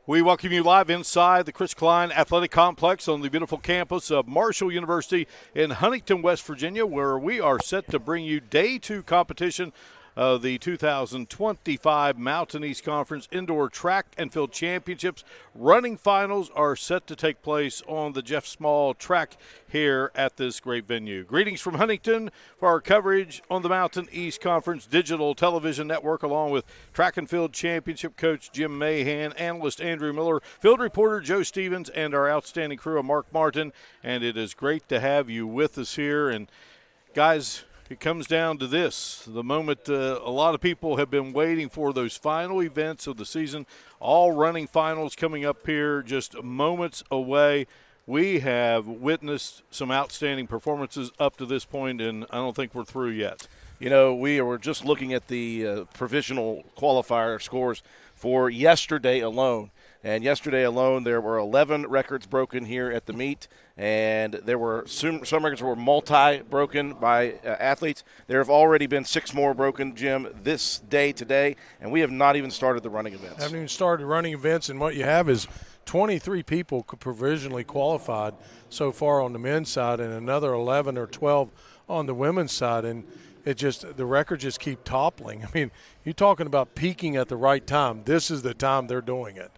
We welcome you live inside the Chris Klein Athletic Complex on the beautiful campus of Marshall University in Huntington, West Virginia, where we are set to bring you Day 2 competition of the 2025 Mountain East Conference Indoor Track and Field Championships. Running finals are set to take place on the Jeff Small track here at this great venue. Greetings from Huntington for our coverage on the Mountain East Conference Digital Television Network, along with Track and Field Championship coach Jim Mahan, analyst Andrew Miller, field reporter Joe Stevens, and our outstanding crew of Mark Martin. And it is great to have you with us here. And guys, it comes down to this, the moment a lot of people have been waiting for, those final events of the season, all running finals coming up here just moments away. We have witnessed some outstanding performances up to this point, and I don't think we're through yet. You know, we were just looking at the provisional qualifier scores for yesterday alone. And yesterday alone, there were 11 records broken here at the meet, and there were some records were multi-broken by athletes. There have already been 6 more broken, Jim, this day today, and we have not even started the running events. Haven't even started running events, and what you have is 23 people provisionally qualified so far on the men's side, and another 11 or 12 on the women's side, and the records just keep toppling. I mean, you're talking about peaking at the right time. This is the time they're doing it.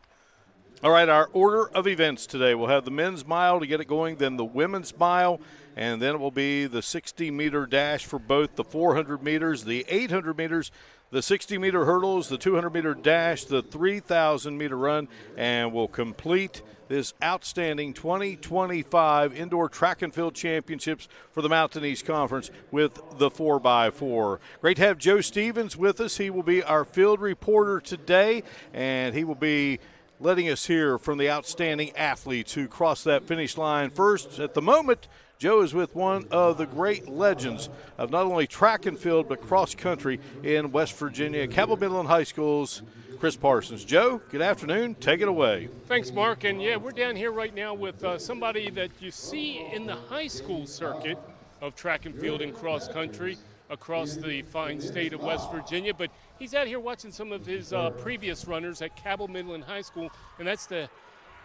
All right, our order of events today. We'll have the men's mile to get it going, then the women's mile, and then it will be the 60-meter dash for both the 400 meters, the 800 meters, the 60-meter hurdles, the 200-meter dash, the 3,000-meter run, and we'll complete this outstanding 2025 Indoor Track and Field Championships for the Mountain East Conference with the 4x4. Great to have Joe Stevens with us. He will be our field reporter today, and he will be letting us hear from the outstanding athletes who crossed that finish line first. At the moment, Joe is with one of the great legends of not only track and field but cross country in West Virginia, Cabell Midland High School's Chris Parsons. Joe, good afternoon. Take it away. Thanks, Mark. And, yeah, we're down here right now with somebody that you see in the high school circuit of track and field and cross country across the fine state of West Virginia, but he's out here watching some of his previous runners at Cabell Midland High School, and that's the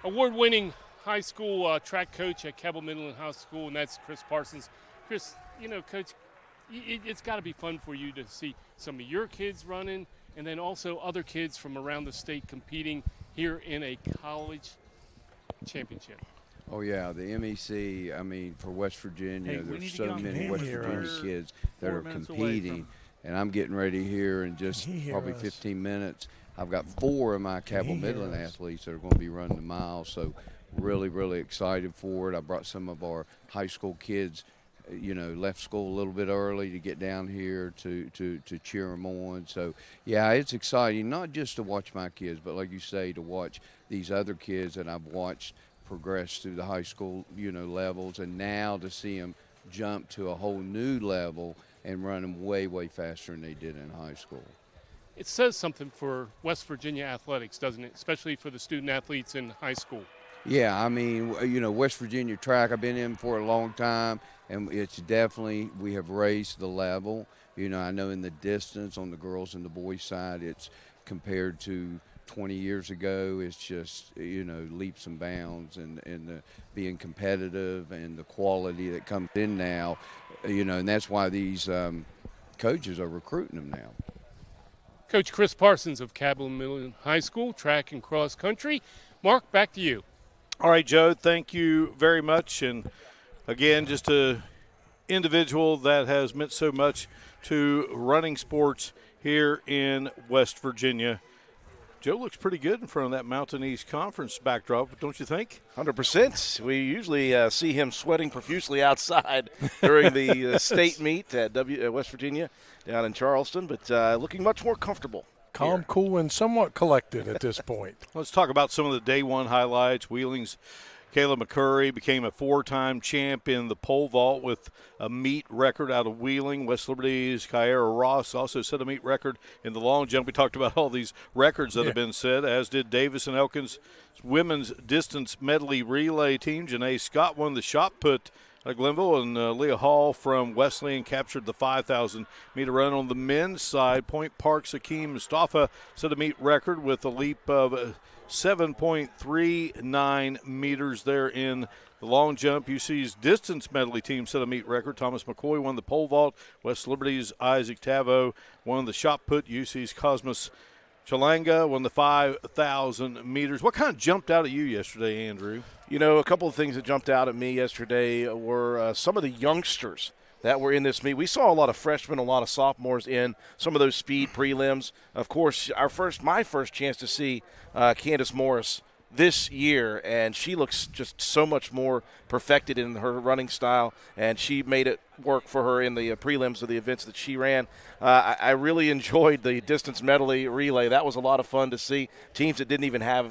award-winning high school track coach at Cabell Midland High School, and that's Chris Parsons. Chris, you know, Coach, it's got to be fun for you to see some of your kids running and then also other kids from around the state competing here in a college championship. Oh, yeah, the MEC, I mean, for West Virginia, there's so many West Virginia kids that are competing, and I'm getting ready here in just probably 15 minutes. I've got 4 of my Cabell Midland athletes that are going to be running the mile, so really, really excited for it. I brought some of our high school kids, you know, left school a little bit early to get down here to cheer them on. So, yeah, it's exciting, not just to watch my kids, but like you say, to watch these other kids that I've watched progress through the high school, you know, levels, and now to see them jump to a whole new level and run them way, way faster than they did in high school. It says something for West Virginia athletics, doesn't it, especially for the student athletes in high school? Yeah, I mean, you know, West Virginia track, I've been in for a long time, and it's definitely, we have raised the level. You know, I know in the distance on the girls and the boys side, it's compared to 20 years ago, it's just, you know, leaps and bounds, and the being competitive and the quality that comes in now, you know, and that's why these coaches are recruiting them now. Coach Chris Parsons of Cabell Midland High School, track and cross country. Mark, back to you. All right, Joe, thank you very much. And again, just an individual that has meant so much to running sports here in West Virginia. Joe looks pretty good in front of that Mountain East Conference backdrop, don't you think? 100%. We usually see him sweating profusely outside during the state meet at West Virginia down in Charleston, but looking much more comfortable. Calm, cool, and somewhat collected at this point. Let's talk about some of the day one highlights. Wheeling's Kayla McCurry became a 4-time champ in the pole vault with a meet record out of Wheeling. West Liberty's Kyara Ross also set a meet record in the long jump. We talked about all these records that have been set, as did Davis and Elkins' women's distance medley relay team. Janae Scott won the shot put Glenville, and Leah Hall from Wesleyan captured the 5,000-meter run. On the men's side, Point Park's Akeem Mustafa set a meet record with a leap of 7.39 meters there in the long jump. UC's distance medley team set a meet record. Thomas McCoy won the pole vault. West Liberty's Isaac Tavo won the shot put. UC's Cosmos Chalanga won the 5,000 meters. What kind of jumped out at you yesterday, Andrew? You know, a couple of things that jumped out at me yesterday were some of the youngsters that were in this meet. We saw a lot of freshmen, a lot of sophomores in some of those speed prelims. Of course, my first chance to see Candace Morris this year, and she looks just so much more perfected in her running style, and she made it work for her in the prelims of the events that she ran. I really enjoyed the distance medley relay. That was a lot of fun to see. Teams that didn't even have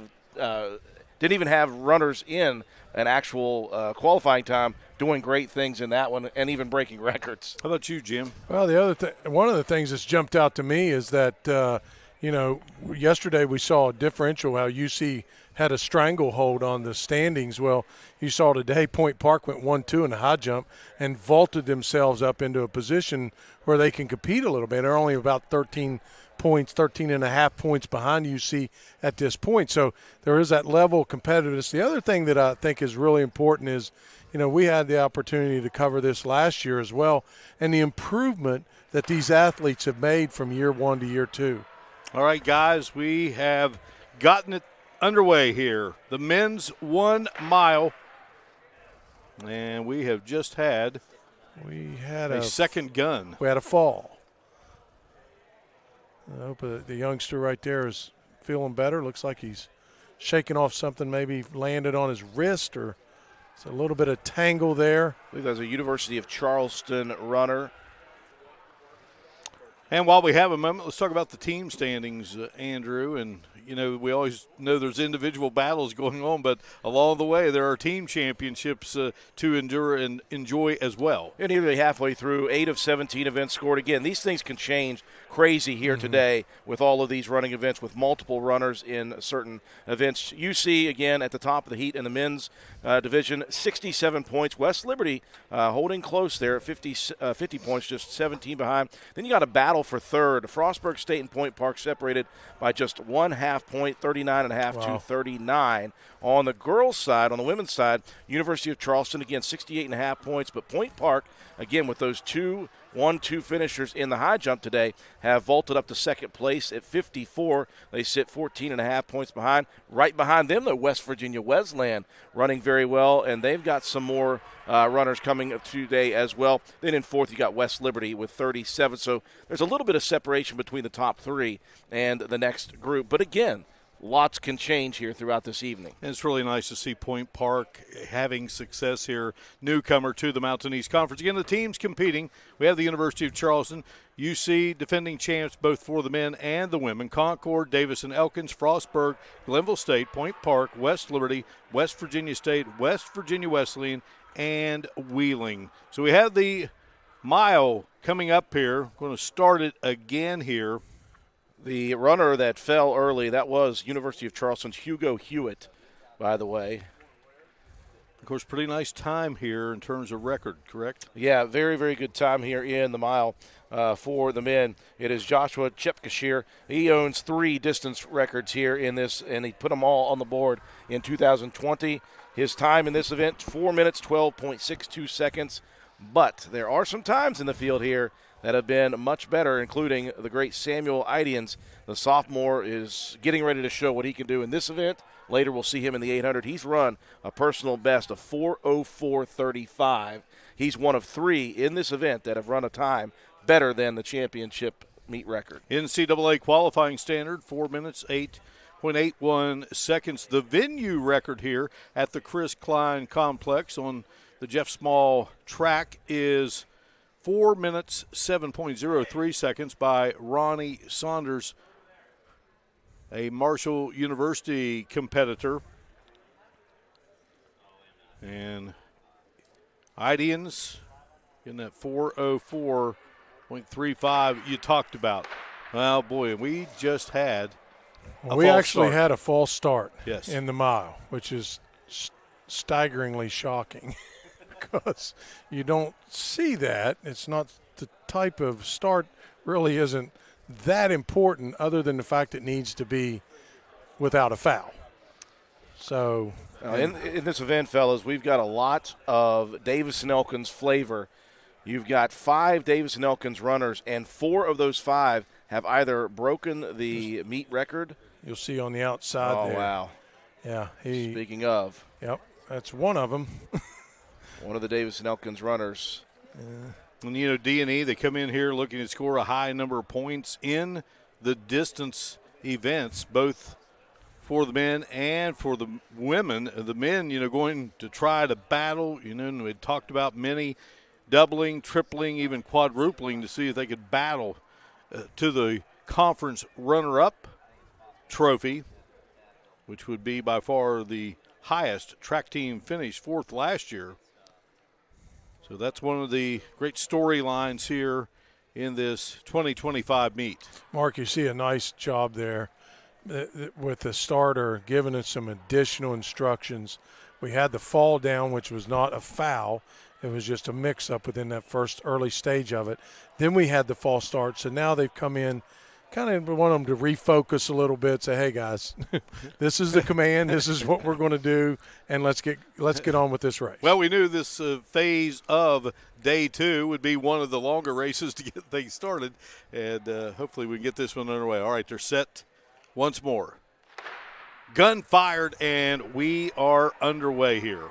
runners in an actual qualifying time doing great things in that one and even breaking records. How about you, Jim? Well, one of the things that's jumped out to me is that yesterday we saw a differential how UC had a stranglehold on the standings. Well, you saw today Point Park went 1-2 in the high jump and vaulted themselves up into a position where they can compete a little bit. They're only about 13 and a half points behind UC at this point. So there is that level of competitiveness. The other thing that I think is really important is, we had the opportunity to cover this last year as well, and the improvement that these athletes have made from year one to year two. All right, guys, we have gotten it underway here. The men's 1 mile, and we have just had a second gun. We had a fall. I hope the youngster right there is feeling better. Looks like he's shaking off something, maybe landed on his wrist, or it's a little bit of tangle there. I believe that's a University of Charleston runner. And while we have a moment, let's talk about the team standings, Andrew. And, we always know there's individual battles going on, but along the way there are team championships to endure and enjoy as well. And nearly halfway through, 8 of 17 events scored. Again, these things can change crazy here today with all of these running events with multiple runners in certain events. UC, again, at the top of the heat in the men's division, 67 points. West Liberty holding close there at 50 points, just 17 behind. Then you got a battle for third. Frostburg State and Point Park separated by just 1/2 point, 39.5 to 39. On the girls' side, on the women's side, University of Charleston, again, 68.5 points. But Point Park, again, with those 1-2 finishers in the high jump today, have vaulted up to second place at 54. They sit 14.5 points behind. Right behind them, though, West Virginia Wesleyan running very well, and they've got some more runners coming today as well. Then in fourth, you got West Liberty with 37. So there's a little bit of separation between the top three and the next group. But again, lots can change here throughout this evening. And it's really nice to see Point Park having success here, newcomer to the Mountain East Conference. Again, the teams competing. We have the University of Charleston, UC defending champs both for the men and the women, Concord, Davis and Elkins, Frostburg, Glenville State, Point Park, West Liberty, West Virginia State, West Virginia Wesleyan, and Wheeling. So we have the mile coming up here. We're going to start it again here. The runner that fell early, that was University of Charleston's Hugo Hewitt, by the way. Of course, pretty nice time here in terms of record, correct? Yeah, very, very good time here in the mile for the men. It is Joshua Chepkashir. He owns 3 distance records here in this, and he put them all on the board in 2020. His time in this event, 4 minutes, 12.62 seconds. But there are some times in the field here that have been much better, including the great Samuel Idians. The sophomore is getting ready to show what he can do in this event. Later we'll see him in the 800. He's run a personal best of 4:04:35. He's one of 3 in this event that have run a time better than the championship meet record. NCAA qualifying standard, 4 minutes, 8.81 seconds. The venue record here at the Chris Klein Complex on the Jeff Small track is 4 minutes, 7.03 seconds by Ronnie Saunders, a Marshall University competitor. And Idians in that 4:04.35 you talked about. Well, boy, we just had we actually had a false start in the mile, which is staggeringly shocking. because you don't see that. It's not the type of start, really isn't that important other than the fact it needs to be without a foul. So in this event, fellas, we've got a lot of Davis & Elkins flavor. You've got 5 Davis & Elkins runners, and 4 of those 5 have either broken the meet record. You'll see on the outside there. Oh, wow. Yeah. Speaking of. Yep, that's one of them. One of the Davis & Elkins runners. And, you know, D&E, they come in here looking to score a high number of points in the distance events, both for the men and for the women. The men, you know, going to try to battle, you know, and we talked about many doubling, tripling, even quadrupling to see if they could battle to the conference runner-up trophy, which would be by far the highest. Track team finished 4th last year. So that's one of the great storylines here in this 2025 meet. Mark, you see a nice job there with the starter giving us some additional instructions. We had the fall down, which was not a foul. It was just a mix-up within that first early stage of it. Then we had the false start. So now they've come in, kind of want them to refocus a little bit, say, hey, guys, this is the command. This is what we're going to do, and let's get on with this race. Well, we knew this phase of day 2 would be one of the longer races to get things started, and hopefully we can get this one underway. All right, they're set once more. Gun fired, and we are underway here.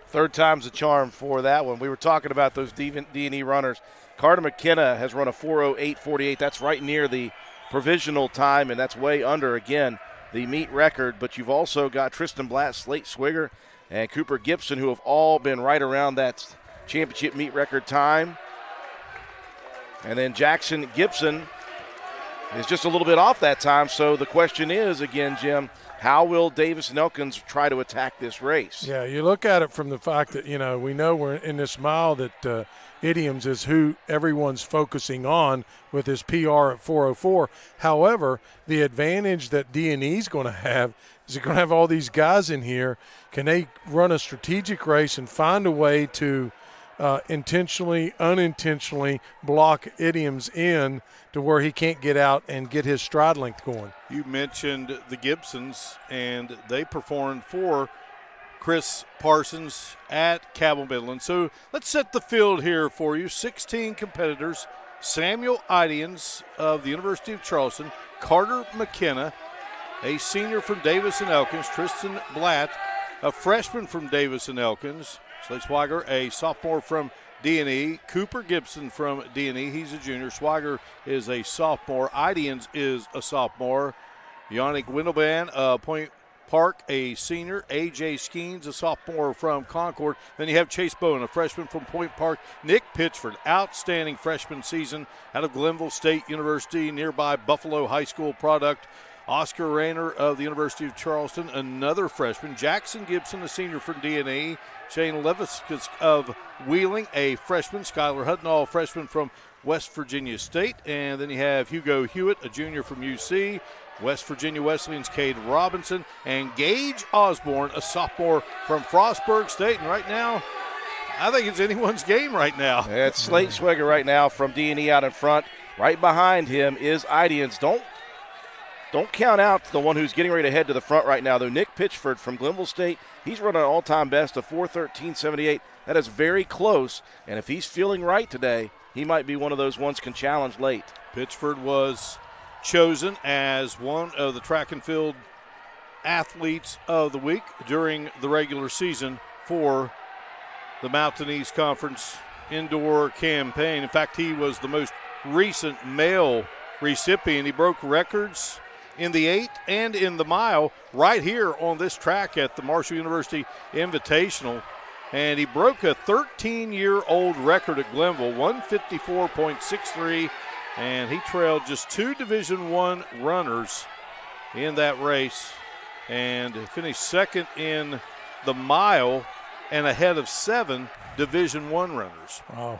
Third time's a charm for that one. We were talking about those D&E runners. Carter McKenna has run a 4:08.48. That's right near the provisional time, and that's way under, again, the meet record. But you've also got Tristan Blatt, Slate Swigger, and Cooper Gibson, who have all been right around that championship meet record time. And then Jackson Gibson is just a little bit off that time. So the question is, again, Jim, how will Davis & Elkins try to attack this race? Yeah, you look at it from the fact that, you know, we know we're in this mile that Idioms is who everyone's focusing on with his PR at 4:04. However, the advantage that D&E is going to have is they're going to have all these guys in here. Can they run a strategic race and find a way to intentionally, unintentionally block Idioms in to where he can't get out and get his stride length going? You mentioned the Gibsons, and they performed for Chris Parsons at Cabell Midland. So let's set the field here for you. 16 competitors. Samuel Idians of the University of Charleston, Carter McKenna, a senior from Davis & Elkins, Tristan Blatt, a freshman from Davis & Elkins, Slade Swigger, a sophomore from D&E, Cooper Gibson from D&E, he's a junior, Swigger is a sophomore, Idians is a sophomore, Yannick Windelband, Point Park, a senior, A.J. Skeens, a sophomore from Concord. Then you have Chase Bowen, a freshman from Point Park. Nick Pitchford, outstanding freshman season out of Glenville State University, nearby Buffalo High School product. Oscar Rayner of the University of Charleston, another freshman. Jackson Gibson, a senior from D&E. Shane Levis of Wheeling, a freshman. Skylar Hudnall, freshman from West Virginia State. And then you have Hugo Hewitt, a junior from UC. West Virginia Wesleyan's Cade Robinson, and Gage Osborne, a sophomore from Frostburg State. And right now, I think it's anyone's game right now. It's Slate Swigger right now from D&E out in front. Right behind him is Idians. Don't count out the one who's getting ready to head to the front right now, though. Nick Pitchford from Glenville State, he's running an all-time best of 4:13.78. That is very close, and if he's feeling right today, he might be one of those ones can challenge late. Pitchford was chosen as one of the track and field athletes of the week during the regular season for the Mountain East Conference indoor campaign. In fact, he was the most recent male recipient. He broke records in the 8 and in the mile right here on this track at the Marshall University Invitational. And he broke a 13-year-old record at Glenville, 154.63. And he trailed just 2 Division I runners in that race and finished second in the mile and ahead of 7 Division I runners. Wow.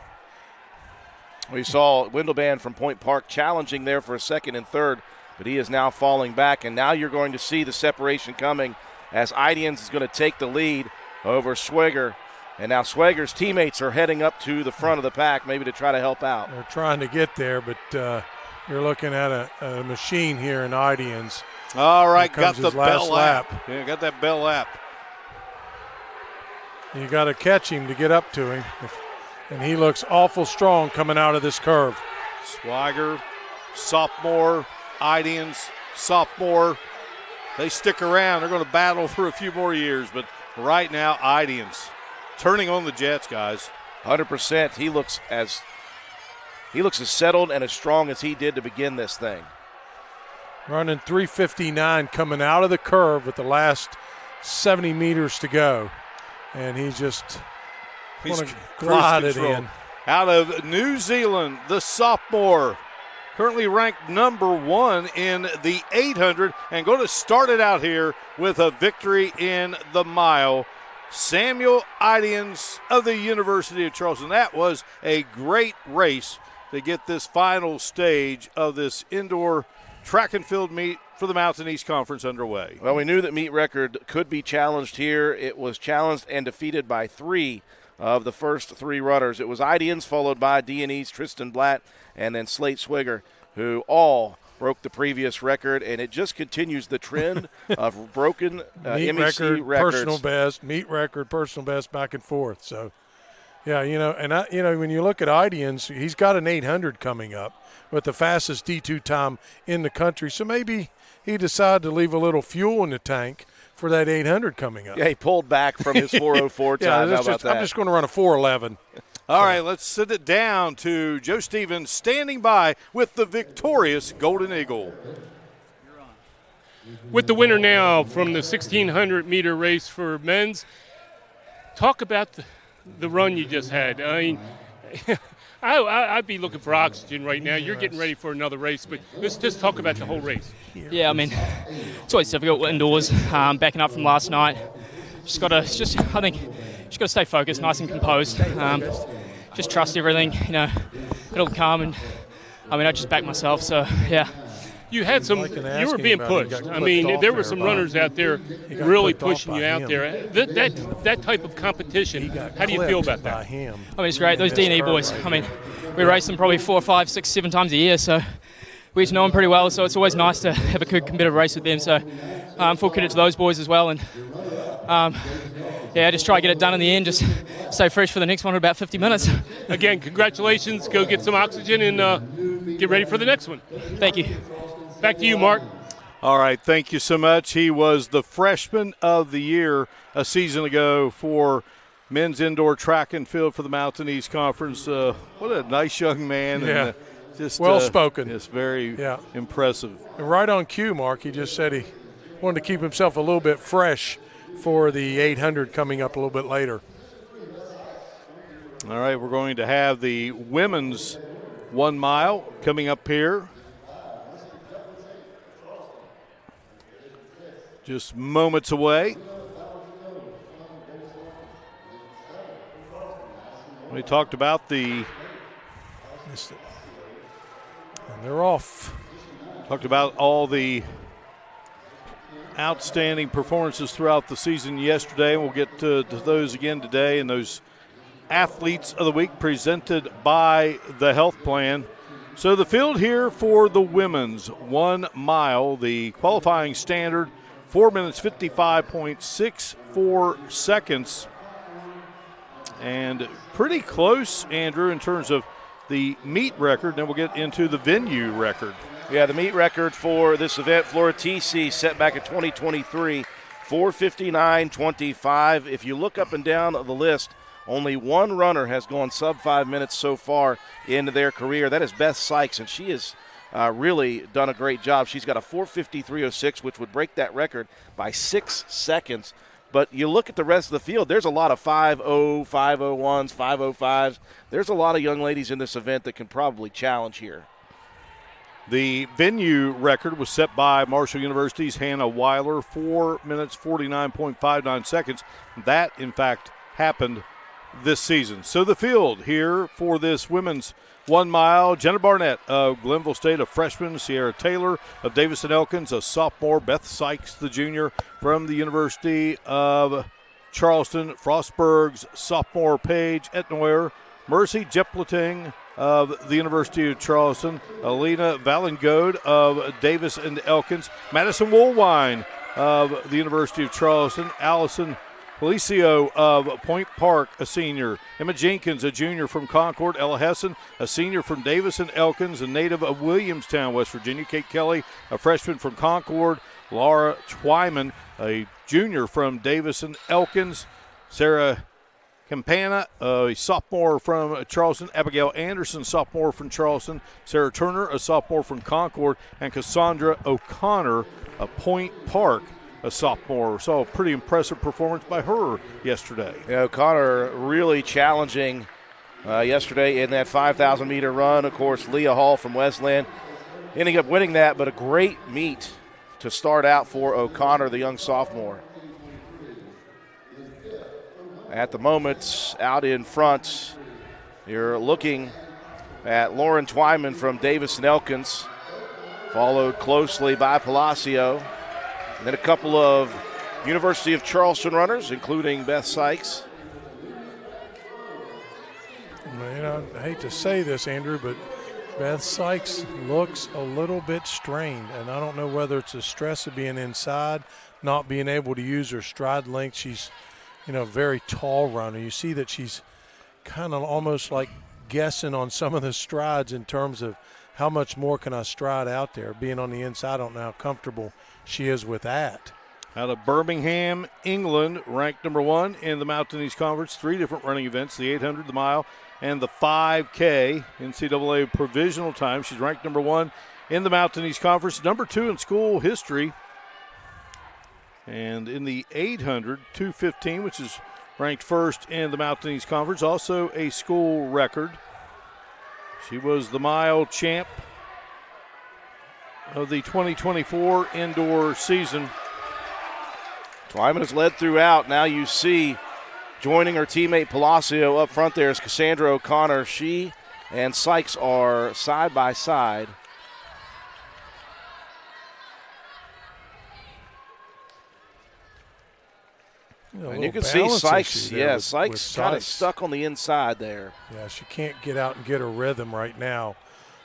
We saw Windelband from Point Park challenging there for a second and third, but he is now falling back. And now you're going to see the separation coming as Idians is going to take the lead over Swigger. And now Swager's teammates are heading up to the front of the pack, maybe to try to help out. They're trying to get there, but you're looking at a machine here in Idians. All right, got the bell lap. Yeah, got that bell lap. You got to catch him to get up to him. And he looks awful strong coming out of this curve. Swager, sophomore, Idians, sophomore. They stick around. They're going to battle for a few more years, but right now, Idians turning on the Jets, guys. 100%. He looks as settled and as strong as he did to begin this thing. Running 3:59 coming out of the curve with the last 70 meters to go. And he's glided in. Out of New Zealand, the sophomore, currently ranked number 1 in the 800, and going to start it out here with a victory in the mile. Samuel Idians of the University of Charleston. That was a great race to get this final stage of this indoor track and field meet for the Mountain East Conference underway. Well, we knew that meet record could be challenged here. It was challenged and defeated by 3 of the first 3 runners. It was Idians, followed by D&E's Tristan Blatt, and then Slate Swiger, who all broke the previous record, and it just continues the trend of broken meet MEC records. Personal best, meet record, personal best, back and forth. So, yeah, when you look at Idians, he's got an 800 coming up with the fastest D2 time in the country. So maybe he decided to leave a little fuel in the tank for that 800 coming up. Yeah, he pulled back from his 404 time. How about that? I'm just going to run a 411. All right, let's sit it down to Joe Stevens standing by with the victorious Golden Eagle. With the winner now from the 1,600-meter race for men's, talk about the run you just had. I mean, I'd be looking for oxygen right now. You're getting ready for another race, but let's just talk about the whole race. Yeah, I mean, it's always difficult indoors, backing up from last night. I think, just got to stay focused, nice and composed. Just trust everything, it'll come. And I just backed myself, so yeah. You had you were being pushed. I mean, there were some runners out there really pushing you out there. That type of competition, how do you feel about that? I mean, it's great. Those D&E boys, we race them probably 4, 5, 6, 7 times a year, so we just know them pretty well, so it's always nice to have a good competitive race with them. So full credit to those boys as well. And just try to get it done in the end, just stay fresh for the next one in about 50 minutes. Again, congratulations. Go get some oxygen and get ready for the next one. Thank you. Back to you, Mark. All right, thank you so much. He was the freshman of the year a season ago for men's indoor track and field for the Mountain East Conference. What a nice young man. Yeah. And, just well-spoken. Just very impressive. And right on cue, Mark, he just said he wanted to keep himself a little bit fresh for the 800 coming up a little bit later. All right, we're going to have the women's 1 mile coming up here. Just moments away. We talked about and they're off. Talked about all the outstanding performances throughout the season yesterday, and we'll get to those again today, and those athletes of the week presented by the health plan. So the field here for the women's 1 mile, the qualifying standard, 4 minutes 55.64 seconds. And pretty close, Andrew, in terms of the meet record. Then we'll get into the venue record. Yeah, the meet record for this event, Flora TC, set back in 2023, 4:59.25. If you look up and down the list, only one runner has gone sub 5 minutes so far into their career. That is Beth Sykes, and she has really done a great job. She's got a 4:53.06, which would break that record by 6 seconds. But you look at the rest of the field, there's a lot of 5.0, 5.01s, 5.05s. There's a lot of young ladies in this event that can probably challenge here. The venue record was set by Marshall University's Hannah Weiler, 4 minutes 49.59 seconds. That, in fact, happened this season. So the field here for this women's 1 mile, Jenna Barnett of Glenville State, a freshman, Sierra Taylor of Davidson Elkins, a sophomore, Beth Sykes, the junior from the University of Charleston, Frostburg's sophomore Paige Etnoyer, Mercy Jepleting of the University of Charleston, Alina Valengode of Davis and Elkins, Madison Woolwine of the University of Charleston, Allison Felicio of Point Park, a senior, Emma Jenkins, a junior from Concord, Ella Hessen, a senior from Davis and Elkins, a native of Williamstown, West Virginia, Kate Kelly, a freshman from Concord, Laura Twyman, a junior from Davis and Elkins, Sarah Campana, a sophomore from Charleston, Abigail Anderson, sophomore from Charleston, Sarah Turner, a sophomore from Concord, and Cassandra O'Connor of Point Park, a sophomore. So a pretty impressive performance by her yesterday. Yeah, O'Connor really challenging yesterday in that 5,000-meter run. Of course, Leah Hall from Wesleyan ending up winning that, but a great meet to start out for O'Connor, the young sophomore. At the moment, out in front, you're looking at Lauren Twyman from Davis and Elkins, followed closely by Palacio. And then a couple of University of Charleston runners, including Beth Sykes. I hate to say this, Andrew, but Beth Sykes looks a little bit strained, and I don't know whether it's the stress of being inside, not being able to use her stride length. She's, a very tall runner. You see that she's kind of almost like guessing on some of the strides in terms of how much more can I stride out there. Being on the inside, I don't know how comfortable she is with that. Out of Birmingham, England, ranked number 1 in the Mountain East Conference. 3 different running events, the 800, the mile, and the 5K. NCAA provisional time. She's ranked number 1 in the Mountain East Conference. Number 2 in school history. And in the 800, 2:15, which is ranked first in the Mountain East Conference. Also a school record. She was the mile champ of the 2024 indoor season. Twyman has led throughout. Now you see joining her teammate Palacio up front there is Cassandra O'Connor. She and Sykes are side by side. And you can see Sykes, Sykes kind of stuck on the inside there. Yeah, she can't get out and get her rhythm right now.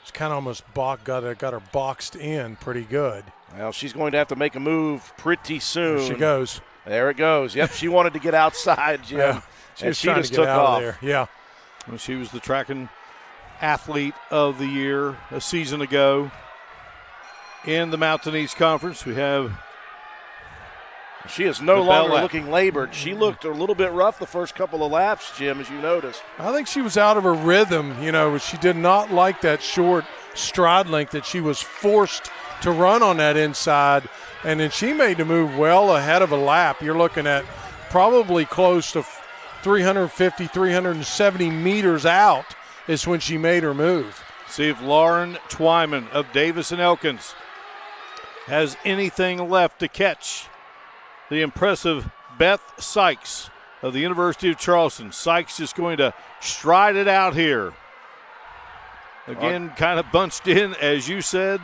She's kind of almost got her boxed in pretty good. Well, she's going to have to make a move pretty soon. There she goes. There it goes. Yep, she wanted to get outside, Jim. Yeah, she just took off. There. Yeah. Well, she was the track and athlete of the year a season ago in the Mountain East Conference. We have She is no longer looking labored. She looked a little bit rough the first couple of laps, Jim, as you noticed. I think she was out of her rhythm. She did not like that short stride length that she was forced to run on that inside. And then she made the move well ahead of a lap. You're looking at probably close to 350, 370 meters out is when she made her move. See if Lauren Twyman of Davis and Elkins has anything left to catch the impressive Beth Sykes of the University of Charleston. Sykes just going to stride it out here. Again, kind of bunched in, as you said,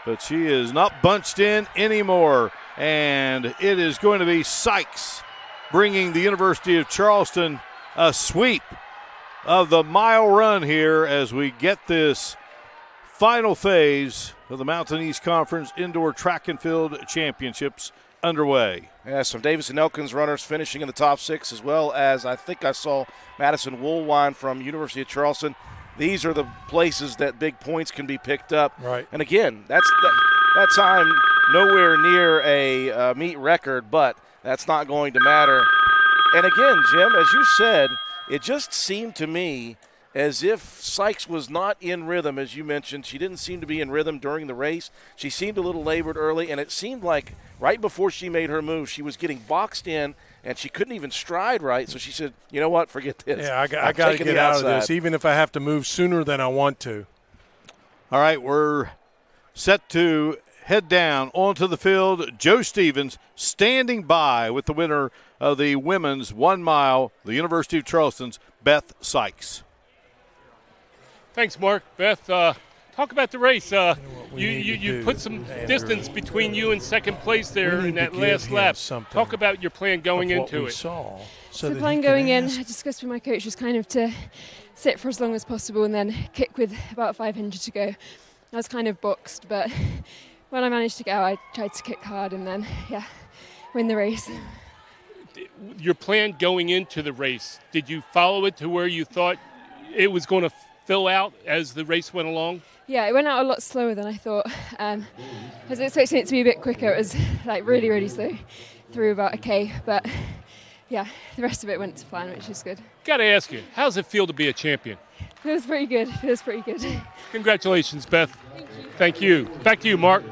but she is not bunched in anymore. And it is going to be Sykes bringing the University of Charleston a sweep of the mile run here as we get this final phase of the Mountain East Conference Indoor Track and Field Championships underway. Yeah, some Davis and Elkins runners finishing in the top 6, as well as I think I saw Madison Woolwine from University of Charleston. These are the places that big points can be picked up. Right. And again, that time nowhere near a meet record, but that's not going to matter. And again, Jim, as you said, it just seemed to me as if Sykes was not in rhythm, as you mentioned. She didn't seem to be in rhythm during the race. She seemed a little labored early, and it seemed like right before she made her move, she was getting boxed in, and she couldn't even stride right. So she said, you know what, forget this. Yeah, I got to get out of this, even if I have to move sooner than I want to. All right, we're set to head down onto the field. Joe Stevens standing by with the winner of the women's 1 mile, the University of Charleston's Beth Sykes. Thanks, Mark. Beth, Talk about the race. You put some distance between you and second place there in that last lap. Talk about your plan going into it. So the plan going in, I discussed with my coach, was kind of to sit for as long as possible and then kick with about 500 to go. I was kind of boxed, but when I managed to go, I tried to kick hard and then, win the race. Your plan going into the race, did you follow it to where you thought it was going to fill out as the race went along? Yeah, it went out a lot slower than I thought. I was expecting it to be a bit quicker. It was like really, really slow through about a K, but yeah, the rest of it went to plan, which is good. Got to ask you, how does it feel to be a champion? Feels pretty good. Congratulations, Beth. Thank you. Back to you, Mark.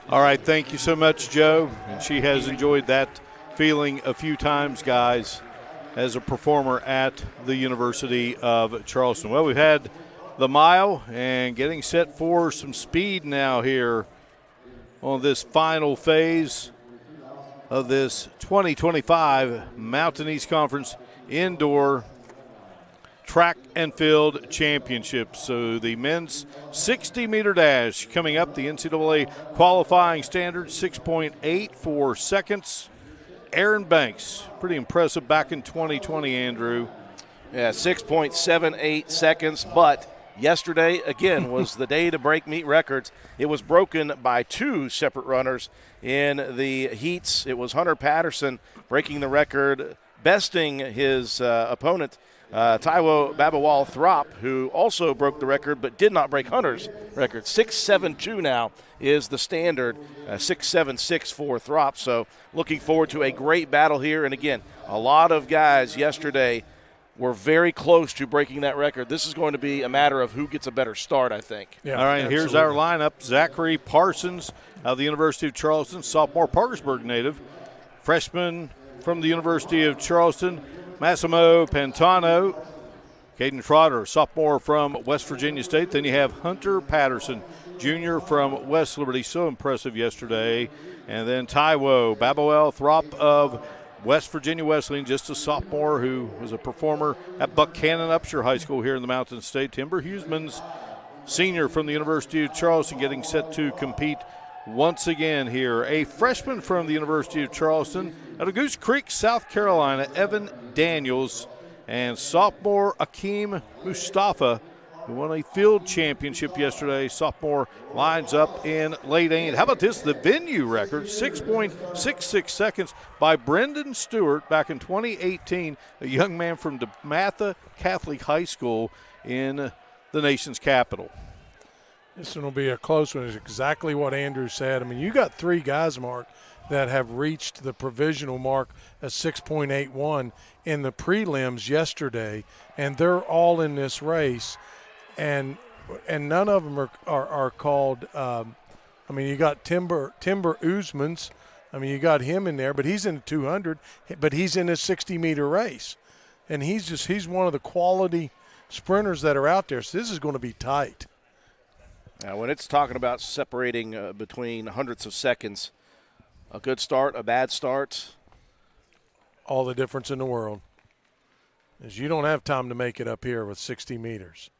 All right, thank you so much, Joe. And she has enjoyed that feeling a few times, guys, as a performer at the University of Charleston. Well, we've had the mile and getting set for some speed now here on this final phase of this 2025 Mountain East Conference Indoor Track and Field Championship. So the men's 60-meter dash coming up, the NCAA qualifying standard, 6.84 seconds. Aaron Banks, pretty impressive back in 2020, Andrew. Yeah, 6.78 seconds, but yesterday, again, was the day to break meet records. It was broken by two separate runners in the heats. It was Hunter Patterson breaking the record, besting his opponent, Taiwo Babawal-Throp, who also broke the record but did not break Hunter's record. 6.72 now is the standard, 6.76 for Throp. So looking forward to a great battle here. And again, a lot of guys yesterday were very close to breaking that record. This is going to be a matter of who gets a better start, I think. Yeah, all right, absolutely. Here's our lineup. Zachary Parsons of the University of Charleston, sophomore Parkersburg native. Freshman from the University of Charleston, Massimo Pantano. Caden Trotter, sophomore from West Virginia State. Then you have Hunter Patterson, junior from West Liberty. So impressive yesterday. And then Taiwo Babawal-Throp of West Virginia Wesleyan, just a sophomore who was a performer at Buchanan Upshur High School here in the Mountain State. Timber Huseman's senior from the University of Charleston, getting set to compete once again here. A freshman from the University of Charleston out of Goose Creek, South Carolina, Evan Daniels, and sophomore Akeem Mustafa, who won a field championship yesterday. Sophomore lines up in late 8. How about this? The venue record, 6.66 seconds by Brendan Stewart back in 2018, a young man from DeMatha Catholic High School in the nation's capital. This one will be a close one. It's exactly what Andrew said. I mean, you got three guys, Mark, that have reached the provisional mark of 6.81 in the prelims yesterday, and they're all in this race. And none of them are called you got Timber Usmans. I mean, you got him in there, but he's in the 200, but he's in a 60-meter race. And he's one of the quality sprinters that are out there. So this is going to be tight. Now, when it's talking about separating between hundredths of seconds, a good start, a bad start, all the difference in the world is you don't have time to make it up here with 60 meters.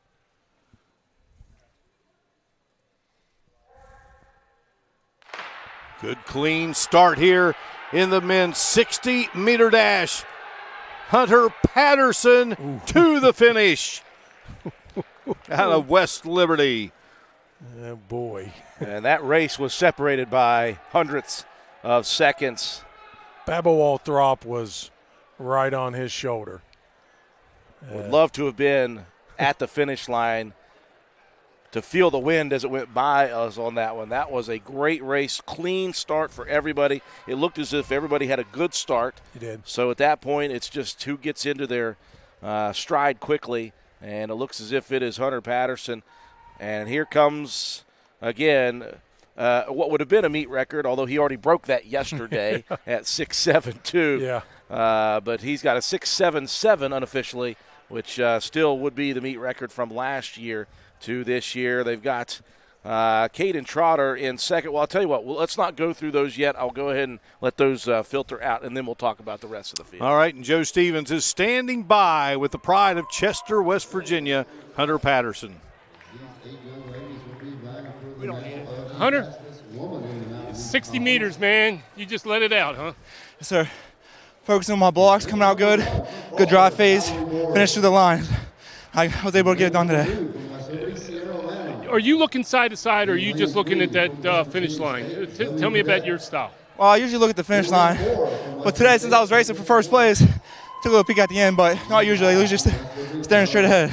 Good clean start here in the men's 60-meter dash. Hunter Patterson to the finish out of West Liberty. Oh, boy. And that race was separated by hundredths of seconds. Babawal-Throp was right on his shoulder. Would love to have been at the finish line to feel the wind as it went by us on that one. That was a great race, clean start for everybody. It looked as if everybody had a good start. It did. So at that point, it's just who gets into their stride quickly, and it looks as if it is Hunter Patterson. And here comes, again, what would have been a meet record, although he already broke that yesterday at 6.72. Yeah. But he's got a 6.77 unofficially, which still would be the meet record from last year to this year. They've got Caden Trotter in second. Well, I'll tell you what, let's not go through those yet. I'll go ahead and let those filter out, and then we'll talk about the rest of the field. All right, and Joe Stevens is standing by with the pride of Chester, West Virginia, Hunter Patterson. Hunter, 60 meters, man. You just let it out, huh? Yes, sir. Focusing on my blocks, coming out good. Good drive phase. Finished through the line. I was able to get it done today. Are you looking side to side, or are you just looking at that finish line? Tell me about your style. Well, I usually look at the finish line. But today, since I was racing for first place, took a little peek at the end, but not usually. It was just staring straight ahead.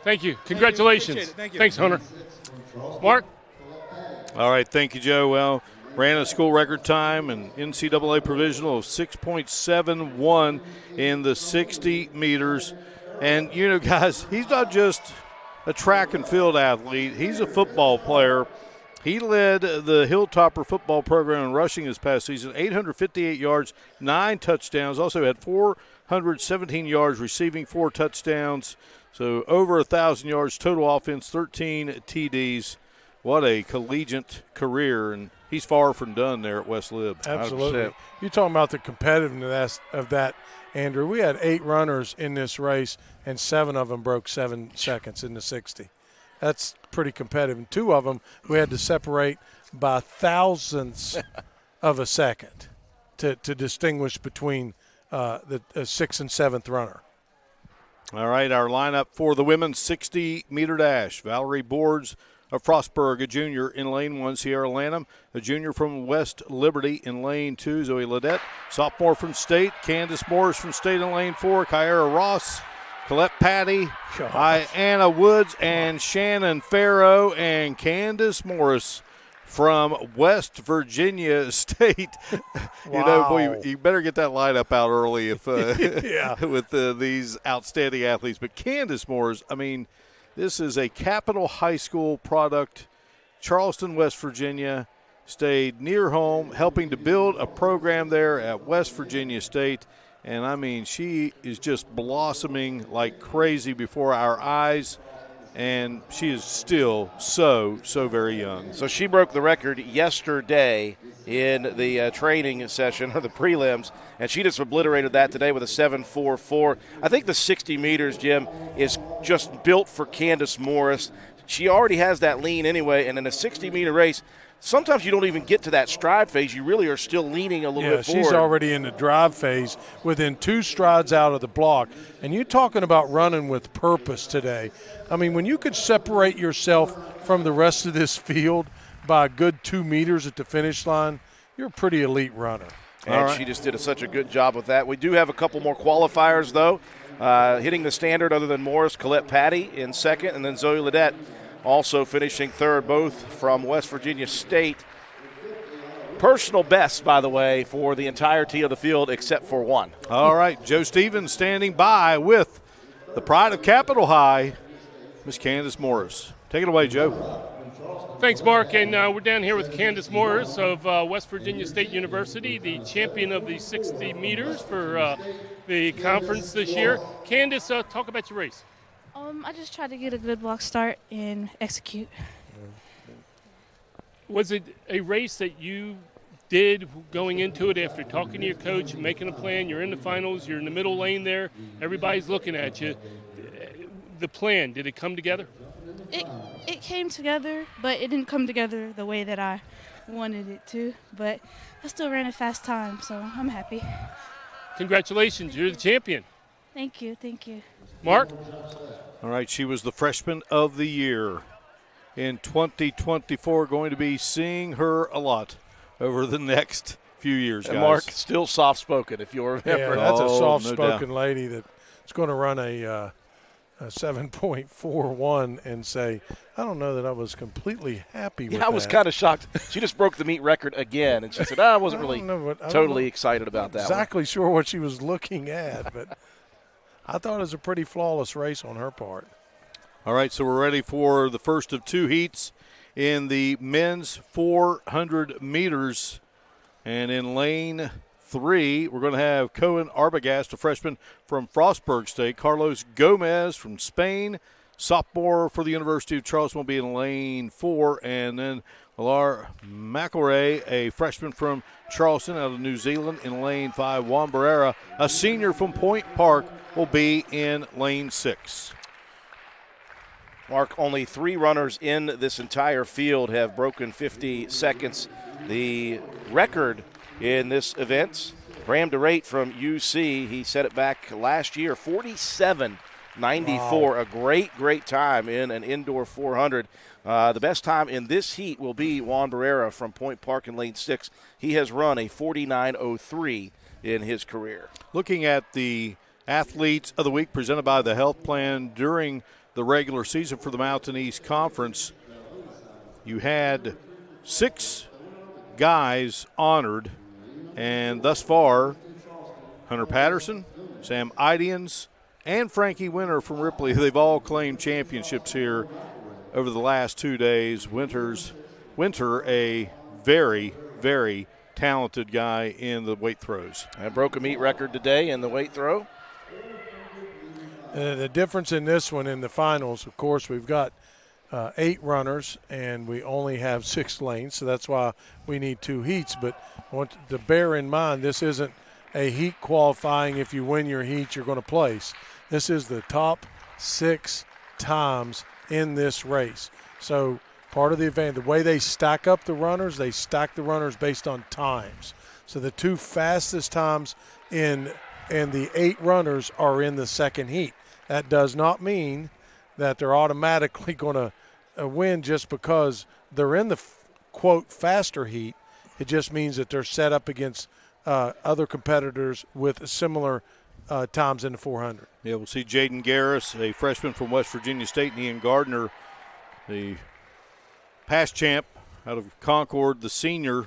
Thank you. Congratulations. Thank you. Thanks, Hunter. Mark? All right, thank you, Joe. Well, ran a school record time and NCAA provisional of 6.71 in the 60 meters. And, you know, guys, he's not just a track and field athlete. He's a football player. He led the Hilltopper football program in rushing this past season, 858 yards, 9 touchdowns. Also had 417 yards receiving, 4 touchdowns. So over 1,000 yards total offense, 13 TDs. What a collegiate career, and he's far from done there at West Lib. Absolutely. 100%. You're talking about the competitiveness of that, Andrew. We had 8 runners in this race, and 7 of them broke 7 seconds in the 60. That's pretty competitive. And 2 of them we had to separate by thousandths of a second to distinguish between the 6th and 7th runner. All right, our lineup for the women's 60-meter dash. Valerie Boards of Frostburg, a junior in lane 1. Sierra Lanham, a junior from West Liberty in lane 2. Zoe Ledette, sophomore from State. Candace Morris from State in lane 4. Kyra Ross, Colette Patty, Anna Woods, and Shannon Farrow, and Candace Morris from West Virginia State. Wow. You know, boy, you better get that lineup out early if Yeah. with these outstanding athletes. But Candace Morris, I mean, this is a Capital High School product. Charleston, West Virginia, stayed near home, helping to build a program there at West Virginia State. And, I mean, she is just blossoming like crazy before our eyes. And she is still so very young. So she broke the record yesterday in the training session, or the prelims, and she just obliterated that today with a 7.44. I think the 60 meters, Jim, is just built for Candace Morris. She already has that lean anyway, and in a 60-meter race, sometimes you don't even get to that stride phase. You really are still leaning a little bit forward. She's already in the drive phase within 2 strides out of the block. And you're talking about running with purpose today. I mean, when you could separate yourself from the rest of this field by a good 2 meters at the finish line, you're a pretty elite runner. And she just did such a good job with that. We do have a couple more qualifiers, though, hitting the standard other than Morris. Colette Patty in second, and then Zoe Ledette also finishing third, both from West Virginia State. Personal best, by the way, for the entirety of the field except for one. All right, Joe Stevens standing by with the pride of Capitol High, Miss Candace Morris. Take it away, Joe. Thanks, Mark. And we're down here with Candace Morris of West Virginia State University, the champion of the 60 meters for the conference this year. Candace, talk about your race. I just tried to get a good block start and execute. Was it a race that you did going into it after talking to your coach, making a plan? You're in the finals, you're in the middle lane there, everybody's looking at you. The plan, did it come together? It came together, but it didn't come together the way that I wanted it to. But I still ran a fast time, so I'm happy. Congratulations, you're the champion. Thank you, thank you. Mark? All right, she was the freshman of the year in 2024. Going to be seeing her a lot over the next few years, guys. And Mark, still soft-spoken, if you'll remember. Yeah, that's a soft-spoken lady that's going to run a 7.41 and say, I don't know that I was completely happy with that. I was kind of shocked. She just broke the meet record again, and she said, I wasn't really totally excited about that one. Exactly sure what she was looking at, but I thought it was a pretty flawless race on her part. All right, so we're ready for the first of 2 heats in the men's 400 meters. And in lane 3, we're going to have Cohen Arbogast, a freshman from Frostburg State. Carlos Gomez from Spain, sophomore for the University of Charleston, will be in lane 4. And then Lar McElray, a freshman from Charleston out of New Zealand, in lane 5. Juan Barrera, a senior from Point Park, will be in lane 6. Mark, only 3 runners in this entire field have broken 50 seconds. The record in this event, Bram DeRate from UC, he set it back last year, 47.94. Wow. A great time in an indoor 400. The best time in this heat will be Juan Barrera from Point Park in lane 6. He has run a 49.03 in his career. Looking at the Athletes of the Week presented by the Health Plan during the regular season for the Mountain East Conference, you had 6 guys honored, and thus far, Hunter Patterson, Sam Idians, and Frankie Winter from Ripley, they've all claimed championships here over the last 2 days. Winter, a very, very talented guy in the weight throws. And broke a meet record today in the weight throw. The difference in this one in the finals, of course, we've got 8 runners and we only have 6 lanes, so that's why we need 2 heats. But I want to bear in mind this isn't a heat qualifying. If you win your heat, you're going to place. This is the top 6 times in this race. So part of the event, the way they stack up the runners, they stack the runners based on times. So the 2 fastest times in the 8 runners are in the second heat. That does not mean that they're automatically going to win just because they're in the, quote, faster heat. It just means that they're set up against other competitors with similar times in the 400. Yeah, we'll see Jaden Garris, a freshman from West Virginia State, and Ian Gardner, the past champ out of Concord, the senior.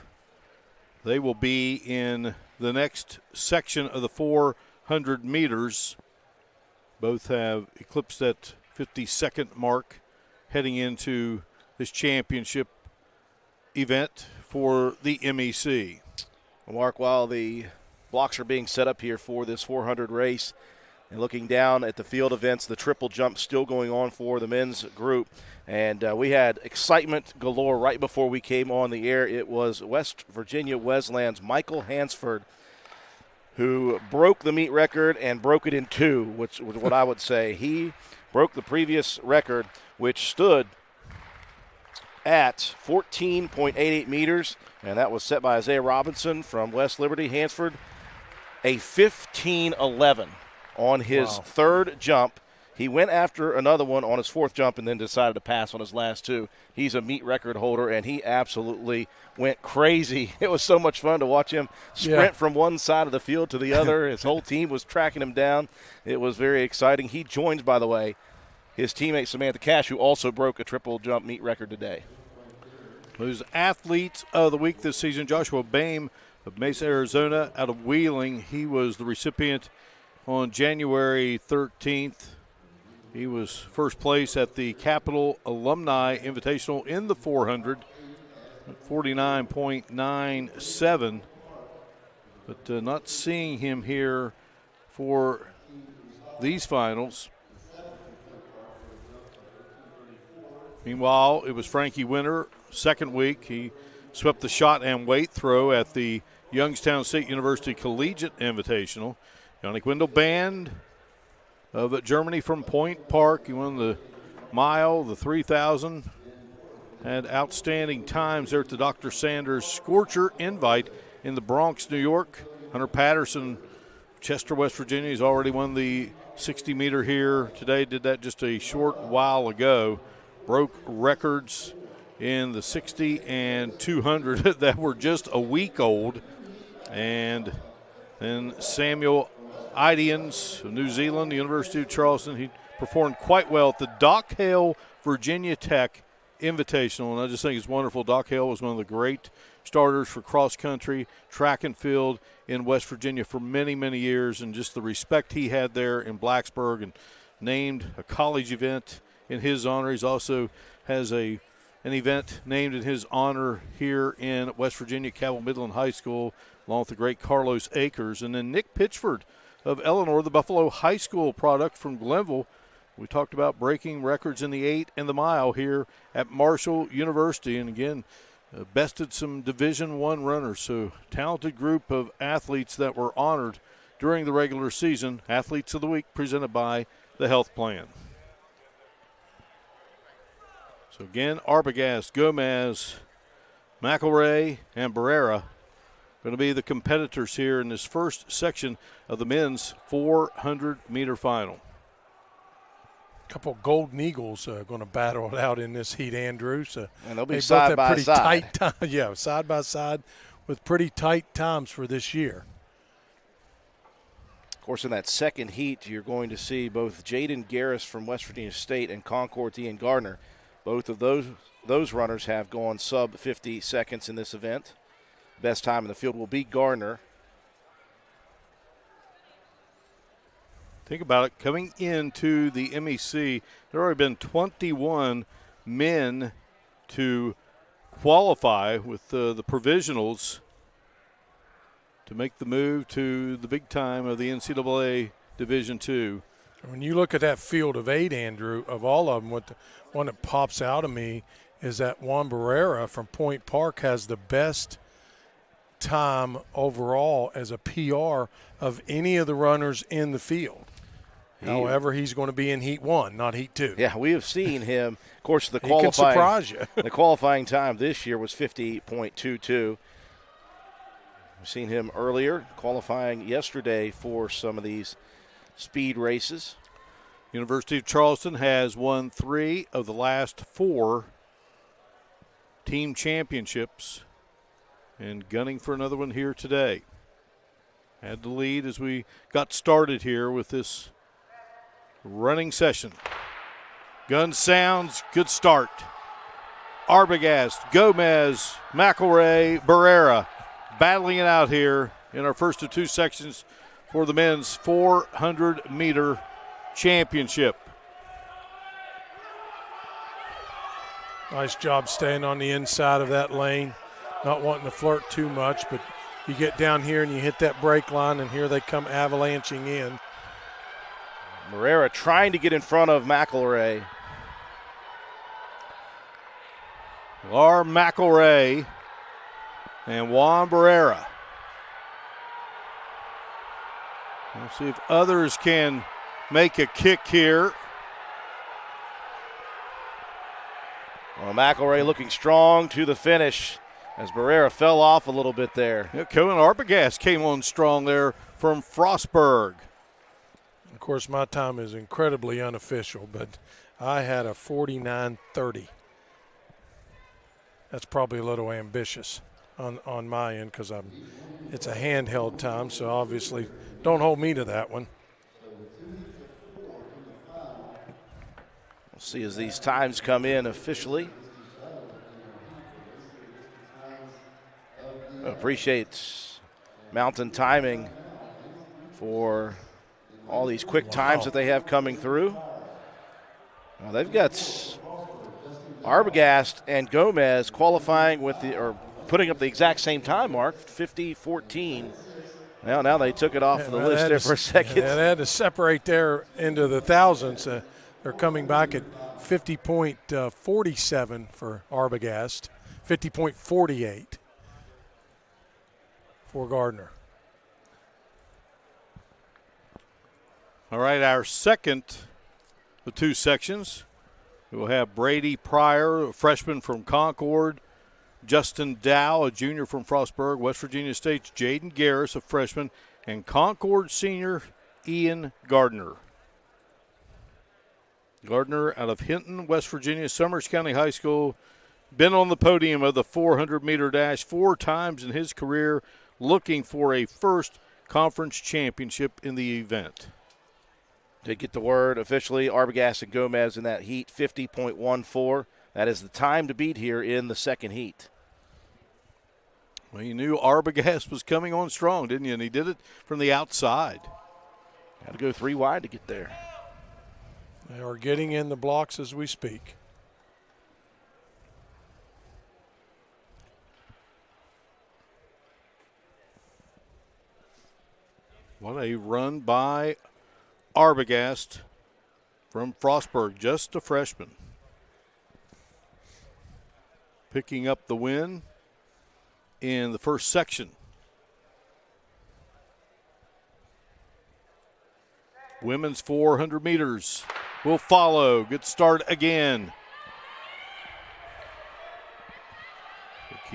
They will be in the next section of the 400 meters. Both have eclipsed that 50-second mark heading into this championship event for the MEC. Mark, while the blocks are being set up here for this 400 race, and looking down at the field events, the triple jump still going on for the men's group. And we had excitement galore right before we came on the air. It was West Virginia Wesleyan's Michael Hansford who broke the meet record and broke it in 2, which was what I would say. He broke the previous record, which stood at 14.88 meters, and that was set by Isaiah Robinson from West Liberty. Hansford, a 15.11 on his third jump. He went after another one on his 4th jump and then decided to pass on his last 2. He's a meet record holder, and he absolutely went crazy. It was so much fun to watch him sprint from one side of the field to the other. His whole team was tracking him down. It was very exciting. He joins, by the way, his teammate Samantha Cash, who also broke a triple jump meet record today. Those Athletes of the Week this season, Joshua Boehm of Mesa, Arizona, out of Wheeling. He was the recipient on January 13th. He was first place at the Capital Alumni Invitational in the 400, 49.97. But not seeing him here for these finals. Meanwhile, it was Frankie Winter, second week. He swept the shot and weight throw at the Youngstown State University Collegiate Invitational. Yannick Wendell Band of Germany from Point Park. He won the mile, the 3,000. Had outstanding times there at the Dr. Sanders Scorcher Invite in the Bronx, New York. Hunter Patterson, Chester, West Virginia. He's already won the 60-meter here today. Did that just a short while ago. Broke records in the 60 and 200 that were just a week old. And then Samuel Idians of New Zealand, the University of Charleston. He performed quite well at the Doc Hale Virginia Tech Invitational, and I just think it's wonderful. Doc Hale was one of the great starters for cross-country, track and field in West Virginia for many, many years, and just the respect he had there in Blacksburg, and named a college event in his honor. He's also has an event named in his honor here in West Virginia, Cabell Midland High School, along with the great Carlos Akers. And then Nick Pitchford of Eleanor, the Buffalo High School product from Glenville. We talked about breaking records in the 8 and the mile here at Marshall University. And again, bested some Division I runners. So talented group of athletes that were honored during the regular season. Athletes of the Week presented by the Health Plan. So again, Arbogast, Gomez, McElray, and Barrera going to be the competitors here in this first section of the men's 400-meter final. A couple Golden Eagles going to battle it out in this heat, Andrews. And they'll be side by side. Yeah, side by side with pretty tight times for this year. Of course, in that second heat, you're going to see both Jaden Garris from West Virginia State and Concord's Ian Gardner. Both of those runners have gone sub 50 seconds in this event. Best time in the field will be Gardner. Think about it. Coming into the MEC, there have already been 21 men to qualify with the provisionals to make the move to the big time of the NCAA Division II. When you look at that field of 8, Andrew, of all of them, what the one that pops out of me is that Juan Barrera from Point Park has the best time overall as a PR of any of the runners in the field. However, he's going to be in Heat 1, not Heat 2. Yeah, we have seen him. Of course, the he can surprise you. The qualifying time this year was 50.22. We've seen him earlier qualifying yesterday for some of these speed races. University of Charleston has won 3 of the last 4 team championships and gunning for another one here today. Had the lead as we got started here with this running session. Gun sounds, good start. Arbogast, Gomez, McElray, Barrera battling it out here in our first of 2 sections for the men's 400-meter championship. Nice job staying on the inside of that lane, not wanting to flirt too much, but you get down here and you hit that brake line, and here they come avalanching in. Barrera trying to get in front of McElray. Lar McElray and Juan Barrera. We'll see if others can make a kick here. Well, McElray looking strong to the finish as Barrera fell off a little bit there. Yeah, Cohen Arbogast came on strong there from Frostburg. Of course, my time is incredibly unofficial, but I had a 49:30. That's probably a little ambitious on my end because it's a handheld time, so obviously don't hold me to that one. We'll see as these times come in officially. Appreciate Mountain Timing for all these quick times that they have coming through. Now they've got Arbogast and Gomez qualifying with putting up the exact same time mark, 50-14. Now they took it off the list there for a second. Yeah, they had to separate there into the thousands. They're coming back at 50.47 for Arbogast, 50.48 for Gardner. All right, our second of 2 sections. We'll have Brady Pryor, a freshman from Concord, Justin Dow, a junior from Frostburg, West Virginia State's Jaden Garris, a freshman, and Concord senior Ian Gardner. Gardner out of Hinton, West Virginia, Summers County High School, been on the podium of the 400-meter dash 4 times in his career, looking for a first conference championship in the event. Did get the word officially, Arbogast and Gomez in that heat, 50.14. That is the time to beat here in the second heat. Well, you knew Arbogast was coming on strong, didn't you? And he did it from the outside. Had to go 3 wide to get there. They are getting in the blocks as we speak. What a run by Arbogast from Frostburg, just a freshman. Picking up the win in the first section. Women's 400 meters will follow. Good start again.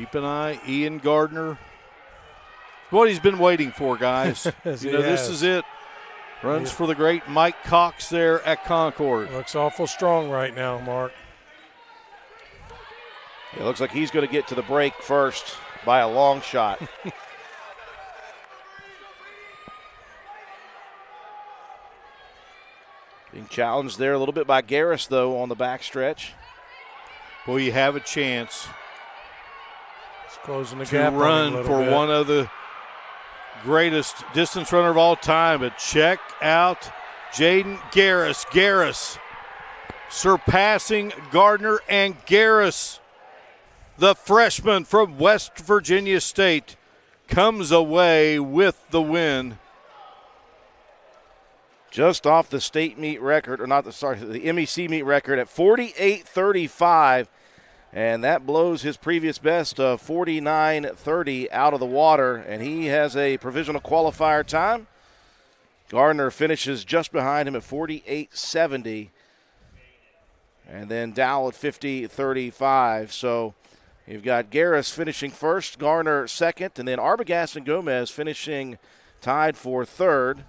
Keep an eye, Ian Gardner. What he's been waiting for, guys. This is it. Runs for the great Mike Cox there at Concord. Looks awful strong right now, Mark. It looks like he's going to get to the break first by a long shot. Being challenged there a little bit by Garris, though, on the backstretch. Well, you have a chance closing the to gap run for bit. one of the greatest distance runner of all time. But check out Jaden Garris. Garris surpassing Gardner, and Garris, the freshman from West Virginia State, comes away with the win. Just off the state meet record, the MEC meet record at 48:35, and that blows his previous best of 49:30 out of the water, and he has a provisional qualifier time. Gardner finishes just behind him at 48:70, and then Dowell at 50:35. So you've got Garris finishing first, Gardner second, and then Arbogast and Gomez finishing tied for third.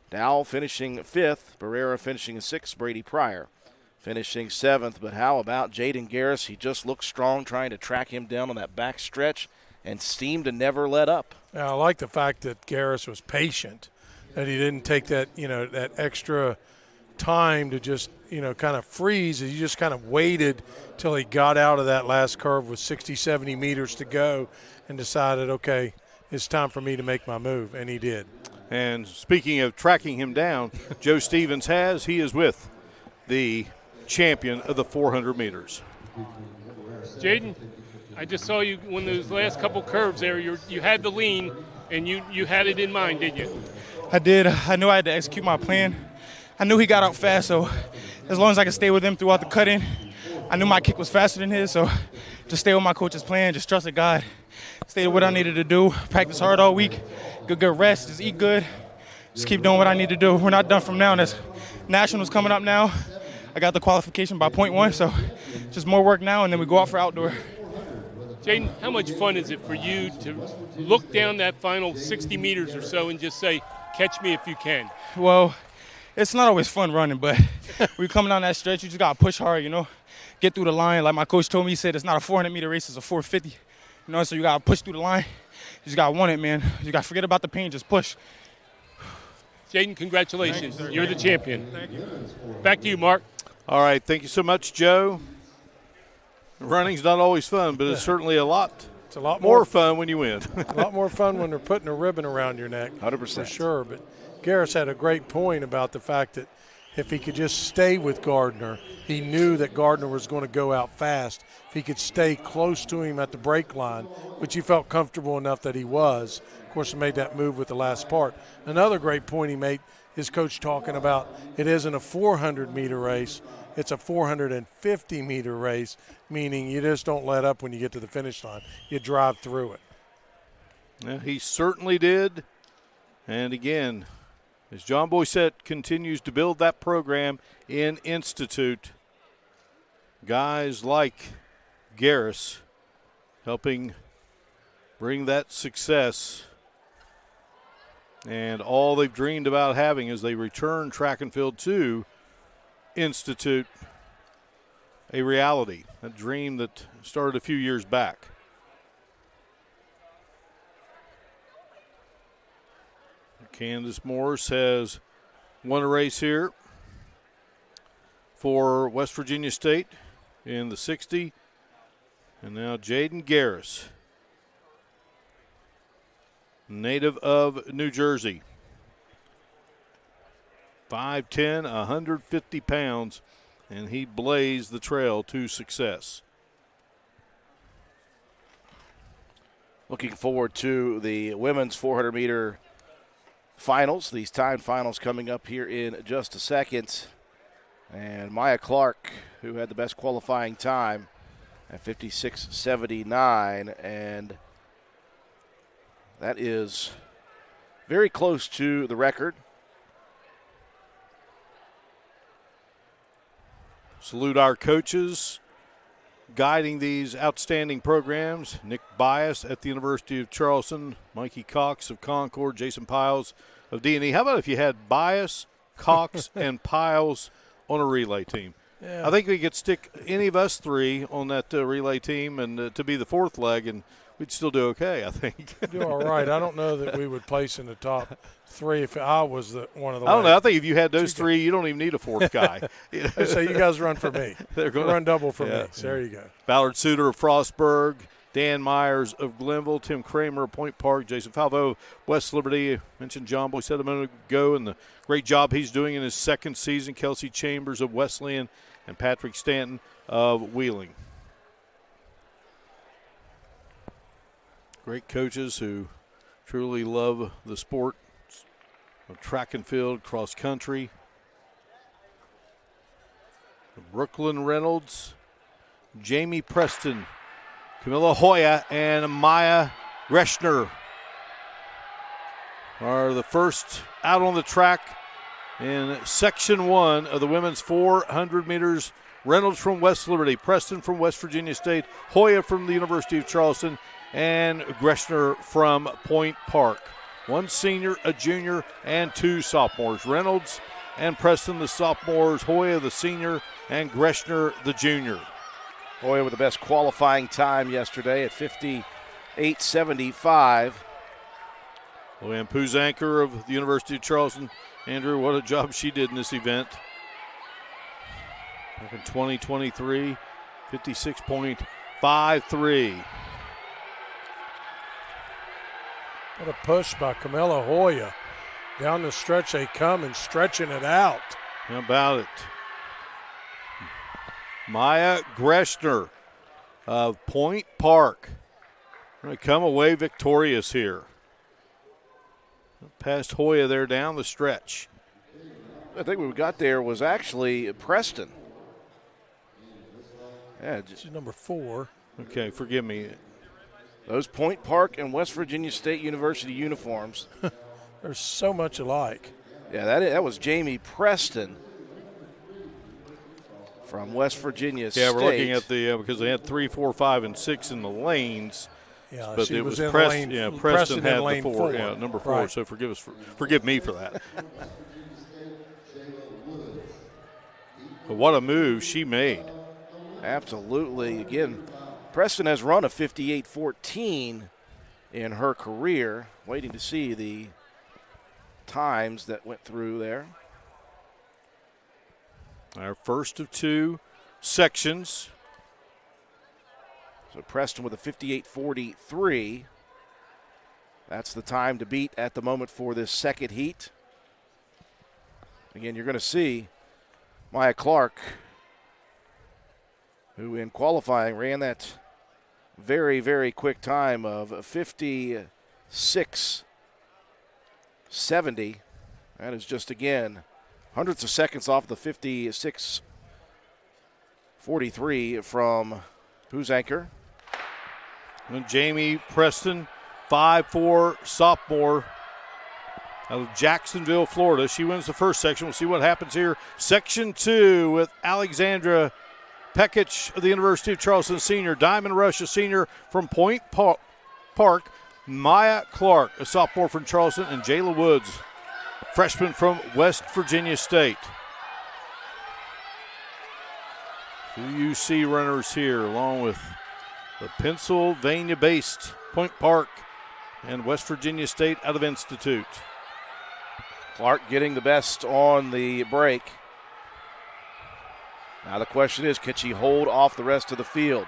Dowell finishing fifth, Barrera finishing sixth, Brady Pryor finishing seventh. But how about Jaden Garris? He just looks strong, trying to track him down on that back stretch and seemed to never let up. I like the fact that Garris was patient, that he didn't take that, that extra time to just, kind of freeze. He just kind of waited till he got out of that last curve with 60, 70 meters to go and decided, okay, it's time for me to make my move, and he did. And speaking of tracking him down, Joe Stevens he is with the champion of the 400 meters. Jaden, I just saw you when those last couple curves there, you had the lean, and you had it in mind, didn't you? I did. I knew I had to execute my plan. I knew he got out fast, so as long as I could stay with him throughout the cut-in, I knew my kick was faster than his, so just stay with my coach's plan, just trusted God. Stay with what I needed to do, practice hard all week, good rest, just eat good, just keep doing what I need to do. We're not done from now. There's Nationals coming up now. I got the qualification by .1, so just more work now, and then we go out for outdoor. Jaden, how much fun is it for you to look down that final 60 meters or so and just say, catch me if you can? Well, it's not always fun running, but when you're coming down that stretch, you just got to push hard, get through the line. Like my coach told me, he said it's not a 400-meter race, it's a 450. So you got to push through the line. You just got to want it, man. You got to forget about the pain, just push. Jaden, congratulations. You're the champion. Thank you. Back to you, Mark. All right, thank you so much, Joe. Running's not always fun, but it's certainly a lot more fun when you win. A lot more fun when they're putting a ribbon around your neck. 100%. For sure. But Garris had a great point about the fact that if he could just stay with Gardner, he knew that Gardner was going to go out fast. If he could stay close to him at the break line, which he felt comfortable enough that he was, of course, he made that move with the last part. Another great point he made, his coach talking about it isn't a 400-meter race, it's a 450-meter race, meaning you just don't let up when you get to the finish line. You drive through it. Yeah, he certainly did. And again, as John Boycett continues to build that program in Institute, guys like Garris helping bring that success and all they've dreamed about having as they return track and field to Institute a reality, a dream that started a few years back. Candace Morris has won a race here for West Virginia State in the 60. And now Jaden Garris, native of New Jersey. 5'10", 150 pounds, and he blazed the trail to success. Looking forward to the women's 400-meter finals, these timed finals coming up here in just a second. And Maya Clark, who had the best qualifying time at 56.79, and that is very close to the record. Salute our coaches guiding these outstanding programs. Nick Bias at the University of Charleston, Mikey Cox of Concord, Jason Piles of D&E. How about if you had Bias, Cox, and Piles on a relay team? Yeah. I think we could stick any of us three on that relay team and to be the fourth leg, and we'd still do okay, I think. Do all right. I don't know that we would place in the top three if I was one of the. I don't know. I think if you had those three, you don't even need a fourth guy. So you guys run for me. They're going to run double for yeah. me. So there you go. Ballard Suter of Frostburg, Dan Myers of Glenville, Tim Kramer of Point Park, Jason Falvo of West Liberty. I mentioned John Boy said a minute ago, and the great job he's doing in his second season. Kelsey Chambers of Wesleyan and Patrick Stanton of Wheeling. Great coaches who truly love the sport of track and field, cross country. Brooklyn Reynolds, Jamie Preston, Camilla Hoya, and Maya Greshner are the first out on the track in Section 1 of the women's 400 meters. Reynolds from West Liberty, Preston from West Virginia State, Hoya from the University of Charleston, and Greshner from Point Park. One senior, a junior, and two sophomores. Reynolds and Preston, the sophomores, Hoya, the senior, and Greshner, the junior. Hoya with the best qualifying time yesterday at 58.75. Luann Puzanker of the University of Charleston. Andrew, what a job she did in this event. Back in 2023, 56.53. What a push by Camilla Hoya. Down the stretch they come and stretching it out. How about it? Maya Greshner of Point Park going to come away victorious here. Past Hoya there down the stretch. I think what we got there was actually Preston. Yeah, she's number 4. Okay, forgive me. Those Point Park and West Virginia State University uniforms. They're so much alike. Yeah, that was Jamie Preston from West Virginia State. Yeah, we're looking at the because they had 3, 4, 5, and 6 in the lanes. Yeah, but she it was was in Preston. lane. Yeah, Preston Preston had in lane the 4. 4. Yeah, number 4. Right. So forgive me for that. But what a move she made. Absolutely. Again, Preston has run a 58.14 in her career. Waiting to see the times that went through there. Our first of 2 sections. So Preston with a 58.43. That's the time to beat at the moment for this second heat. Again, you're going to see Maya Clark, who in qualifying ran that very, very quick time of 56.70. That is just, again, hundredths of seconds off the 56.43 from Puzanker. And Jamie Preston, 5'4", sophomore out of Jacksonville, Florida. She wins the first section. We'll see what happens here. Section 2 with Alexandra Pekic of the University of Charleston, senior. Diamond Rush, a senior from Point Park. Maya Clark, a sophomore from Charleston. And Jayla Woods, freshman from West Virginia State. 2 UC runners here, along with the Pennsylvania-based Point Park and West Virginia State out of Institute. Clark getting the best on the break. Now the question is, can she hold off the rest of the field?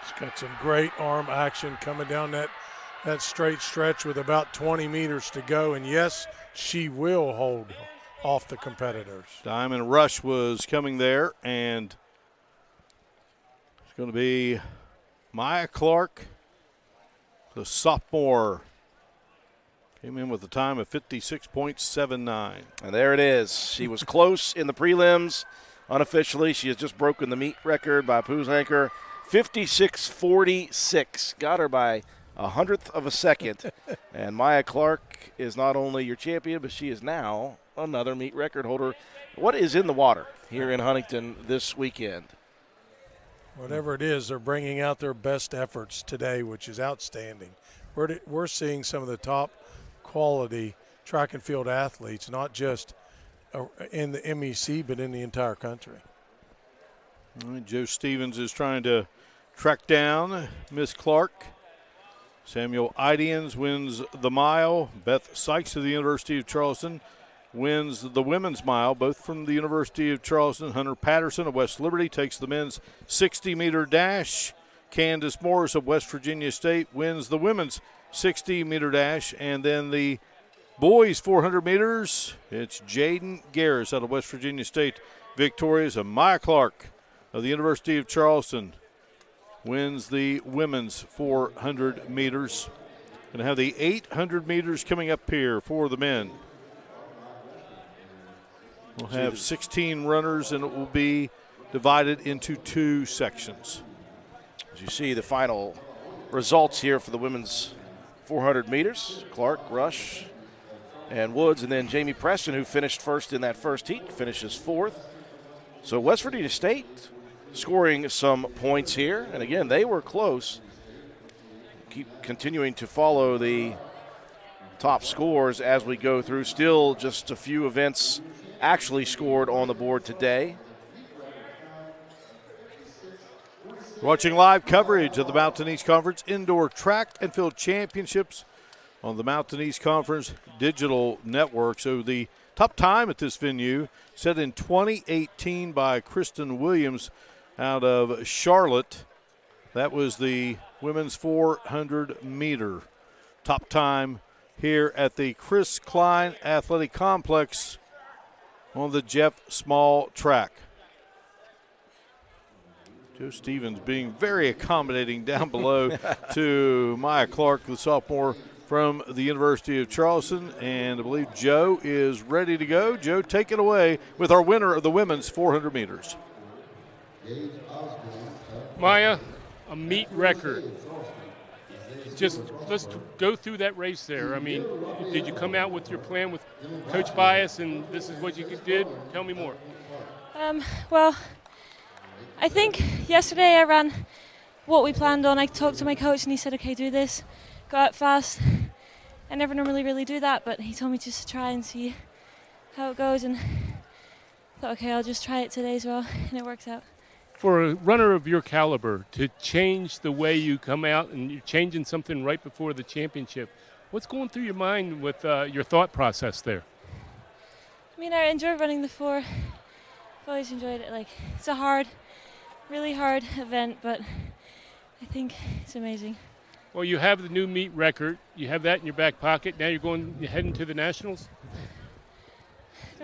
She's got some great arm action coming down that straight stretch with about 20 meters to go. And yes, she will hold off the competitors. Diamond Rush was coming there, and it's going to be Maya Clark, the sophomore. Came in with a time of 56.79. And there it is. She was close in the prelims. Unofficially, she has just broken the meet record by Puzanker. 56.46. Got her by 100th of a second. And Maya Clark is not only your champion, but she is now another meet record holder. What is in the water here in Huntington this weekend? Whatever it is, they're bringing out their best efforts today, which is outstanding. We're seeing some of the top quality track and field athletes, not just in the MEC, but in the entire country. Joe Stevens is trying to track down Miss Clark. Samuel Idians wins the mile. Beth Sykes of the University of Charleston wins the women's mile, both from the University of Charleston. Hunter Patterson of West Liberty takes the men's 60-meter dash. Candace Morris of West Virginia State wins the women's 60-meter dash. And then the boys 400 meters, it's Jaden Garris out of West Virginia State victorious. And Maya Clark of the University of Charleston wins the women's 400 meters. And have the 800 meters coming up here for the men. We'll have 16 runners, and it will be divided into 2 sections. As you see the final results here for the women's 400 meters, Clark, Rush, and Woods, and then Jamie Preston, who finished first in that first heat, finishes 4th. So West Virginia State scoring some points here, and again, they were close. Keep continuing to follow the top scores as we go through. Still just a few events actually scored on the board today. Watching live coverage of the Mountain East Conference Indoor Track and Field Championships on the Mountain East Conference Digital Network. So the top time at this venue set in 2018 by Kristen Williams out of Charlotte. That was the women's 400 meter top time here at the Chris Klein Athletic Complex on the Jeff Small track. Joe Stevens being very accommodating down below to Maya Clark, the sophomore from the University of Charleston. And I believe Joe is ready to go. Joe, take it away with our winner of the women's 400 meters. Maya, a meet record. Just let's go through that race there. I mean, did you come out with your plan with Coach Bias and this is what you did? Tell me more. Well, I think yesterday I ran what we planned on. I talked to my coach and he said, okay, do this. Go out fast. I never normally really do that, but he told me just to try and see how it goes. And I thought, okay, I'll just try it today as well. And it works out. For a runner of your caliber to change the way you come out and you're changing something right before the championship, what's going through your mind with your thought process there? I mean, I enjoy running the 4. I've always enjoyed it. Like, it's a hard, really hard event, but I think it's amazing. Well, you have the new meet record. You have that in your back pocket. Now you're heading to the Nationals.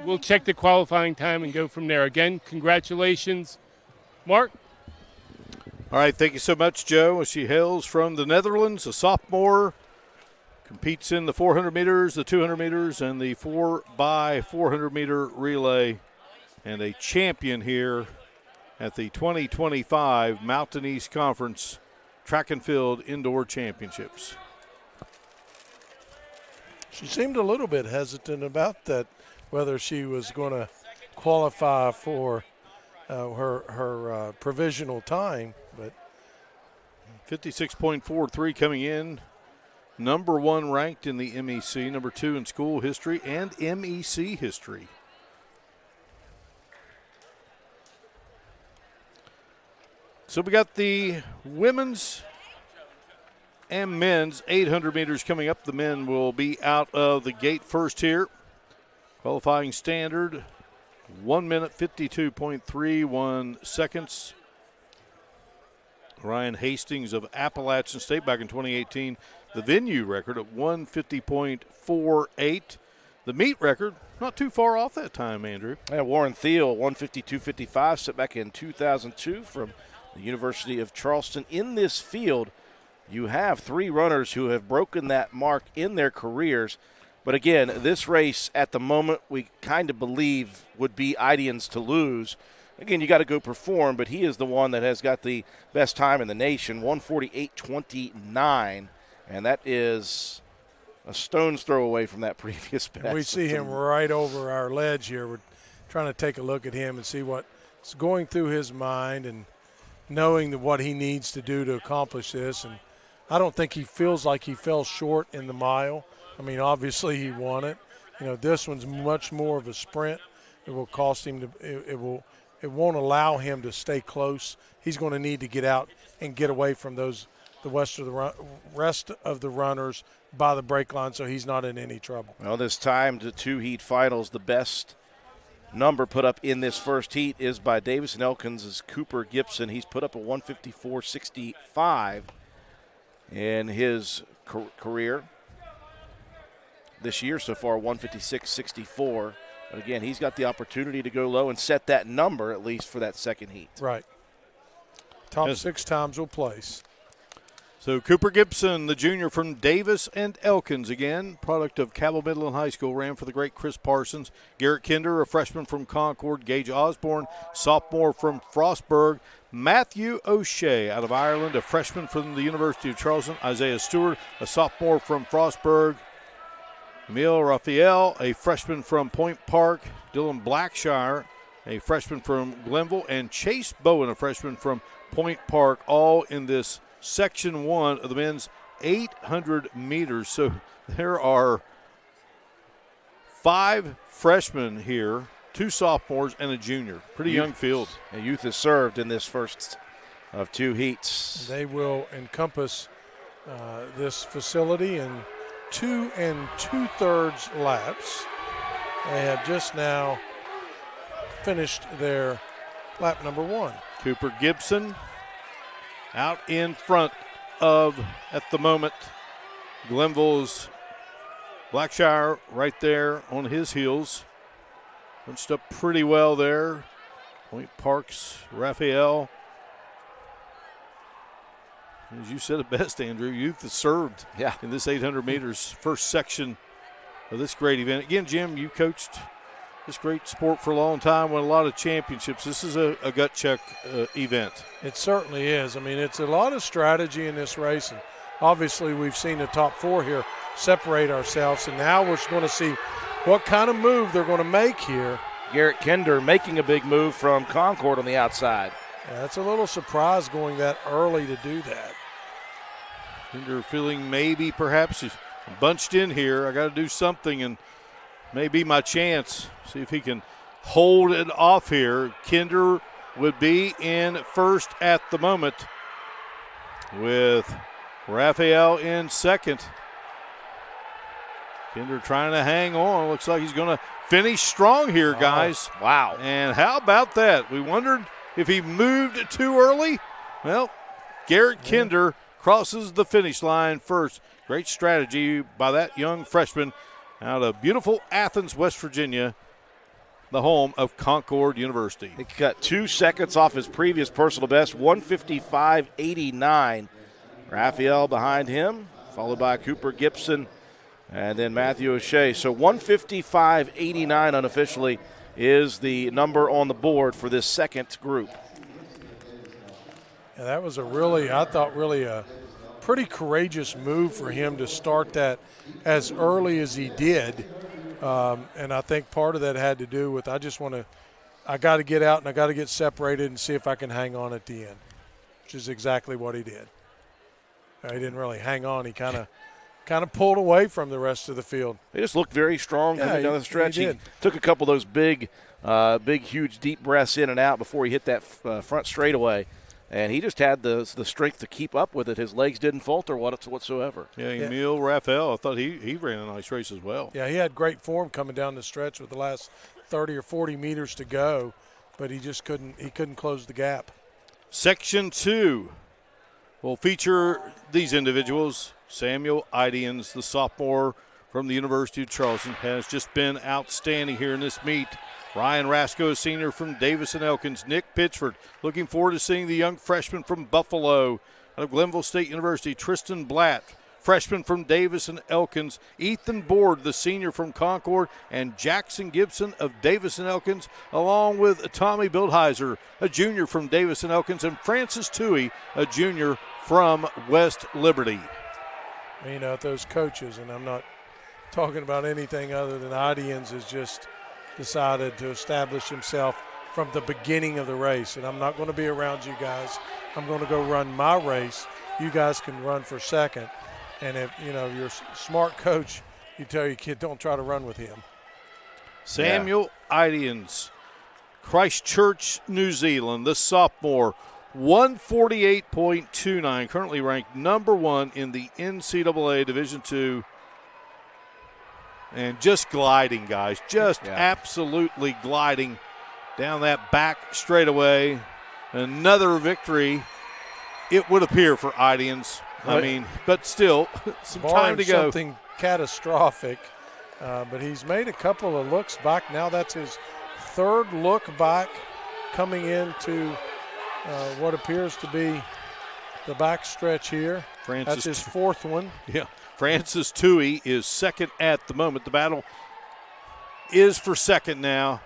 We'll check the qualifying time and go from there. Again, congratulations. Mark? All right, thank you so much, Joe. She hails from the Netherlands, a sophomore, competes in the 400 meters, the 200 meters, and the 4x400 meter relay, and a champion here at the 2025 Mountain East Conference Track and Field Indoor Championships. She seemed a little bit hesitant about that, whether she was going to qualify for her provisional time, but 56.43 coming in, number 1 ranked in the MEC, number 2 in school history and MEC history. So we got the women's and men's 800 meters coming up. The men will be out of the gate first here. Qualifying standard, 1 minute 52.31 seconds. Ryan Hastings of Appalachian State back in 2018, the venue record at 150.48. The meet record, not too far off that time, Andrew. Yeah, Warren Thiel, 152.55, set back in 2002 from the University of Charleston. In this field, you have 3 runners who have broken that mark in their careers. But again, this race at the moment we kind of believe would be Idian's to lose. Again, you got to go perform, but he is the one that has got the best time in the nation, 148.29. And that is a stone's throw away from that previous best. And we see him right over our ledge here. We're trying to take a look at him and see what's going through his mind and knowing what he needs to do to accomplish this. And I don't think he feels like he fell short in the mile. I mean, obviously he won it. You know, this one's much more of a sprint. It will cost him to it won't allow him to stay close. He's going to need to get out and get away from the rest of the runners by the break line, so he's not in any trouble. Well, this time to 2 heat finals, the best number put up in this first heat is by Davison Elkins' Cooper Gibson. He's put up a 154.65 in his career this year so far, 156.64. But again, he's got the opportunity to go low and set that number at least for that second heat. Right. Top 6 times will place. So Cooper Gibson, the junior from Davis and Elkins, again, product of Cabell Midland High School, ran for the great Chris Parsons. Garrett Kinder, a freshman from Concord. Gage Osborne, sophomore from Frostburg. Matthew O'Shea out of Ireland, a freshman from the University of Charleston. Isaiah Stewart, a sophomore from Frostburg. Emil Raphael, a freshman from Point Park. Dylan Blackshire, a freshman from Glenville. And Chase Bowen, a freshman from Point Park, all in this Section 1 of the men's 800 meters. So there are 5 freshmen here, 2 sophomores, and a junior. Pretty young field. And youth has served in this first of 2 heats. They will encompass this facility in 2 2/3 laps. They have just now finished their lap number 1. Cooper Gibson out in front of, at the moment, Glenville's Blackshire right there on his heels. Punched up pretty well there. Point Park's Raphael. As you said it best, Andrew, youth has served in this 800 meters first section of this great event. Again, Jim, you coached this great sport for a long time, won a lot of championships. This is a gut check event. It certainly is. I mean, it's a lot of strategy in this race. And obviously, we've seen the top 4 here separate ourselves. And now we're going to see what kind of move they're going to make here. Garrett Kinder making a big move from Concord on the outside. Yeah, that's a little surprise going that early to do that. Kinder feeling maybe perhaps he's bunched in here. I got to do something and maybe my chance. See if he can hold it off here. Kinder would be in first at the moment with Raphael in second. Kinder trying to hang on. Looks like he's going to finish strong here, guys. Oh, wow. And how about that? We wondered if he moved too early. Well, Garrett Kinder crosses the finish line first. Great strategy by that young freshman out of beautiful Athens, West Virginia, the home of Concord University. He got 2 seconds off his previous personal best, 155.89. Raphael behind him, followed by Cooper Gibson, and then Matthew O'Shea. So 155.89 unofficially is the number on the board for this second group. Yeah, that was I thought really a pretty courageous move for him to start that as early as he did. And I think part of that had to do with I got to get out and I got to get separated and see if I can hang on at the end, which is exactly what he did. He didn't really hang on. He kind of pulled away from the rest of the field. He just looked very strong coming down the stretch. He did. Took a couple of those big, huge, deep breaths in and out before he hit that front straightaway. And he just had the strength to keep up with it. His legs didn't falter whatsoever. Yeah, Emil Raphael, I thought he ran a nice race as well. Yeah, he had great form coming down the stretch with the last 30 or 40 meters to go, but he just couldn't close the gap. Section 2 will feature these individuals. Samuel Idians, the sophomore from the University of Charleston, has just been outstanding here in this meet. Ryan Rasco, a senior from Davis and Elkins. Nick Pitchford, looking forward to seeing the young freshman from Buffalo. Out of Glenville State University, Tristan Blatt, freshman from Davis and Elkins. Ethan Board, the senior from Concord. And Jackson Gibson of Davis and Elkins, along with Tommy Bildheiser, a junior from Davis and Elkins. And Francis Toohey, a junior from West Liberty. You know, those coaches, and I'm not talking about anything other than Ideans has just decided to establish himself from the beginning of the race. And I'm not going to be around you guys. I'm going to go run my race. You guys can run for second. And if, you know, you're a smart coach, you tell your kid, don't try to run with him. Samuel Ideans, Christchurch, New Zealand, the sophomore, 148.29, currently ranked number 1 in the NCAA Division II. And just gliding, guys, absolutely gliding down that back straightaway. Another victory, it would appear, for Ideans. I mean, but still, some time to go. Something catastrophic, but he's made a couple of looks back. Now that's his third look back coming into what appears to be the back stretch here. That's his fourth one. Yeah. Francis Tui is second at the moment. The battle is for second now.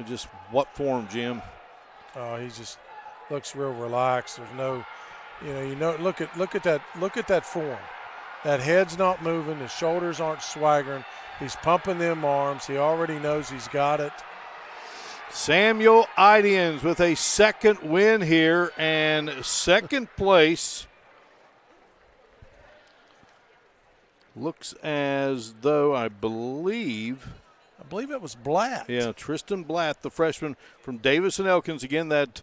Just what form, Jim? Oh, he just looks real relaxed. There's no, look at that form. That head's not moving. His shoulders aren't swaggering. He's pumping them arms. He already knows he's got it. Samuel Ideans with a second win here and second place. Looks as though I believe it was Blatt. Yeah, Tristan Blatt, the freshman from Davis and Elkins. Again, that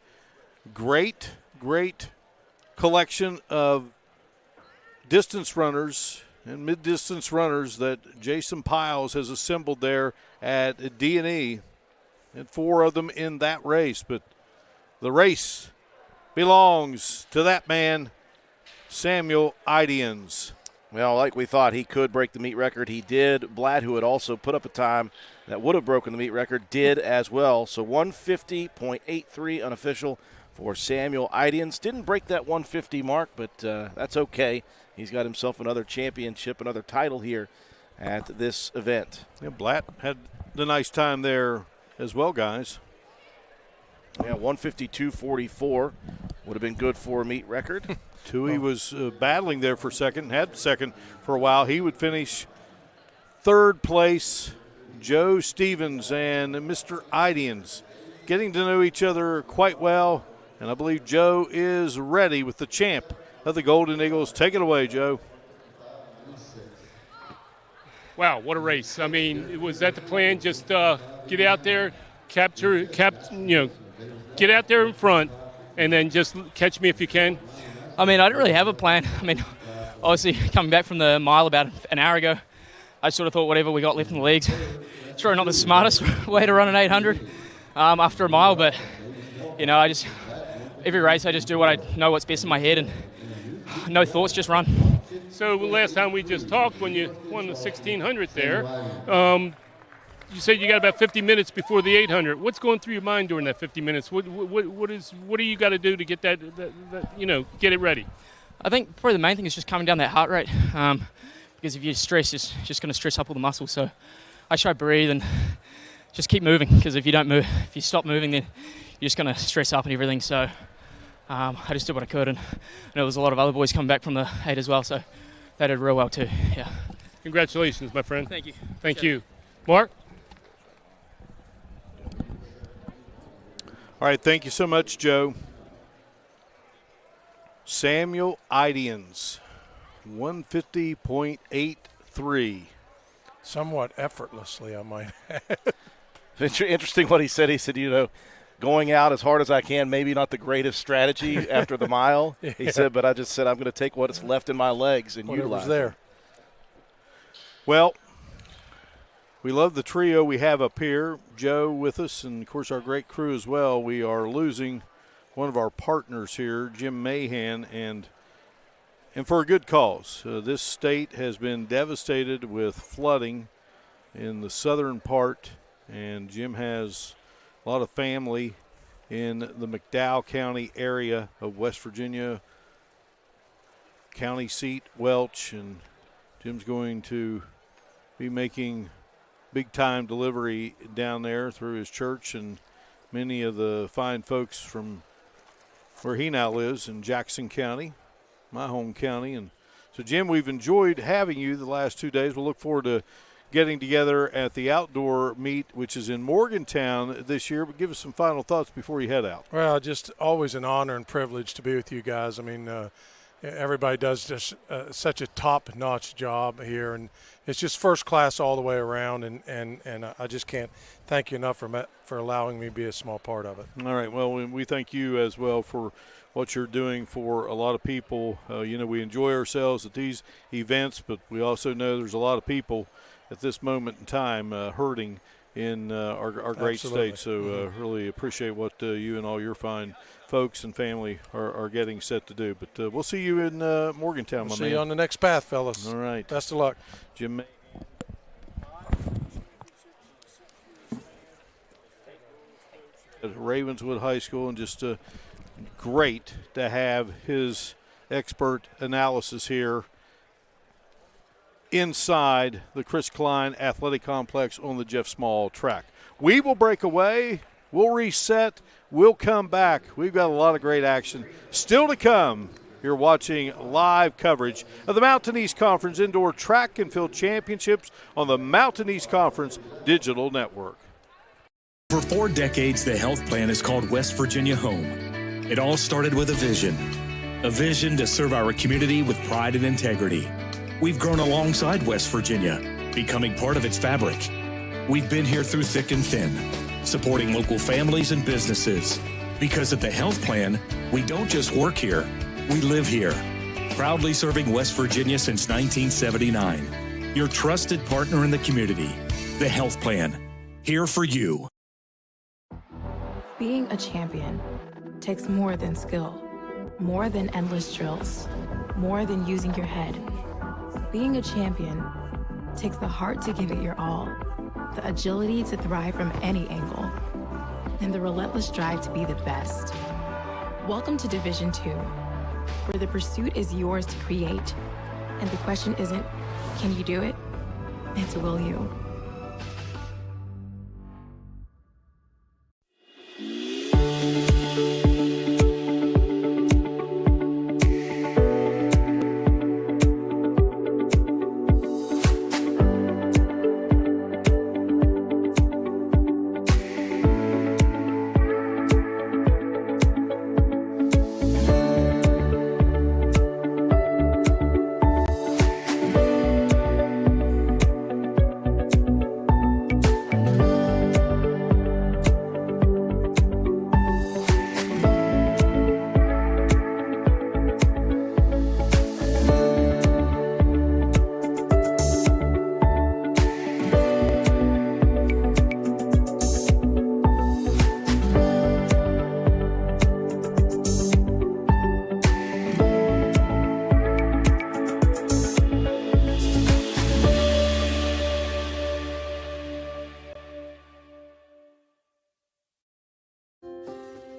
great collection of distance runners and mid-distance runners that Jason Piles has assembled there at D&E, and 4 of them in that race. But the race belongs to that man, Samuel Ideans. Well, like we thought, he could break the meet record. He did. Blatt, who had also put up a time that would have broken the meet record, did as well. So 150.83 unofficial for Samuel Ideans. Didn't break that 150 mark, but that's okay. He's got himself another championship, another title here at this event. Yeah, Blatt had the nice time there as well, guys. Yeah, 152.44 would have been good for a meet record. Tui was battling there for second, had second for a while. He would finish third place. Joe Stevens and Mr. Ideans getting to know each other quite well, and I believe Joe is ready with the champ of the Golden Eagles. Take it away, Joe. Wow, what a race. I mean, was that the plan? Just get out there, get out there in front, and then just catch me if you can? I mean, I didn't really have a plan. I mean, obviously, coming back from the mile about an hour ago, I sort of thought whatever we got left in the legs, it's probably not the smartest way to run an 800 after a mile, but, every race I just do what I know what's best in my head, and no thoughts, just run. So last time we just talked, when you won the 1600 there, you said you got about 50 minutes before the 800. What's going through your mind during that 50 minutes? What do you got to do to get that get it ready? I think probably the main thing is just coming down that heart rate, because if you stress, it's just going to stress up all the muscles. So I try to breathe and just keep moving, because if you stop moving, then you're just going to stress up and everything. So I just did what I could, and I know there was a lot of other boys coming back from the 8 as well, so they did real well too. Yeah. Congratulations, my friend. Thank you. Thank you. Mark? All right, thank you so much, Joe. Samuel Ideans, 150.83. Somewhat effortlessly, I might add. It's interesting what he said. He said, going out as hard as I can, maybe not the greatest strategy after the mile. Yeah. He said, but I just said I'm going to take what's left in my legs and utilize it. There. Well, we love the trio we have up here. Joe with us, and, of course, our great crew as well. We are losing one of our partners here, Jim Mahan, and for a good cause. This state has been devastated with flooding in the southern part, and Jim has a lot of family in the McDowell County area of West Virginia, county seat Welch, and Jim's going to be making big-time delivery down there through his church and many of the fine folks from where he now lives in Jackson County, my home county, and So, Jim, we've enjoyed having you the last 2 days. We'll look forward to getting together at the outdoor meet, which is in Morgantown this year. But give us some final thoughts before you head out. Well, just always an honor and privilege to be with you guys. I mean, everybody does just such a top-notch job here, and it's just first class all the way around, and I just can't thank you enough for allowing me to be a small part of it. All right. Well, we thank you as well for what you're doing for a lot of people. We enjoy ourselves at these events, but we also know there's a lot of people at this moment in time hurting in our great Absolutely. state. So really appreciate what you and all your fine folks and family are getting set to do. But we'll see you in Morgantown, my man. See you on the next path, fellas. All right. Best of luck. Jim May. At Ravenswood High School, and just great to have his expert analysis here inside the Chris Klein Athletic Complex on the Jeff Small track. We will break away. We'll reset. We'll come back. We've got a lot of great action still to come. You're watching live coverage of the Mountain East Conference Indoor Track and Field Championships on the Mountain East Conference Digital Network. For 4 decades, the health plan is called West Virginia Home. It all started with a vision to serve our community with pride and integrity. We've grown alongside West Virginia, becoming part of its fabric. We've been here through thick and thin, supporting local families and businesses. Because at the health plan, we don't just work here, we live here. Proudly serving West Virginia since 1979. Your trusted partner in the community. The health plan. Here for you. Being a champion takes more than skill, more than endless drills, more than using your head. Being a champion takes the heart to give it your all, the agility to thrive from any angle, and the relentless drive to be the best. Welcome to Division II, where the pursuit is yours to create, and the question isn't, can you do it? It's will you?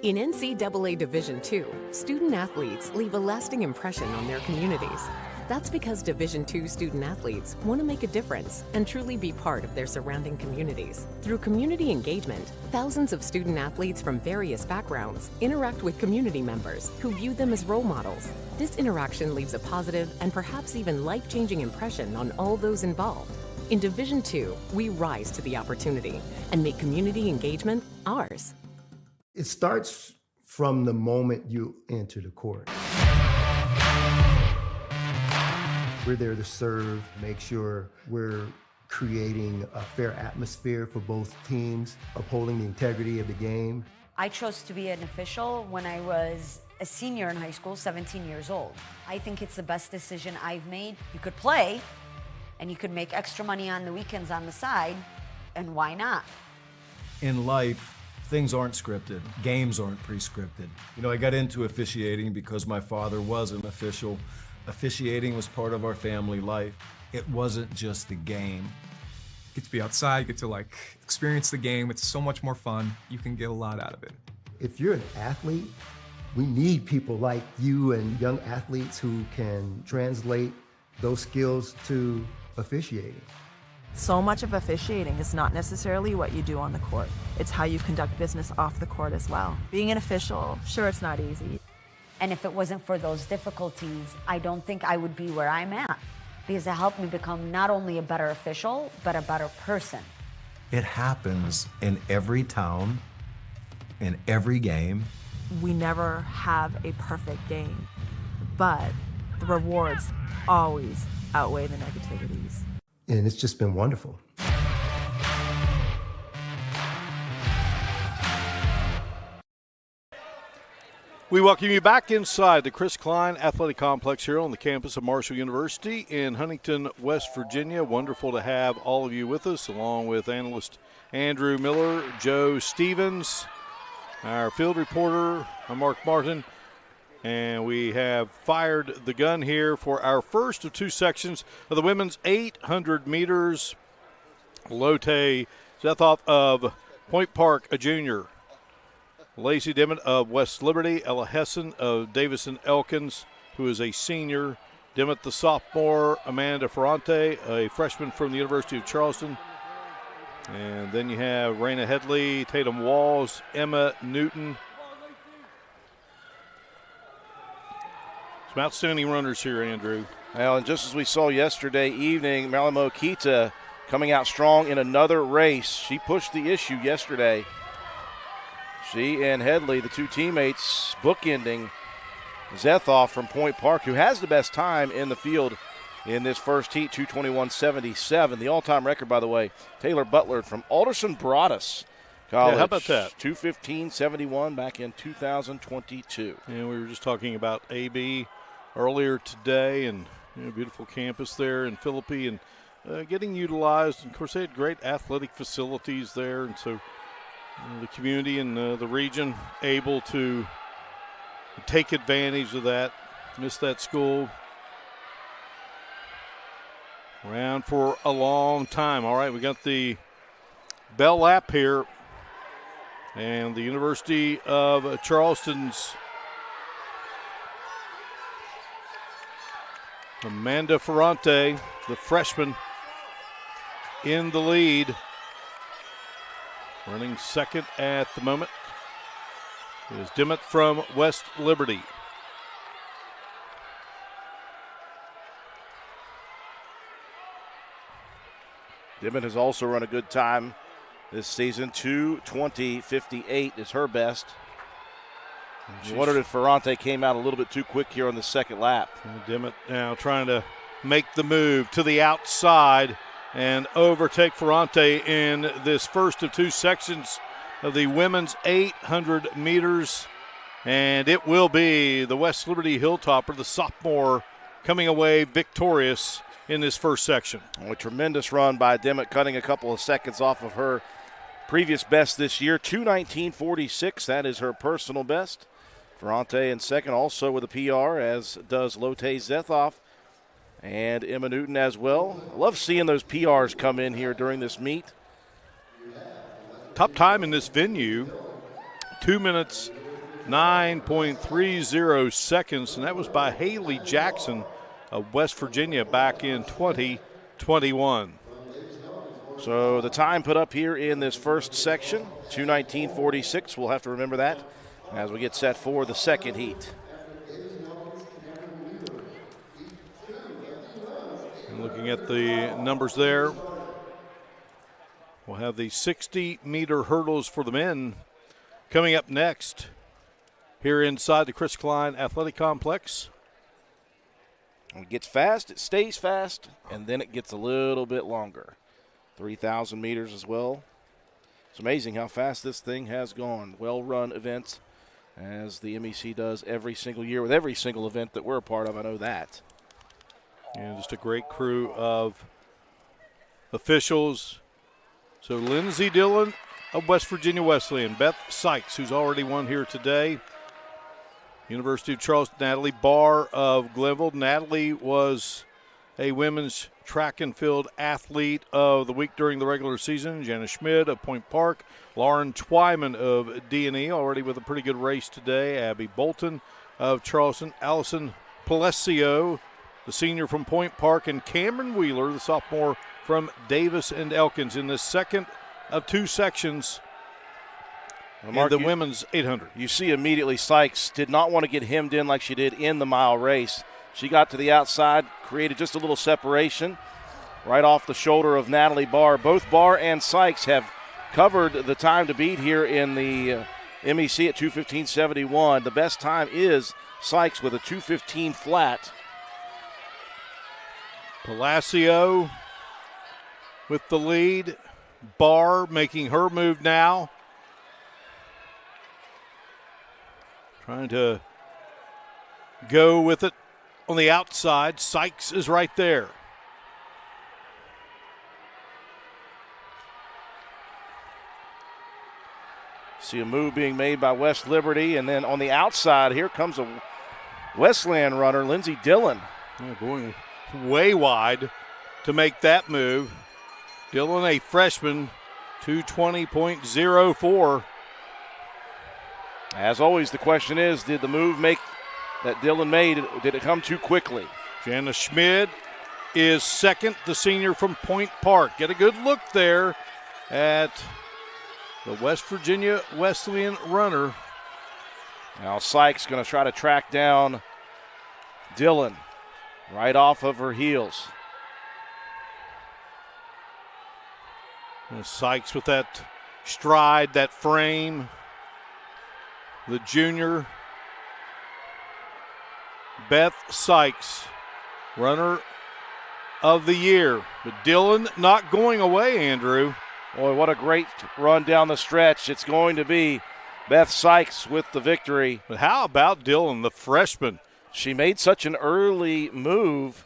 In NCAA Division II, student athletes leave a lasting impression on their communities. That's because Division II student athletes want to make a difference and truly be part of their surrounding communities. Through community engagement, thousands of student athletes from various backgrounds interact with community members who view them as role models. This interaction leaves a positive and perhaps even life-changing impression on all those involved. In Division II, we rise to the opportunity and make community engagement ours. It starts from the moment you enter the court. We're there to serve, make sure we're creating a fair atmosphere for both teams, upholding the integrity of the game. I chose to be an official when I was a senior in high school, 17 years old. I think it's the best decision I've made. You could play, and you could make extra money on the weekends on the side, and why not? In life, things aren't scripted. Games aren't pre-scripted. You know, I got into officiating because my father was an official. Officiating was part of our family life. It wasn't just a game. Get to be outside, get to experience the game. It's so much more fun. You can get a lot out of it. If you're an athlete, we need people like you and young athletes who can translate those skills to officiating. So much of officiating is not necessarily what you do on the court. It's how you conduct business off the court as well. Being an official, sure, it's not easy. And if it wasn't for those difficulties, I don't think I would be where I'm at, because it helped me become not only a better official, but a better person. It happens in every town, in every game. We never have a perfect game, but the rewards always outweigh the negativities. And it's just been wonderful. We welcome you back inside the Chris Klein Athletic Complex here on the campus of Marshall University in Huntington, West Virginia. Wonderful to have all of you with us, along with analyst Andrew Miller, Joe Stevens, our field reporter, Mark Martin, and we have fired the gun here for our first of two sections of the women's 800 meters. Lotte Zethoff of Point Park, a junior. Lacey Dimmitt of West Liberty, Ella Hessen of Davison Elkins, who is a senior, Dimmitt the sophomore, Amanda Ferrante, a freshman from the University of Charleston. And then you have Raina Headley, Tatum Walls, Emma Newton. Some outstanding runners here, Andrew. Well, and just as we saw yesterday evening, Malamo Kita coming out strong in another race. She pushed the issue yesterday. She and Headley, the two teammates, bookending Zethoff from Point Park, who has the best time in the field in this first heat, 2:21.77. The all-time record, by the way, Taylor Butler from Alderson Broaddus College. Yeah, how about that? 2:15.71 back in 2022. And we were just talking about AB earlier today, and beautiful campus there in Philippi, and getting utilized. And of course, they had great athletic facilities there, and so the community and the region able to take advantage of that. Miss that school around for a long time. All right, we got the bell lap here, and the University of Charleston's Amanda Ferrante, the freshman, in the lead. Running second at the moment is Dimmitt from West Liberty. Dimmitt has also run a good time this season. 2:20.58 is her best. I wondered if Ferrante came out a little bit too quick here on the second lap. Dimmitt now trying to make the move to the outside and overtake Ferrante in this first of two sections of the women's 800 meters. And it will be the West Liberty Hilltopper, the sophomore, coming away victorious in this first section. A tremendous run by Dimmitt, cutting a couple of seconds off of her previous best this year, 2:19.46. That is her personal best. Ferrante in second, also with a PR, as does Lotte Zethoff and Emma Newton as well. I love seeing those PRs come in here during this meet. Top time in this venue, 2 minutes, 9.30 seconds, and that was by Haley Jackson of West Virginia back in 2021. So the time put up here in this first section, 2:19.46. We'll have to remember that as we get set for the second heat. And looking at the numbers there, we'll have the 60-meter hurdles for the men coming up next here inside the Chris Klein Athletic Complex. When it gets fast, it stays fast, and then it gets a little bit longer. 3,000 meters as well. It's amazing how fast this thing has gone. Well-run events, as the MEC does every single year with every single event that we're a part of. I know that. And just a great crew of officials. So Lindsey Dillon of West Virginia Wesleyan, Beth Sykes, who's already won here today. University of Charleston, Natalie Barr of Glenville. Natalie was a women's track and field athlete of the week during the regular season. Jana Schmid of Point Park. Lauren Twyman of D&E, already with a pretty good race today. Abby Bolton of Charleston. Allison Palacio, the senior from Point Park. And Cameron Wheeler, the sophomore from Davis and Elkins. In this second of two sections, in the women's 800. You see immediately Sykes did not want to get hemmed in like she did in the mile race. She got to the outside, created just a little separation right off the shoulder of Natalie Barr. Both Barr and Sykes have covered the time to beat here in the MEC at 2:15.71. The best time is Sykes with a 2:15 flat. Palacio with the lead. Barr making her move now. Trying to go with it on the outside. Sykes is right there. See a move being made by West Liberty, and then on the outside, here comes a Westland runner, Lindsey Dillon. Going way wide to make that move. Dillon, a freshman, 2:20.04. As always, the question is, did the move that Dillon made, did it come too quickly? Jana Schmid is second, the senior from Point Park. Get a good look there at the West Virginia Wesleyan runner. Now Sykes going to try to track down Dillon right off of her heels. And Sykes with that stride, that frame. The junior, Beth Sykes, runner of the year. But Dillon not going away, Andrew. Boy, what a great run down the stretch. It's going to be Beth Sykes with the victory. But how about Dillon, the freshman? She made such an early move,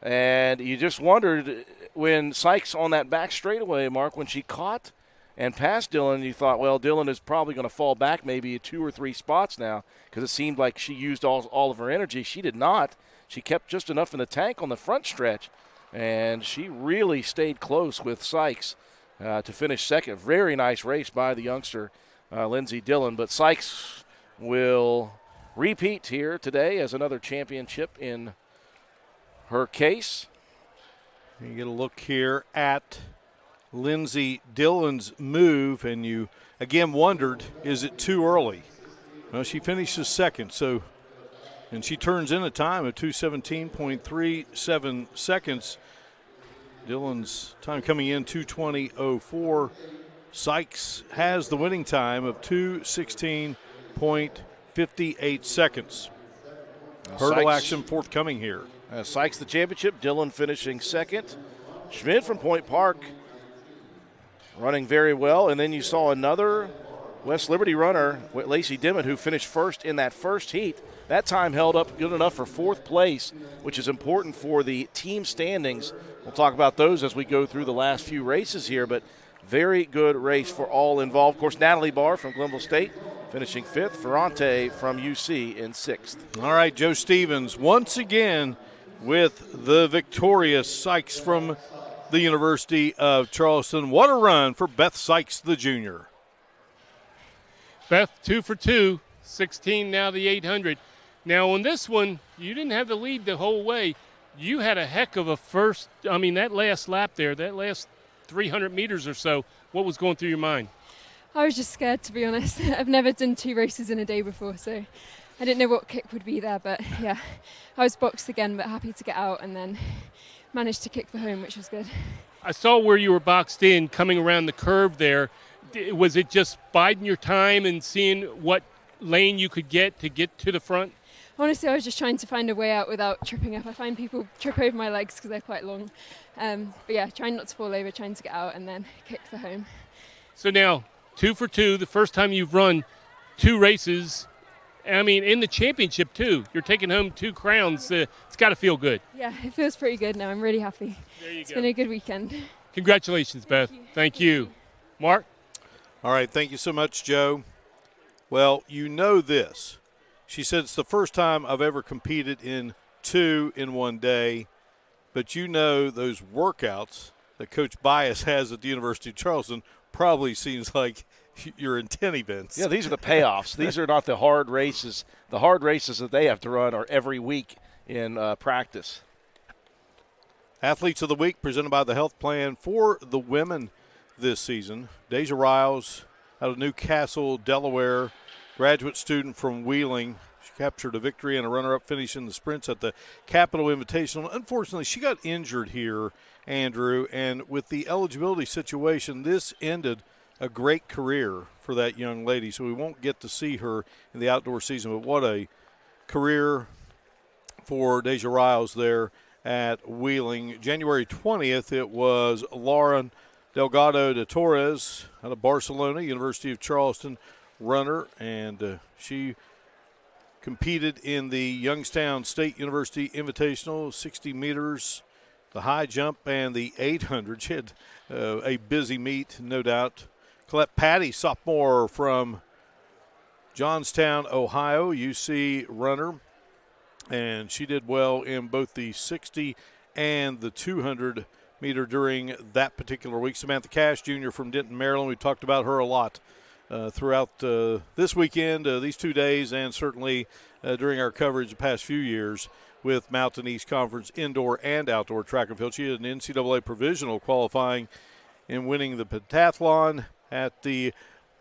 and you just wondered when Sykes on that back straightaway, Mark, when she caught and passed Dillon, you thought, well, Dillon is probably going to fall back maybe 2 or 3 spots now because it seemed like she used all of her energy. She did not. She kept just enough in the tank on the front stretch, and she really stayed close with Sykes to finish second. Very nice race by the youngster, Lindsey Dillon. But Sykes will repeat here today as another championship in her case. You get a look here at Lindsey Dillon's move, and you again wondered, is it too early? Well, she finishes second, and she turns in a time of 2:17.37 seconds. Dillon's time coming in 2:20.04. Sykes has the winning time of 2:16.58 seconds. Hurdle action forthcoming here. Sykes the championship, Dillon finishing second. Schmid from Point Park running very well. And then you saw another West Liberty runner, Lacey Dimmitt, who finished first in that first heat. That time held up good enough for 4th place, which is important for the team standings. We'll talk about those as we go through the last few races here, but very good race for all involved. Of course, Natalie Barr from Glenville State finishing 5th. Ferrante from UC in 6th. All right, Joe Stevens once again with the victorious Sykes from the University of Charleston. What a run for Beth Sykes, the junior. Beth, 2 for 2, 16 now the 800. Now on this one, you didn't have the lead the whole way. You had a heck of a first, that last lap there, that last 300 meters or so, what was going through your mind? I was just scared, to be honest. I've never done 2 races in a day before, so I didn't know what kick would be there, but yeah, I was boxed again, but happy to get out and then managed to kick for home, which was good. I saw where you were boxed in coming around the curve there. Was it just biding your time and seeing what lane you could get to the front? Honestly, I was just trying to find a way out without tripping up. I find people trip over my legs because they're quite long. But yeah, trying not to fall over, trying to get out and then kick for home. So now, 2 for 2, the first time you've run 2 races. In the championship, too. You're taking home 2 crowns. It's got to feel good. Yeah, it feels pretty good now. I'm really happy. There you It's go. been a good weekend. Congratulations, Beth. Thank you. Mark? All right, thank you so much, Joe. Well, you know this. She said it's the first time I've ever competed in 2 in one day, but you know those workouts that Coach Bias has at the University of Charleston probably seems like you're in 10 events. Yeah, these are the payoffs. These are not the hard races. The hard races that they have to run are every week in practice. Athletes of the Week presented by the Health Plan for the women this season. Deja Riles, out of Newcastle, Delaware, graduate student from Wheeling. She captured a victory and a runner-up finish in the sprints at the Capital Invitational. Unfortunately, she got injured here, Andrew, and with the eligibility situation, this ended a great career for that young lady. So we won't get to see her in the outdoor season, but what a career for Deja Riles there at Wheeling. January 20th, it was Lauren Delgado de Torres out of Barcelona, University of Charleston runner, and she competed in the Youngstown State University Invitational, 60 meters, the high jump, and the 800. She had a busy meet, no doubt. Colette Patty, sophomore from Johnstown, Ohio, UC runner, and she did well in both the 60 and the 200 meter during that particular week. Samantha Cash Jr. from Denton, Maryland. We talked about her a lot throughout this weekend, these 2 days, and certainly during our coverage the past few years with Mountain East Conference indoor and outdoor track and field. She had an NCAA provisional qualifying in winning the pentathlon at the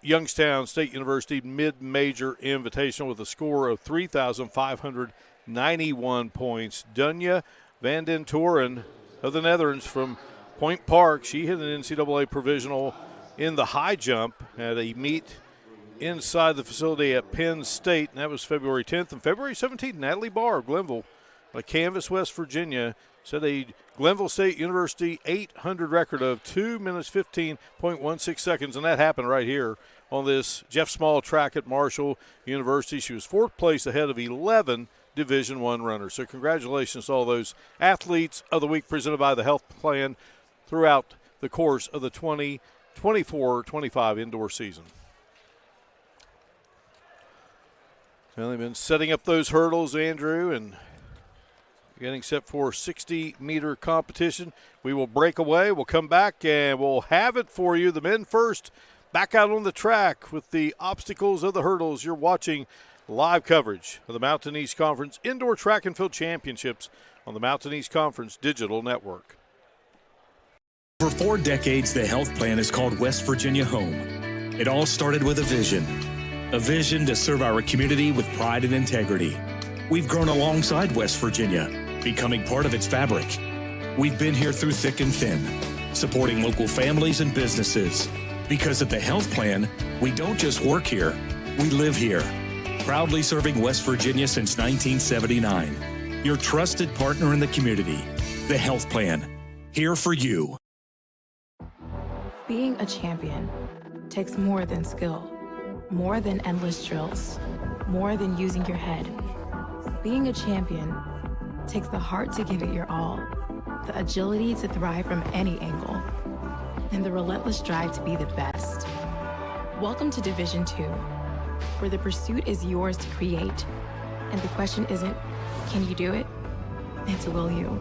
Youngstown State University Mid-Major Invitational with a score of 3,591 points. Dunja van den Toren of the Netherlands from Point Park, she hit an NCAA provisional in the high jump at a meet inside the facility at Penn State, and that was February 10th. And February 17th, Natalie Barr of Glenville, Canvas, West Virginia, set a Glenville State University 800 record of 2 minutes 15.16 seconds, and that happened right here on this Jeff Small track at Marshall University. She was fourth place ahead of 11 Division I runners. So congratulations to all those athletes of the week presented by the Health Plan throughout the course of the 2024-25 indoor season. Well, they've been setting up those hurdles, Andrew, and getting set for 60-meter competition. We will break away. We'll come back, and we'll have it for you. The men first, back out on the track with the obstacles of the hurdles. You're watching live coverage of the Mountain East Conference Indoor Track and Field Championships on the Mountain East Conference Digital Network. For 4 decades, the health plan is called West Virginia Home. It all started with a vision to serve our community with pride and integrity. We've grown alongside West Virginia, becoming part of its fabric. We've been here through thick and thin, supporting local families and businesses. Because at the health plan, we don't just work here, we live here. Proudly serving West Virginia since 1979. Your trusted partner in the community, the health plan, here for you. Being a champion takes more than skill, more than endless drills, more than using your head. Being a champion takes the heart to give it your all, the agility to thrive from any angle, and the relentless drive to be the best. Welcome to Division II, where the pursuit is yours to create, and the question isn't, can you do it? It's will you?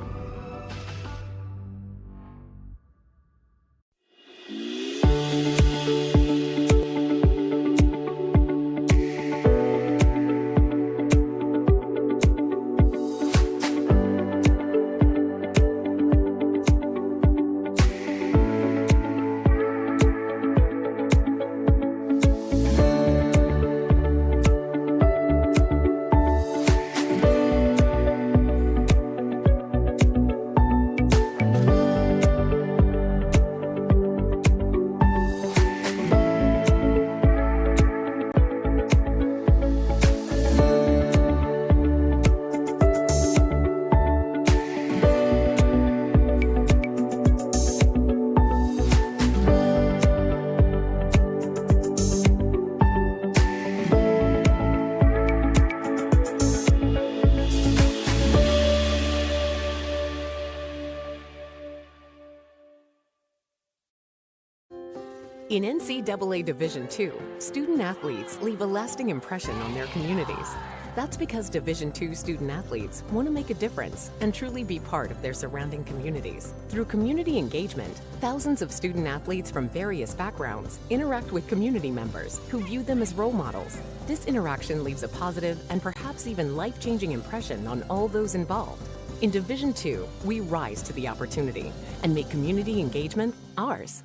In NCAA Division II, student athletes leave a lasting impression on their communities. That's because Division II student athletes want to make a difference and truly be part of their surrounding communities. Through community engagement, thousands of student athletes from various backgrounds interact with community members who view them as role models. This interaction leaves a positive and perhaps even life-changing impression on all those involved. In Division II, we rise to the opportunity and make community engagement ours.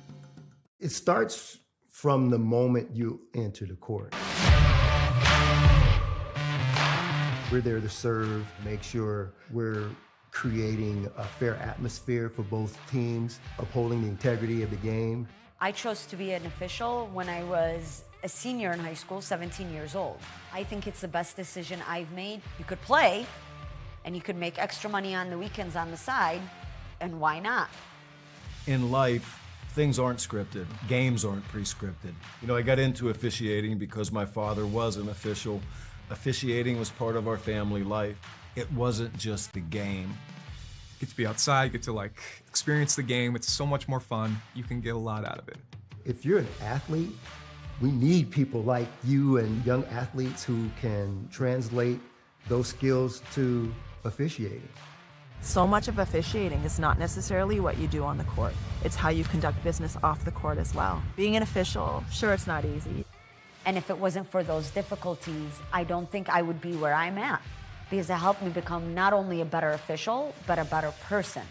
It starts from the moment you enter the court. We're there to serve, make sure we're creating a fair atmosphere for both teams, upholding the integrity of the game. I chose to be an official when I was a senior in high school, 17 years old. I think it's the best decision I've made. You could play, and you could make extra money on the weekends on the side, and why not? In life, things aren't scripted. Games aren't pre-scripted. You know, I got into officiating because my father was an official. Officiating was part of our family life. It wasn't just the game. Get to be outside, get to like experience the game. It's so much more fun. You can get a lot out of it. If you're an athlete, we need people like you and young athletes who can translate those skills to officiating. So much of officiating is not necessarily what you do on the court. It's how you conduct business off the court as well. Being an official, sure, it's not easy. And if it wasn't for those difficulties, I don't think I would be where I'm at, because it helped me become not only a better official, but a better person.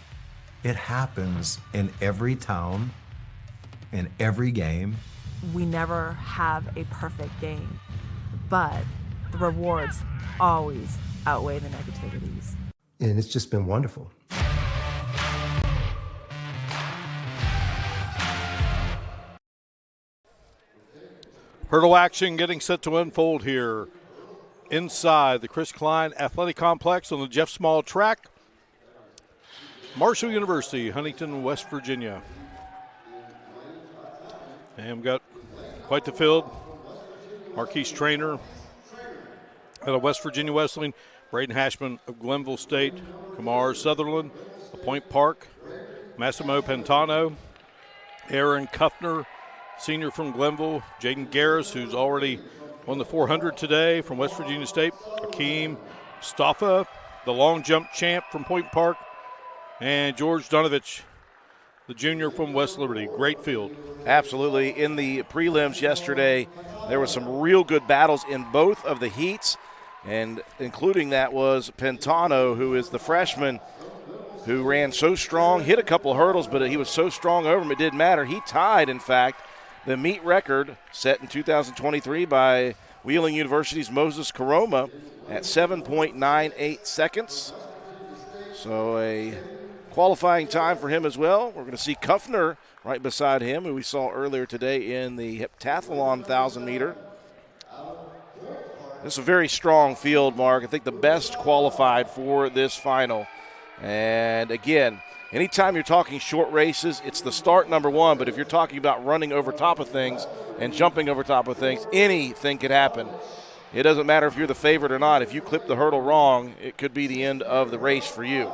It happens in every town, in every game. We never have a perfect game, but the rewards always outweigh the negativities. And it's just been wonderful. Hurdle action getting set to unfold here inside the Chris Klein Athletic Complex on the Jeff Small track. Marshall University, Huntington, West Virginia. And we've got quite the field. Marquise Trainer out of West Virginia Wesleyan. Braden Hashman of Glenville State. Kamar Sutherland of Point Park. Massimo Pantano. Aaron Kuffner, senior from Glenville. Jaden Garris, who's already on the 400 today from West Virginia State. Akeem Staffa, the long jump champ from Point Park. And George Donovich, the junior from West Liberty. Great field. Absolutely. In the prelims yesterday, there were some real good battles in both of the heats, and including that was Pantano, who is the freshman who ran so strong, hit a couple of hurdles, but he was so strong over him it didn't matter. He tied, in fact, the meet record set in 2023 by Wheeling University's Moses Karoma at 7.98 seconds. So a qualifying time for him as well. We're going to see Kuffner right beside him, who we saw earlier today in the heptathlon 1,000-meter. This is a very strong field, Mark. I think the best qualified for this final. And again, anytime you're talking short races, it's the start number one. But if you're talking about running over top of things and jumping over top of things, anything could happen. It doesn't matter if you're the favorite or not. If you clip the hurdle wrong, it could be the end of the race for you.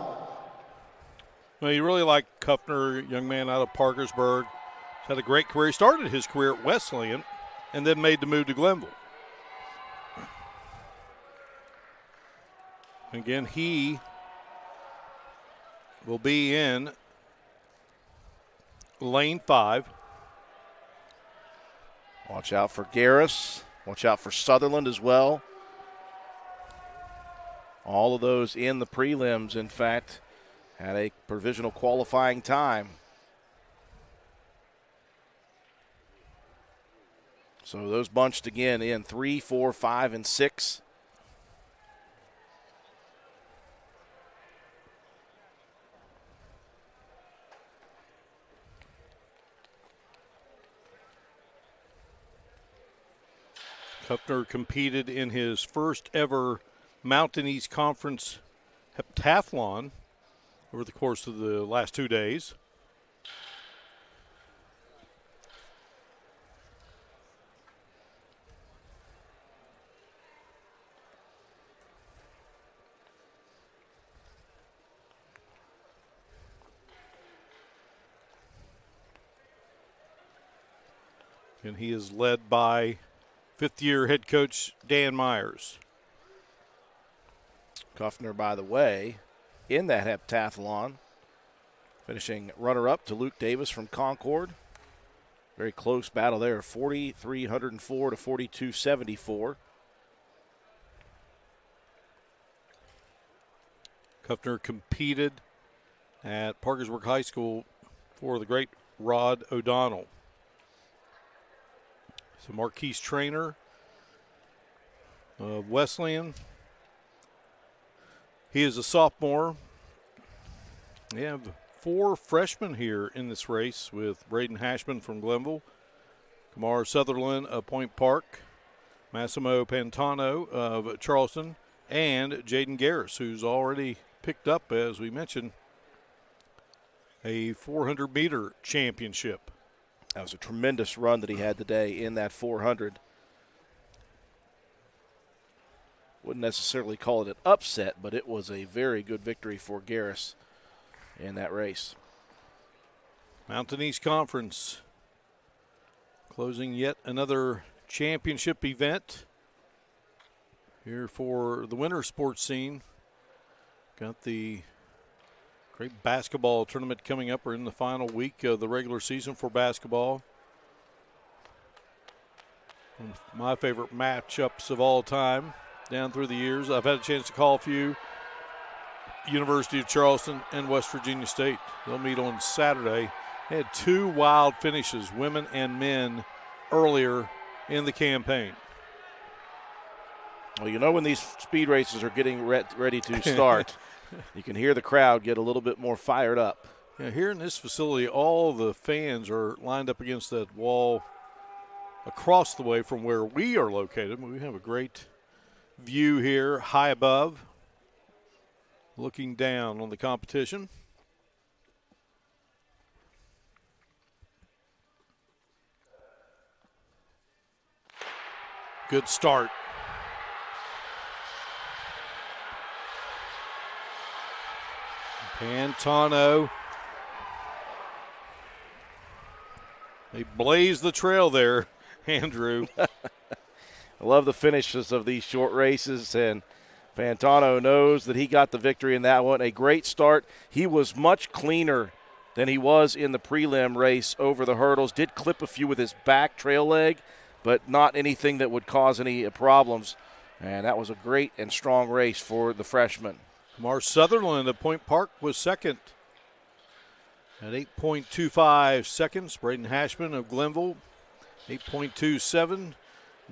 Well, you really like Kuffner, young man out of Parkersburg. He's had a great career. He started his career at Wesleyan and then made the move to Glenville. Again, he will be in lane 5. Watch out for Garris. Watch out for Sutherland as well. All of those in the prelims, in fact, had a provisional qualifying time. So those bunched again in 3, 4, 5, and 6. Kuffner competed in his first ever Mountain East Conference heptathlon over the course of the last 2 days. And he is led by fifth-year head coach Dan Myers. Kuffner, by the way, in that heptathlon, finishing runner-up to Luke Davis from Concord. Very close battle there, 4,304 to 4,274. Kuffner competed at Parkersburg High School for the great Rod O'Donnell. So Marquise Trainer of Wesleyan. He is a sophomore. We have 4 freshmen here in this race with Braden Hashman from Glenville, Kamar Sutherland of Point Park, Massimo Pantano of Charleston, and Jaden Garris, who's already picked up, as we mentioned, a 400-meter championship. That was a tremendous run that he had today in that 400. Wouldn't necessarily call it an upset, but it was a very good victory for Garris in that race. Mountain East Conference closing yet another championship event here for the winter sports scene. Got the great basketball tournament coming up. We're in the final week of the regular season for basketball. One of my favorite matchups of all time down through the years. I've had a chance to call a few. University of Charleston and West Virginia State. They'll meet on Saturday. They had 2 wild finishes, women and men, earlier in the campaign. Well, you know when these speed races are getting ready to start, you can hear the crowd get a little bit more fired up. Yeah, here in this facility, all the fans are lined up against that wall across the way from where we are located. We have a great view here high above, looking down on the competition. Good start. Pantano. They blaze the trail there, Andrew. I love the finishes of these short races, and Pantano knows that he got the victory in that one. A great start. He was much cleaner than he was in the prelim race over the hurdles. Did clip a few with his back trail leg, but not anything that would cause any problems. And that was a great and strong race for the freshman. Kamar Sutherland of Point Park was second at 8.25 seconds. Braden Hashman of Glenville, 8.27.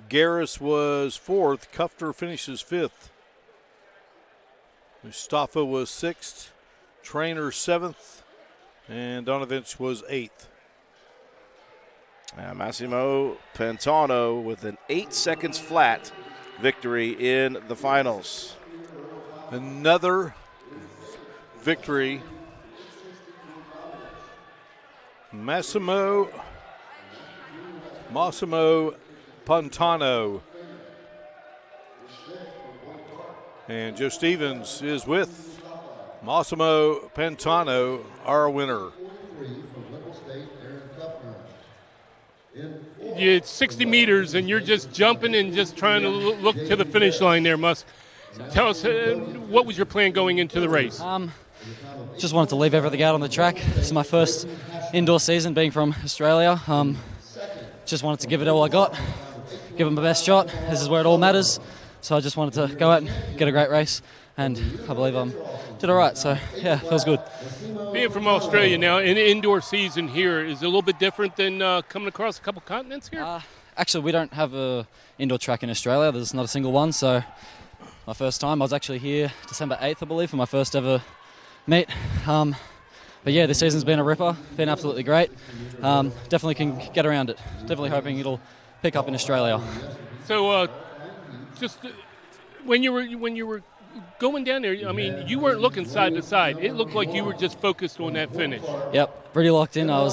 Garris was fourth. Kufter finishes fifth. Mustafa was sixth. Trainer seventh. And Donovich was eighth. Massimo Pantano with an 8 seconds flat victory in the finals. Another victory. Massimo Pantano. And Joe Stevens is with Massimo Pantano, our winner. It's 60 meters, and you're just jumping and just trying to look to the finish line there, Musk. Tell us, what was your plan going into the race? Just wanted to leave everything out on the track. This is my first indoor season being from Australia. Just wanted to give it all I got, give it my best shot. This is where it all matters. So I just wanted to go out and get a great race, and I believe I did all right. So, yeah, feels good. Being from Australia now, an indoor season here is a little bit different than coming across a couple continents here? Actually, we don't have an indoor track in Australia. There's not a single one, so my first time. I was actually here December 8th, I believe, for my first ever meet. But yeah, this season's been a ripper, been absolutely great. Definitely can get around it. Definitely hoping it'll pick up in Australia. So, just when you were going down there, I mean, you weren't looking side to side. It looked like you were just focused on that finish. Yep, pretty locked in. I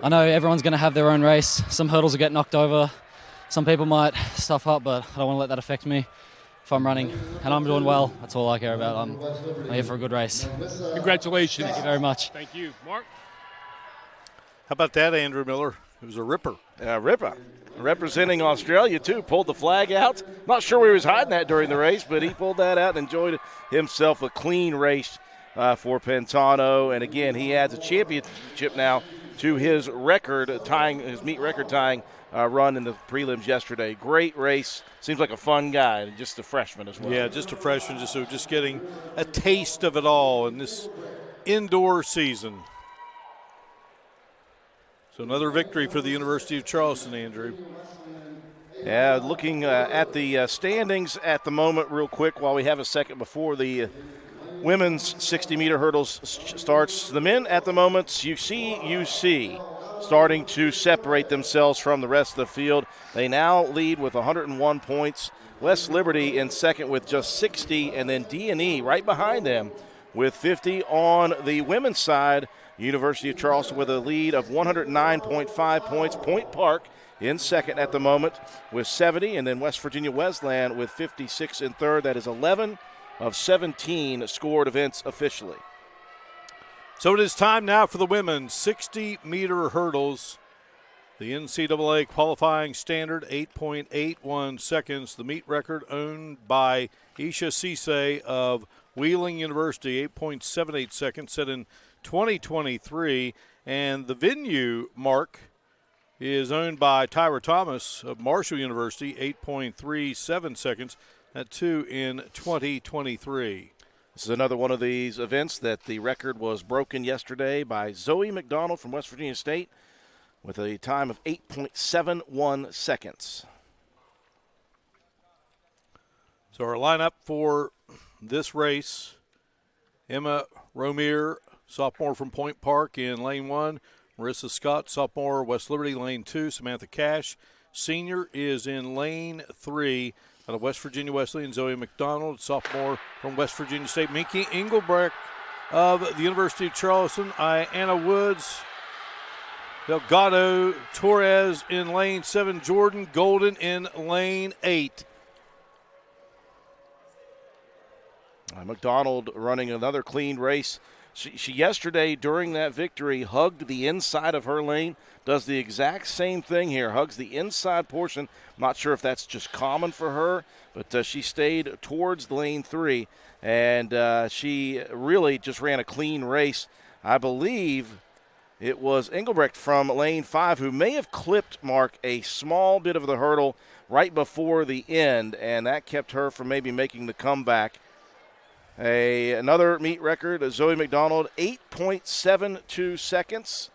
know everyone's going to have their own race. Some hurdles will get knocked over. Some people might stuff up, but I don't want to let that affect me. If I'm running and I'm doing well, that's all I care about. I'm here for a good race. Congratulations. Thank you very much. Thank you. Mark? How about that, Andrew Miller? It was a ripper. Ripper. Representing Australia, too. Pulled the flag out. Not sure where he was hiding that during the race, but he pulled that out and enjoyed himself a clean race for Pantano. And, again, he adds a championship now to his record, his meet record tying run in the prelims yesterday. Great race. Seems like a fun guy, just a freshman as well. Yeah, just a freshman, just getting a taste of it all in this indoor season. So another victory for the University of Charleston, Andrew. Yeah, looking at the standings at the moment real quick while we have a second before the women's 60-meter hurdles starts. The men at the moment, you see UC starting to separate themselves from the rest of the field. They now lead with 101 points. West Liberty in second with just 60, and then D&E right behind them with 50. On the women's side, University of Charleston with a lead of 109.5 points. Point Park in second at the moment with 70, and then West Virginia Wesleyan with 56 in third. That is 11 of 17 scored events officially. So it is time now for the women's 60-meter hurdles. The NCAA qualifying standard, 8.81 seconds. The meet record owned by Isha Cisse of Wheeling University, 8.78 seconds, set in 2023. And the venue mark is owned by Tyra Thomas of Marshall University, 8.37 seconds, at 2 in 2023. This is another one of these events that the record was broken yesterday by Zoe McDonald from West Virginia State with a time of 8.71 seconds. So our lineup for this race, Emma Romier, sophomore from Point Park in lane 1. Marissa Scott, sophomore, West Liberty, lane 2. Samantha Cash, senior, is in lane 3 out of West Virginia Wesleyan. Zoe McDonald, sophomore from West Virginia State. Minky Engelbrecht of the University of Charleston. Anna Woods, Delgado Torres in lane 7. Jordan Golden in lane 8. McDonald running another clean race. She yesterday during that victory hugged the inside of her lane, does the exact same thing here, hugs the inside portion. Not sure if that's just common for her, but she stayed towards lane 3, and she really just ran a clean race. I believe it was Engelbrecht from lane 5 who may have clipped Mark a small bit of the hurdle right before the end, and that kept her from maybe making the comeback. Another meet record, Zoe McDonald, 8.72 seconds.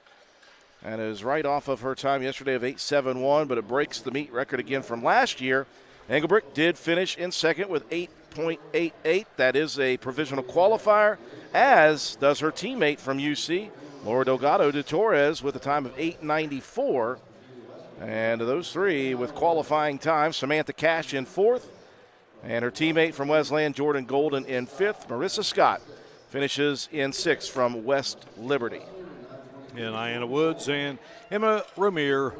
That is right off of her time yesterday of 8.71, but it breaks the meet record again from last year. Engelbrecht did finish in second with 8.88. That is a provisional qualifier, as does her teammate from UC, Laura Delgado de Torres, with a time of 8.94. And those three with qualifying time. Samantha Cash in fourth, and her teammate from Wesleyan, Jordan Golden, in fifth. Marissa Scott finishes in sixth from West Liberty. And Anna Woods and Emma Romier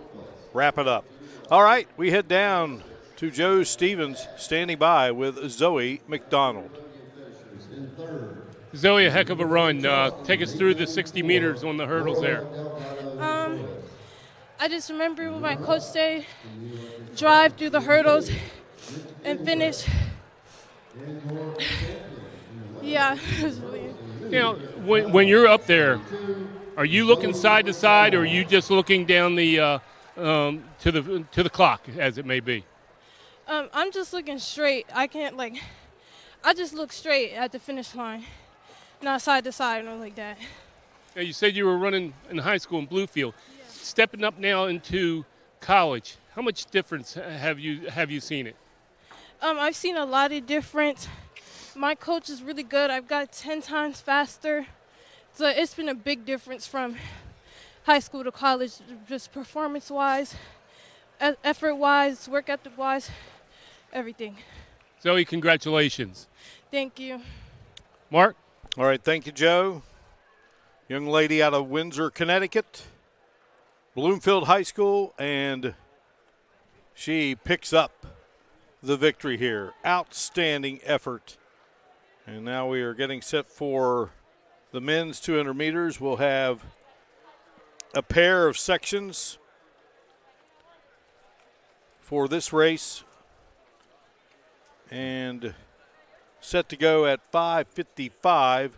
wrap it up. All right, we head down to Joe Stevens standing by with Zoe McDonald. Zoe, a heck of a run. Take us through the 60 meters on the hurdles there. I just remember what my coach said, drive through the hurdles and finish. Yeah, it was really. You know, when you're up there, are you looking side to side, or are you just looking down the to the clock, as it may be? I'm just looking straight. I just look straight at the finish line, not side to side or like that. Now, you said you were running in high school in Bluefield. Yeah. Stepping up now into college, how much difference have you seen it? I've seen a lot of difference. My coach is really good. I've got 10 times faster. So it's been a big difference from high school to college, just performance-wise, effort-wise, work ethic-wise, everything. Zoe, congratulations. Thank you. Mark? All right, thank you, Joe. Young lady out of Windsor, Connecticut, Bloomfield High School, and she picks up the victory here. Outstanding effort. And now we are getting set for the men's 200 meters. We'll have a pair of sections for this race and set to go at 5:55.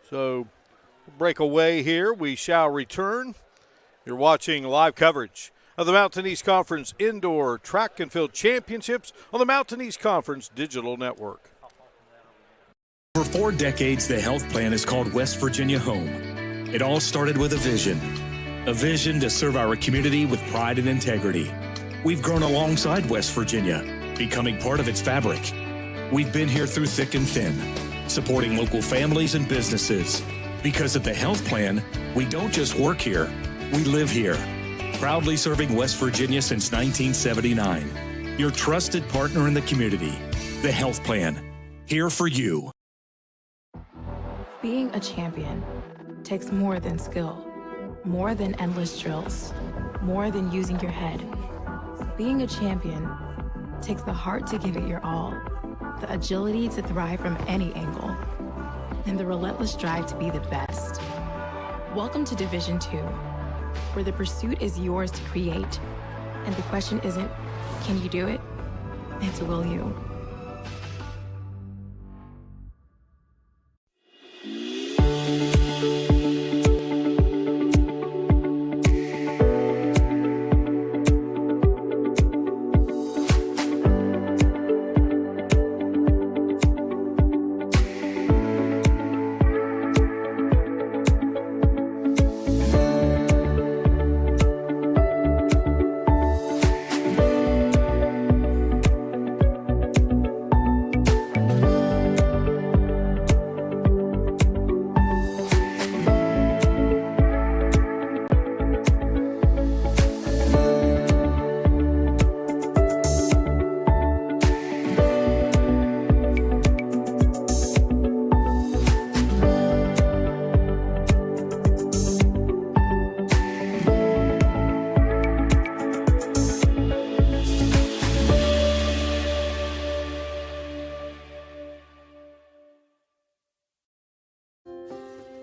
So we'll break away here. We shall return. You're watching live coverage of the Mountain East Conference Indoor Track and Field Championships on the Mountain East Conference Digital Network. For 4 decades, the health plan is called West Virginia Home. It all started with a A vision to serve our community with pride and integrity. We've grown alongside West Virginia, becoming part of its fabric. We've been here through thick and thin, supporting local families and businesses. Because at the Health Plan, we don't just work here, we live here. Proudly serving West Virginia since 1979. Your trusted partner in the community. The Health Plan. Here for you. Being a champion takes more than skill, more than endless drills, more than using your head. Being a champion takes the heart to give it your all, the agility to thrive from any angle, and the relentless drive to be the best. Welcome to Division II, where the pursuit is yours to create, and the question isn't, can you do it? It's will you?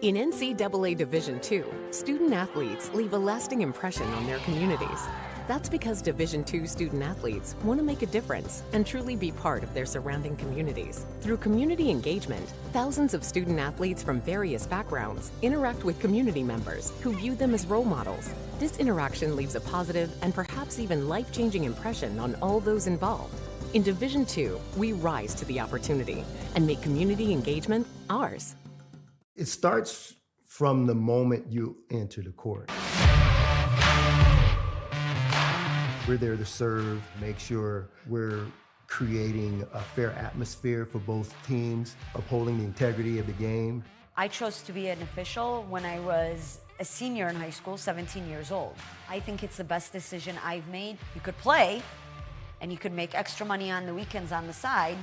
In NCAA Division II, student athletes leave a lasting impression on their communities. That's because Division II student athletes want to make a difference and truly be part of their surrounding communities. Through community engagement, thousands of student athletes from various backgrounds interact with community members who view them as role models. This interaction leaves a positive and perhaps even life-changing impression on all those involved. In Division II, we rise to the opportunity and make community engagement ours. It starts from the moment you enter the court. We're there to serve, make sure we're creating a fair atmosphere for both teams, upholding the integrity of the game. I chose to be an official when I was a senior in high school, 17 years old. I think it's the best decision I've made. You could play, and you could make extra money on the weekends on the side,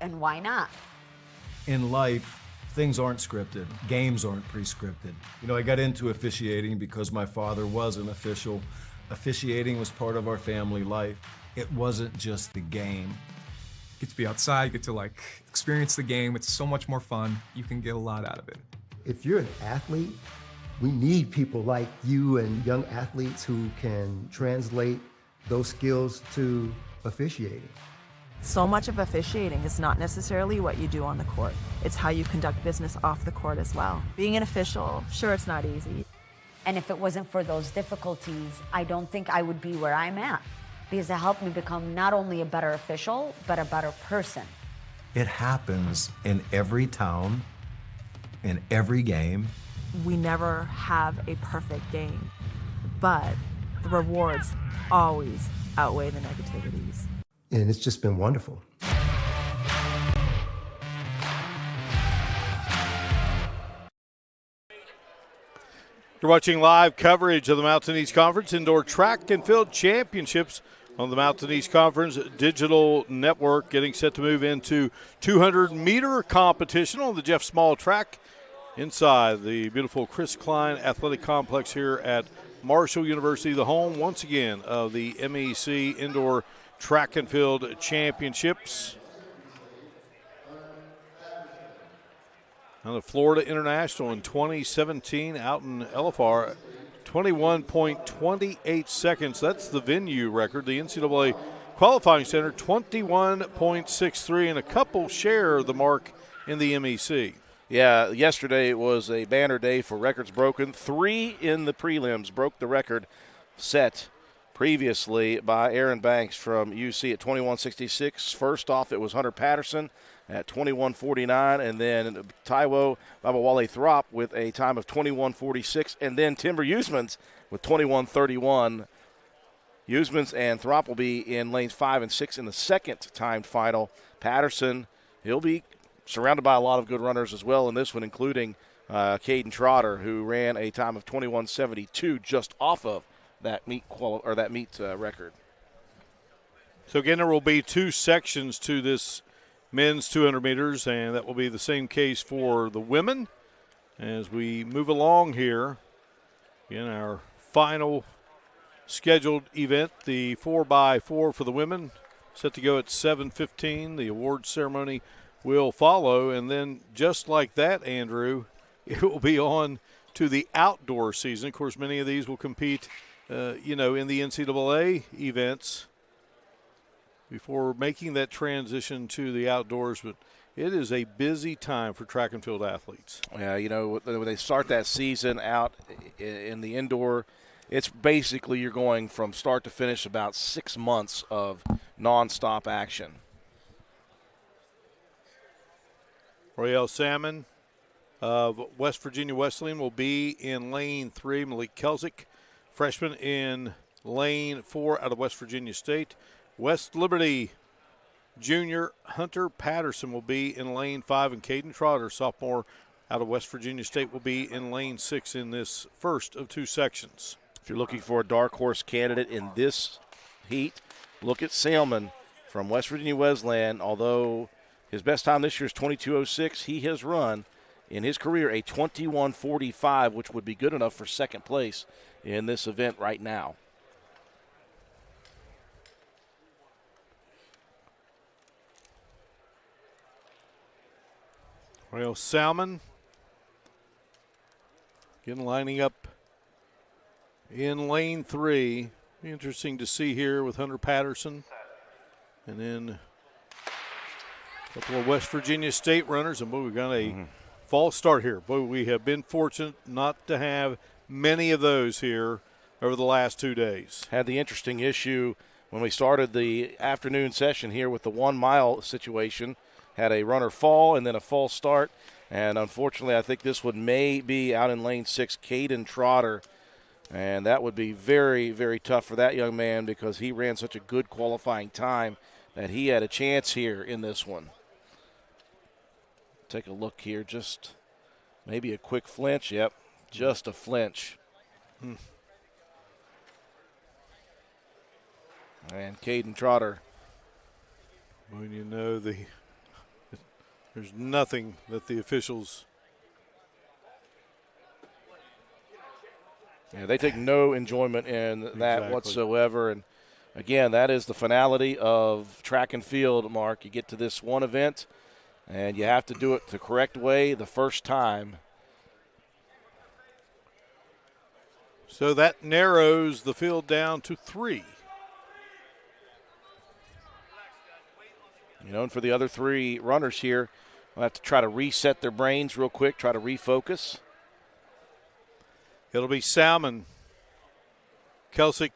and why not? In life, things aren't scripted. Games aren't pre-scripted. You know, I got into officiating because my father was an official. Officiating was part of our family life. It wasn't just the game. Get to be outside, get to like experience the game. It's so much more fun. You can get a lot out of it. If you're an athlete, we need people like you and young athletes who can translate those skills to officiating. So much of officiating is not necessarily what you do on the court. It's how you conduct business off the court as well. Being an official, sure, it's not easy. And if it wasn't for those difficulties, I don't think I would be where I'm at, because it helped me become not only a better official, but a better person. It happens in every town, in every game. We never have a perfect game, but the rewards always outweigh the negativities. And it's just been wonderful. You're watching live coverage of the Mountain East Conference Indoor Track and Field Championships on the Mountain East Conference Digital Network, getting set to move into 200-meter competition on the Jeff Small track inside the beautiful Chris Klein Athletic Complex here at Marshall University, the home once again of the MEC Indoor Track and Field Championships. Out of Florida International in 2017 out in LFR, 21.28 seconds. That's the venue record. The NCAA qualifying center, 21.63, and a couple share the mark in the MEC. Yeah, yesterday it was a banner day for records broken. 3 in the prelims broke the record set previously by Aaron Banks from UC at 21.66. First off, it was Hunter Patterson at 21:49, and then Taiwo Babawale Throp with a time of 21:46, and then Timber Usmans with 21:31. Usmans and Throp will be in lanes 5 and 6 in the second timed final. Patterson, he'll be surrounded by a lot of good runners as well in this one, including Caden Trotter, who ran a time of 21:72 just off of that meet record. So again, there will be 2 sections to this men's 200 meters, and that will be the same case for the women. As we move along here in our final scheduled event, the 4x4 for the women, set to go at 7:15. The award ceremony will follow, and then just like that, Andrew, it will be on to the outdoor season. Of course, many of these will compete, in the NCAA events before making that transition to the outdoors, but it is a busy time for track and field athletes. Yeah, when they start that season out in the indoor, it's basically you're going from start to finish about 6 months of nonstop action. Royale Salmon of West Virginia Wesleyan will be in lane 3. Malik Kelsick, freshman, in lane 4 out of West Virginia State. West Liberty junior Hunter Patterson will be in lane 5, and Caden Trotter, sophomore out of West Virginia State, will be in lane 6 in this first of 2 sections. If you're looking for a dark horse candidate in this heat, look at Salmon from West Virginia Wesleyan. Although his best time this year is 22:06, he has run in his career a 21:45, which would be good enough for second place in this event right now. Royal Salmon again lining up in lane 3. Interesting to see here with Hunter Patterson. And then a couple of West Virginia State runners. And boy, we've got a false start here. Boy, we have been fortunate not to have many of those here over the last 2 days. Had the interesting issue when we started the afternoon session here with the 1 mile situation. Had a runner fall and then a false start. And unfortunately, I think this one may be out in lane 6, Caden Trotter. And that would be very, very tough for that young man because he ran such a good qualifying time that he had a chance here in this one. Take a look here, just maybe a quick flinch. Yep, just a flinch. And Caden Trotter. When you know there's nothing that the officials. Yeah, they take no enjoyment in that whatsoever. And again, that is the finality of track and field, Mark. You get to this one event, and you have to do it the correct way the first time. So that narrows the field down to 3. And for the other 3 runners here, we'll have to try to reset their brains real quick, try to refocus. It'll be Salmon, Kelsick,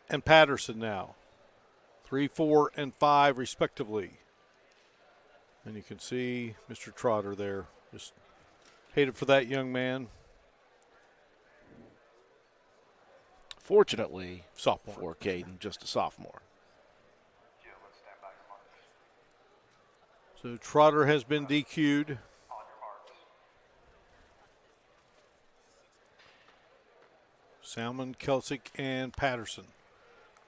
and Patterson now. 3, 4, and 5 respectively. And you can see Mr. Trotter there. Just hated for that young man. Fortunately, sophomore for Caden, just a sophomore. So Trotter has been DQ'd. Salmon, Kelsick, and Patterson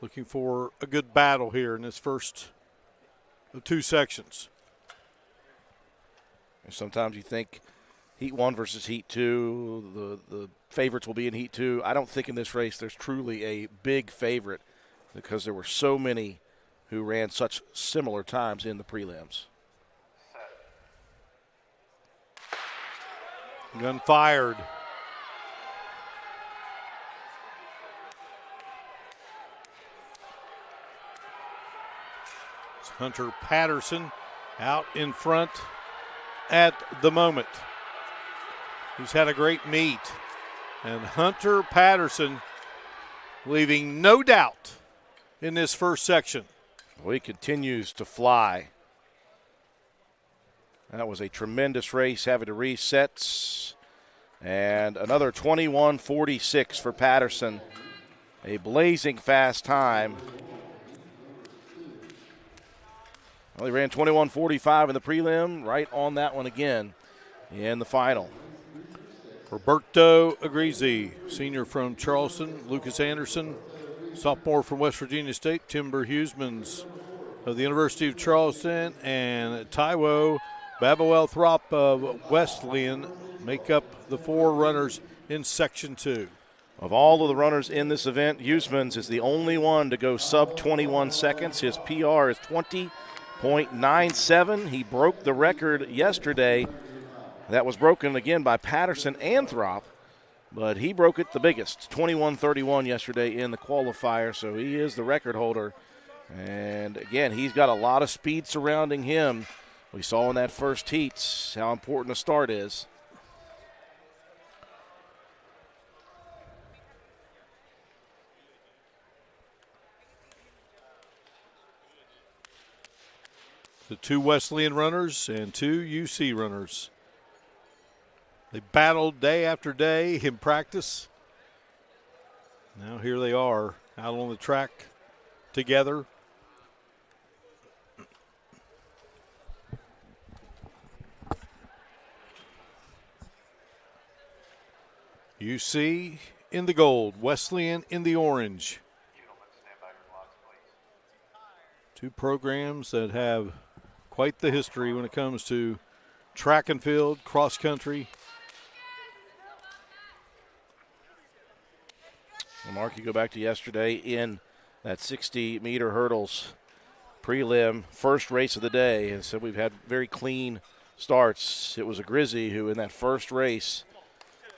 looking for a good battle here in this first of 2 sections. And sometimes you think Heat 1 versus Heat 2, the favorites will be in Heat 2. I don't think in this race there's truly a big favorite because there were so many who ran such similar times in the prelims. Gun fired. It's Hunter Patterson out in front at the moment. He's had a great meet. And Hunter Patterson leaving no doubt in this first section. Well, he continues to fly. That was a tremendous race, having to reset. And another 21:46 for Patterson. A blazing fast time. Well, he ran 21:45 in the prelim, right on that one again in the final. Roberto Agrizzi, senior from Charleston. Lucas Anderson, sophomore from West Virginia State. Timber Huseman of the University of Charleston. And Taiwo Babawell-Throp of Wesleyan make up the 4 runners in Section 2. Of all of the runners in this event, Huseman is the only one to go sub 21 seconds. His PR is 20.97. He broke the record yesterday. That was broken again by Patterson and Throp, but he broke it the biggest, 21:31 yesterday in the qualifier, so he is the record holder. And again, he's got a lot of speed surrounding him. We saw in that first heat how important a start is. The 2 Wesleyan runners and 2 UC runners. They battled day after day in practice. Now here they are out on the track together. UC in the gold, Wesleyan in the orange. 2 programs that have quite the history when it comes to track and field, cross country. Well, Mark, you go back to yesterday in that 60-meter hurdles prelim, first race of the day. And so we've had very clean starts. It was Agrizzi who in that first race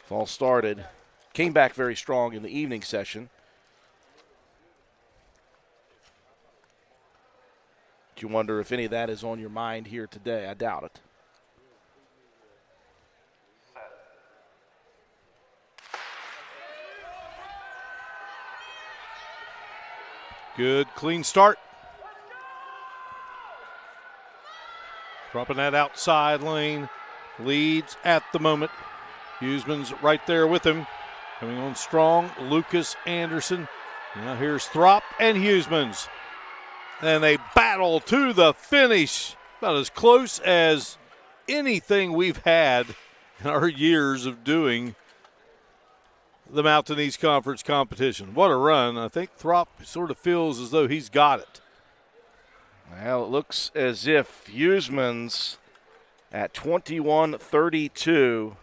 fall started, came back very strong in the evening session. Do you wonder if any of that is on your mind here today? I doubt it. Good, clean start. Dropping that outside lane. Leads at the moment. Huseman's right there with him. Coming on strong, Lucas Anderson. Now here's Throp and Huseman's. And they battle to the finish. About as close as anything we've had in our years of doing the Mountain East Conference competition. What a run. I think Throp sort of feels as though he's got it. Well, it looks as if Huseman's at 21:32.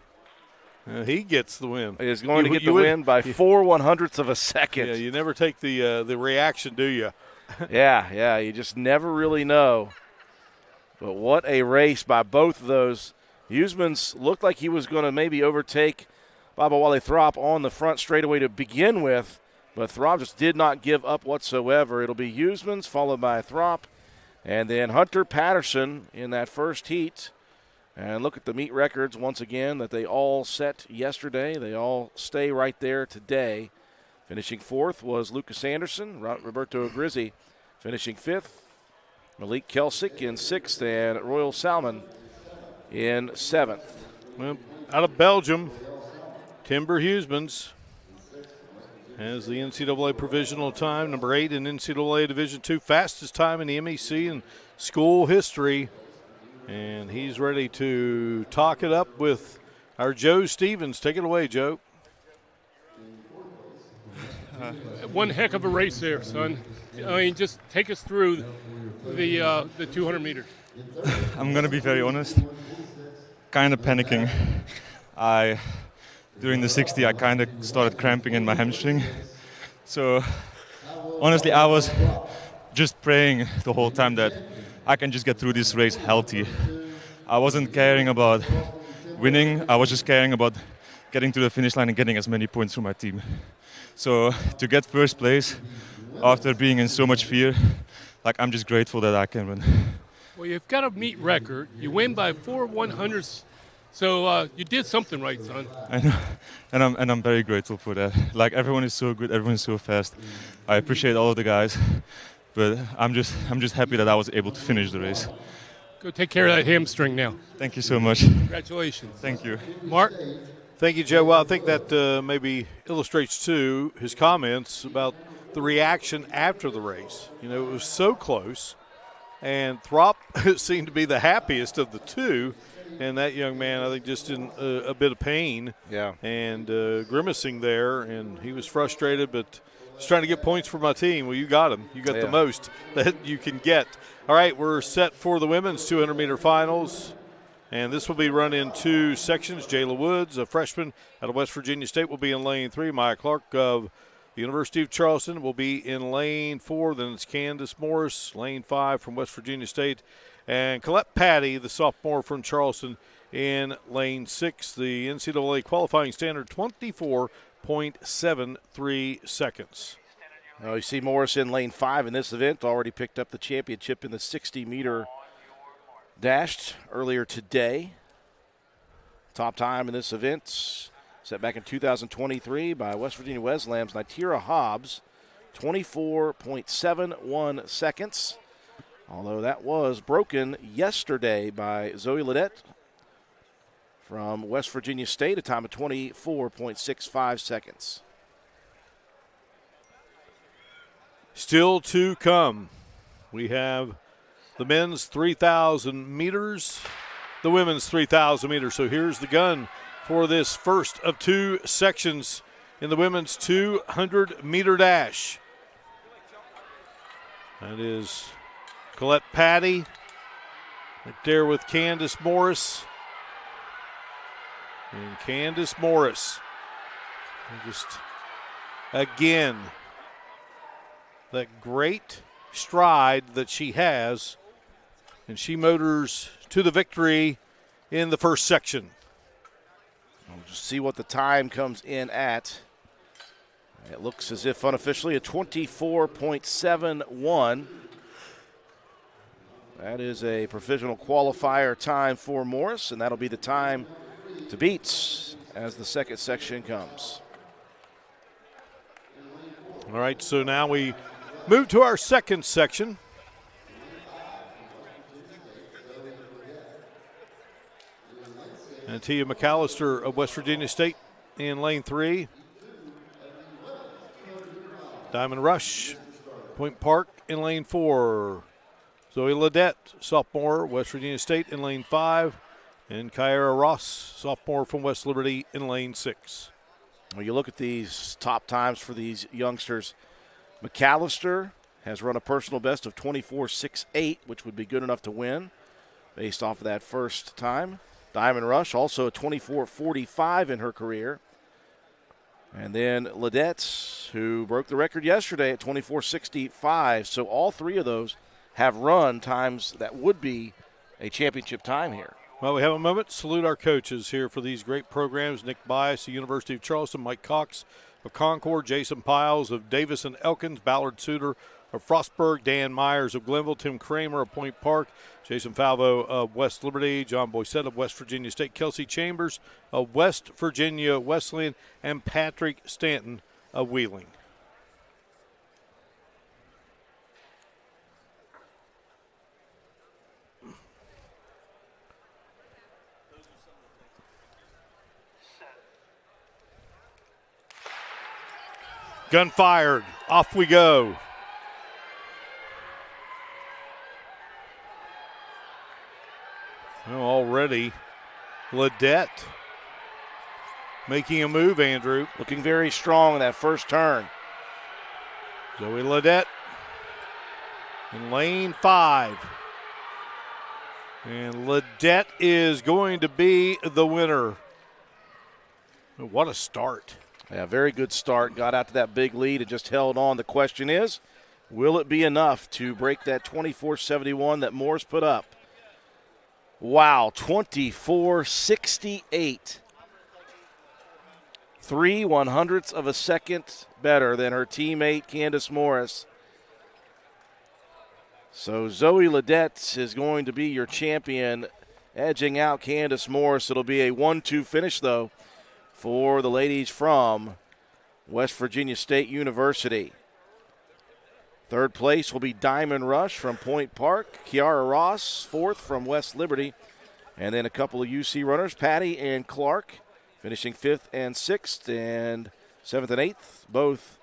He gets the win. Is going to get the win by 4/100ths of a second. Yeah, you never take the reaction, do you? yeah, you just never really know. But what a race by both of those. Huseman's looked like he was going to maybe overtake Babawale-Throp on the front straightaway to begin with, but Throp just did not give up whatsoever. It'll be Huseman's followed by Throp, and then Hunter Patterson in that first heat. And look at the meet records once again that they all set yesterday. They all stay right there today. Finishing 4th was Lucas Anderson, Roberto Agrizzi finishing 5th, Malik Kelsick in 6th, and Royal Salmon in 7th. Well, out of Belgium, Timber Huseman has the NCAA provisional time, number 8 in NCAA Division II, fastest time in the MEC in school history. And he's ready to talk it up with our Joe Stevens. Take it away, Joe. One heck of a race there, son. I mean, just take us through the 200 meters. I'm going to be very honest. Kind of panicking. During the 60, I kind of started cramping in my hamstring. So, honestly, I was just praying the whole time that I can just get through this race healthy. I wasn't caring about winning. I was just caring about getting to the finish line and getting as many points from my team. So to get first place after being in so much fear, I'm just grateful that I can win. Well, you've got a meet record. You win by 4/100ths. So you did something right, son. I know, and I'm very grateful for that. Everyone is so good, everyone's so fast. I appreciate all of the guys, but I'm just happy that I was able to finish the race. Go take care of that hamstring now. Thank you so much. Congratulations. Thank you. Mark? Thank you, Joe. Well, I think that maybe illustrates, too, his comments about the reaction after the race. You know, it was so close, and Throp seemed to be the happiest of the two, and that young man, I think, just in a bit of pain. Yeah. And grimacing there, and he was frustrated, but just trying to get points for my team. Well, you got him. You got the most that you can get. All right, we're set for the women's 200-meter finals. And this will be run in two sections. Jayla Woods, a freshman out of West Virginia State, will be in lane 3. Maya Clark of the University of Charleston will be in lane 4. Then it's Candace Morris, lane 5 from West Virginia State. And Colette Patty, the sophomore from Charleston, in lane 6. The NCAA qualifying standard, 24.73 seconds. Now you see Morris in lane 5 in this event, already picked up the championship in the 60-meter dashed earlier today. Top time in this event set back in 2023 by West Virginia Wesleyan's Nitira Hobbs, 24.71 seconds. Although that was broken yesterday by Zoe Ledette from West Virginia State, a time of 24.65 seconds. Still to come. We have the men's 3,000 meters, the women's 3,000 meters. So here's the gun for this first of two sections in the women's 200-meter dash. That is Colette Patty right there with Candace Morris. And Candace Morris just, again, that great stride that she has, and she motors to the victory in the first section. We'll just see what the time comes in at. It looks as if unofficially a 24.71. That is a provisional qualifier time for Morris, and that'll be the time to beat as the second section comes. All right, so now we move to our second section. And Tia McAllister of West Virginia State in lane 3. Diamond Rush, Point Park in lane 4. Zoe Ledette, sophomore, West Virginia State in lane 5. And Kyra Ross, sophomore from West Liberty in lane 6. When you look at these top times for these youngsters, McAllister has run a personal best of 24.68, which would be good enough to win based off of that first time. Diamond Rush, also a 24.45 in her career. And then Ledette, who broke the record yesterday at 24.65. So all three of those have run times that would be a championship time here. Well, we have a moment to salute our coaches here for these great programs. Nick Bias, the University of Charleston, Mike Cox of Concord, Jason Piles of Davis and Elkins, Ballard Suter of Frostburg, Dan Myers of Glenville, Tim Kramer of Point Park, Jason Falvo of West Liberty, John Boysette of West Virginia State, Kelsey Chambers of West Virginia Wesleyan, and Patrick Stanton of Wheeling. Gun fired. Off we go. Well, already Ledette making a move, Andrew. Looking very strong in that first turn. Zoe Ledette in lane 5. And Ledette is going to be the winner. What a start. Yeah, very good start. Got out to that big lead and just held on. The question is, will it be enough to break that 24.71 that Morris put up? Wow, 24.68. 3/100ths of a second better than her teammate Candace Morris. So Zoe Ledette is going to be your champion, edging out Candace Morris. It'll be a 1-2 finish, though, for the ladies from West Virginia State University. Third place will be Diamond Rush from Point Park. Kiara Ross, fourth from West Liberty. And then a couple of UC runners, Patty and Clark, finishing 5th and 6th, and 7th and 8th. Both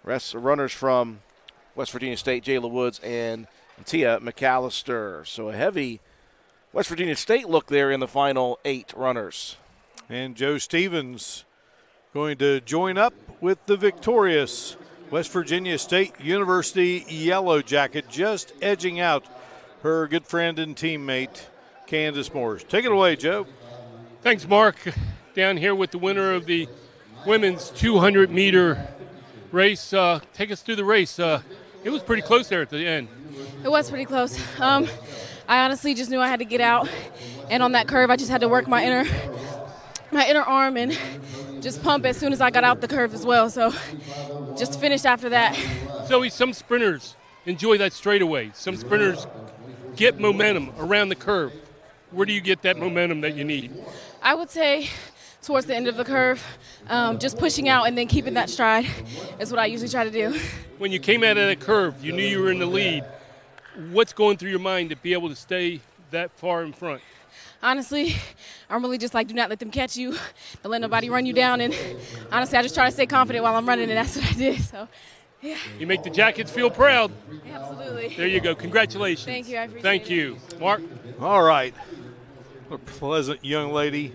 runners from West Virginia State, Jayla Woods and Tia McAllister. So a heavy West Virginia State look there in the final 8 runners. And Joe Stevens going to join up with the victorious West Virginia State University Yellow Jacket, just edging out her good friend and teammate, Candace Morris. Take it away, Joe. Thanks, Mark. Down here with the winner of the women's 200-meter race. Take us through the race. It was pretty close there at the end. It was pretty close. I honestly just knew I had to get out, and on that curve, I just had to work my inner arm and just pump as soon as I got out the curve as well. So just finished after that. Zoe, some sprinters enjoy that straightaway. Some sprinters get momentum around the curve. Where do you get that momentum that you need? I would say towards the end of the curve, just pushing out and then keeping that stride is what I usually try to do. When you came out of that curve, you knew you were in the lead. What's going through your mind to be able to stay that far in front? Honestly, I'm really just like, do not let them catch you. Don't let nobody run you down. And honestly, I just try to stay confident while I'm running, and that's what I did. So, yeah. You make the Jackets feel proud. Absolutely. There you go. Congratulations. Thank you. I appreciate Thank you. Mark? All right. What a pleasant young lady.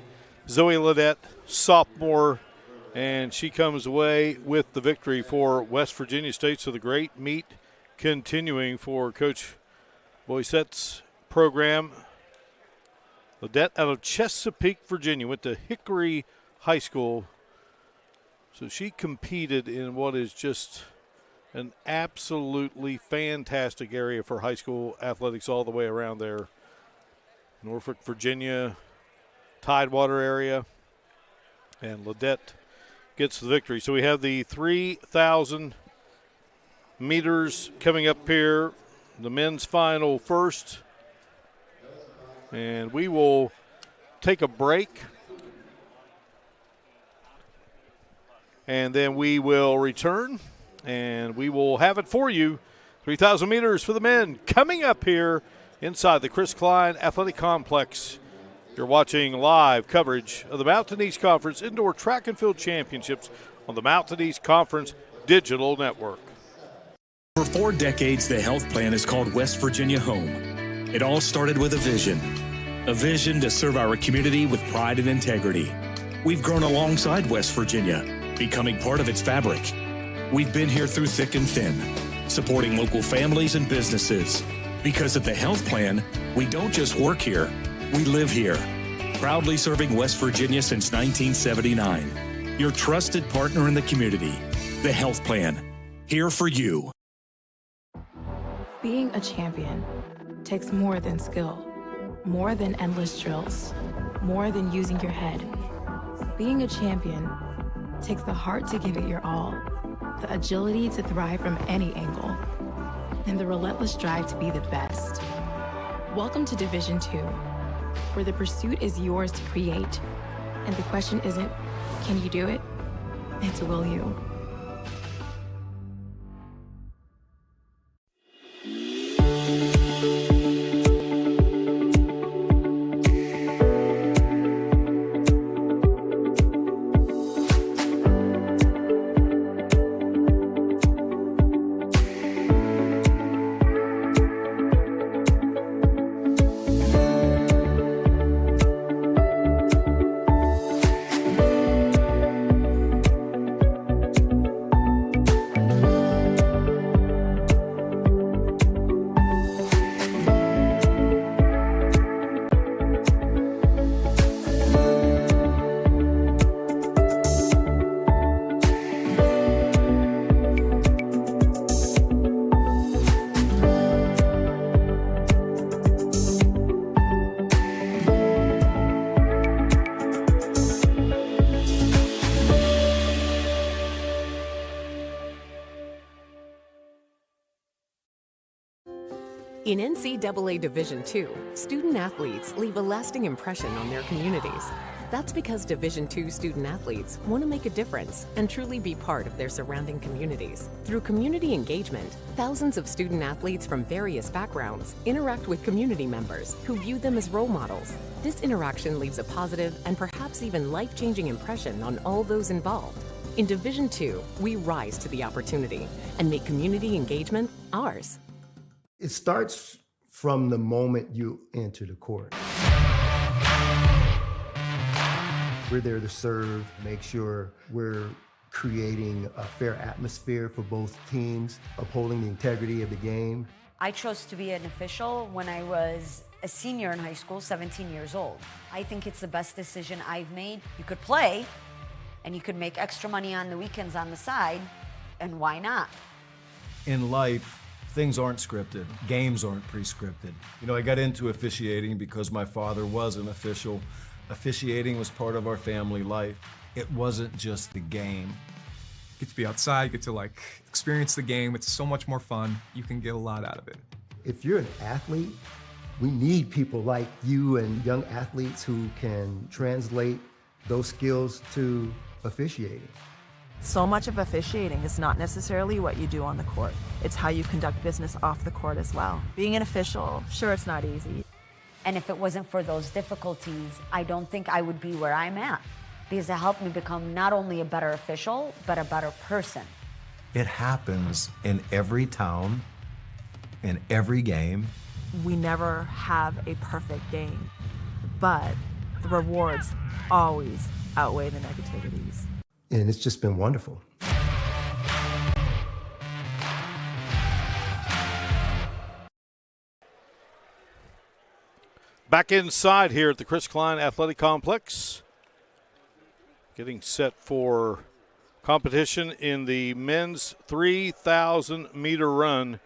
Zoe Ledette, sophomore, and she comes away with the victory for West Virginia State. So the great meet continuing for Coach Boysette's program. Ledette out of Chesapeake, Virginia, went to Hickory High School. So she competed in what is just an absolutely fantastic area for high school athletics all the way around there. Norfolk, Virginia, Tidewater area. And Ledette gets the victory. So we have the 3,000 meters coming up here. The men's final first. And we will take a break. And then we will return. And we will have it for you. 3,000 meters for the men coming up here inside the Chris Klein Athletic Complex. You're watching live coverage of the Mountain East Conference Indoor Track and Field Championships on the Mountain East Conference Digital Network. For 4 decades, the health plan is called West Virginia Home. It all started with a vision to serve our community with pride and integrity. We've grown alongside West Virginia, becoming part of its fabric. We've been here through thick and thin, supporting local families and businesses. Because at the health plan, we don't just work here, we live here. Proudly serving West Virginia since 1979. Your trusted partner in the community. The health plan. Here for you. Being a champion takes more than skill, more than endless drills, more than using your head. Being a champion takes the heart to give it your all, the agility to thrive from any angle, and the relentless drive to be the best. Welcome to Division II, where the pursuit is yours to create, and the question isn't, can you do it? It's will you? In NCAA Division II, student athletes leave a lasting impression on their communities. That's because Division II student athletes want to make a difference and truly be part of their surrounding communities. Through community engagement, thousands of student athletes from various backgrounds interact with community members who view them as role models. This interaction leaves a positive and perhaps even life-changing impression on all those involved. In Division II, we rise to the opportunity and make community engagement ours. It starts from the moment you enter the court. We're there to serve, make sure we're creating a fair atmosphere for both teams, upholding the integrity of the game. I chose to be an official when I was a senior in high school, 17 years old. I think it's the best decision I've made. You could play, and you could make extra money on the weekends on the side, and why not? In life, things aren't scripted. Games aren't pre-scripted. You know, I got into officiating because my father was an official. Officiating was part of our family life. It wasn't just the game. Get to be outside, get to like experience the game. It's so much more fun. You can get a lot out of it. If you're an athlete, we need people like you and young athletes who can translate those skills to officiating. So much of officiating is not necessarily what you do on the court. It's how you conduct business off the court as well. Being an official, sure, it's not easy. And if it wasn't for those difficulties, I don't think I would be where I'm at, because it helped me become not only a better official, but a better person. It happens in every town, in every game. We never have a perfect game, but the rewards always outweigh the negativities. And it's just been wonderful. Back inside here at the Chris Klein Athletic Complex, getting set for competition in the men's 3,000 meter run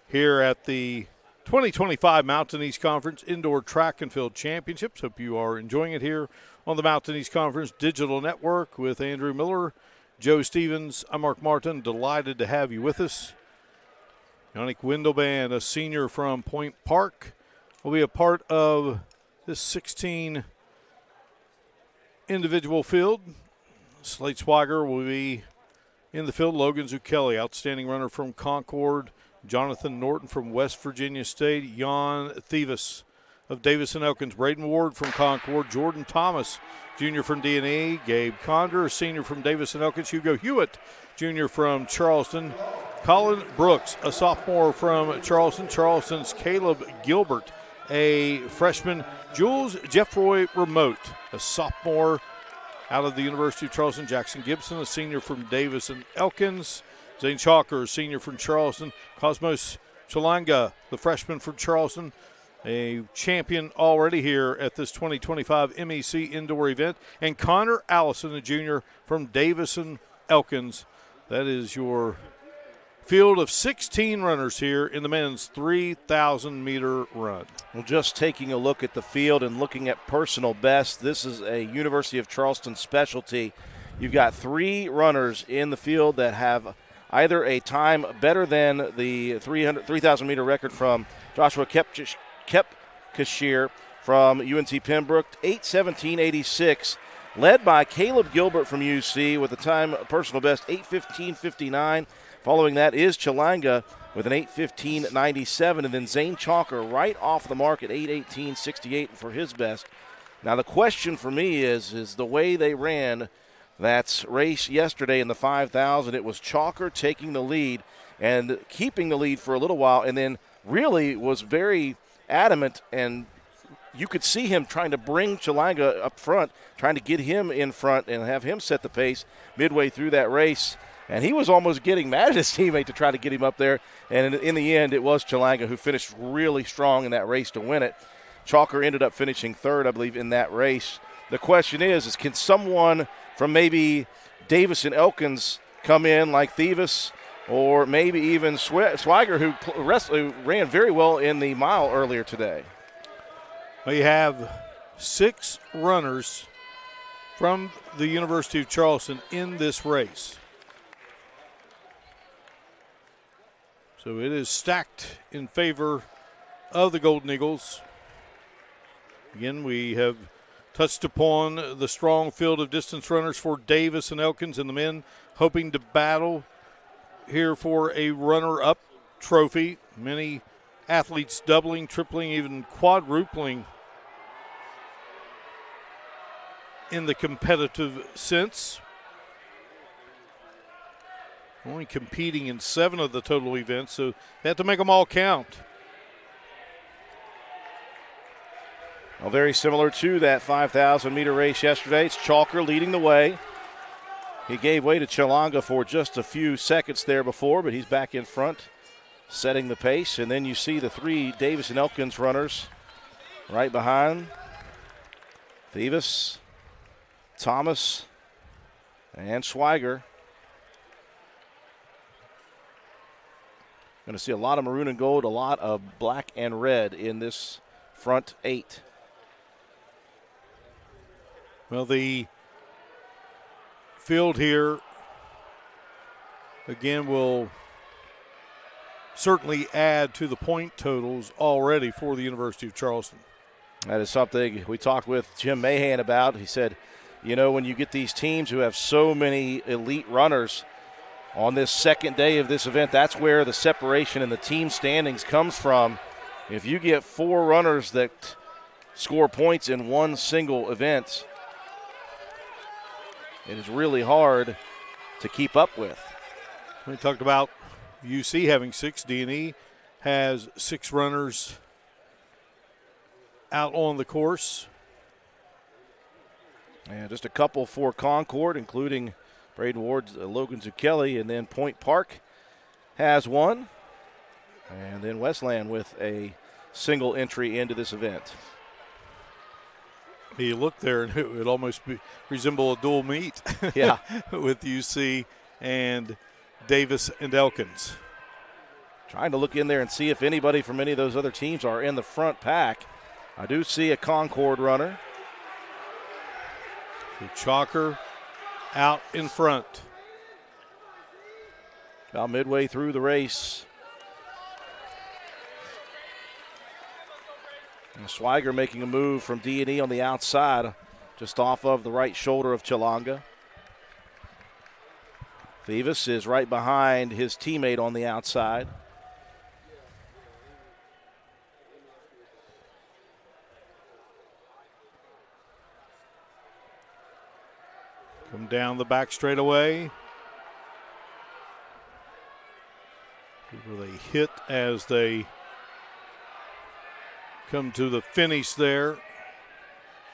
here at the 2025 Mountain East Conference Indoor Track and Field Championships. Hope you are enjoying it here on the Mountain East Conference Digital Network with Andrew Miller, Joe Stevens. I'm Mark Martin. Delighted to have you with us. Yannick Windelband, a senior from Point Park, will be a part of this 16 individual field. Slade Swiger will be in the field. Logan Zucchelli, outstanding runner from Concord. Jonathan Norton from West Virginia State. Jan Thievis of Davis and Elkins. Braden Ward from Concord. Jordan Thomas, junior from D&E. Gabe Condor, senior from Davis and Elkins. Hugo Hewitt, junior from Charleston. Colin Brooks, a sophomore from Charleston. Charleston's Caleb Gilbert, a freshman. Jules Jeffroy Remote, a sophomore out of the University of Charleston. Jackson Gibson, a senior from Davis and Elkins. Zane Chalker, a senior from Charleston. Cosmos Chalanga, the freshman from Charleston, a champion already here at this 2025 MEC indoor event. And Connor Allison, a junior from Davis and Elkins. That is your field of 16 runners here in the men's 3,000 meter run. Well, just taking a look at the field and looking at personal best, this is a University of Charleston specialty. You've got 3 runners in the field that have either a time better than the 3,000 meter record from Joshua Kepkashir from UNC Pembroke, 8:17.86. Led by Caleb Gilbert from UC with a time personal best 8:15.59. Following that is Chalanga with an 8:15.97, and then Zane Chalker right off the mark at 8:18.68 for his best. Now the question for me is the way they ran that race yesterday in the 5,000. It was Chalker taking the lead and keeping the lead for a little while, and then really was very adamant, and you could see him trying to bring Chalanga up front, trying to get him in front and have him set the pace midway through that race. And he was almost getting mad at his teammate to try to get him up there. And in the end, it was Chalanga who finished really strong in that race to win it. Chalker ended up finishing third, I believe, in that race. The question is can someone from maybe Davis and Elkins come in like Thievis, or maybe even Swiger, who ran very well in the mile earlier today? We have 6 runners from the University of Charleston in this race. So it is stacked in favor of the Golden Eagles. Again, we have touched upon the strong field of distance runners for Davis and Elkins, and the men hoping to battle here for a runner-up trophy. Many athletes doubling, tripling, even quadrupling in the competitive sense. Only competing in 7 of the total events, so they have to make them all count. Well, very similar to that 5,000-meter race yesterday. It's Chalker leading the way. He gave way to Chilanga for just a few seconds there before, but he's back in front, setting the pace. And then you see the 3 Davis and Elkins runners right behind. Thieves, Thomas, and Schweiger. Going to see a lot of maroon and gold, a lot of black and red in this front 8. Well, the field here, again, will certainly add to the point totals already for the University of Charleston. That is something we talked with Jim Mahan about. He said, you know, when you get these teams who have so many elite runners on this second day of this event, that's where the separation in the team standings comes from. If you get 4 runners that score points in one single event, it is really hard to keep up with. We talked about UC having 6. D&E has 6 runners out on the course. And just a couple for Concord, including Braden Ward's Logan Zucchelli, and then Point Park has 1. And then Westland with a single entry into this event. You look there, and it would almost resemble a dual meet. Yeah. With UC and Davis and Elkins. Trying to look in there and see if anybody from any of those other teams are in the front pack. I do see a Concord runner. So Chalker out in front. About midway through the race. And Schweiger making a move from D&E on the outside, just off of the right shoulder of Chilanga. Thieves is right behind his teammate on the outside. Come down the back straightaway. People they hit as they come to the finish there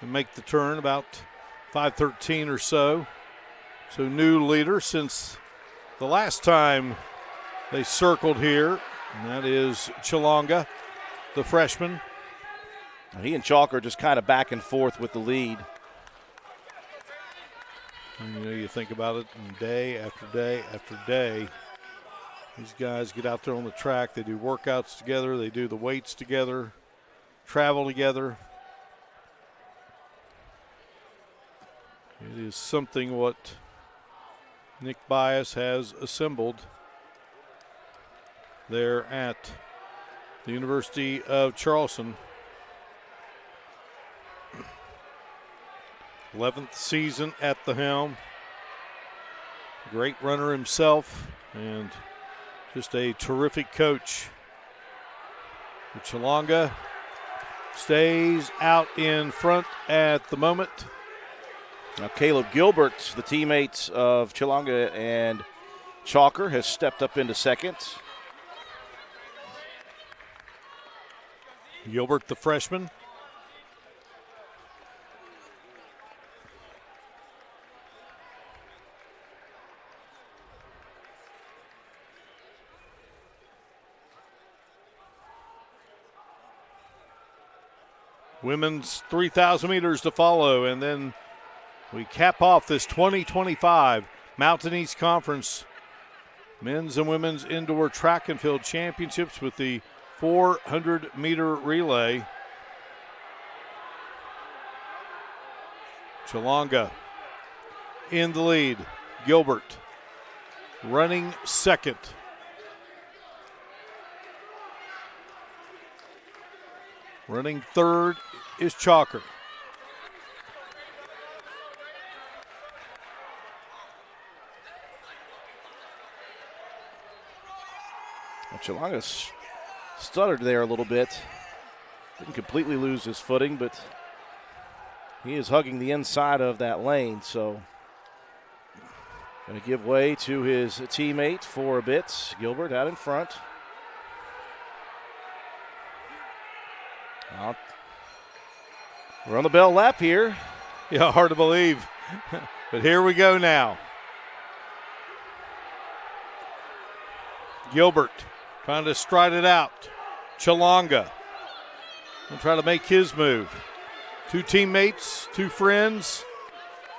and make the turn, about 5:13 or so. So new leader since the last time they circled here, and that is Chilanga, the freshman. He and Chalker are just kind of back and forth with the lead. And, you know, you think about it, and day after day after day, these guys get out there on the track. They do workouts together. They do the weights together, travel together. It is something what Nick Bias has assembled there at the University of Charleston. 11th season at the helm. Great runner himself and just a terrific coach. Chilanga stays out in front at the moment. Now Caleb Gilbert, the teammate of Chilanga and Chalker, has stepped up into second. Gilbert, the freshman. Women's 3,000 meters to follow, and then we cap off this 2025 Mountain East Conference men's and women's indoor track and field championships with the 400-meter relay. Chilanga in the lead. Gilbert running second. Running third is Chalker. Well, Chilanga stuttered there a little bit. Didn't completely lose his footing, but he is hugging the inside of that lane, so going to give way to his teammate for a bit. Gilbert out in front. We're on the bell lap here. Yeah, hard to believe. But here we go now. Gilbert trying to stride it out. Chilanga will try to make his move. Two teammates, two friends.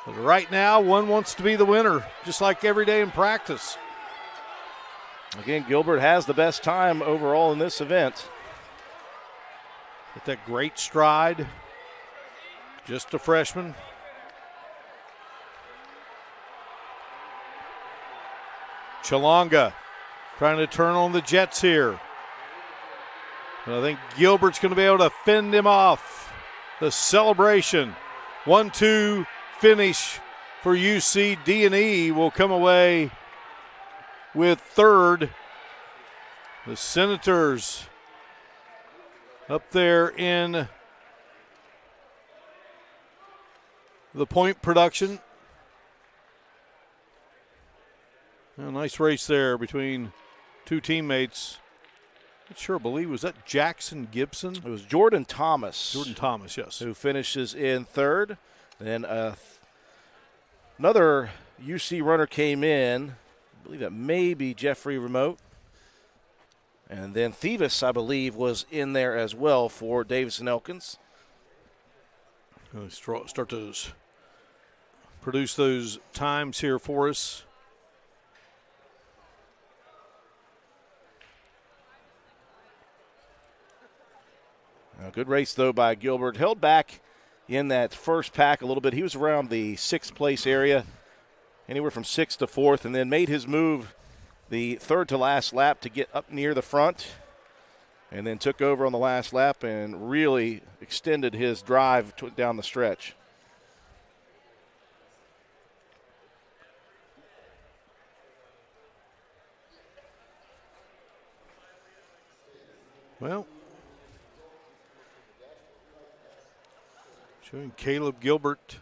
But right now, one wants to be the winner, just like every day in practice. Again, Gilbert has the best time overall in this event. With that great stride. Just a freshman. Chilanga trying to turn on the Jets here. And I think Gilbert's going to be able to fend him off. The celebration. 1-2 finish for UC. D&E will come away with third. The Senators up there in the point production. A nice race there between two teammates. Not sure, I believe, was that Jackson Gibson? It was Jordan Thomas. Jordan Thomas, yes. Who finishes in third. Then another UC runner came in. I believe that may be Jeffrey Remote. And then Thievis, I believe, was in there as well for Davis and Elkins. Start to produce those times here for us. A good race, though, by Gilbert. Held back in that first pack a little bit. He was around the sixth place area, anywhere from sixth to fourth, and then made his move the third to last lap to get up near the front, and then took over on the last lap and really extended his drive down the stretch. Well, showing Caleb Gilbert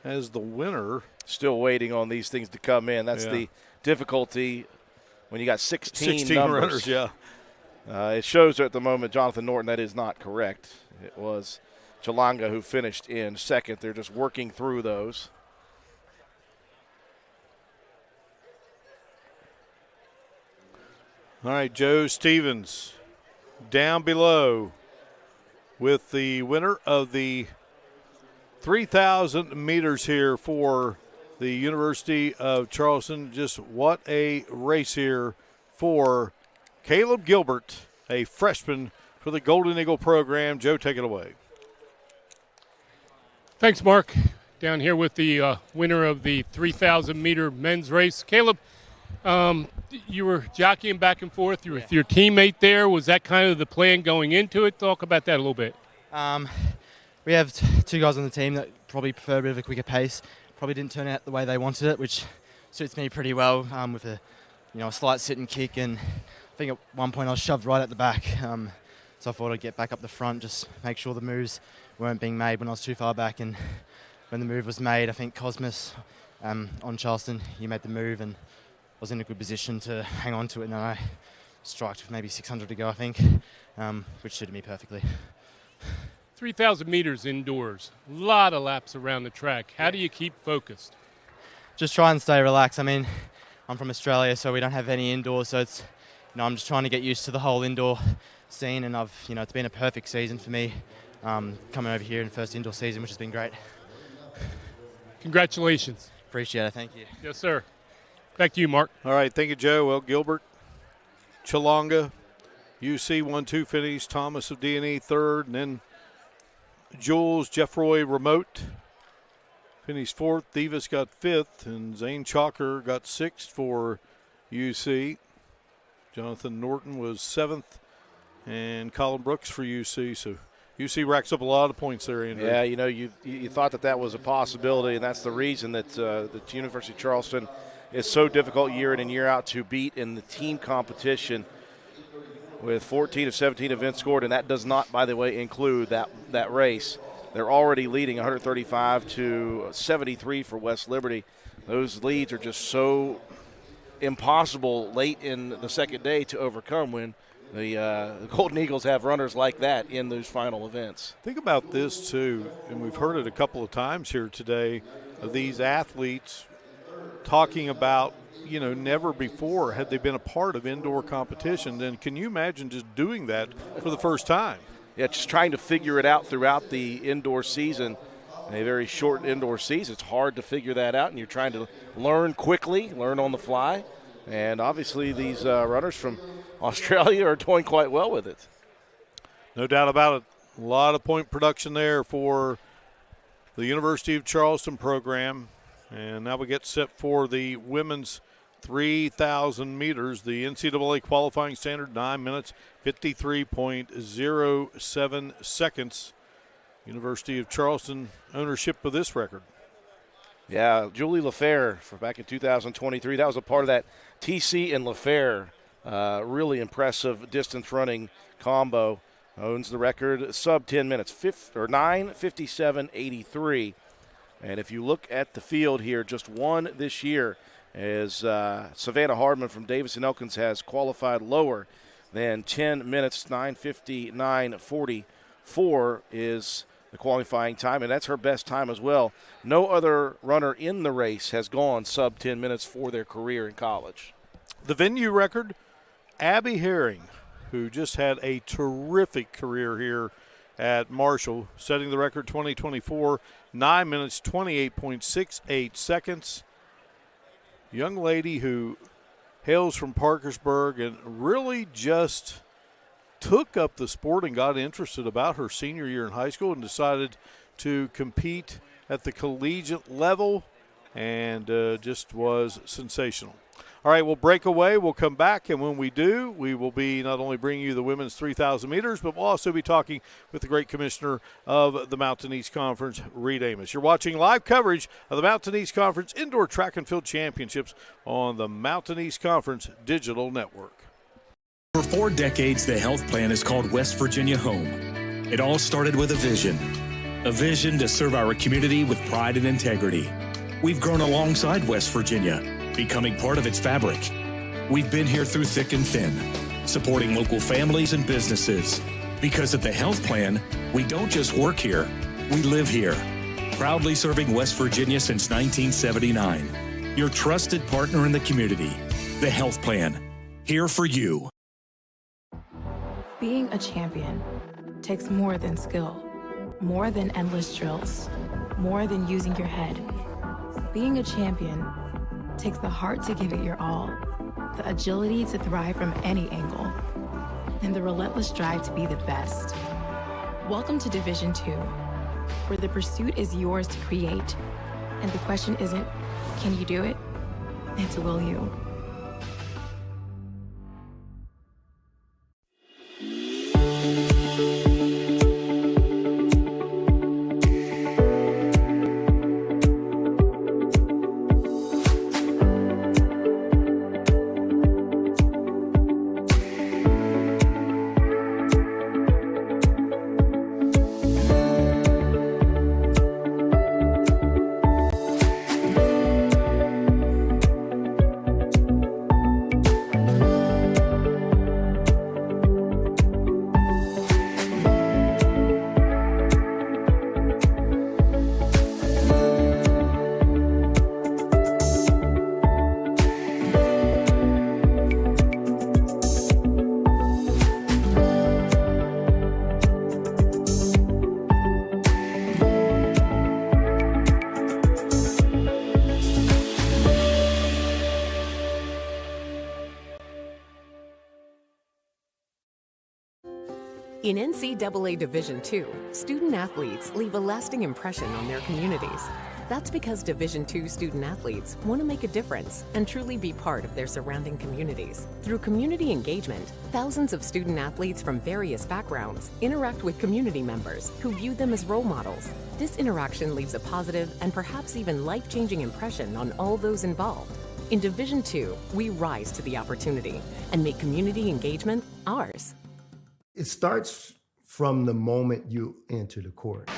as the winner. Still waiting on these things to come in. That's the difficulty when you got 16 runners, yeah. It shows at the moment, Jonathan Norton, that is not correct. It was Chilanga who finished in second. They're just working through those. All right, Joe Stevens down below with the winner of the 3,000 meters here for the University of Charleston. Just what a race here for Caleb Gilbert, a freshman for the Golden Eagle program. Joe, take it away. Thanks, Mark. Down here with the winner of the 3,000-meter men's race. Caleb, you were jockeying back and forth. You were with your teammate there. Was that kind of the plan going into it? Talk about that a little bit. We have two guys on the team that probably prefer a bit of a quicker pace. Probably didn't turn out the way they wanted it, which suits me pretty well with a slight sit and kick. And I think at one point I was shoved right at the back. So I thought I'd get back up the front, just make sure the moves weren't being made when I was too far back. And when the move was made, I think Cosmos on Charleston, he made the move and was in a good position to hang on to it. And then I striked with maybe 600 to go, I think, which suited me perfectly. 3,000 meters indoors, a lot of laps around the track. How do you keep focused? Just try and stay relaxed. I mean, I'm from Australia, so we don't have any indoors, so it's, I'm just trying to get used to the whole indoor scene, and it's been a perfect season for me coming over here in the first indoor season, which has been great. Congratulations. Appreciate it, thank you. Yes, sir. Back to you, Mark. All right, thank you, Joe. Well, Gilbert, Chilanga, UC 1-2 finish, Thomas of D&E third, and then Jules Jeffroy Remote finished fourth. Thievis got fifth, and Zane Chalker got sixth for UC. Jonathan Norton was seventh, and Colin Brooks for UC. So UC racks up a lot of points there, Andrew. Yeah, you thought that was a possibility, and that's the reason that the University of Charleston is so difficult year in and year out to beat in the team competition. with 14 of 17 events scored, and that does not, by the way, include that race. They're already leading 135 to 73 for West Liberty. Those leads are just so impossible late in the second day to overcome when the Golden Eagles have runners like that in those final events. Think about this, too, and we've heard it a couple of times here today, of these athletes talking about, you know, never before had they been a part of indoor competition. Then can you imagine just doing that for the first time? Yeah, just trying to figure it out throughout the indoor season. In a very short indoor season, it's hard to figure that out, and you're trying to learn quickly, learn on the fly. And obviously these runners from Australia are doing quite well with it. No doubt about it. A lot of point production there for the University of Charleston program. And now we get set for the women's 3,000 meters. The NCAA qualifying standard, 9 minutes, 53.07 seconds. University of Charleston ownership of this record. Yeah, Julie LaFair for back in 2023. That was a part of that TC and LaFair really impressive distance running combo. Owns the record sub 10 minutes, 9:57.83. And if you look at the field here, just one this year as Savannah Hardman from Davidson Elkins has qualified lower than 10 minutes, 9:59.44 is the qualifying time, and that's her best time as well. No other runner in the race has gone sub 10 minutes for their career in college. The venue record, Abby Herring, who just had a terrific career here at Marshall, setting the record 2024, 9 minutes, 28.68 seconds. Young lady who hails from Parkersburg and really just took up the sport and got interested about her senior year in high school and decided to compete at the collegiate level and just was sensational. All right, we'll break away. We'll come back, and when we do, we will be not only bringing you the women's 3,000 meters, but we'll also be talking with the great commissioner of the Mountain East Conference, Reed Amos. You're watching live coverage of the Mountain East Conference Indoor Track and Field Championships on the Mountain East Conference Digital Network. For 4 decades, the health plan is called West Virginia Home. It all started with a vision to serve our community with pride and integrity. We've grown alongside West Virginia, becoming part of its fabric. We've been here through thick and thin, supporting local families and businesses. Because at the health plan, we don't just work here, we live here. Proudly serving West Virginia since 1979. Your trusted partner in the community. The health plan, here for you. Being a champion takes more than skill, more than endless drills, more than using your head. Being a champion takes the heart to give it your all, the agility to thrive from any angle, and the relentless drive to be the best. Welcome to Division II, where the pursuit is yours to create, and the question isn't, can you do it? It's will you? In NCAA Division II, student athletes leave a lasting impression on their communities. That's because Division II student athletes want to make a difference and truly be part of their surrounding communities. Through community engagement, thousands of student athletes from various backgrounds interact with community members who view them as role models. This interaction leaves a positive and perhaps even life-changing impression on all those involved. In Division II, we rise to the opportunity and make community engagement ours. It starts from the moment you enter the court.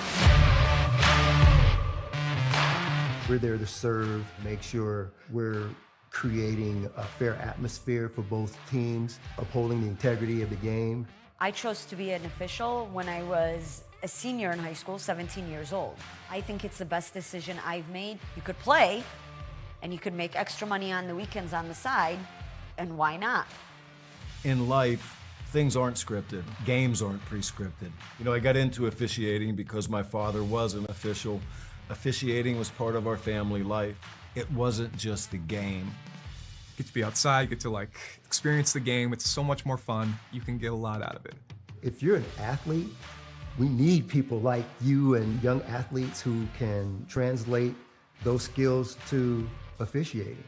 We're there to serve, make sure we're creating a fair atmosphere for both teams, upholding the integrity of the game. I chose to be an official when I was a senior in high school, 17 years old. I think it's the best decision I've made. You could play, and you could make extra money on the weekends on the side, and why not? In life, things aren't scripted. Games aren't pre-scripted. You know, I got into officiating because my father was an official. Officiating was part of our family life. It wasn't just the game. Get to be outside, get to like experience the game. It's so much more fun. You can get a lot out of it. If you're an athlete, we need people like you and young athletes who can translate those skills to officiating.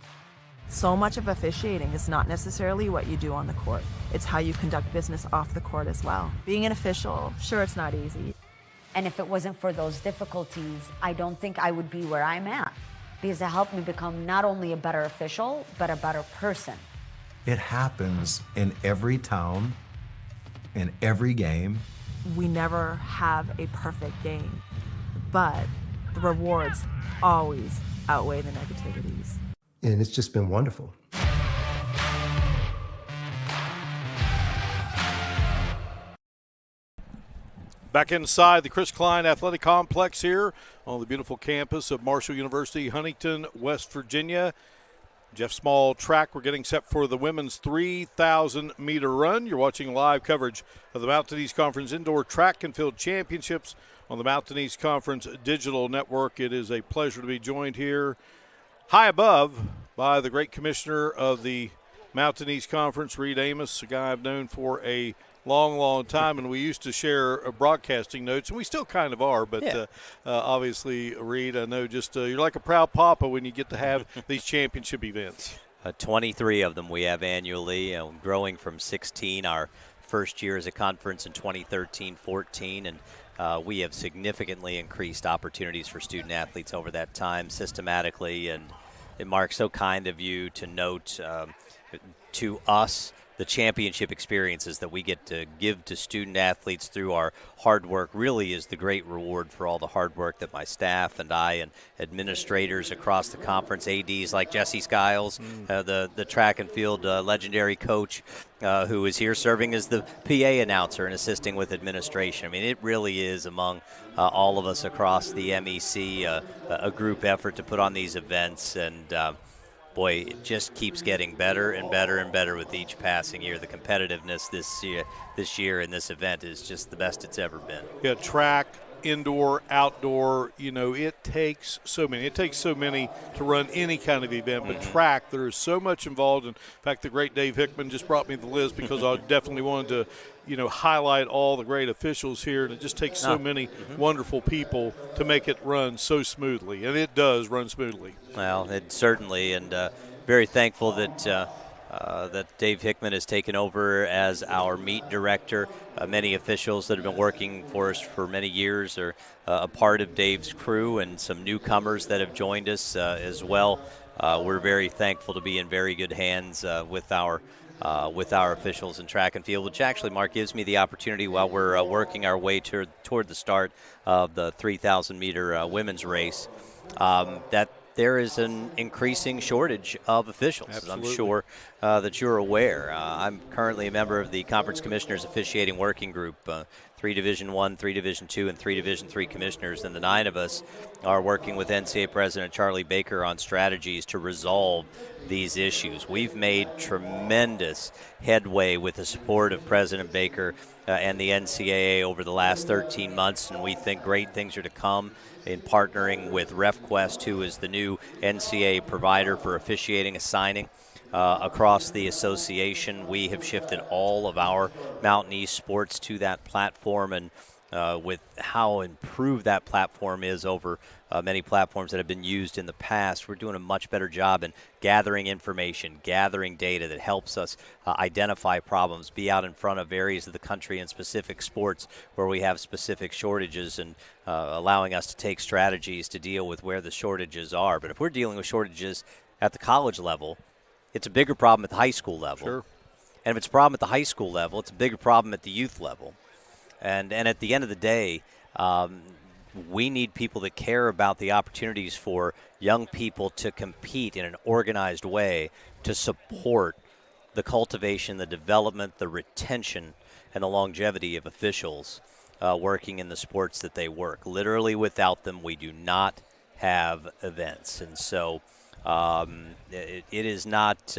So much of officiating is not necessarily what you do on the court. It's how you conduct business off the court as well. Being an official, sure, it's not easy. And if it wasn't for those difficulties, I don't think I would be where I'm at, because it helped me become not only a better official, but a better person. It happens in every town, in every game. We never have a perfect game, but the rewards always outweigh the negativities. And it's just been wonderful. Back inside the Chris Klein Athletic Complex here on the beautiful campus of Marshall University, Huntington, West Virginia. Jeff Small track. We're getting set for the women's 3,000-meter run. You're watching live coverage of the Mountain East Conference Indoor Track and Field Championships on the Mountain East Conference Digital Network. It is a pleasure to be joined here high above by the great commissioner of the Mountain East Conference, Reed Amos, a guy I've known for a long time, and we used to share broadcasting notes, and we still kind of are, but obviously, Reed, I know just you're like a proud papa when you get to have these championship events. 23 of them we have annually, growing from 16 our first year as a conference in 2013-14, and we have significantly increased opportunities for student athletes over that time systematically, and Mark, so kind of you to note to us the championship experiences that we get to give to student athletes through our hard work really is the great reward for all the hard work that my staff and I and administrators across the conference, ADs like Jesse Skiles, the track and field legendary coach who is here serving as the PA announcer and assisting with administration. I mean, it really is among all of us across the MEC a group effort to put on these events, and boy, it just keeps getting better and better and better with each passing year. The competitiveness this year in this event is just the best it's ever been. Yeah, track, indoor, outdoor, it takes so many. It takes so many to run any kind of event, but track, there is so much involved. In fact, the great Dave Hickman just brought me the list because I definitely wanted to highlight all the great officials here, and it just takes so many wonderful people to make it run so smoothly, and it does run smoothly. Well, it certainly, and very thankful that that Dave Hickman has taken over as our meet director. Many officials that have been working for us for many years are a part of Dave's crew, and some newcomers that have joined us as well. We're very thankful to be in very good hands with our officials in track and field, which actually, Mark, gives me the opportunity while we're working our way toward the start of the 3,000-meter women's race, that there is an increasing shortage of officials. Absolutely. I'm sure that you're aware. I'm currently a member of the Conference Commissioners Officiating Working Group, 3 Division I, 3 Division II, and 3 Division III commissioners, and the 9 of us are working with NCAA President Charlie Baker on strategies to resolve these issues. We've made tremendous headway with the support of President Baker and the NCAA over the last 13 months, and we think great things are to come in partnering with RefQuest, who is the new NCAA provider for officiating assigning across the association. We have shifted all of our Mountain East sports to that platform, and with how improved that platform is over many platforms that have been used in the past, we're doing a much better job in gathering information, gathering data that helps us identify problems, be out in front of areas of the country and specific sports where we have specific shortages, and allowing us to take strategies to deal with where the shortages are. But if we're dealing with shortages at the college level, it's a bigger problem at the high school level. Sure. And if it's a problem at the high school level, it's a bigger problem at the youth level. And at the end of the day, we need people that care about the opportunities for young people to compete in an organized way to support the cultivation, the development, the retention, and the longevity of officials working in the sports that they work. Literally, without them, we do not have events. And so it is not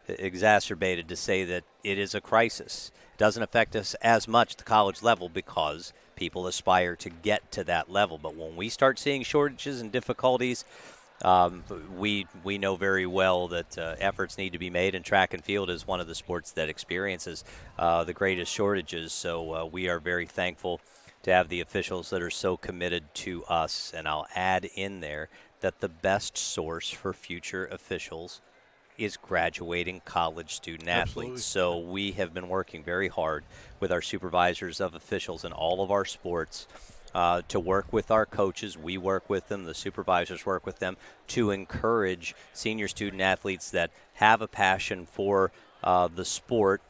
exacerbated to say that it is a crisis. It doesn't affect us as much at the college level because people aspire to get to that level. But when we start seeing shortages and difficulties, we know very well that efforts need to be made, and track and field is one of the sports that experiences the greatest shortages. So we are very thankful to have the officials that are so committed to us. And I'll add in there that the best source for future officials is graduating college student athletes. So we have been working very hard with our supervisors of officials in all of our sports to work with our coaches. We work with them, the supervisors work with them, to encourage senior student athletes that have a passion for the sport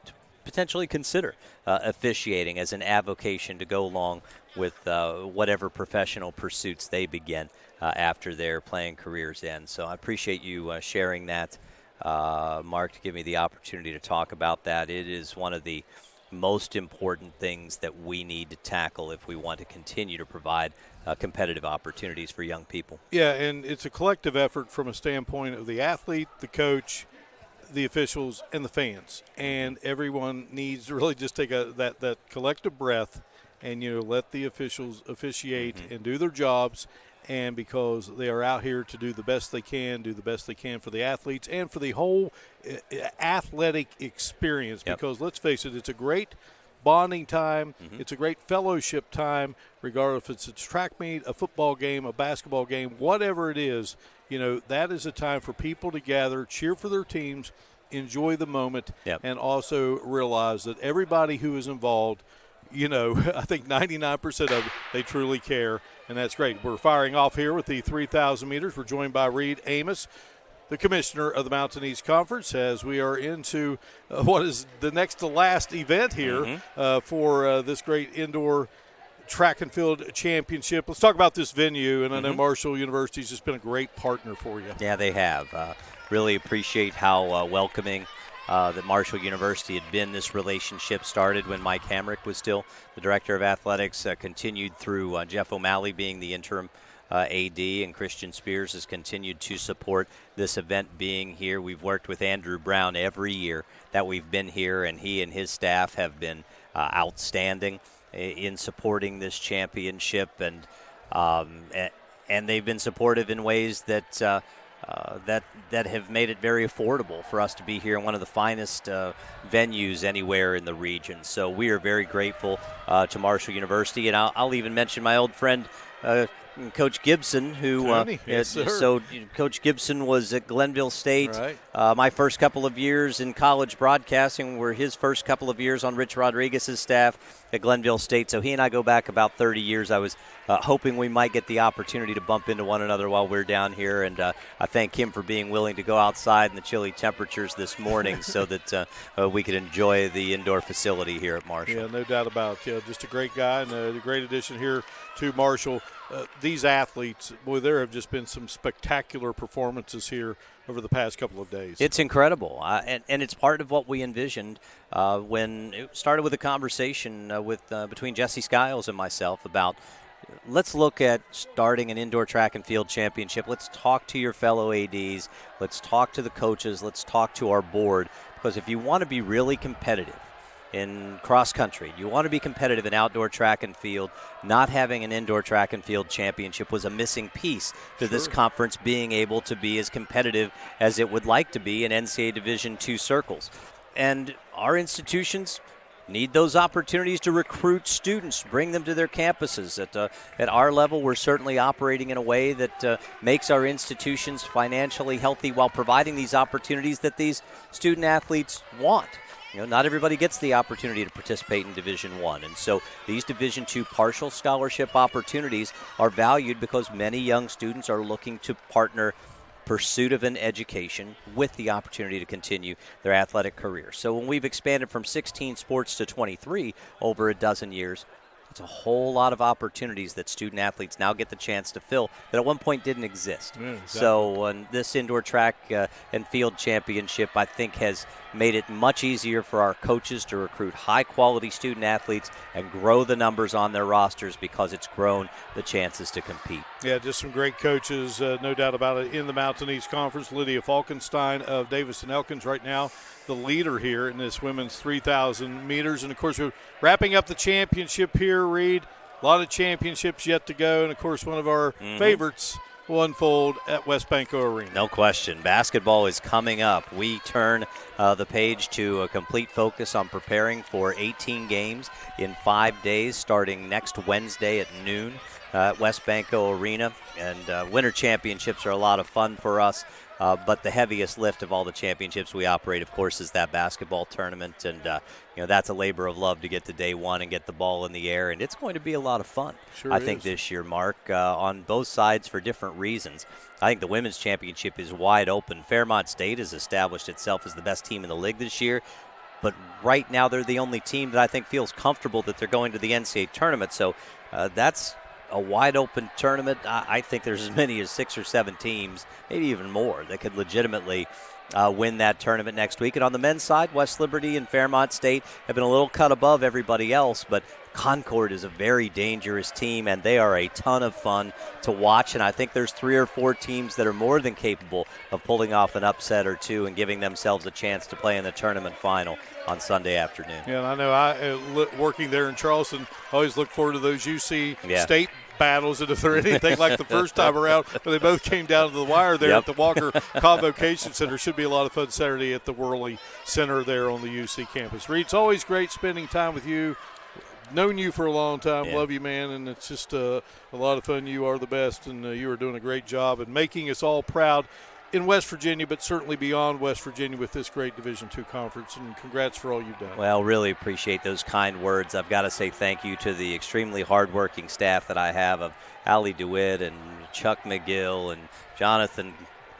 to potentially consider officiating as an avocation to go along with whatever professional pursuits they begin after their playing careers end. So I appreciate you sharing that, Mark, to give me the opportunity to talk about that. It is one of the most important things that we need to tackle if we want to continue to provide competitive opportunities for young people. Yeah, and it's a collective effort from a standpoint of the athlete, the coach, the officials, and the fans. And everyone needs to really just take that collective breath and, let the officials officiate and do their jobs. And because they are out here to do the best they can, for the athletes and for the whole athletic experience. Yep. Because let's face it, it's a great bonding time. It's a great fellowship time, regardless if it's a track meet, a football game, a basketball game, whatever it is. That is a time for people to gather, cheer for their teams, enjoy the moment, and also realize that everybody who is involved, I think 99% of it, they truly care, and that's great. We're firing off here with the 3,000 meters. We're joined by Reed Amos, the commissioner of the Mountain East Conference, as we are into what is the next to last event here for this great indoor track and field championship. Let's talk about this venue, and I know Marshall University's just been a great partner for you. Yeah, they have. Really appreciate how welcoming that Marshall University had been. This relationship started when Mike Hamrick was still the director of athletics, continued through Jeff O'Malley being the interim AD, and Christian Spears has continued to support this event being here. We've worked with Andrew Brown every year that we've been here, and he and his staff have been outstanding in supporting this championship, and they've been supportive in ways that that have made it very affordable for us to be here in one of the finest venues anywhere in the region. So we are very grateful to Marshall University, and I'll even mention my old friend Coach Gibson, who Coach Gibson was at Glenville State. Right. My first couple of years in college broadcasting were his first couple of years on Rich Rodriguez's staff at Glenville State. So he and I go back about 30 years. I was hoping we might get the opportunity to bump into one another while we're down here, and I thank him for being willing to go outside in the chilly temperatures this morning so that we could enjoy the indoor facility here at Marshall. Yeah, no doubt about it. Just a great guy and a great addition here to Marshall. These athletes, boy, there have just been some spectacular performances here over the past couple of days. It's incredible, and it's part of what we envisioned when it started with a conversation between Jesse Skiles and myself about let's look at starting an indoor track and field championship. Let's talk to your fellow ADs. Let's talk to the coaches. Let's talk to our board, because if you want to be really competitive in cross country, you want to be competitive in outdoor track and field, not having an indoor track and field championship was a missing piece to this conference being able to be as competitive as it would like to be in NCAA Division II circles. And our institutions need those opportunities to recruit students, bring them to their campuses. At our level, we're certainly operating in a way that makes our institutions financially healthy while providing these opportunities that these student athletes want. Not everybody gets the opportunity to participate in Division I, and so these Division II partial scholarship opportunities are valued because many young students are looking to partner pursuit of an education with the opportunity to continue their athletic career. So when we've expanded from 16 sports to 23 over a dozen years, it's a whole lot of opportunities that student athletes now get the chance to fill that at one point didn't exist. Yeah, exactly. So this indoor track and field championship, I think, has made it much easier for our coaches to recruit high-quality student athletes and grow the numbers on their rosters because it's grown the chances to compete. Yeah, just some great coaches, no doubt about it, in the Mountain East Conference. Lydia Falkenstein of Davis and Elkins right now, the leader here in this women's 3,000 meters. And, of course, we're wrapping up the championship here, Reed. A lot of championships yet to go. And, of course, one of our favorites will unfold at Westbanco Arena. No question. Basketball is coming up. We turn the page to a complete focus on preparing for 18 games in 5 days, starting next Wednesday at noon at Westbanco Arena. And winter championships are a lot of fun for us. But the heaviest lift of all the championships we operate, of course, is that basketball tournament. And, that's a labor of love to get to day one and get the ball in the air. And it's going to be a lot of fun, Sure I is. think, this year, Mark, on both sides for different reasons. I think the women's championship is wide open. Fairmont State has established itself as the best team in the league this year. But right now they're the only team that I think feels comfortable that they're going to the NCAA tournament. So that's a wide-open tournament. I think there's as many as 6 or 7 teams, maybe even more, that could legitimately win that tournament next week. And on the men's side, West Liberty and Fairmont State have been a little cut above everybody else, but Concord is a very dangerous team, and they are a ton of fun to watch. And I think there's 3 or 4 teams that are more than capable of pulling off an upset or two and giving themselves a chance to play in the tournament final on Sunday afternoon. Yeah, and I know working there in Charleston, I always look forward to those UC State battles, and if they're anything like the first time around, where they both came down to the wire there at the Walker Convocation Center. Should be a lot of fun Saturday at the Worley Center there on the UC campus. Reed, it's always great spending time with you. Known you for a long time, love you, man, and it's just a lot of fun. You are the best, and you are doing a great job and making us all proud in West Virginia, but certainly beyond West Virginia with this great Division II conference, and congrats for all you've done. Well, really appreciate those kind words. I've got to say thank you to the extremely hardworking staff that I have of Allie DeWitt and Chuck McGill and Jonathan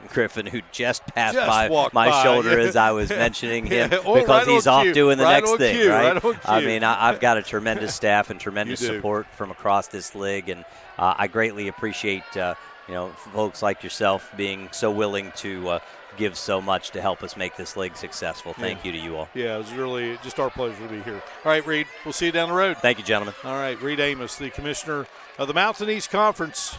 Griffin, who just passed by my shoulder as I was mentioning him because he's off doing the next thing, right? I mean, I've got a tremendous staff and tremendous support from across this league, and I greatly appreciate folks like yourself being so willing to give so much to help us make this league successful. Thank you to you all. Yeah, it was really just our pleasure to be here. All right, Reed, we'll see you down the road. Thank you, gentlemen. All right, Reed Amos, the commissioner of the Mountain East Conference.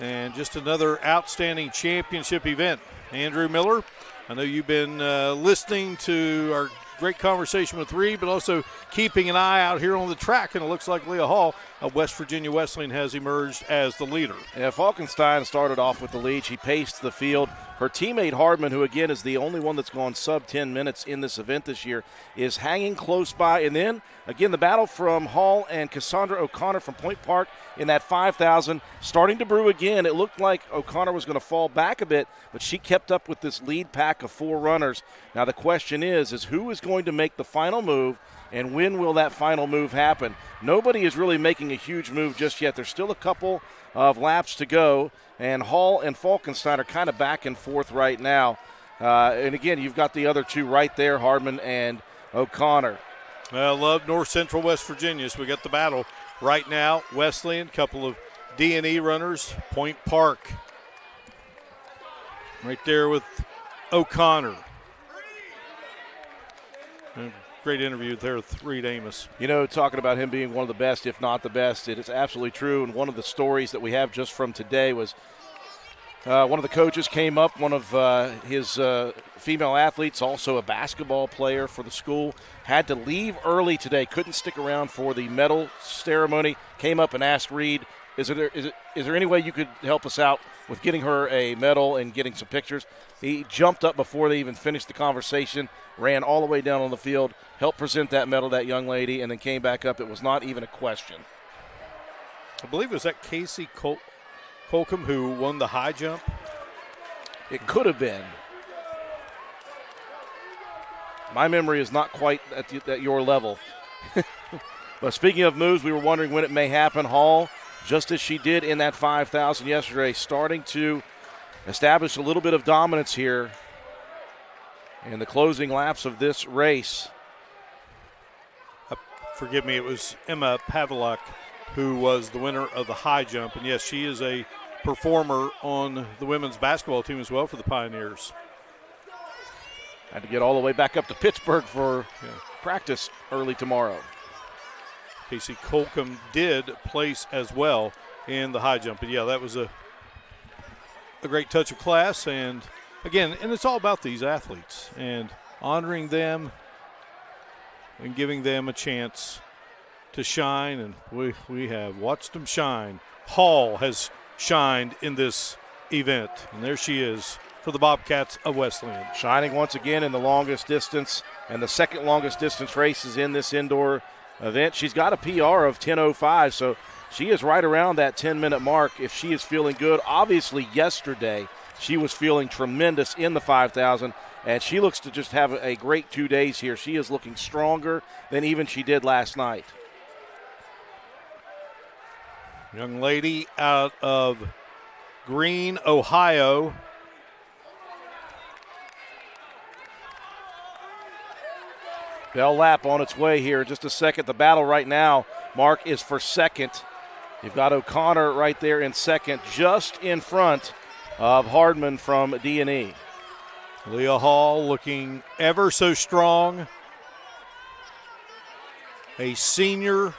And just another outstanding championship event. Andrew Miller, I know you've been listening to our great conversation with Reed, but also keeping an eye out here on the track, and it looks like Leah Hall of West Virginia Wesleyan has emerged as the leader. Yeah, Falkenstein started off with the lead. She paced the field. Her teammate Hardman, who again is the only one that's gone sub 10 minutes in this event this year, is hanging close by. And then, again, the battle from Hall and Cassandra O'Connor from Point Park in that 5,000 starting to brew again. It looked like O'Connor was going to fall back a bit, but she kept up with this lead pack of 4 runners. Now the question is who is going to make the final move, and when will that final move happen? Nobody is really making a huge move just yet. There's still a couple of laps to go, and Hall and Falkenstein are kind of back and forth right now. And again, you've got the other 2 right there, Hardman and O'Connor. I love North Central West Virginia, so we got the battle right now. Wesleyan, couple of D&E runners, Point Park. Right there with O'Connor. Great interview there with Reed Amos. You know, talking about him being one of the best, if not the best, it is absolutely true. And one of the stories that we have just from today was one of the coaches came up, one of his female athletes, also a basketball player for the school, had to leave early today, couldn't stick around for the medal ceremony, came up and asked Reed, is there any way you could help us out with getting her a medal and getting some pictures? He jumped up before they even finished the conversation, ran all the way down on the field, helped present that medal to that young lady, and then came back up. It was not even a question. I believe it was that Casey Holcomb who won the high jump. It could have been. My memory is not quite at your level. But speaking of moves, we were wondering when it may happen. Hall, just as she did in that 5,000 yesterday, starting to establish a little bit of dominance here in the closing laps of this race. Forgive me, it was Emma Pavlak who was the winner of the high jump. And, yes, she is a performer on the women's basketball team as well for the Pioneers. Had to get all the way back up to Pittsburgh for practice early tomorrow. Casey Colcom did place as well in the high jump. And, yeah, that was a great touch of class. And, again, and it's all about these athletes and honoring them and giving them a chance to shine. And we have watched them shine. Hall has shined in this event. And there she is for the Bobcats of Wesleyan. Shining once again in the longest distance and the second longest distance races in this indoor event. She's got a PR of 10:05, so she is right around that 10-minute mark if she is feeling good. Obviously, yesterday she was feeling tremendous in the 5,000, and she looks to just have a great 2 days here. She is looking stronger than even she did last night. Young lady out of Greene, Ohio. Bell lap on its way here. Just a second. The battle right now, Mark, is for second. You've got O'Connor right there in second, just in front of Hardman from D&E. Leah Hall looking ever so strong. A senior.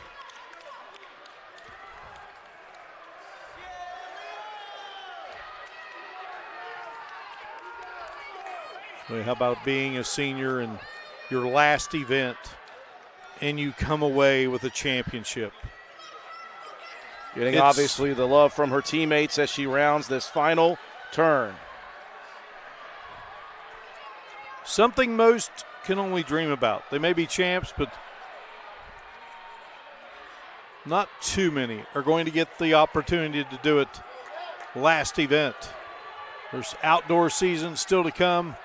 How about being a senior and your last event and you come away with a championship? Getting obviously the love from her teammates as she rounds this final turn. Something most can only dream about. They may be champs, but not too many are going to get the opportunity to do it last event. There's outdoor season still to come.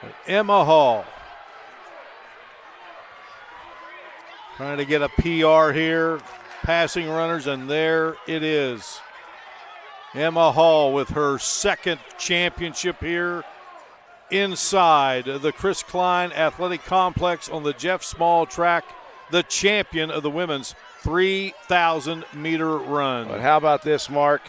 But Emma Hall trying to get a PR here, passing runners, and there it is. Emma Hall with her second championship here inside the Chris Klein Athletic Complex on the Jeff Small track, the champion of the women's 3,000-meter run. But how about this, Mark?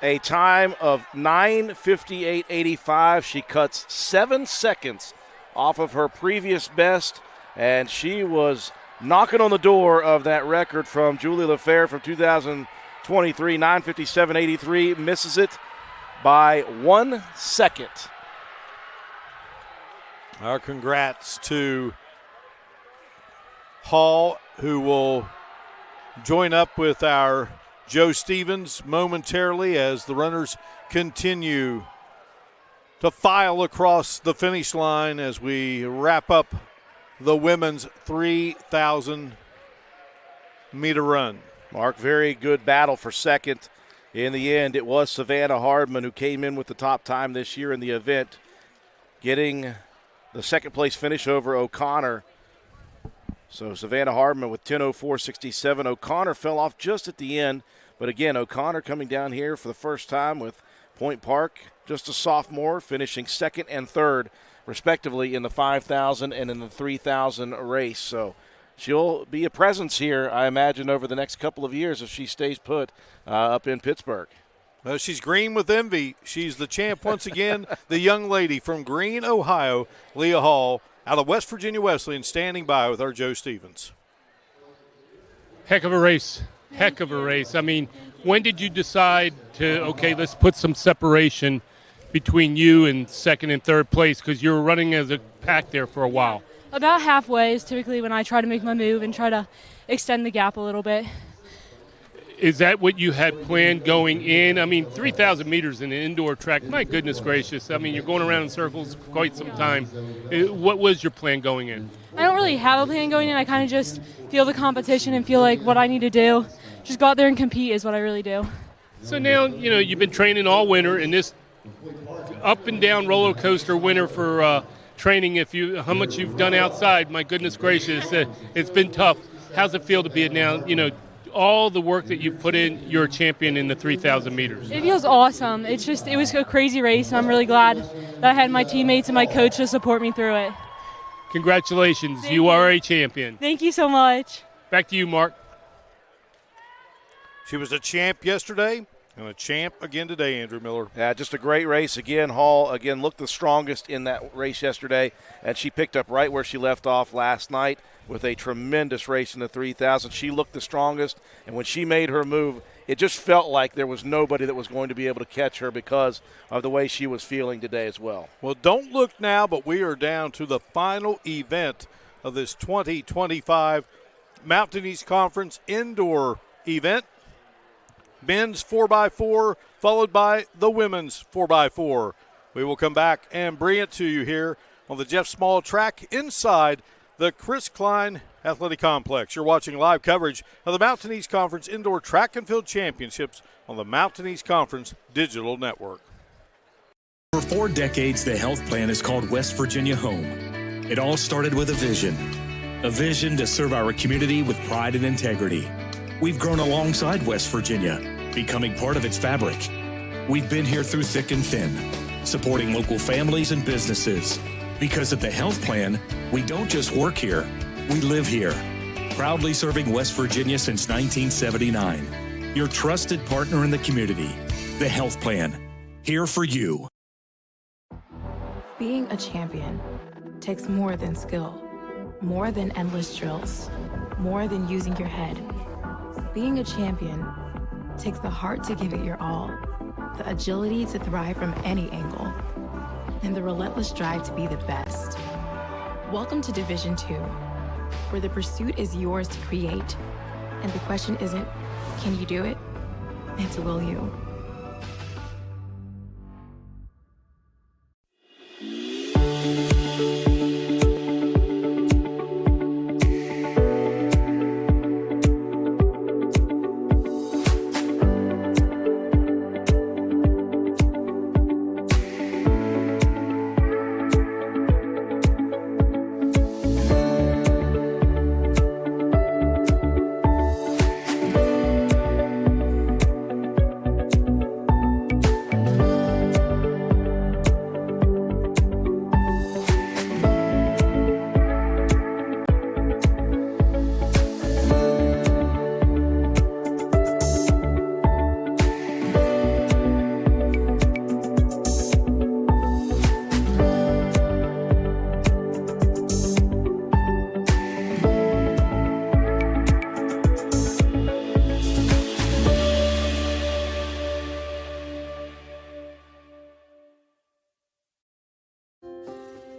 A time of 9:58.85. She cuts 7 seconds off of her previous best, and she was knocking on the door of that record from Julie LaFair from 2023, 9:57.83. Misses it by 1 second. Our congrats to Hall, who will join up with our Joe Stevens momentarily as the runners continue to file across the finish line as we wrap up the women's 3,000-meter run. Mark, very good battle for second. In the end, it was Savannah Hardman who came in with the top time this year in the event, getting the second-place finish over O'Connor. So Savannah Hardman with 10:04.67. O'Connor fell off just at the end. But again, O'Connor coming down here for the first time with Point Park, just a sophomore, finishing second and third, respectively, in the 5,000 and in the 3,000 race. So she'll be a presence here, I imagine, over the next couple of years if she stays put up in Pittsburgh. Well, she's green with envy. She's the champ once again. The young lady from Greene, Ohio, Leah Hall, out of West Virginia Wesleyan, standing by with our Joe Stevens. Heck of a race. Heck of a race. I mean, when did you decide to, okay, let's put some separation between you and second and third place, because you were running as a pack there for a while? About halfway is typically when I try to make my move and try to extend the gap a little bit. Is that what you had planned going in? I mean, 3,000 meters in an indoor track, my goodness gracious. I mean, you're going around in circles for quite some time. What was your plan going in? I don't really have a plan going in. I kind of just feel the competition and feel like what I need to do. Just go out there and compete is what I really do. So now, you know, you've been training all winter in this up and down roller coaster winter for training. How much you've done outside, my goodness gracious, it's been tough. How's it feel to be now, you know, all the work that you've put in, you're a champion in the 3,000 meters. It feels awesome. It was a crazy race, and I'm really glad that I had my teammates and my coach to support me through it. Congratulations, you are a champion. Thank you so much. Back to you, Mark. She was a champ yesterday and a champ again today, Andrew Miller. Yeah, just a great race. Again, Hall, looked the strongest in that race yesterday, and she picked up right where she left off last night with a tremendous race in the 3,000. She looked the strongest, and when she made her move, it just felt like there was nobody that was going to be able to catch her because of the way she was feeling today as well. Well, don't look now, but we are down to the final event of this 2025 Mountain East Conference indoor event. Men's 4x4, followed by the women's 4x4. We will come back and bring it to you here on the Jeff Small track inside the Chris Klein Athletic Complex. You're watching live coverage of the Mountain East Conference Indoor Track and Field Championships on the Mountain East Conference Digital Network. For 4 decades, the health plan is called West Virginia home. It all started with a vision to serve our community with pride and integrity. We've grown alongside West Virginia, becoming part of its fabric. We've been here through thick and thin, supporting local families and businesses. Because at the health plan, we don't just work here, we live here. Proudly serving West Virginia since 1979. Your trusted partner in the community, the health plan. Here for you. Being a champion takes more than skill, more than endless drills, more than using your head. Being a champion takes the heart to give it your all, the agility to thrive from any angle, and the relentless drive to be the best. Welcome to Division II, where the pursuit is yours to create, and the question isn't, can you do it? It's will you?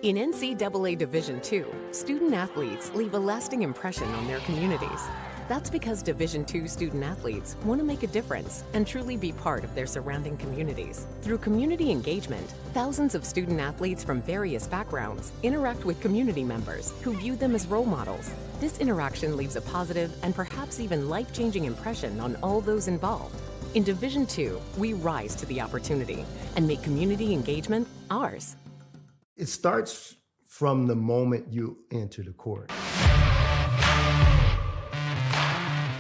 In NCAA Division II, student athletes leave a lasting impression on their communities. That's because Division II student athletes want to make a difference and truly be part of their surrounding communities. Through community engagement, thousands of student athletes from various backgrounds interact with community members who view them as role models. This interaction leaves a positive and perhaps even life-changing impression on all those involved. In Division II, we rise to the opportunity and make community engagement ours. It starts from the moment you enter the court.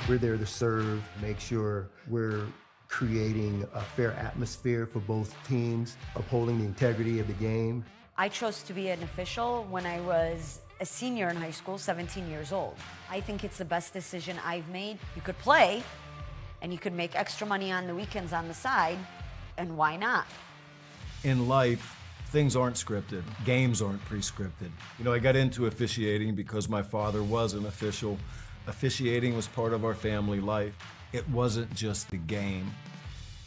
We're there to serve, make sure we're creating a fair atmosphere for both teams, upholding the integrity of the game. I chose to be an official when I was a senior in high school, 17 years old. I think it's the best decision I've made. You could play, and you could make extra money on the weekends on the side, and why not? In life, things aren't scripted. Games aren't pre-scripted. You know, I got into officiating because my father was an official. Officiating was part of our family life. It wasn't just the game.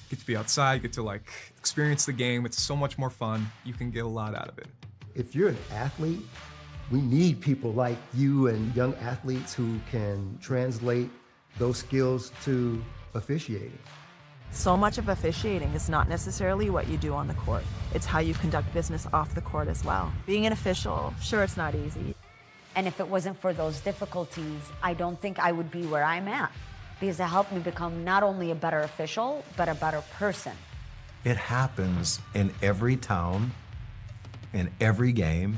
Get to be outside, get to experience the game. It's so much more fun. You can get a lot out of it. If you're an athlete, we need people like you and young athletes who can translate those skills to officiating. So much of officiating is not necessarily what you do on the court. It's how you conduct business off the court as well. Being an official, sure, it's not easy. And if it wasn't for those difficulties, I don't think I would be where I'm at, because it helped me become not only a better official, but a better person. It happens in every town, in every game.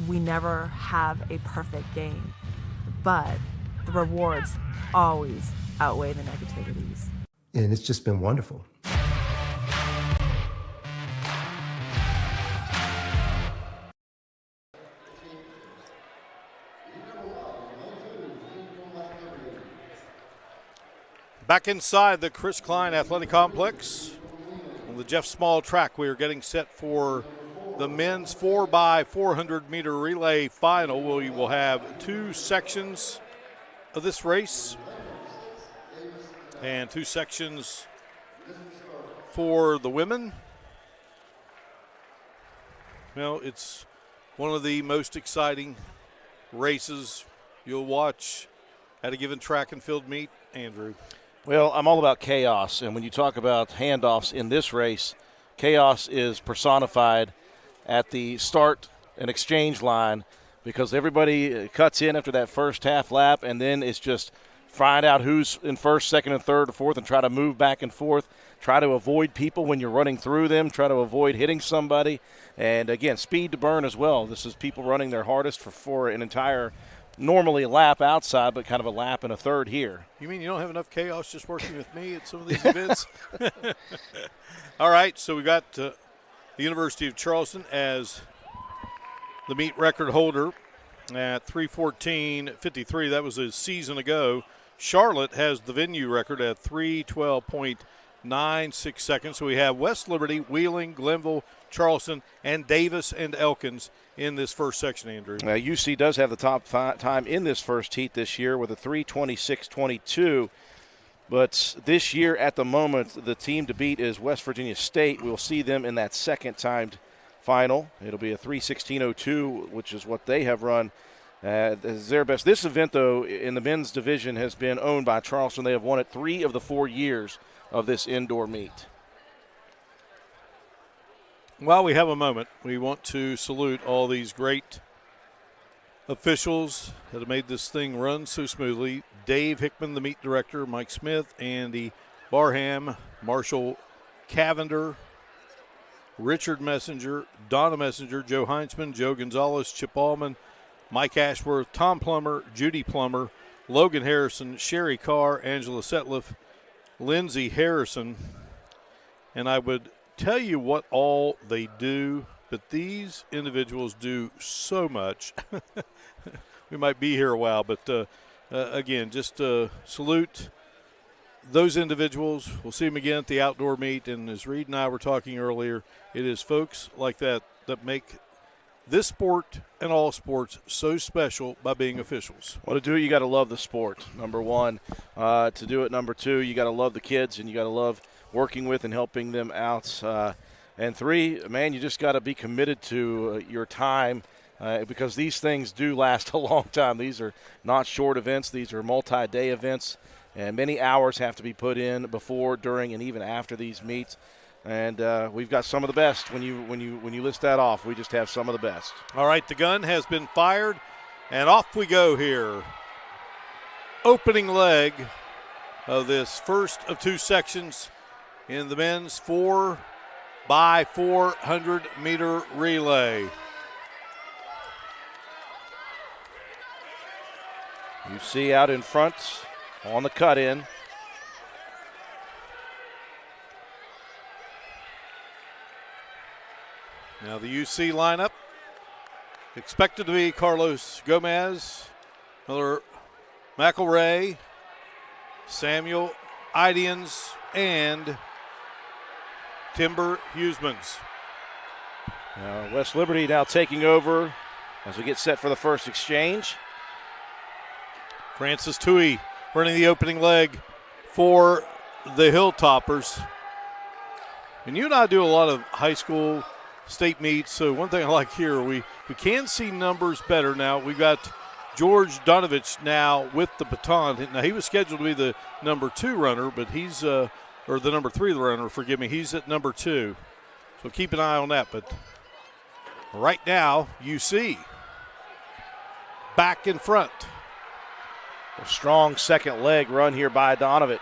We never have a perfect game, but the rewards always outweigh the negativities. And it's just been wonderful. Back inside the Chris Klein Athletic Complex on the Jeff Small track, we are getting set for the men's 4x400 meter relay final. We will have 2 sections of this race and 2 sections for the women. Well, it's one of the most exciting races you'll watch at a given track and field meet, Andrew. Well, I'm all about chaos, and when you talk about handoffs in this race, chaos is personified at the start and exchange line because everybody cuts in after that first half lap, and then it's just find out who's in first, second, and third or fourth and try to move back and forth, try to avoid people when you're running through them, try to avoid hitting somebody, and, again, speed to burn as well. This is people running their hardest for an entire normally a lap outside, but kind of a lap and a third here. You mean you don't have enough chaos just working with me at some of these events? All right, so we got the University of Charleston as the meet record holder at 3:14.53. That was a season ago. Charlotte has the venue record at 3:12.96 seconds. So we have West Liberty, Wheeling, Glenville, Charleston, and Davis and Elkins in this first section, Andrew. UC does have the top time in this first heat this year with a 3:26.22. But this year at the moment, the team to beat is West Virginia State. We'll see them in that second timed final. It'll be a 3:16.02, which is what they have run as their best. This event, though, in the men's division has been owned by Charleston. They have won it 3 of the 4 years of this indoor meet. While we have a moment, we want to salute all these great officials that have made this thing run so smoothly. Dave Hickman, the meet director, Mike Smith, Andy Barham, Marshall Cavender, Richard Messenger, Donna Messenger, Joe Heinzman, Joe Gonzalez, Chip Allman, Mike Ashworth, Tom Plummer, Judy Plummer, Logan Harrison, Sherry Carr, Angela Setliff, Lindsay Harrison, and I would tell you what all they do, but these individuals do so much. We might be here a while, but again, just salute those individuals. We'll see them again at the outdoor meet, and as Reed and I were talking earlier, it is folks like that that make this sport and all sports so special by being officials. Well, to do it, you got to love the sport, number one. To do it, number two, you got to love the kids, and you got to love working with and helping them out. And 3, man, you just got to be committed to your time because these things do last a long time. These are not short events. These are multi-day events, and many hours have to be put in before, during, and even after these meets. And we've got some of the best. When you list that off, we just have some of the best. All right, the gun has been fired, and off we go here. Opening leg of this first of 2 sections in the men's 4x400 meter relay. You see out in front on the cut-in. Now the UC lineup expected to be Carlos Gomez, Miller McElray, Samuel Idians, and Timber Huseman's. West Liberty now taking over as we get set for the first exchange. Francis Tui running the opening leg for the Hilltoppers. And you and I do a lot of high school state meets, so one thing I like here, we can see numbers better now. We've got George Donovich now with the baton. Now, he was scheduled to be the number 2 runner, but he's or the number 3 runner, forgive me. He's at number 2. So keep an eye on that. But right now, UC back in front. A strong second leg run here by Donovich.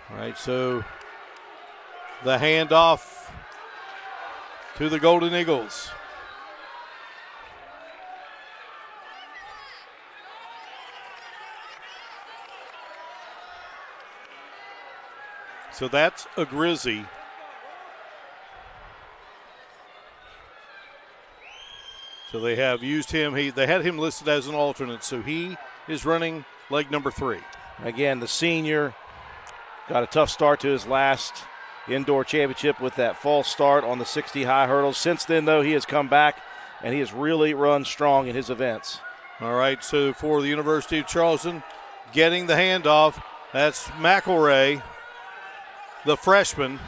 All right, so the handoff to the Golden Eagles. So that's a Grizzy. So they have used him. They had him listed as an alternate, so he is running leg number 3. Again, the senior got a tough start to his last indoor championship with that false start on the 60 high hurdles. Since then, though, he has come back, and he has really run strong in his events. All right, so for the University of Charleston, getting the handoff, that's McElray, the freshman.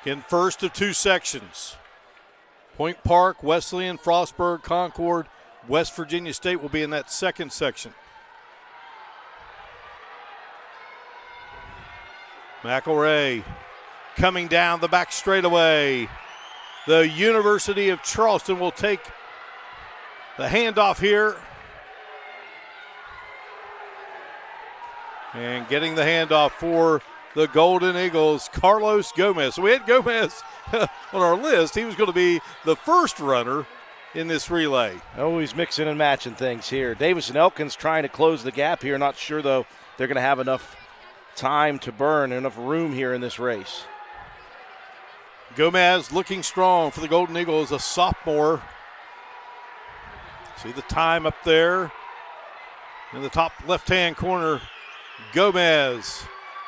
In first of 2 sections. Point Park, Wesleyan, Frostburg, Concord, West Virginia State will be in that second section. McElray coming down the back straightaway. The University of Charleston will take the handoff here. And getting the handoff for the Golden Eagles, Carlos Gomez. So we had Gomez on our list. He was going to be the first runner in this relay. Always mixing and matching things here. Davis and Elkins trying to close the gap here. Not sure, though, they're going to have enough time to burn, enough room here in this race. Gomez looking strong for the Golden Eagles, a sophomore. See the time up there in the top left-hand corner. Gomez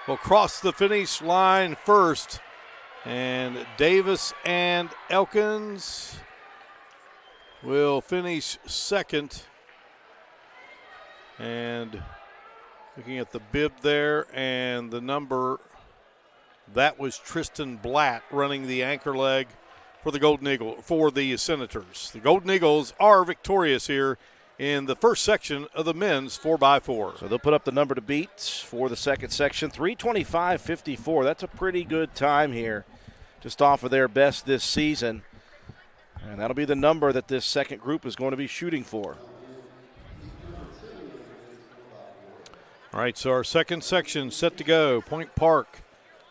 will cross the finish line first. And Davis and Elkins will finish second. And looking at the bib there and the number, that was Tristan Blatt running the anchor leg for the Golden Eagle, for the Senators. The Golden Eagles are victorious here in the first section of the men's 4x4. So they'll put up the number to beat for the second section, 3:25.54. That's a pretty good time here, just off of their best this season. And that'll be the number that this second group is going to be shooting for. All right, so our second section set to go. Point Park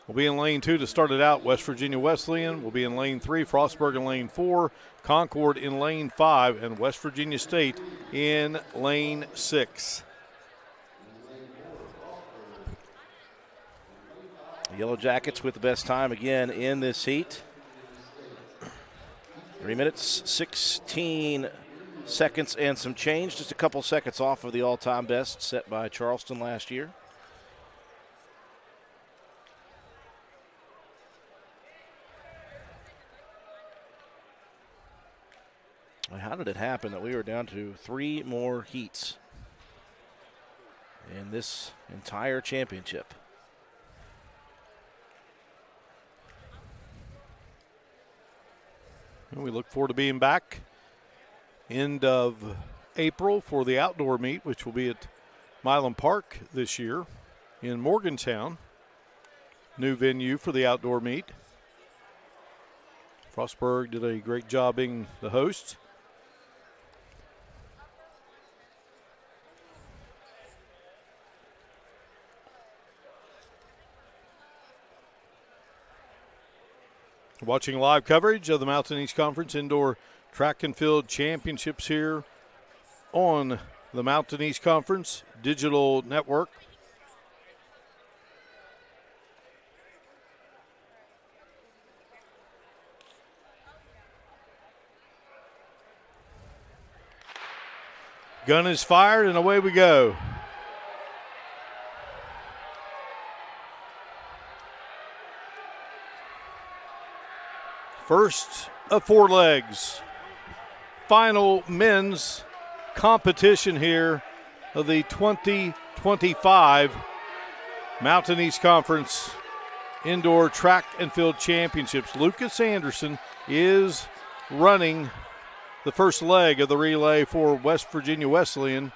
will be in lane 2 to start it out. West Virginia Wesleyan will be in lane 3. Frostburg in lane 4. Concord in lane 5. And West Virginia State in lane 6. The Yellow Jackets with the best time again in this heat. 3 minutes, 16 seconds and some change. Just a couple seconds off of the all-time best set by Charleston last year. How did it happen that we were down to 3 more heats in this entire championship? And we look forward to being back end of April for the outdoor meet, which will be at Milam Park this year in Morgantown. New venue for the outdoor meet. Frostburg did a great job being the host. Watching live coverage of the Mountain East Conference Indoor Track and Field Championships here on the Mountain East Conference Digital Network. Gun is fired and away we go. First of 4 legs. Final men's competition here of the 2025 Mountain East Conference Indoor Track and Field Championships. Lucas Anderson is running the first leg of the relay for West Virginia Wesleyan.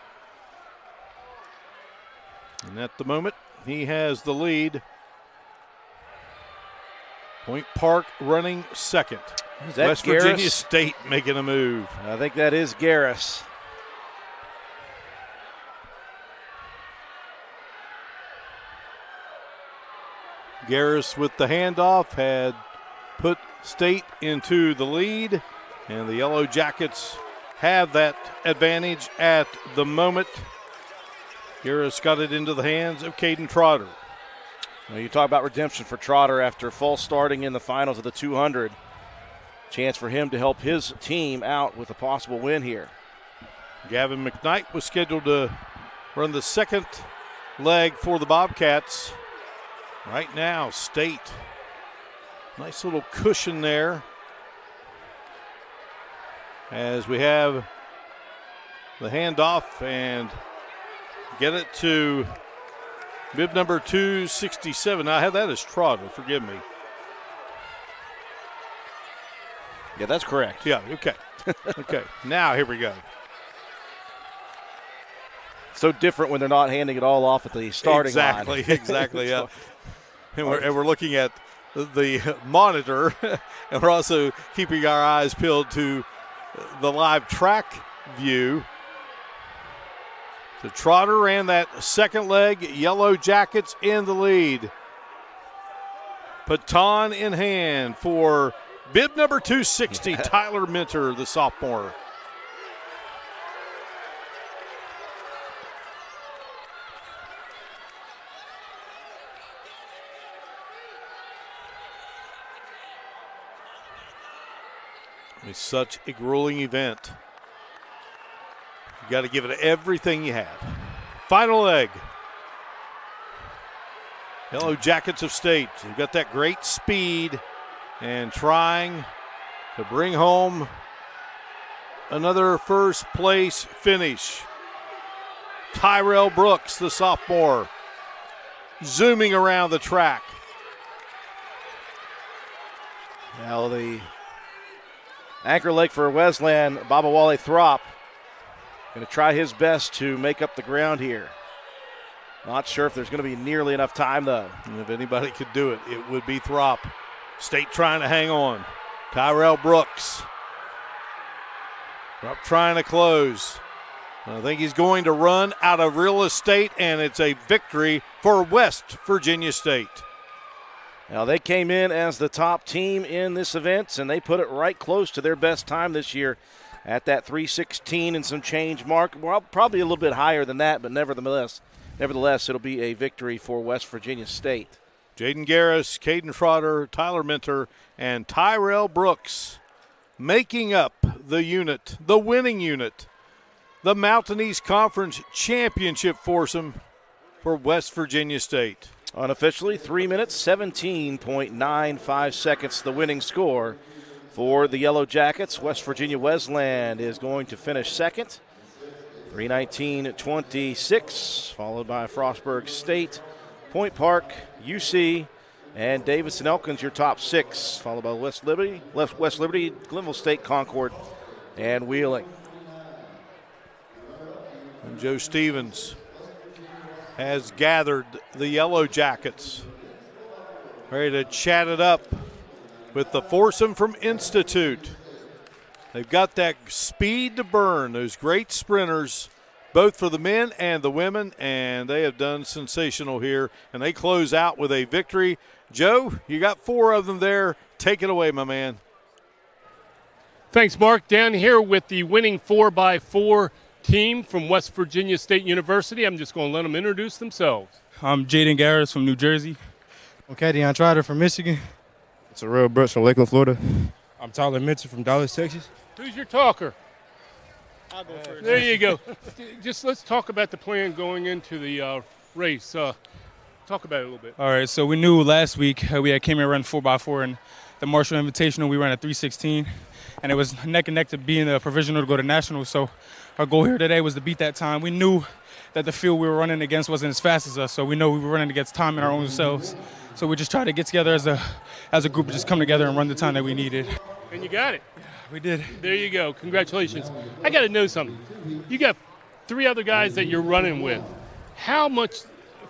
And at the moment, he has the lead. Point Park running second. West Garris? Virginia State making a move. I think that is Garris. Garris with the handoff had put State into the lead, and the Yellow Jackets have that advantage at the moment. Garris got it into the hands of Caden Trotter. Well, you talk about redemption for Trotter after false starting in the finals of the 200. Chance for him to help his team out with a possible win here. Gavin McKnight was scheduled to run the second leg for the Bobcats. Right now, State. Nice little cushion there. As we have the handoff and get it to bib number 267. Now, I have that as Trotter, forgive me. Yeah, that's correct. Yeah, okay. Okay, now here we go. So different when they're not handing it all off at the starting line. Exactly, yeah. And we're looking at the monitor, and we're also keeping our eyes peeled to the live track view. So Trotter ran that second leg. Yellow Jackets in the lead. Baton in hand for bib number 260, Tyler Minter, the sophomore. It's such a grueling event. You got to give it everything you have. Final leg. Yellow Jackets of State. You've got that great speed and trying to bring home another first place finish. Tyrell Brooks, the sophomore, zooming around the track. Now the anchor leg for Wesleyan, Babawale Throp, going to try his best to make up the ground here. Not sure if there's going to be nearly enough time, though. And if anybody could do it, it would be Throp. State trying to hang on. Tyrell Brooks. Throp trying to close. I think he's going to run out of real estate, and it's a victory for West Virginia State. Now, they came in as the top team in this event, and they put it right close to their best time this year at that 3:16 and some change mark. Well, probably a little bit higher than that, but nevertheless, it'll be a victory for West Virginia State. Jaden Garris, Caden Trotter, Tyler Minter, and Tyrell Brooks making up the unit, the winning unit, the Mountain East Conference Championship foursome for West Virginia State. Unofficially, 3 minutes, 17.95 seconds, the winning score for the Yellow Jackets. West Virginia Wesleyan is going to finish second, 3:19.26, followed by Frostburg State, Point Park, UC, and Davidson Elkins, your top six, followed by West Liberty, Glenville State, Concord, and Wheeling. And Joe Stevens has gathered the Yellow Jackets, ready to chat it up with the foursome from Institute. They've got that speed to burn, those great sprinters, both for the men and the women, and they have done sensational here, and they close out with a victory. Joe, you got four of them there. Take it away, my man. Thanks, Mark. Down here with the winning 4x4 team from West Virginia State University. I'm just going to let them introduce themselves. I'm Jaden Garris from New Jersey. Okay, Deion Trotter from Michigan. It's Terrell Brooks from Lakeland, Florida. I'm Tyler Minter from Dallas, Texas. Who's your talker? I'll go first. There you go. Just let's talk about the plan going into the race. Talk about it a little bit. All right, so we knew last week we came here running 4x4 in the Marshall Invitational. We ran at 3:16, and it was neck and neck to be in the provisional to go to national. So our goal here today was to beat that time. We knew that the field we were running against wasn't as fast as us, so we know we were running against time in our own selves. So we just tried to get together as a group and just come together and run the time that we needed. And you got it. We did. There you go. Congratulations. I got to know something. You got three other guys that you're running with. How much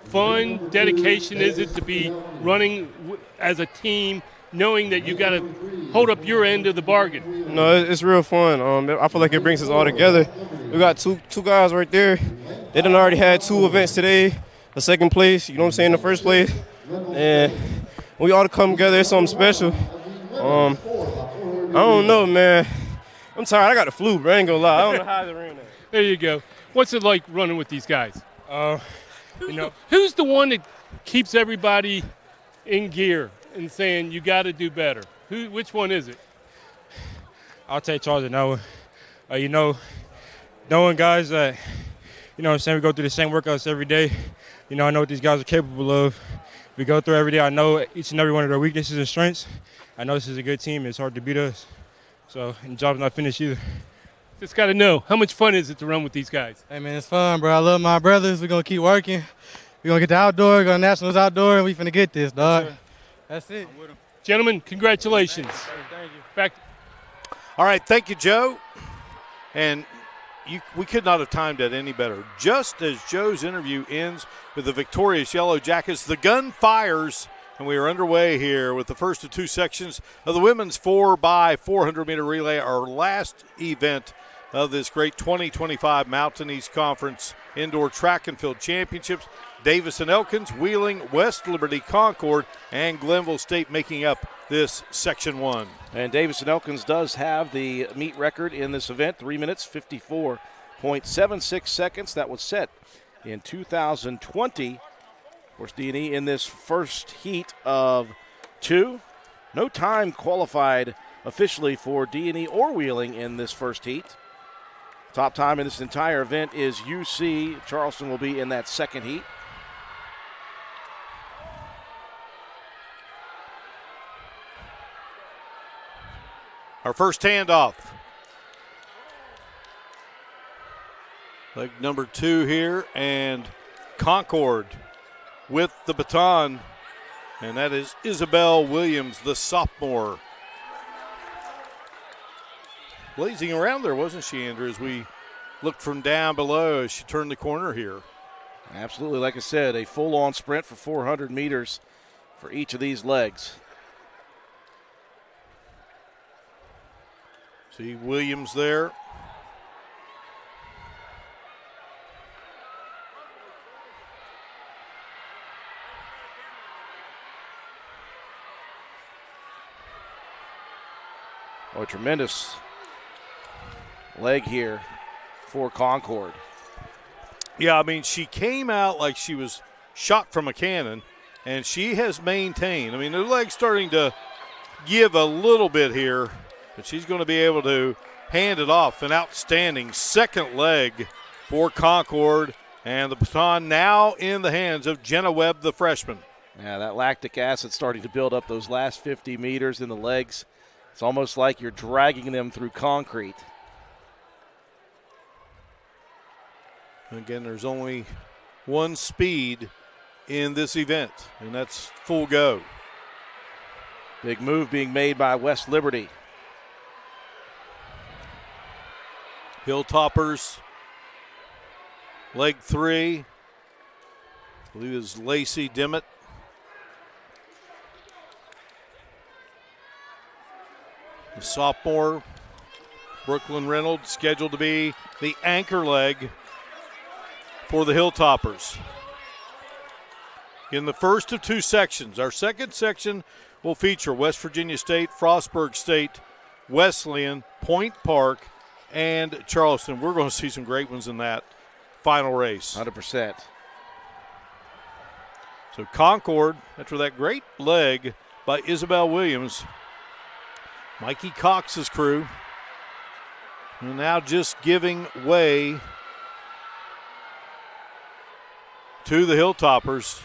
fun, dedication is it to be running as a team, knowing that you got to hold up your end of the bargain? No, it's real fun. I feel like it brings us all together. We got two guys right there. They done already had 2 events today. The second place, you know what I'm saying, the first place. And we all come together, it's something special. I don't know, man. I'm tired. I got the flu, bro. I ain't gonna lie. I don't know how to run that. There you go. What's it like running with these guys? Who's the one that keeps everybody in gear and saying you got to do better? Which one is it? I'll take charge of that one. Knowing guys that, what I'm saying, we go through the same workouts every day. I know what these guys are capable of. We go through every day. I know each and every one of their weaknesses and strengths. I know this is a good team. It's hard to beat us. So, and the job's not finished either. Just got to know, how much fun is it to run with these guys? Hey, man, it's fun, bro. I love my brothers. We're going to keep working. We're going to get the outdoor, go to Nationals outdoor, and we finna get this, dog. That's it. Gentlemen, congratulations. Thank you. Back. All right, thank you, Joe. And we could not have timed that any better. Just as Joe's interview ends with the victorious Yellow Jackets, the gun fires, and we are underway here with the first of two sections of the women's 4x400-meter relay, our last event of this great 2025 Mountain East Conference Indoor Track and Field Championships. Davis and Elkins, Wheeling, West Liberty, Concord, and Glenville State making up this Section 1. And Davis and Elkins does have the meet record in this event, 3 minutes, 54.76 seconds. That was set in 2020. Of course, D&E in this first heat of 2. No time qualified officially for D&E or Wheeling in this first heat. Top time in this entire event is UC. Charleston will be in that second heat. Our first handoff. Leg number 2 here, and Concord with the baton, and that is Isabel Williams, the sophomore. Blazing around there, wasn't she, Andrew, as we looked from down below as she turned the corner here. Absolutely. Like I said, a full-on sprint for 400 meters for each of these legs. See Williams there. Oh, a tremendous leg here for Concord. Yeah, I mean, she came out like she was shot from a cannon, and she has maintained. I mean, her leg's starting to give a little bit here, but she's going to be able to hand it off. An outstanding second leg for Concord, and the baton now in the hands of Jenna Webb, the freshman. Yeah, that lactic acid starting to build up those last 50 meters in the legs. It's almost like you're dragging them through concrete. Again, there's only one speed in this event, and that's full go. Big move being made by West Liberty. Hilltoppers, leg 3. I believe is Lacey Dimmitt. The sophomore, Brooklyn Reynolds, scheduled to be the anchor leg for the Hilltoppers. In the first of two sections, our second section will feature West Virginia State, Frostburg State, Wesleyan, Point Park, and Charleston. We're going to see some great ones in that final race. 100%. So Concord, after that great leg by Isabel Williams, Mikey Cox's crew, and now just giving way to the Hilltoppers.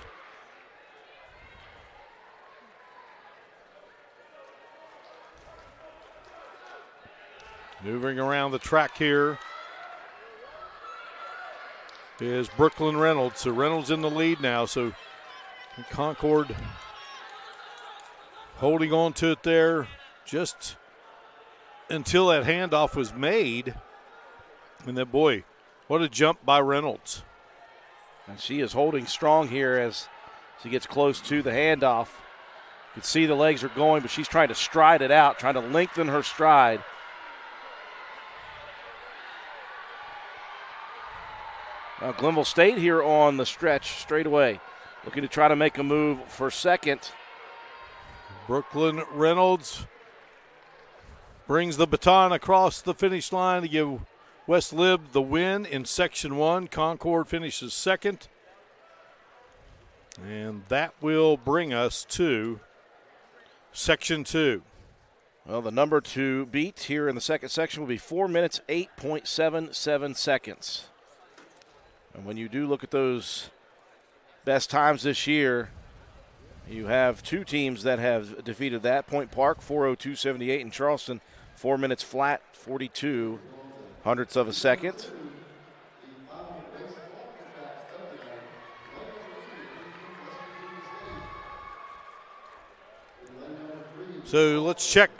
Moving around the track here is Brooklyn Reynolds. So Reynolds in the lead now. So Concord holding on to it there just until that handoff was made. And then, boy, what a jump by Reynolds. And she is holding strong here as she gets close to the handoff. You can see the legs are going, but she's trying to stride it out, trying to lengthen her stride. Glenville State here on the stretch straight away, looking to try to make a move for second. Brooklyn Reynolds brings the baton across the finish line to give West Lib the win in Section 1. Concord finishes second. And that will bring us to Section 2. Well, the number to beat here in the second section will be 4 minutes, 8.77 seconds. And when you do look at those best times this year, you have two teams that have defeated that. Point Park, 4:02.78, and Charleston, 4 minutes flat, 42 hundredths of a second. So let's check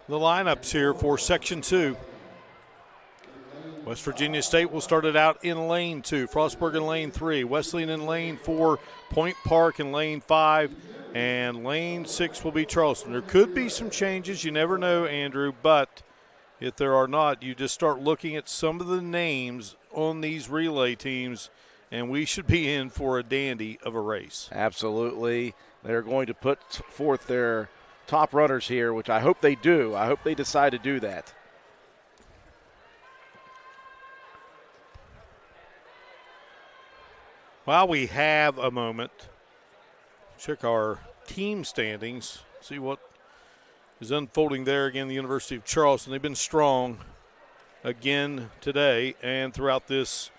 the lineups here for Section 2. West Virginia State will start it out in lane 2, Frostburg in lane 3, Wesleyan in lane 4, Point Park in lane 5, and lane 6 will be Charleston. There could be some changes, you never know, Andrew, but if there are not, you just start looking at some of the names on these relay teams, and we should be in for a dandy of a race. Absolutely. They're going to put forth their top runners here, which I hope they do. I hope they decide to do that. While we have a moment, check our team standings, see what is unfolding there. Again, the University of Charleston, they've been strong again today and throughout this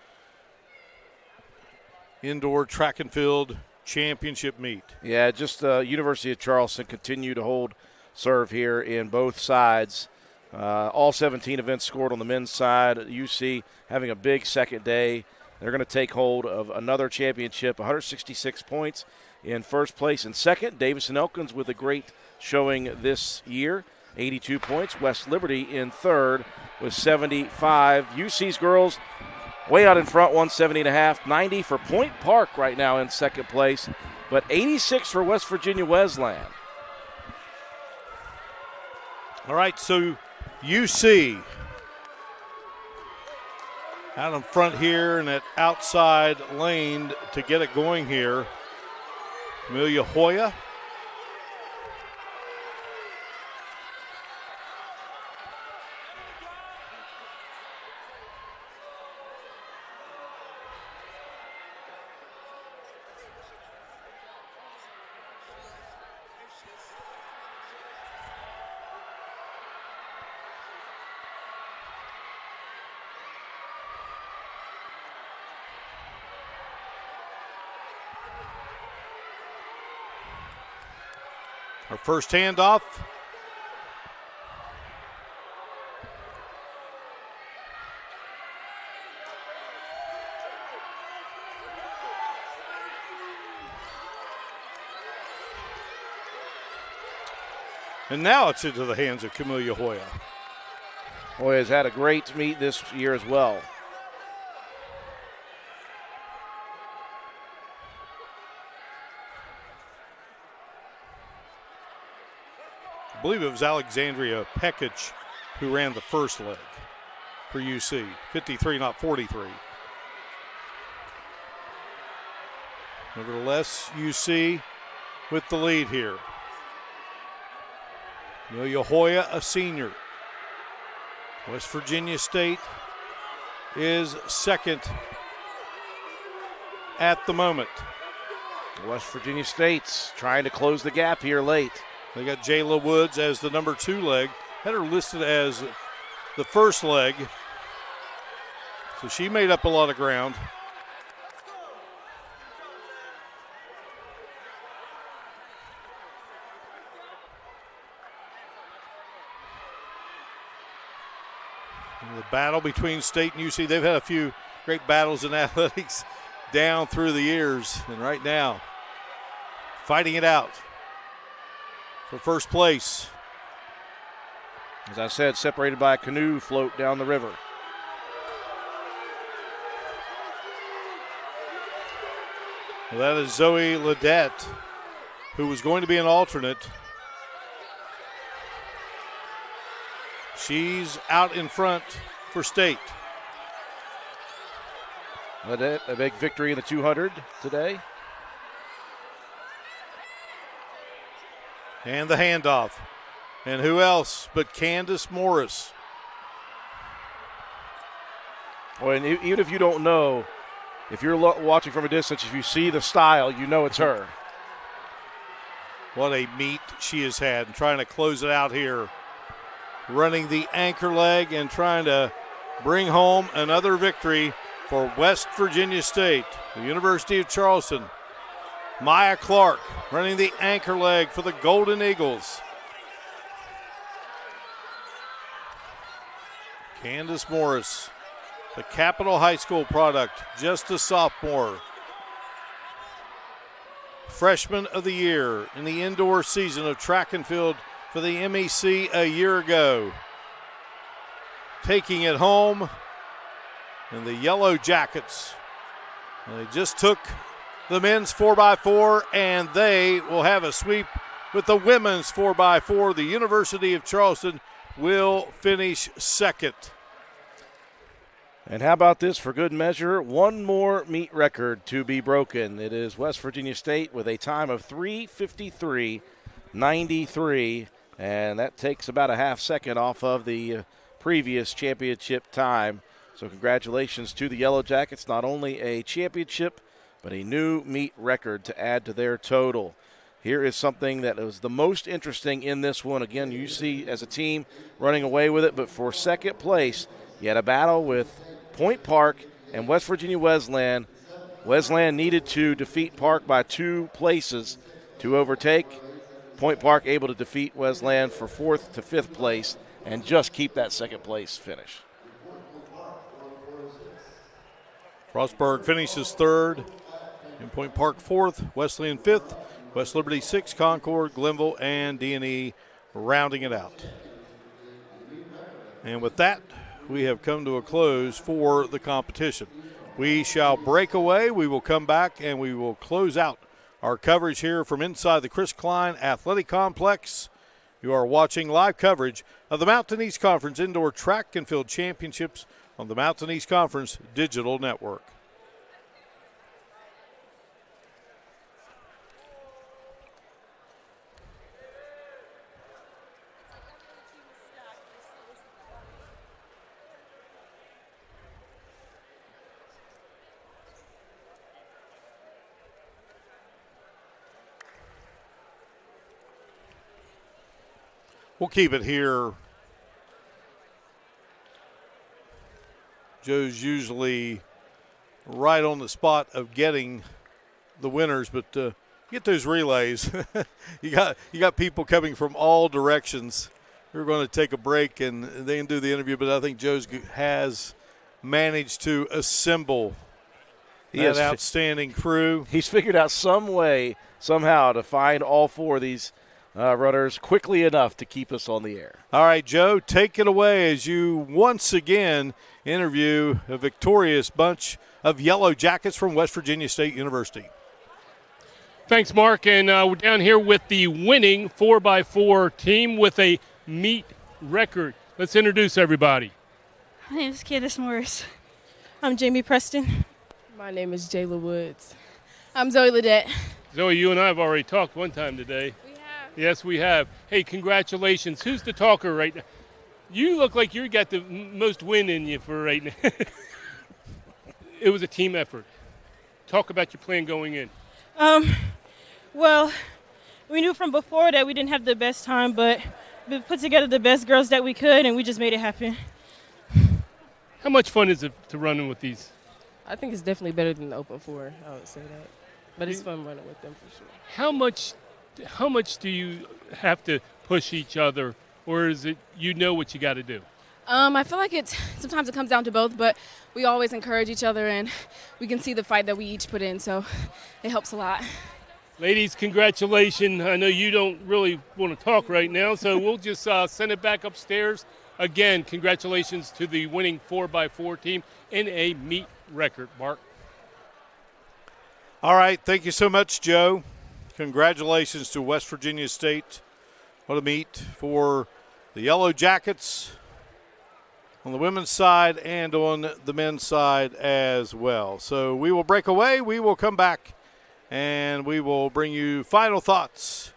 indoor track and field championship meet. Yeah, just University of Charleston continue to hold serve here in both sides. All 17 events scored on the men's side. UC having a big second day. They're going to take hold of another championship, 166 points in first place. And second, Davis and Elkins with a great showing this year, 82 points. West Liberty in third with 75. UC's girls way out in front, 170.5. 90 for Point Park right now in second place, but 86 for West Virginia Wesleyan. All right, so UC out in front here in that outside lane to get it going here. Amelia Hoya. Our first handoff. And now it's into the hands of Camellia Hoya. Hoya's had a great meet this year as well. I believe it was Alexandria Pekic who ran the first leg for UC. 53, not 43. Nevertheless, UC with the lead here. Amelia Hoya, a senior. West Virginia State is second at the moment. West Virginia State's trying to close the gap here late. They got Jayla Woods as the number 2 leg. Had her listed as the first leg. So she made up a lot of ground. And the battle between State and UC, they've had a few great battles in athletics down through the years. And right now, fighting it out for first place. As I said, separated by a canoe float down the river. Well, that is Zoe Ledette, who was going to be an alternate. She's out in front for State. Ledette, a big victory in the 200 today. And the handoff. And who else but Candace Morris? Well, and even if you don't know, if you're watching from a distance, if you see the style, you know it's her. What a meet she has had. And trying to close it out here. Running the anchor leg and trying to bring home another victory for West Virginia State. The University of Charleston. Maya Clark running the anchor leg for the Golden Eagles. Candace Morris, the Capital High School product, just a sophomore. Freshman of the year in the indoor season of track and field for the MEC a year ago. Taking it home, and the Yellow Jackets. They just took the men's 4x4, and they will have a sweep with the women's 4x4. The University of Charleston will finish second. And how about this for good measure? One more meet record to be broken. It is West Virginia State with a time of 3:53.93, and that takes about a half second off of the previous championship time. So congratulations to the Yellow Jackets. Not only a championship, but a new meet record to add to their total. Here is something that was the most interesting in this one. Again, you see as a team running away with it, but for second place, you had a battle with Point Park and West Virginia Wesleyan. Wesleyan needed to defeat Park by 2 places to overtake. Point Park able to defeat Wesleyan for 4th to 5th place and just keep that second place finish. Frostburg finishes 3rd. In Point Park 4th, Wesleyan 5th, West Liberty 6th, Concord, Glenville, and D&E rounding it out. And with that, we have come to a close for the competition. We shall break away. We will come back and we will close out our coverage here from inside the Chris Klein Athletic Complex. You are watching live coverage of the Mountain East Conference Indoor Track and Field Championships on the Mountain East Conference Digital Network. We'll keep it here. Joe's usually right on the spot of getting the winners, but get those relays. you got people coming from all directions. We're going to take a break and they can do the interview, but I think Joe's has managed to assemble that outstanding crew. He's figured out some way, somehow, to find all 4 of these runners quickly enough to keep us on the air. All right, Joe, take it away as you once again interview a victorious bunch of Yellow Jackets from West Virginia State University. Thanks, Mark. And we're down here with the winning 4x4 team with a meet record. Let's introduce everybody. My name is Candace Morris. I'm Jamie Preston. My name is Jayla Woods. I'm Zoe Ledette. Zoe, you and I have already talked one time today. Yes, we have. Hey, congratulations. Who's the talker right now? You look like you got the most win in you for right now. It was a team effort. Talk about your plan going in. Well, we knew from before that we didn't have the best time, but we put together the best girls that we could, and we just made it happen. How much fun is it to run with these? I think it's definitely better than the Open 4, I would say that. But it's fun running with them for sure. How much do you have to push each other, or is it you know what you got to do? I feel like sometimes it comes down to both, but we always encourage each other, and we can see the fight that we each put in, so it helps a lot. Ladies, congratulations. I know you don't really want to talk right now, so we'll just send it back upstairs. Again, congratulations to the winning 4x4 team in a meet record, Mark. All right, thank you so much, Joe. Congratulations to West Virginia State. What a meet for the Yellow Jackets on the women's side and on the men's side as well. So we will break away. We will come back and we will bring you final thoughts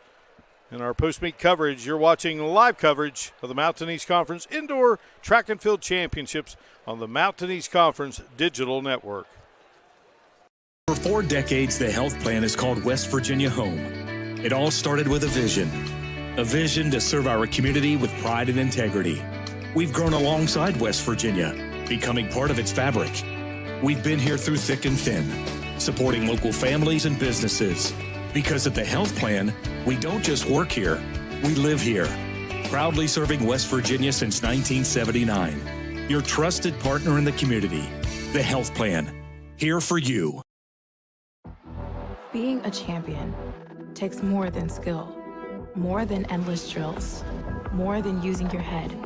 In our post-meet coverage, you're watching live coverage of the Mountain East Conference Indoor Track and Field Championships on the Mountain East Conference Digital Network. For 4 decades, the health plan is called West Virginia home. It all started with a vision to serve our community with pride and integrity. We've grown alongside West Virginia, becoming part of its fabric. We've been here through thick and thin, supporting local families and businesses. Because at the health plan, we don't just work here, we live here. Proudly serving West Virginia since 1979. Your trusted partner in the community. The health plan. Here for you. Being a champion takes more than skill, more than endless drills, more than using your head.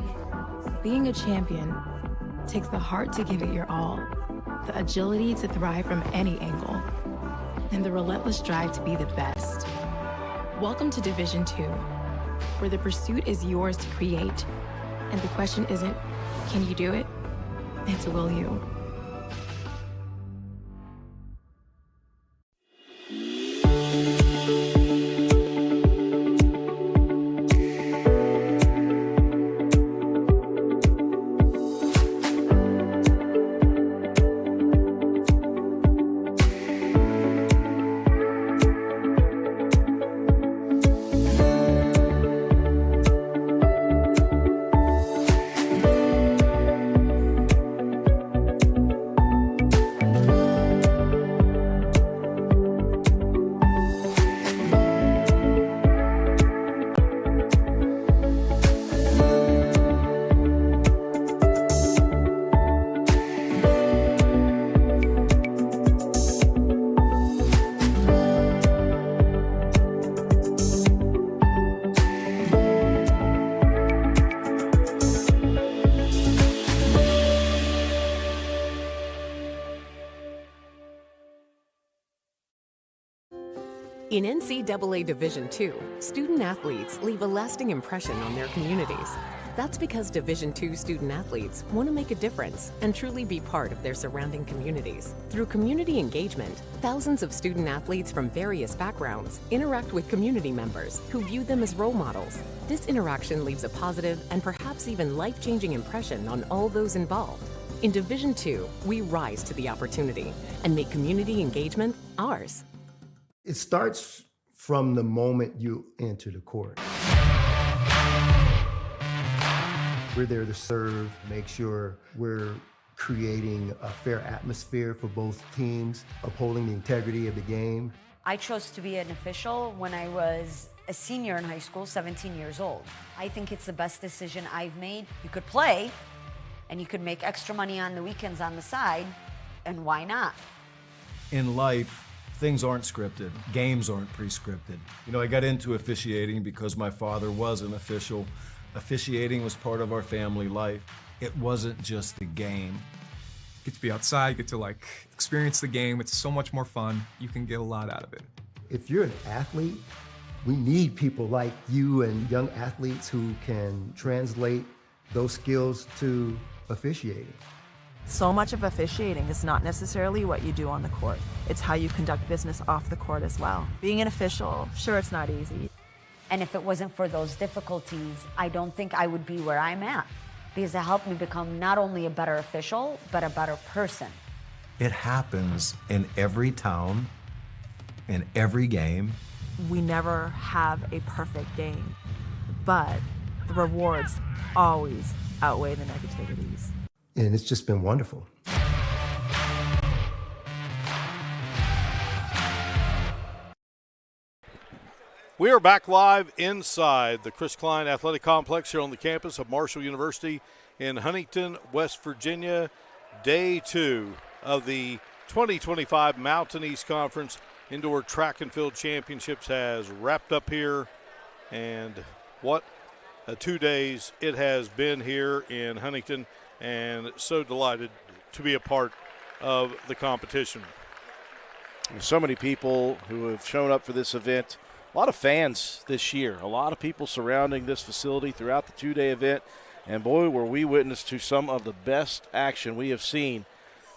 Being a champion takes the heart to give it your all, the agility to thrive from any angle, and the relentless drive to be the best. Welcome to Division II, where the pursuit is yours to create, and the question isn't, can you do it? It's will you? In NCAA Division II, student athletes leave a lasting impression on their communities. That's because Division II student athletes want to make a difference and truly be part of their surrounding communities. Through community engagement, thousands of student athletes from various backgrounds interact with community members who view them as role models. This interaction leaves a positive and perhaps even life-changing impression on all those involved. In Division II, we rise to the opportunity and make community engagement ours. It starts from the moment you enter the court. We're there to serve, make sure we're creating a fair atmosphere for both teams, upholding the integrity of the game. I chose to be an official when I was a senior in high school, 17 years old. I think it's the best decision I've made. You could play, and you could make extra money on the weekends on the side, and why not? In life, things aren't scripted. Games aren't pre-scripted. You know, I got into officiating because my father was an official. Officiating was part of our family life. It wasn't just a game. Get to be outside, get to like experience the game. It's so much more fun. You can get a lot out of it. If you're an athlete, we need people like you and young athletes who can translate those skills to officiating. So much of officiating is not necessarily what you do on the court. It's how you conduct business off the court as well. Being an official, sure, it's not easy. And if it wasn't for those difficulties, I don't think I would be where I'm at, because it helped me become not only a better official, but a better person. It happens in every town, in every game. We never have a perfect game, but the rewards always outweigh the negativities. And it's just been wonderful. We are back live inside the Chris Klein Athletic Complex here on the campus of Marshall University in Huntington, West Virginia. Day 2 of the 2025 Mountain East Conference Indoor Track and Field Championships has wrapped up here. And what 2 days it has been here in Huntington, and so delighted to be a part of the competition. So many people who have shown up for this event. A lot of fans this year. A lot of people surrounding this facility throughout the 2-day event. And boy, were we witness to some of the best action we have seen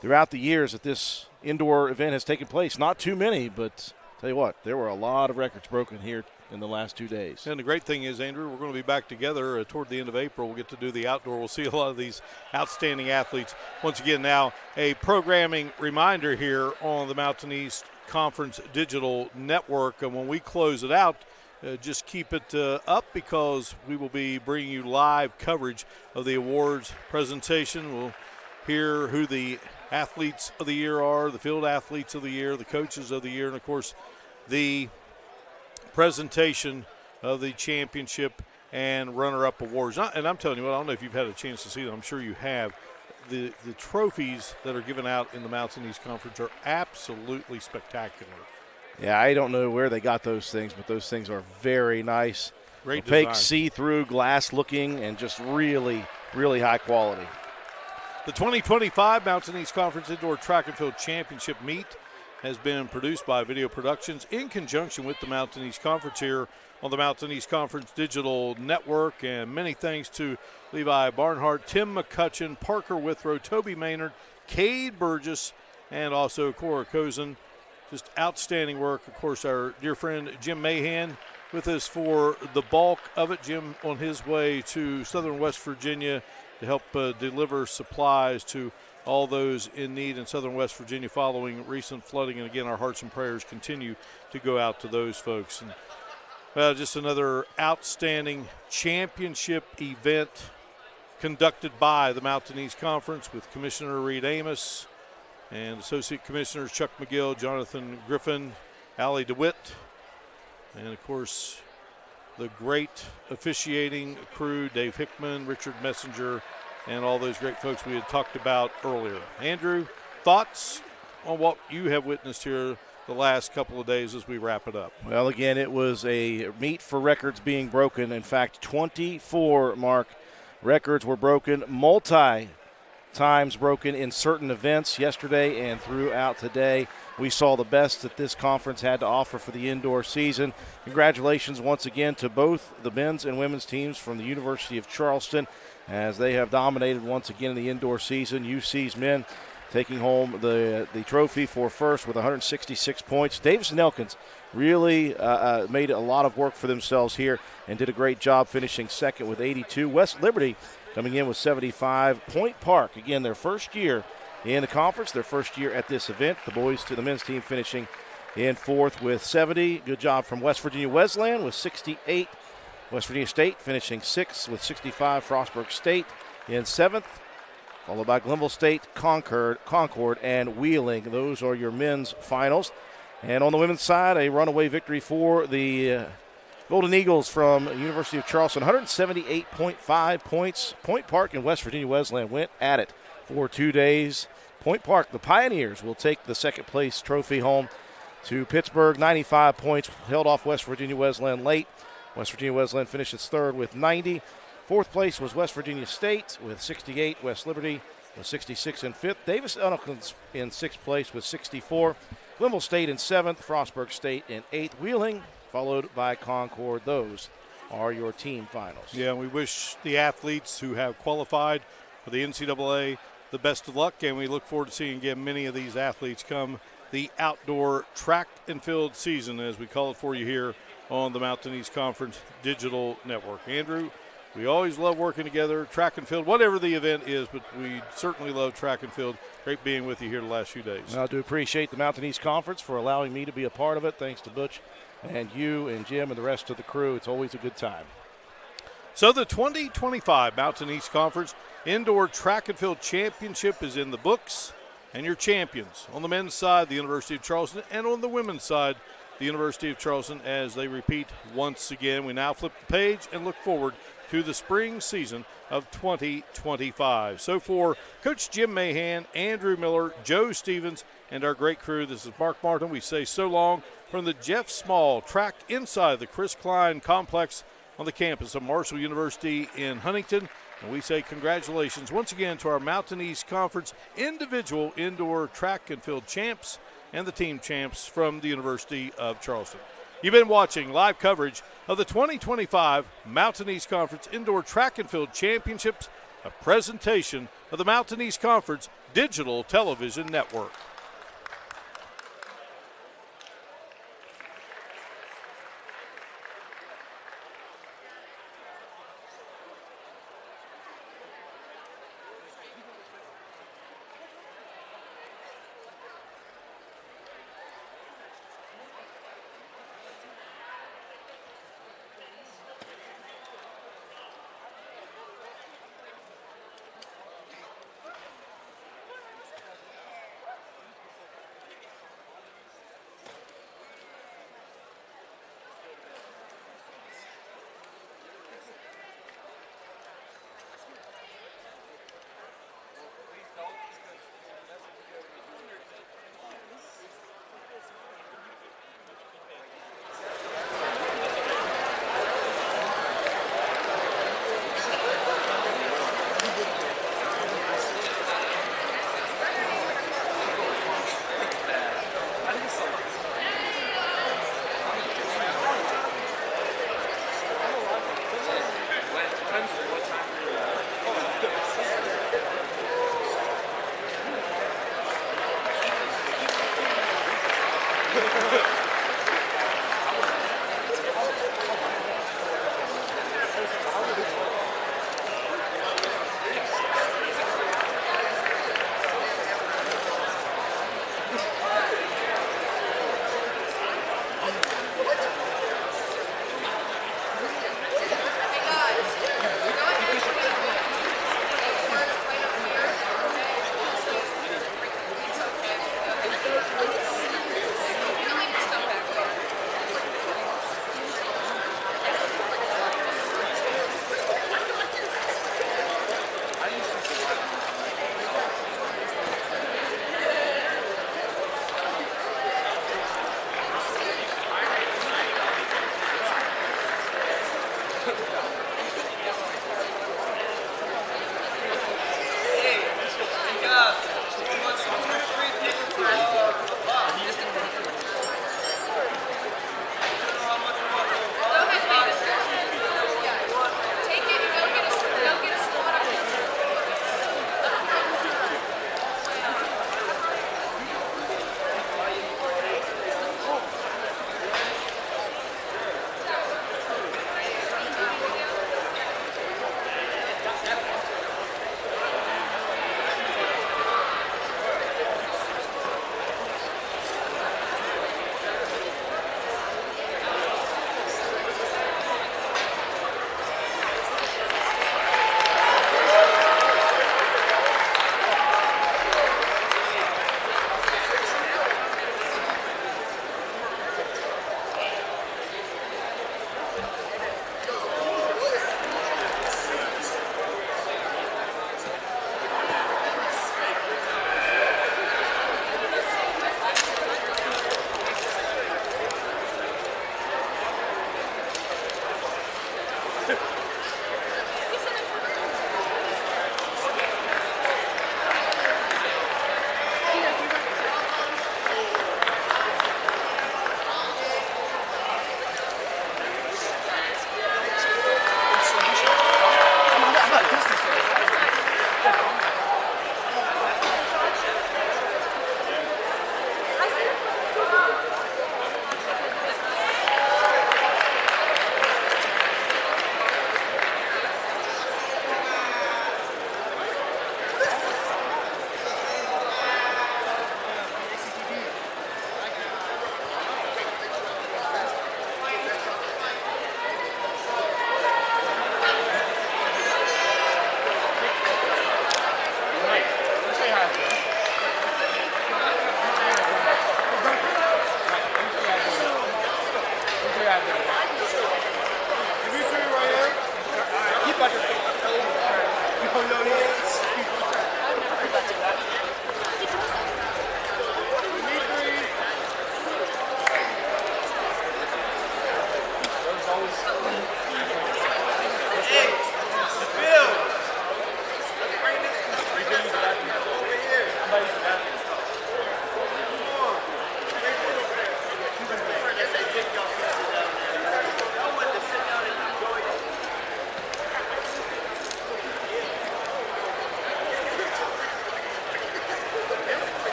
throughout the years that this indoor event has taken place. Not too many, but tell you what, there were a lot of records broken here in the last 2 days. And the great thing is, Andrew, we're going to be back together toward the end of April. We'll get to do the outdoor. We'll see a lot of these outstanding athletes. Once again, now a programming reminder here on the Mountain East Conference Digital Network. And when we close it out, just keep it up, because we will be bringing you live coverage of the awards presentation. We'll hear who the athletes of the year are, the field athletes of the year, the coaches of the year, and, of course, the presentation of the championship and runner-up awards. And I'm telling you what, I don't know if you've had a chance to see them. I'm sure you have. The trophies that are given out in the Mountain East Conference are absolutely spectacular. Yeah, I don't know where they got those things, but those things are very nice. Great opaque, design. see-through, glass-looking, and just really, really high quality. The 2025 Mountain East Conference Indoor Track and Field Championship meet has been produced by Video Productions in conjunction with the Mountain East Conference here on the Mountain East Conference Digital Network. And many thanks to Levi Barnhart, Tim McCutcheon, Parker Withrow, Toby Maynard, Cade Burgess, and also Cora Cozen. Just outstanding work. Of course, our dear friend Jim Mahan with us for the bulk of it. Jim on his way to southern West Virginia to help deliver supplies to all those in need in southern West Virginia following recent flooding. And again, our hearts and prayers continue to go out to those folks. And just another outstanding championship event conducted by the Mountain East Conference with Commissioner Reed Amos and Associate Commissioners Chuck McGill, Jonathan Griffin, Allie DeWitt, and, of course, the great officiating crew, Dave Hickman, Richard Messenger, and all those great folks we had talked about earlier. Andrew, thoughts on what you have witnessed here the last couple of days as we wrap it up? Well, again, it was a meet for records being broken. In fact, 24, Mark, records were broken, times broken in certain events yesterday and throughout today. We saw the best that this conference had to offer for the indoor season. Congratulations once again to both the men's and women's teams from the University of Charleston as they have dominated once again in the indoor season. UC's men taking home the trophy for first with 166 points. Davis and Elkins really made a lot of work for themselves here and did a great job finishing second with 82. West Liberty coming in with 75. Point Park, again, their first year in the conference, their first year at this event. The boys to the men's team finishing in fourth with 70. Good job from West Virginia Wesleyan with 68. West Virginia State finishing sixth with 65. Frostburg State in seventh, followed by Glenville State, Concord, and Wheeling. Those are your men's finals. And on the women's side, a runaway victory for the Golden Eagles from University of Charleston, 178.5 points. Point Park and West Virginia Wesleyan went at it for 2 days. Point Park, the Pioneers, will take the second place trophy home to Pittsburgh. 95 points, held off West Virginia Wesleyan late. West Virginia Wesleyan finishes third with 90. Fourth place was West Virginia State with 68. West Liberty with 66 in fifth. Davis Elkins in sixth place with 64. Glenville State in seventh. Frostburg State in eighth. Wheeling followed by Concord. Those are your team finals. Yeah, we wish the athletes who have qualified for the NCAA the best of luck, and we look forward to seeing again many of these athletes come the outdoor track and field season, as we call it for you here on the Mountain East Conference Digital Network. Andrew, we always love working together, track and field, whatever the event is, but we certainly love track and field. Great being with you here the last few days. I do appreciate the Mountain East Conference for allowing me to be a part of it. Thanks to Butch and you and Jim and the rest of the crew. It's always a good time. So the 2025 Mountain East Conference Indoor Track and Field Championship is in the books, and your champions on the men's side, the University of Charleston, and on the women's side, the University of Charleston, as they repeat once again. We now flip the page and look forward to the spring season of 2025. So for Coach Jim Mahan, Andrew Miller, Joe Stevens, and our great crew, this is Mark Martin. We say so long from the Jeff Small track inside the Chris Klein complex on the campus of Marshall University in Huntington. And we say congratulations once again to our Mountain East Conference individual indoor track and field champs and the team champs from the University of Charleston. You've been watching live coverage of the 2025 Mountain East Conference Indoor Track and Field Championships, a presentation of the Mountain East Conference Digital Television Network.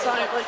Sonic, like,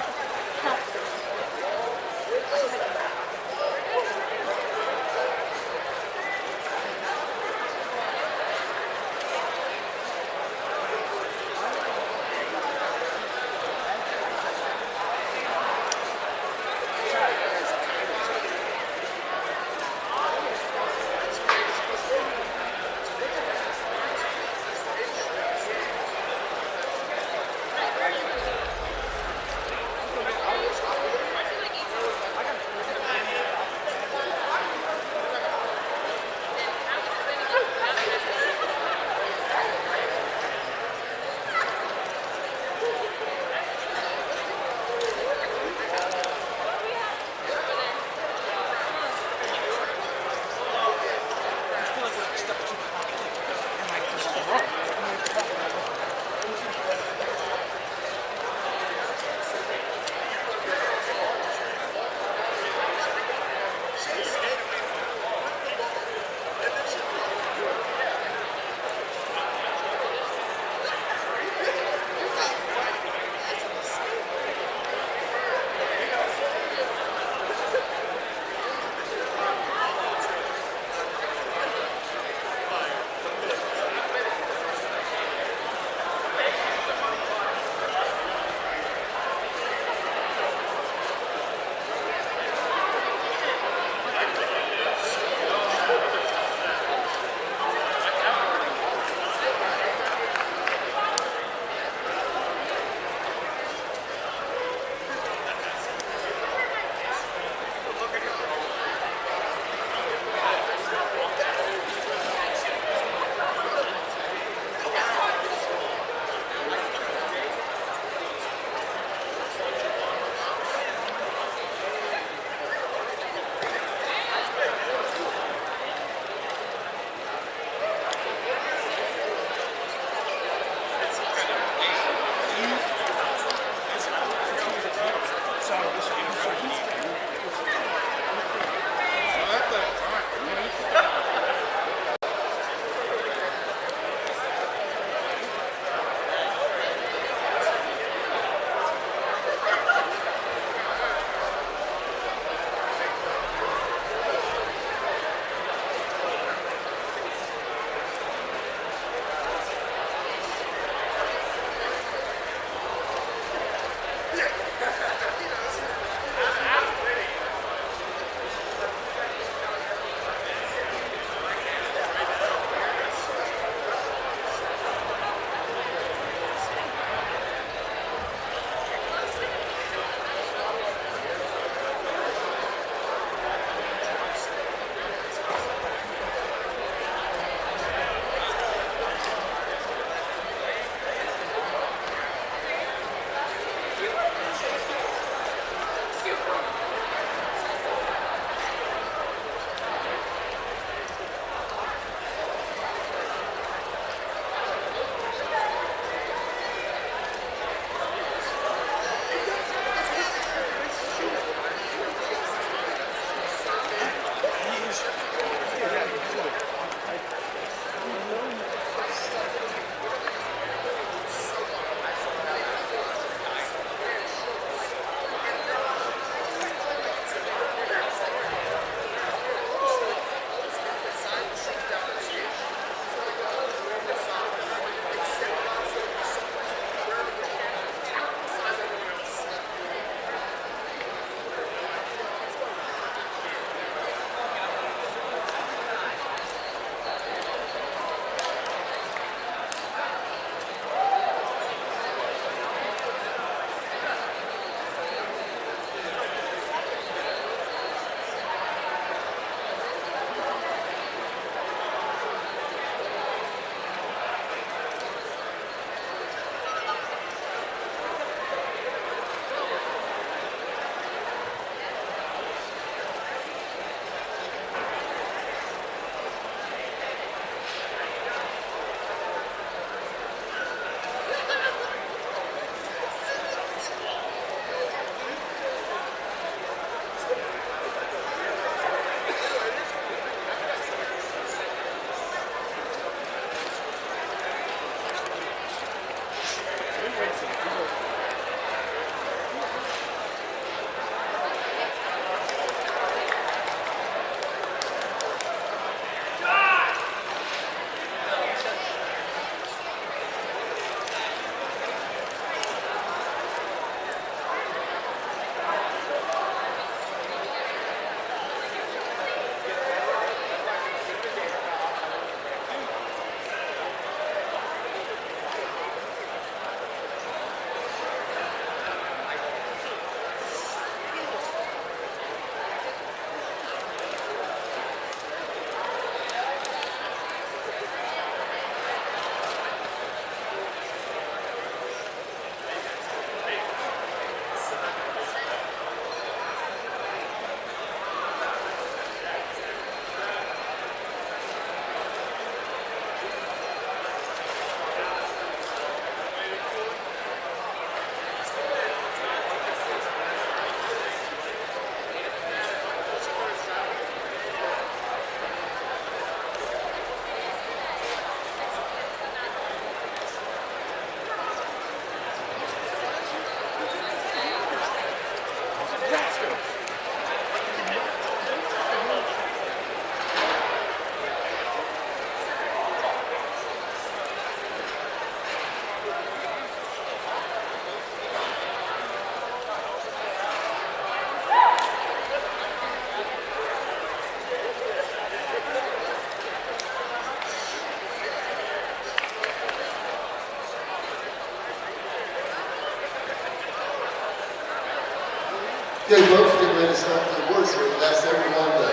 Okay, folks, get ready to start the awards here. We'll ask everyone to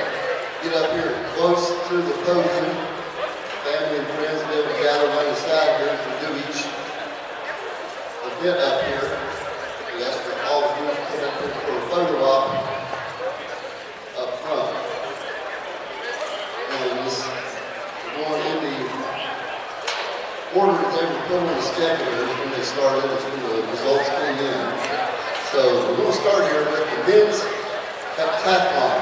get up here close to the podium. Family and friends will be able to gather on the side here to do each event up here. We ask for all of you to come up here for a photo op up front. And this going in the order that they were put on the schedule when they started, is when the results came in. So we're going to start here with the men's heptathlon.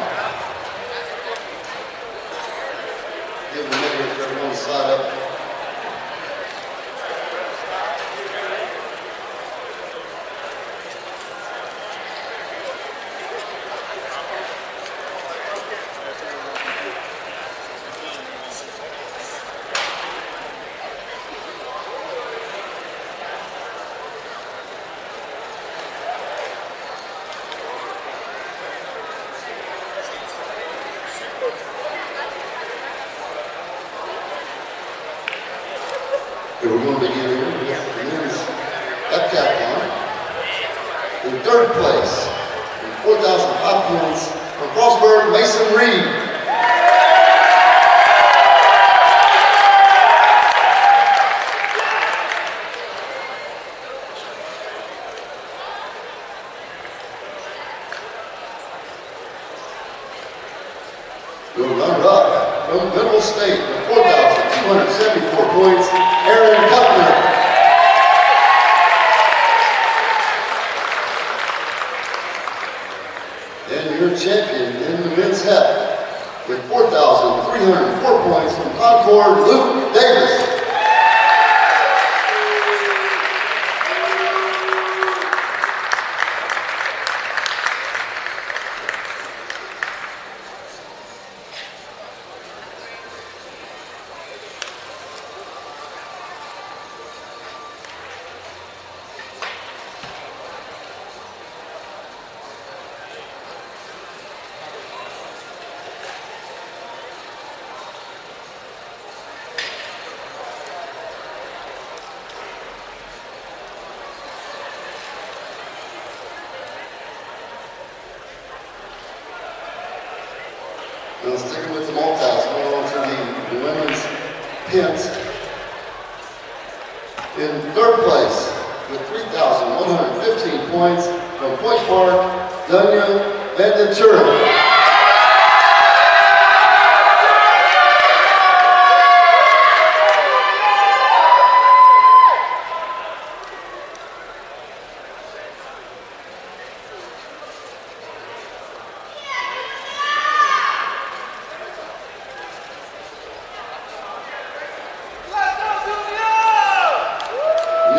Give them a minute for everyone to slide up. We're going to begin here with the men's heptathlon. In third place, with 4,005 points, from Frostburg, Mason Reed. Your runner-up from Middle State with 4,274 points, Aaron Cutler. And your champion in the men's hep with 4,304 points from Concord, Luke Davis. Now sticking with the multis, going on to the women's pins. In third place, with 3,115 points from Point Park, Dunya Ventura.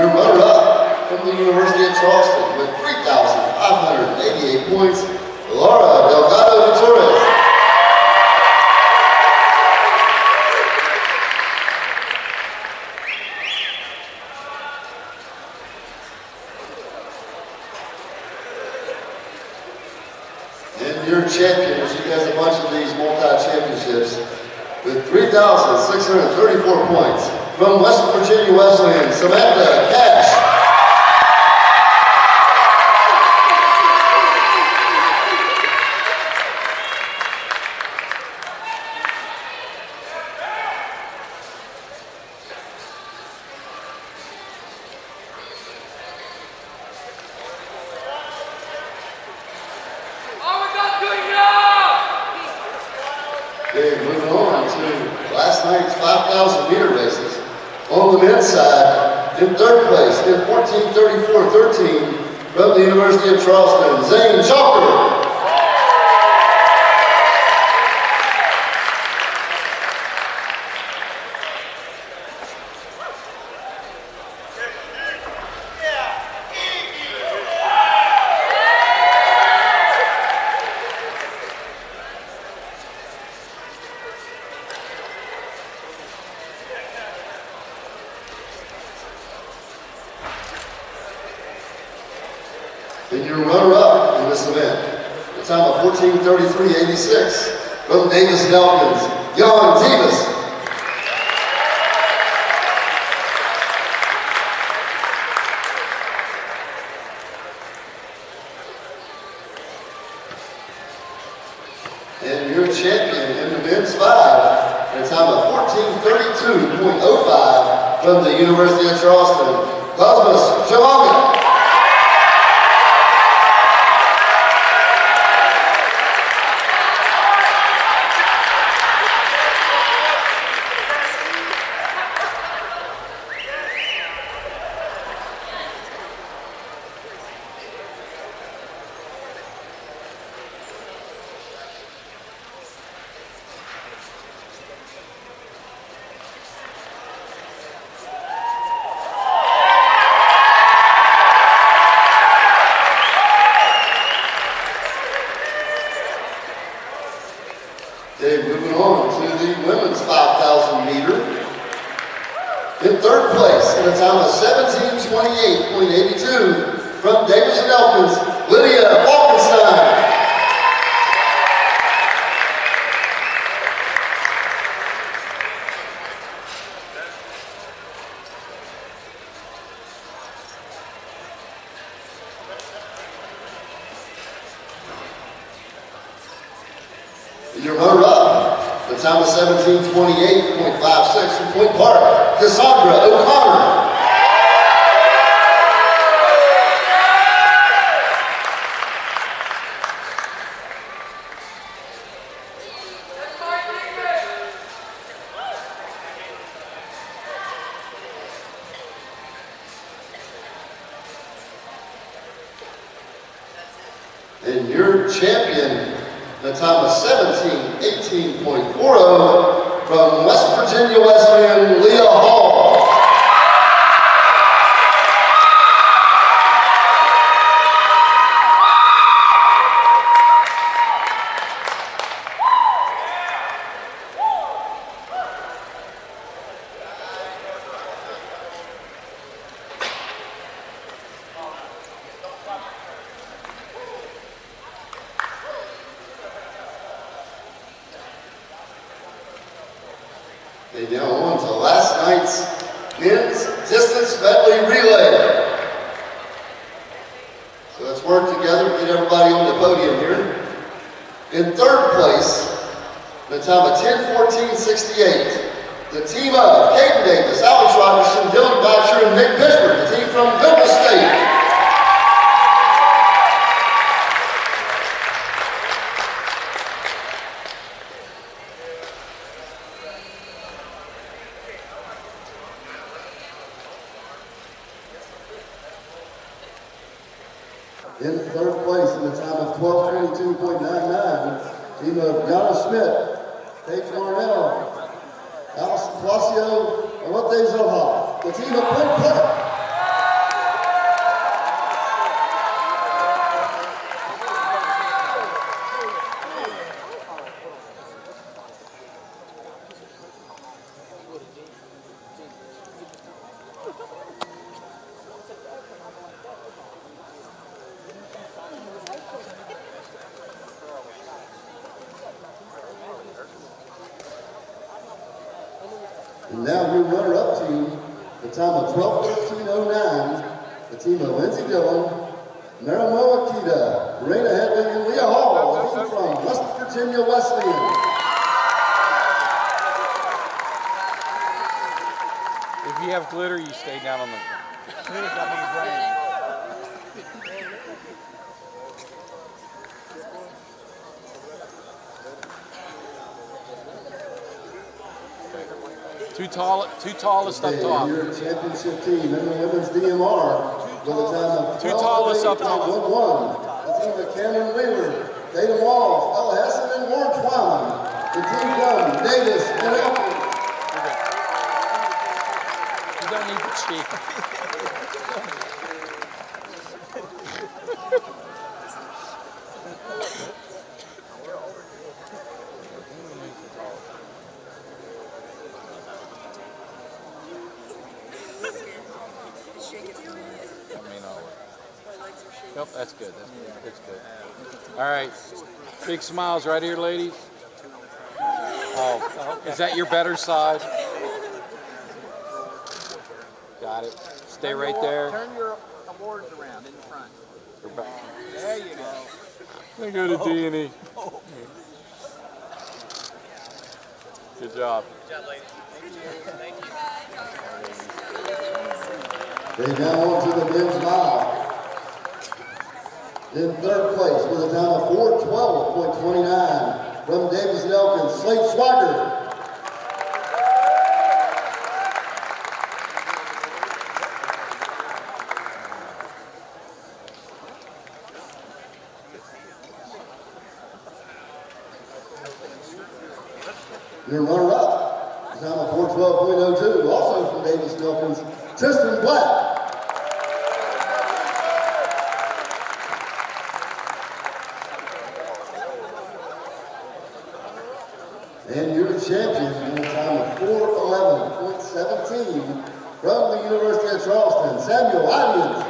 Your runner-up from the University of Charleston with 3,588 points, Laura Delgado Torres. And your champion, she has a bunch of these multi-championships, with 3,634 points. From West Virginia Wesleyan, Samantha Cash. Okay, moving on to last night's 5,000 meter races. On the men's side, in third place, in 14:34.13, from the University of Charleston, Zane Chalker. And your runner-up in this event, the time of 14:33.86, from Davis Nelkins, Jan Davis. And your champion in the men's 5 at a time of 14:32.05 from the University of Charleston, Cosmos Chawanga. Okay, moving on to the women's 5,000 meter. In third place at a time of 17:28.82 from Davis and Elkins, Lydia Falkenstein. Your runner-up, the time of 17:28.56 from Point Park, Cassandra O'Connor. And your champion, the time of 17:18.40 from West Virginia Wesleyan, Leah Hall. And now on to last night's men's distance medley relay. So let's work together, get everybody on the podium here. In third place, the time of 10:14.68, the team of Caden Davis, Alex Robertson, Dylan Boucher, and Nick Pittsburgh, the team from Temple State. In third place in the time of 12:22.99, team of Yana Schmidt, Paige Marnell, Allison Palacio, and Lotte Zoha, the team of Point Park. And now your runner-up team, the time of 12:13.09, the team of Lindsey Dillon, Naramoa Akita, Raina Hedley, and Leah Hall, the team from West Virginia Wesleyan. If you have glitter, you stay down on the ground. Too tallest up top. Your championship team in the women's DMR with a time of 12:11. The team of Cameron Wheeler, Tatum Walls, Ella Hessen, and Warren Twyman. The team from Davis and Elkins. You don't need to cheat. Nope, that's good. That's good. All right. Big smiles right here, ladies. Oh, is that your better side? Got it. Stay right there. Turn your awards around in the front. You're back. There you go. They go to D&E. Good job. They now on to the men's mile. In third place with a time of 4:12.29 from Davis and Elkins, Slate Swagger. Your runner-up, a time of 4:12.02, also from Davis and Elkins, Tristan Black. And your champion in a time of 4:11.17 from the University of Charleston, Samuel Adams.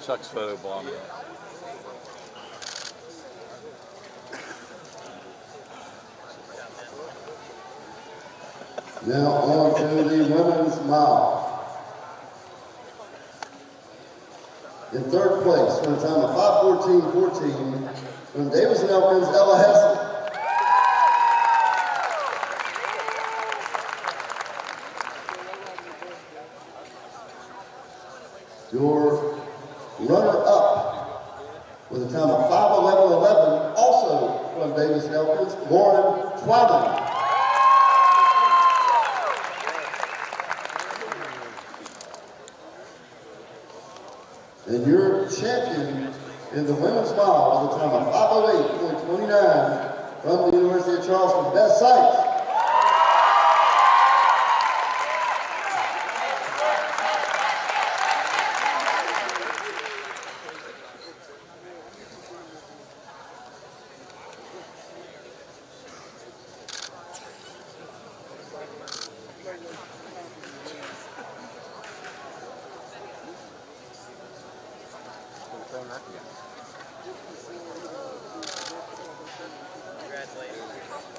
Chuck's photo bomb. Now on to the women's mile. In third place, for a time of 5:14.14, from Davis and Elkins, Ella Hesse. Your runner-up, with a time of 5:11.11, also from Davis and Elkins, Lauren Twyman. And your champion in the women's mile with a time of 5:08.29 from the University of Charleston, Beth Sykes.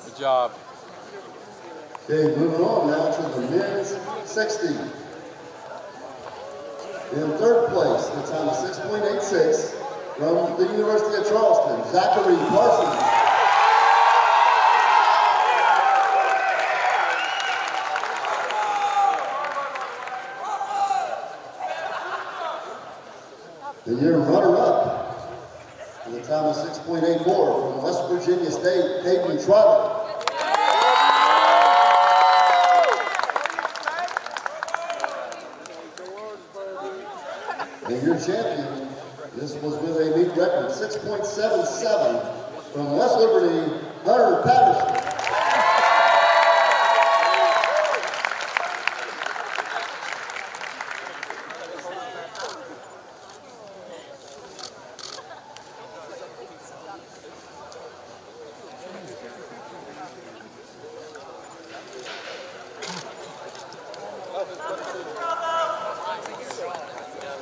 Good job. Okay, moving on now to the men's 60. In third place, the time of 6.86 from the University of Charleston, Zachary Parsons. And your runner-up, with a time of 6.84 from West Virginia State, Hayden Trotter. And your champion, this was with a meet record, 6.77 from West Liberty, Hunter Patterson.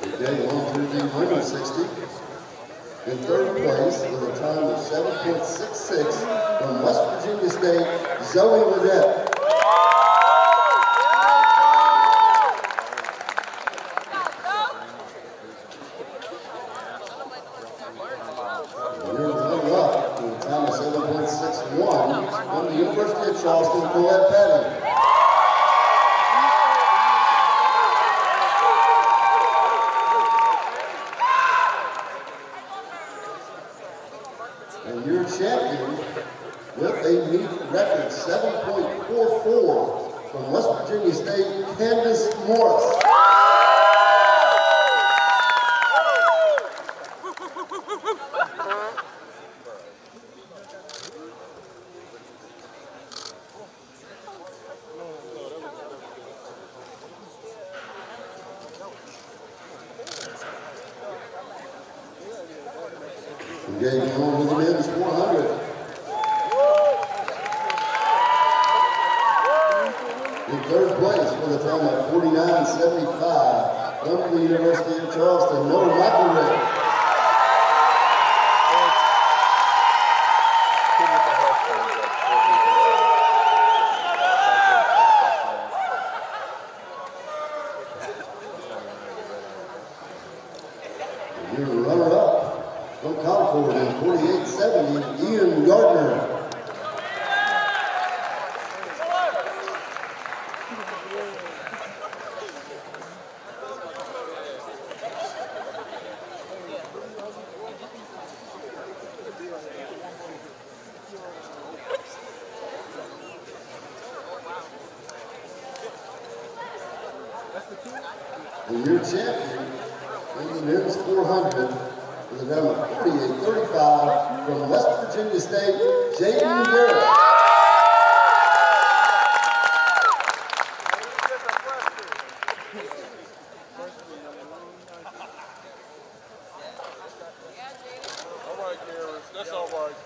Okay, on to the women's 60. In third place with a time of 7.66 from West Virginia State, Zoe Ledet. Your runner-up with a time of 7.61 from the University of Charleston, Colette Patty. And your champion with a meet record 7.44 from West Virginia State, Candace Morris. Okay, going to the men's 400. In third place with a time of 49.75 from the University of Charleston, Noah McElroy. Your runner-up from Concord in 48.70, Ian Gardner. And your champion in the men's 400 is a number 48.35 from West Virginia State, Jaden Garrett. That's all right.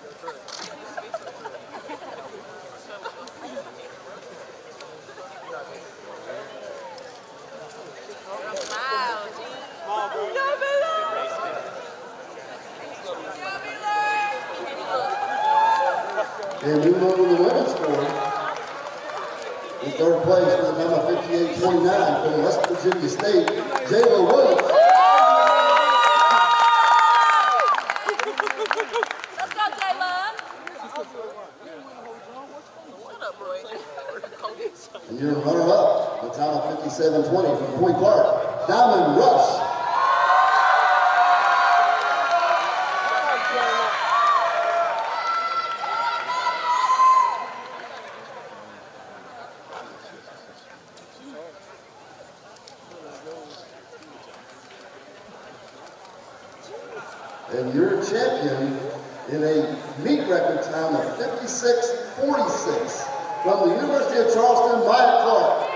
And we move to the women's score. In third place with a number 58.29 from West Virginia State, Jayla Woods. Let's go, Jayla. And your runner-up, the time of 57.20 from Point Park, Diamond Rush. And your champion in a meet record time of 56.46 from the University of Charleston, Maya Clark.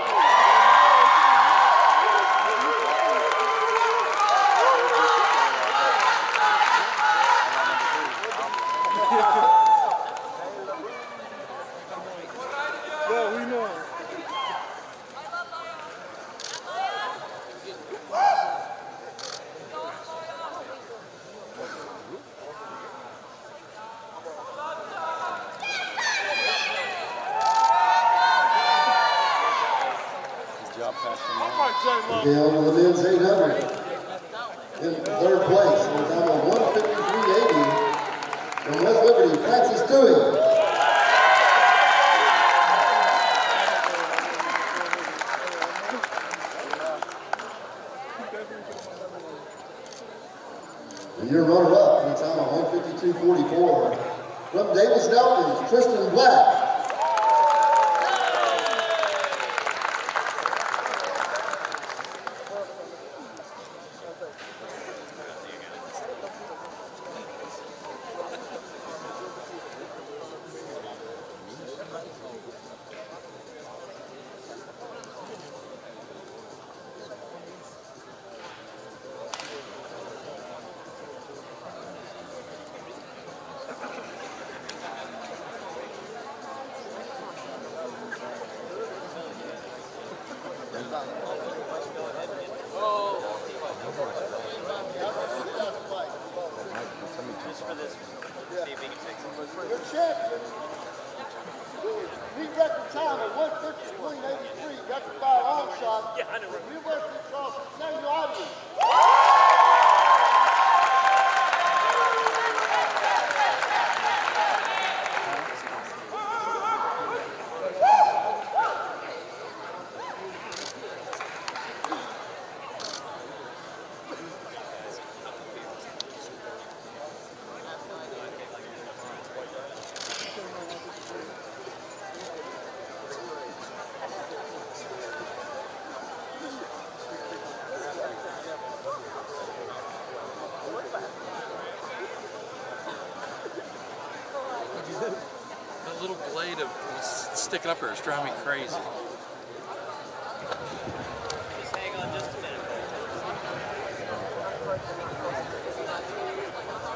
Yeah, we know. Down to the men's 800. In third place, with a time of 153.80 from West Liberty, Francis Dewey. And your runner-up in a time of 152.44 from Davis Delton, Tristan Black. Your champion, meet record time of 1:53.83, got the foul long shot. Yeah, I know. University of Charleston, Samuel Adams. That little blade of sticking up here is driving me crazy. Just hang on just a minute.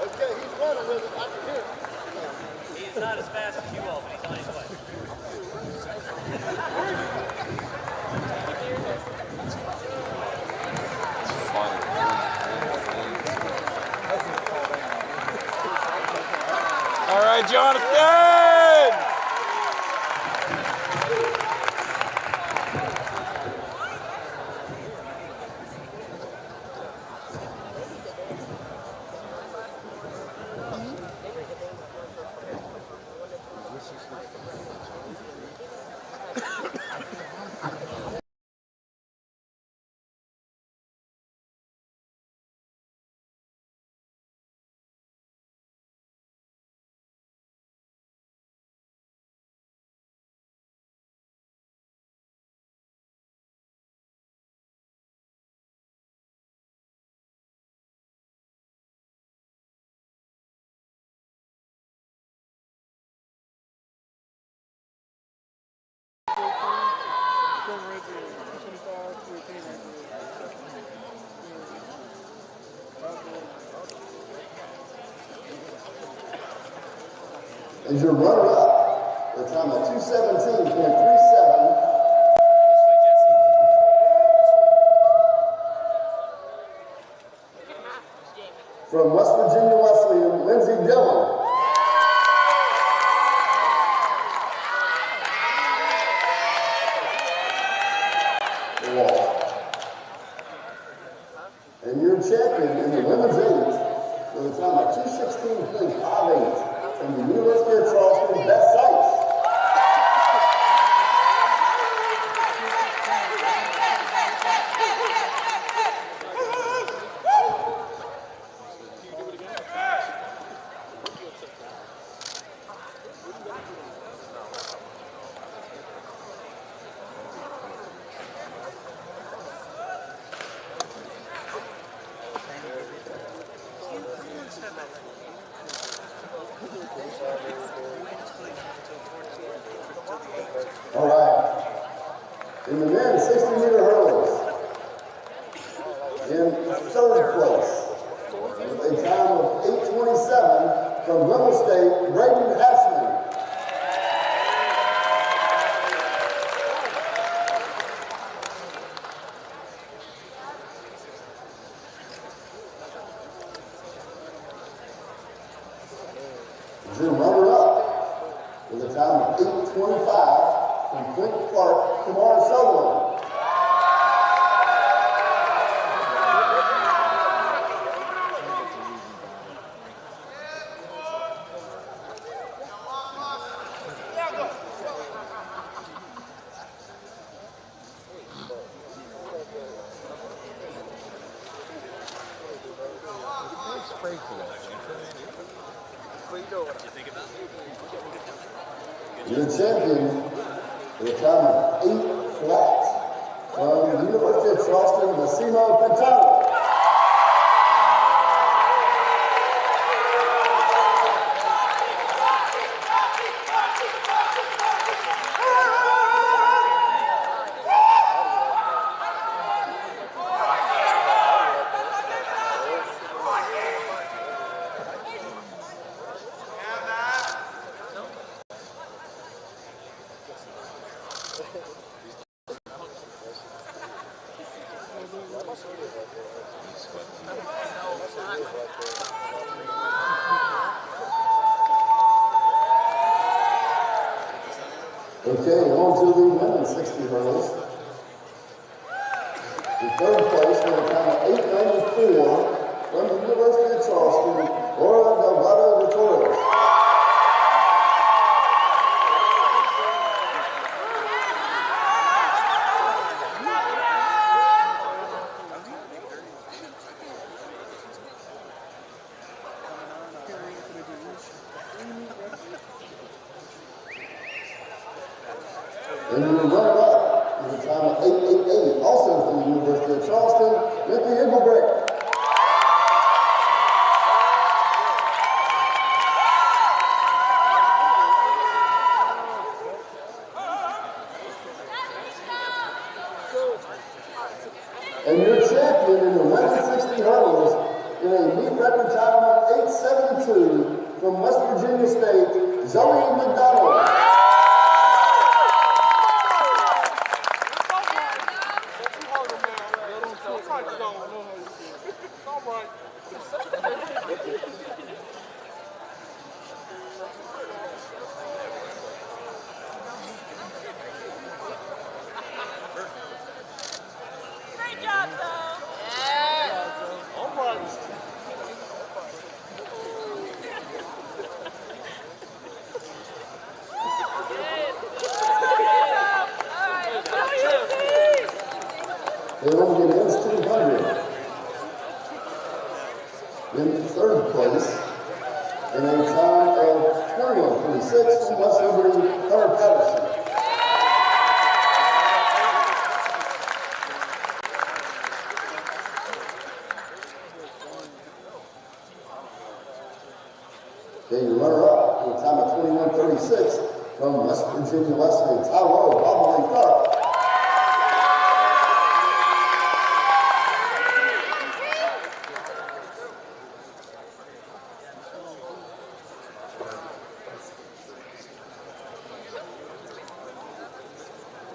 Okay, he's running with it. I can hear it. He's not as fast as you all, but he's on his way. All right, Jonathan! And your runner-up, the time of 2:17.37. From West Virginia Wesleyan, Lindsey Dillon. And your champion in the women's 8 with a time of 2:16.58 from the University of Charleston, Beth Sykes. All right. In the men's 60-meter hurdles, in third place, with a time of 8:27 from Little State, Braden Hashman. Your runner-up with a time of 8:25 from Quinton Park, Kamar Sutherland. Your champion with a time of 8 flat from the University of Charleston, Massimo Pintano. Okay, on to the women's 60 hurdles. In third place with a time of 8:94 from the University of Charleston, Laura Delgado de Torres. And your runner-up with a time of 8:88, also from the University of Charleston, Ricky Engelbrecht. And your champion in the women's 60 hurdles in a meet record time of 8:72 from West Virginia State, Zoe McDonald. Great job, though. Yeah. All right. They won the men's 200. In third place, in a time of 21:26 from West Liberty, Hunter Patterson. Okay, your runner-up with a time of 21:36 from West Virginia Wesleyan, Tyrone Bobbly Clark.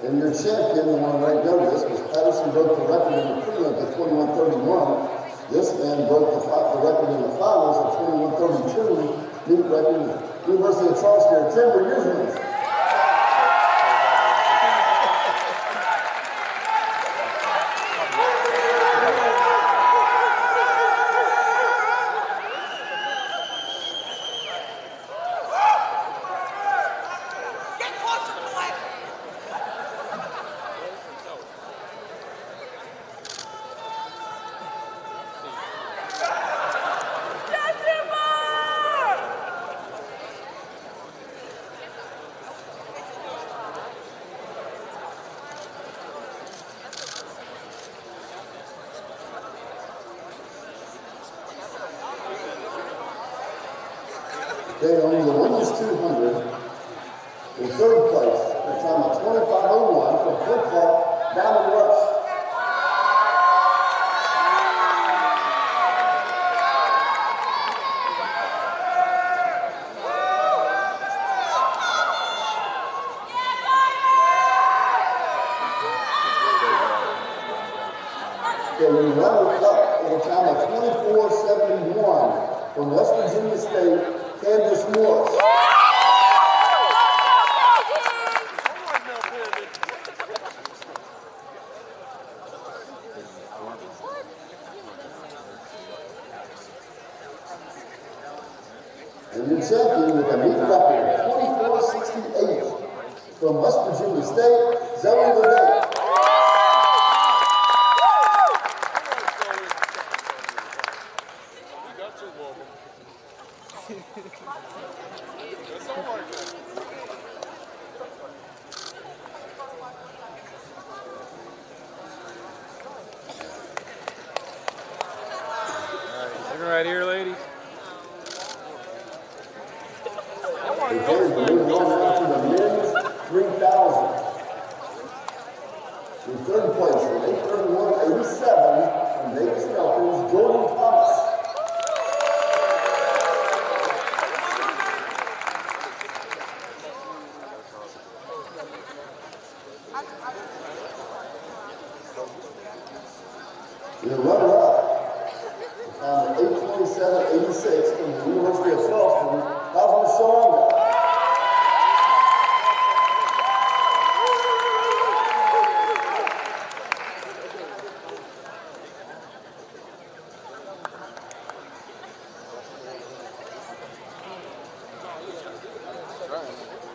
And your champion, the one right now, this was Patterson, broke the record in the prelim at 21:31. This man broke the record in the finals at 21:32. New record, University of Charleston, Timber, years ago. They own the women's 200 in third place at a time of 25:01 from Cliff Park, Diamond Rush. They were runner-up at a time of 24:71 from West Virginia State, Candace Morris. And your champion with a meet record, 24:68 from West Virginia State, Zoe Ledet. Looking right here, ladies. Moving on to the men's 3,000. In third place from 831.87 from Davis Falcons, Jordan Thomas. The runner-up, found at 827.86 from the University of Charleston, Cosmo Shalonga.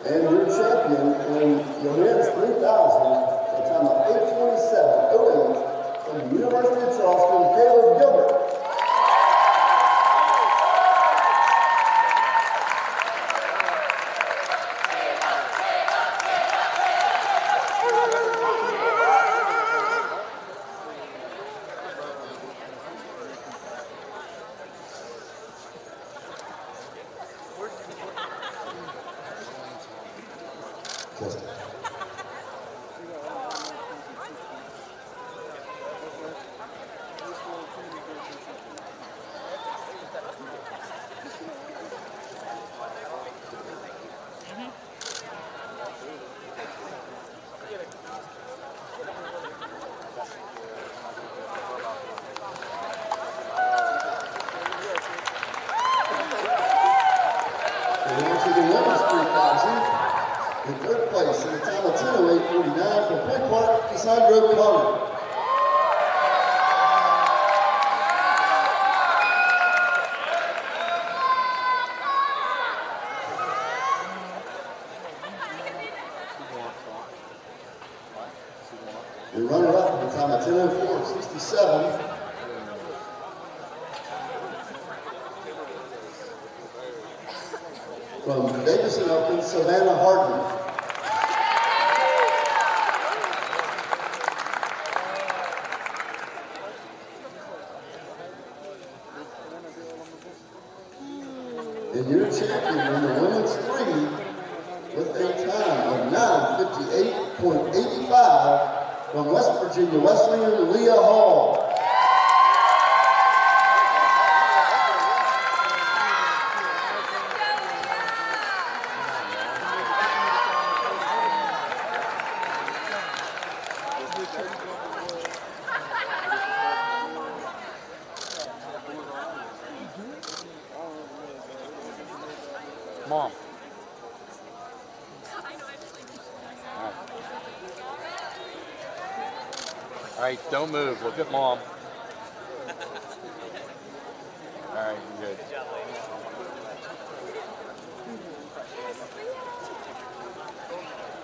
And your champion in the men's 3,000, at a time of 827.08 from the University of Charleston, Caleb Gilbert. To the women's 3,000, in third place at a time of 10:08.49 from Point Park, Cassandra Connor. The runner-up at the time of 10:04.67. From Davis and Elkin, Savannah Harden. And your champion in the women's 3 with a time of 9:58.85 from West Virginia Wesleyan, Leah Hall. Mom. All right, don't move. Look at Mom. All right, you're good.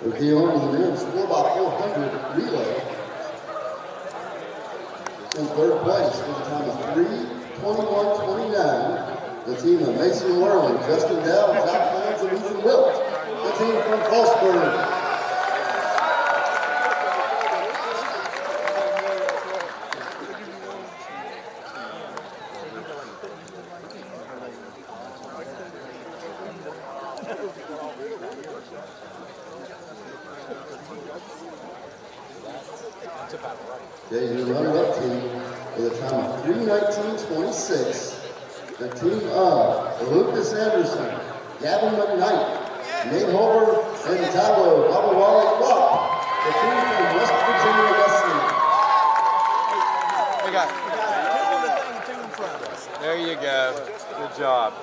Okay, on to the men's 4x400 relay. In third place with a time of 3:21.29. The team of Mason Worley, Justin Dowd, Jack Hines, and Ethan Wilt. The team from Frostburg. Okay, your runner-up team with a time of 3:19.26. The team of Lucas Anderson, Gavin McKnight, Nate Holber, and Tabo Babawale Clark. The team from West Virginia Wrestling. Hey guys. There you go. Good job.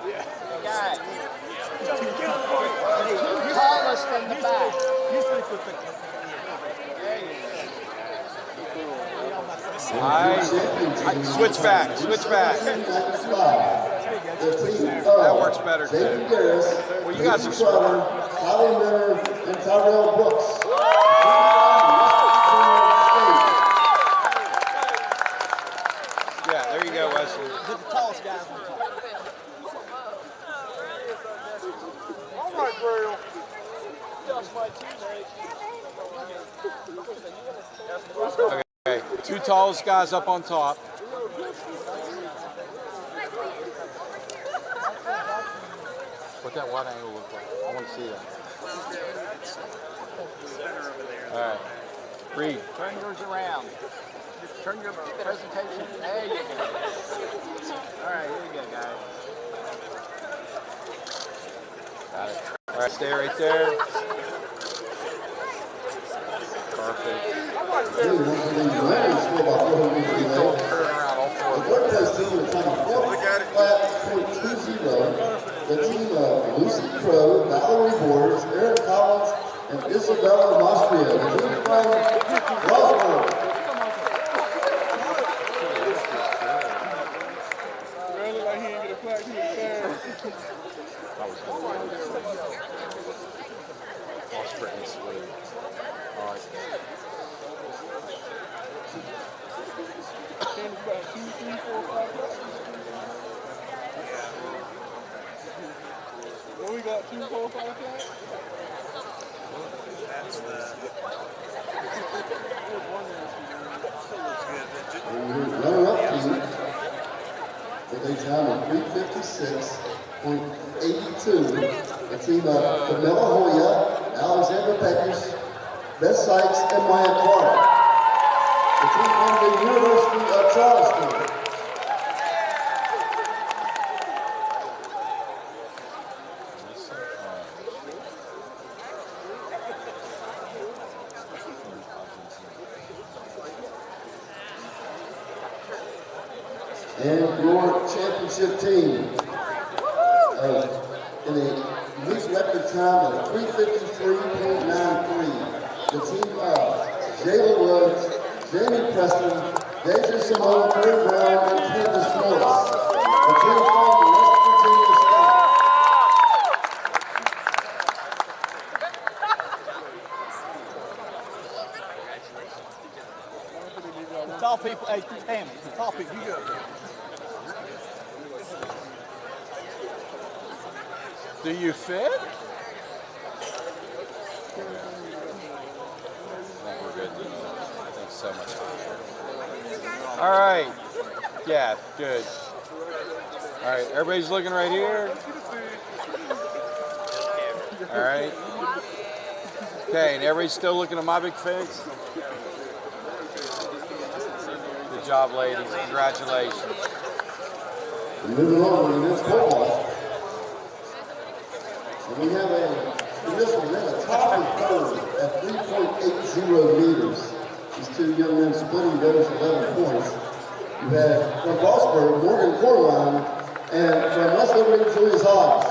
Tallest in the back. Switch back. That works better too. Well, you got some Tyler Miller and Tyrell Brooks. Yeah, there you go, Wesley. The tallest guys. All right, Braille. Just my teammate. Okay, two tallest guys up on top. What that wide angle look like? I want to see that. All right, Reed. Turn yours around. Turn your presentation. There you go. All right, here we go, guys. Got it. All right, stay right there. Perfect. The third place team with a time of 4.20. The team of Lucy Crow, Valerie Boards, Eric Collins, and Isabella Mastria. The team from Roswell. We got 2, 4, 5, 6. That's the. Runner-up team with a time of 3:56.82. The team of Camilla Hoya, Alexander Peckers, Beth Sykes, and Maya Clark. The team from the University of Charleston. And your championship team in a league record time of 3:53.93. The team of Jayla Woods, Jamie Preston, Deja Simone, Kurt Brown, and Candace Morris. The team from West Virginia State. The tall people, hey, Tammy, the tall people, you go. Do you fit? I think we're good. I think so much higher. All right. Yeah, good. All right, everybody's looking right here. All right. Okay, and everybody's still looking at my big face? Good job, ladies. Congratulations. Moving on to this football. And we have this one, we have a top third at 3.80 meters. These two young men splitting those 11 points. You have from Frostburg, Morgan Corline, and from West Liberty, Julius Hodges.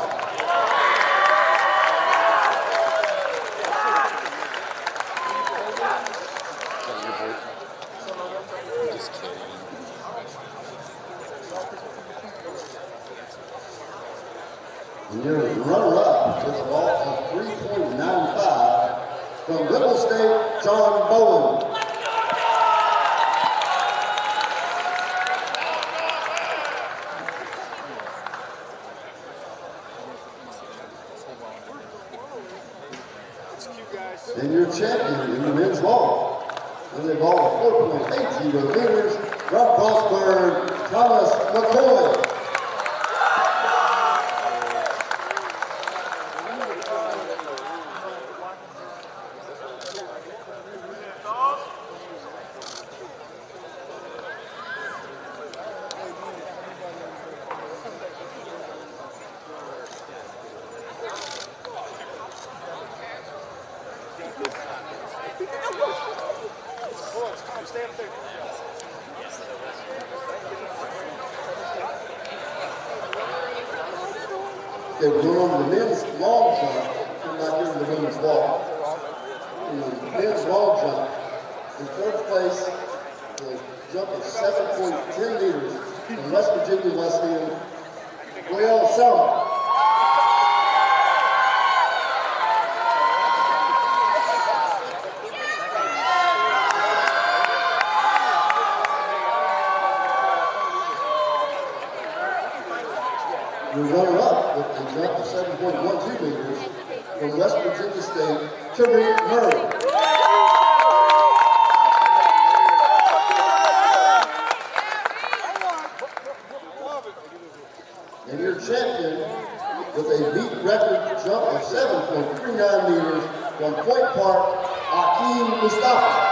And your runner-up with a vault of 3.95 from Whipple State, John Bowen. And your champion in the men's vault with a vault of 4.80 meters from Frostburg, Thomas McCoy. Okay, we're going on to the men's long jump. Come back here to the women's vault. In the men's long jump, in third place, the jump of 7.10 meters from West Virginia Wesleyan, Will Selma. Your runner-up with a jump of 7.12 meters from West Virginia State, Tariq Murray. And your champion with a beat record jump of 7.39 meters from Point Park, Akeem Mustafa.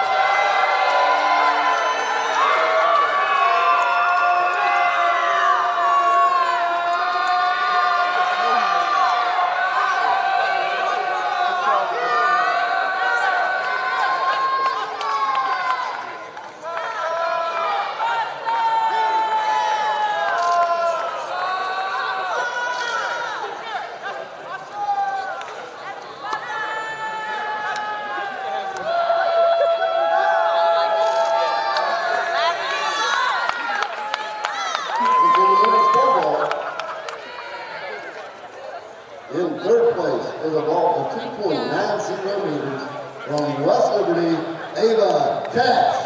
In third place is a vault of 2.90 meters from West Liberty, Ava Cash.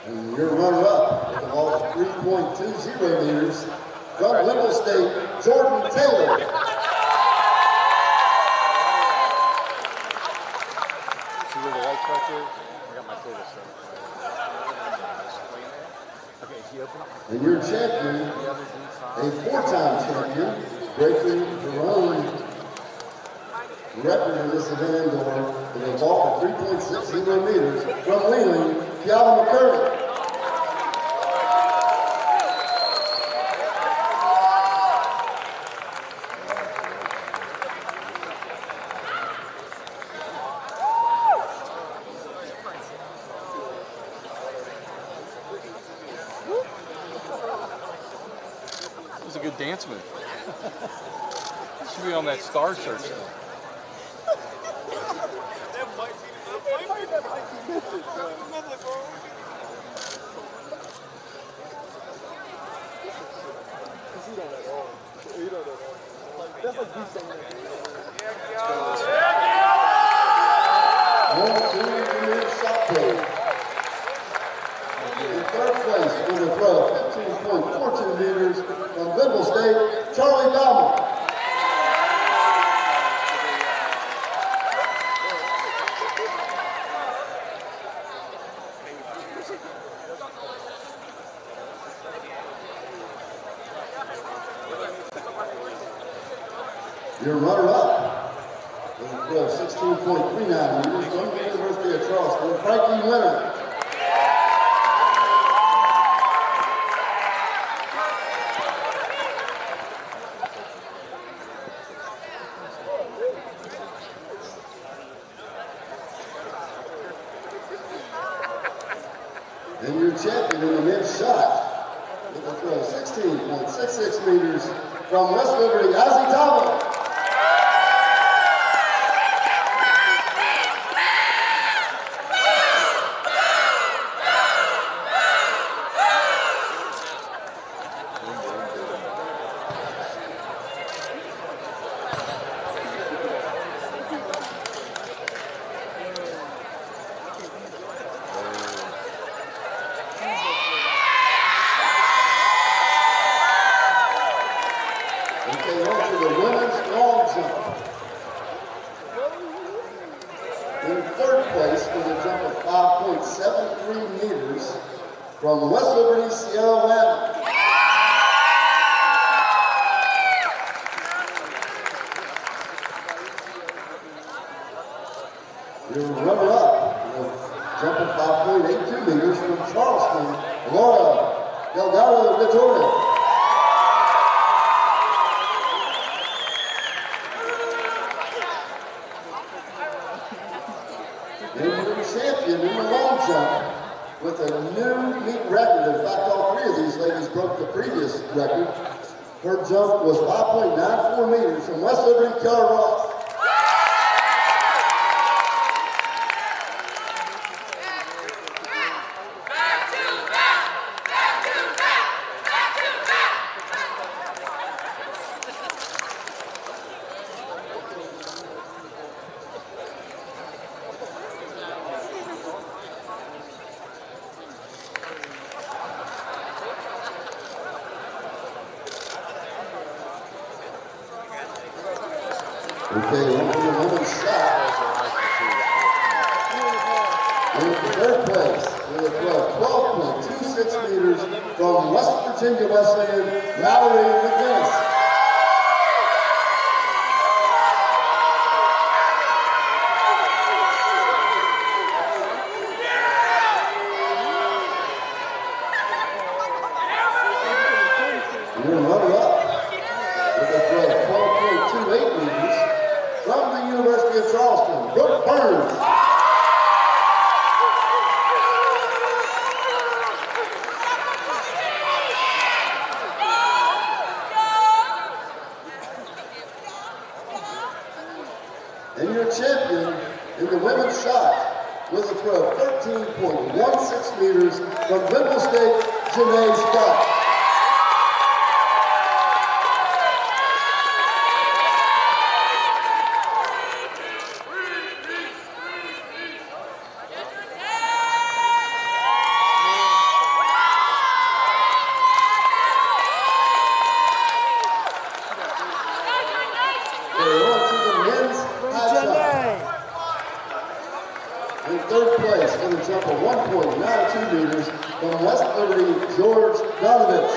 And your runner-up with a vault of 3.20 meters from Whipple State, Jordan Taylor. See where the light truck is? I got my favorite stuff. And your champion, a four-time champion, breaking her own record in this event with a vault of 3.60 meters from Wheeling, Kiala McCurdy. He's a good dance move. Should be on that Star Search thing. In third place with a throw of 15.42 meters from Whipple State, Charlie Bauman. Your runner-up with a throw of 16.39 meters from the University of Charleston, Frankie Winter. And your champion in the men's shot with a throw of 16.66 meters from West Liberty, Ozzie Tomlin. from West Liberty, Sierra Leone. Your runner-up, jumping 5.82 meters from Charleston, Laura Delgado Vittoria. And your champion in the long jump with a new meet record. In fact, all three of these ladies broke the previous record. Her jump was 5.94 meters from West Liberty, Kelly Ross. Okay, on to the women's shot. In third place, with a throw of 12.26 meters from West Virginia Wesleyan, Mallory McGinnis. Your runner-up with a throw of 12.28 meters from the University of Charleston, Brooke Burns. And your champion in the women's shot with a throw of 13.16 meters from Whipple State, Janae Scott. In third place with a jump of 1.92 meters from West Liberty, George Donovich.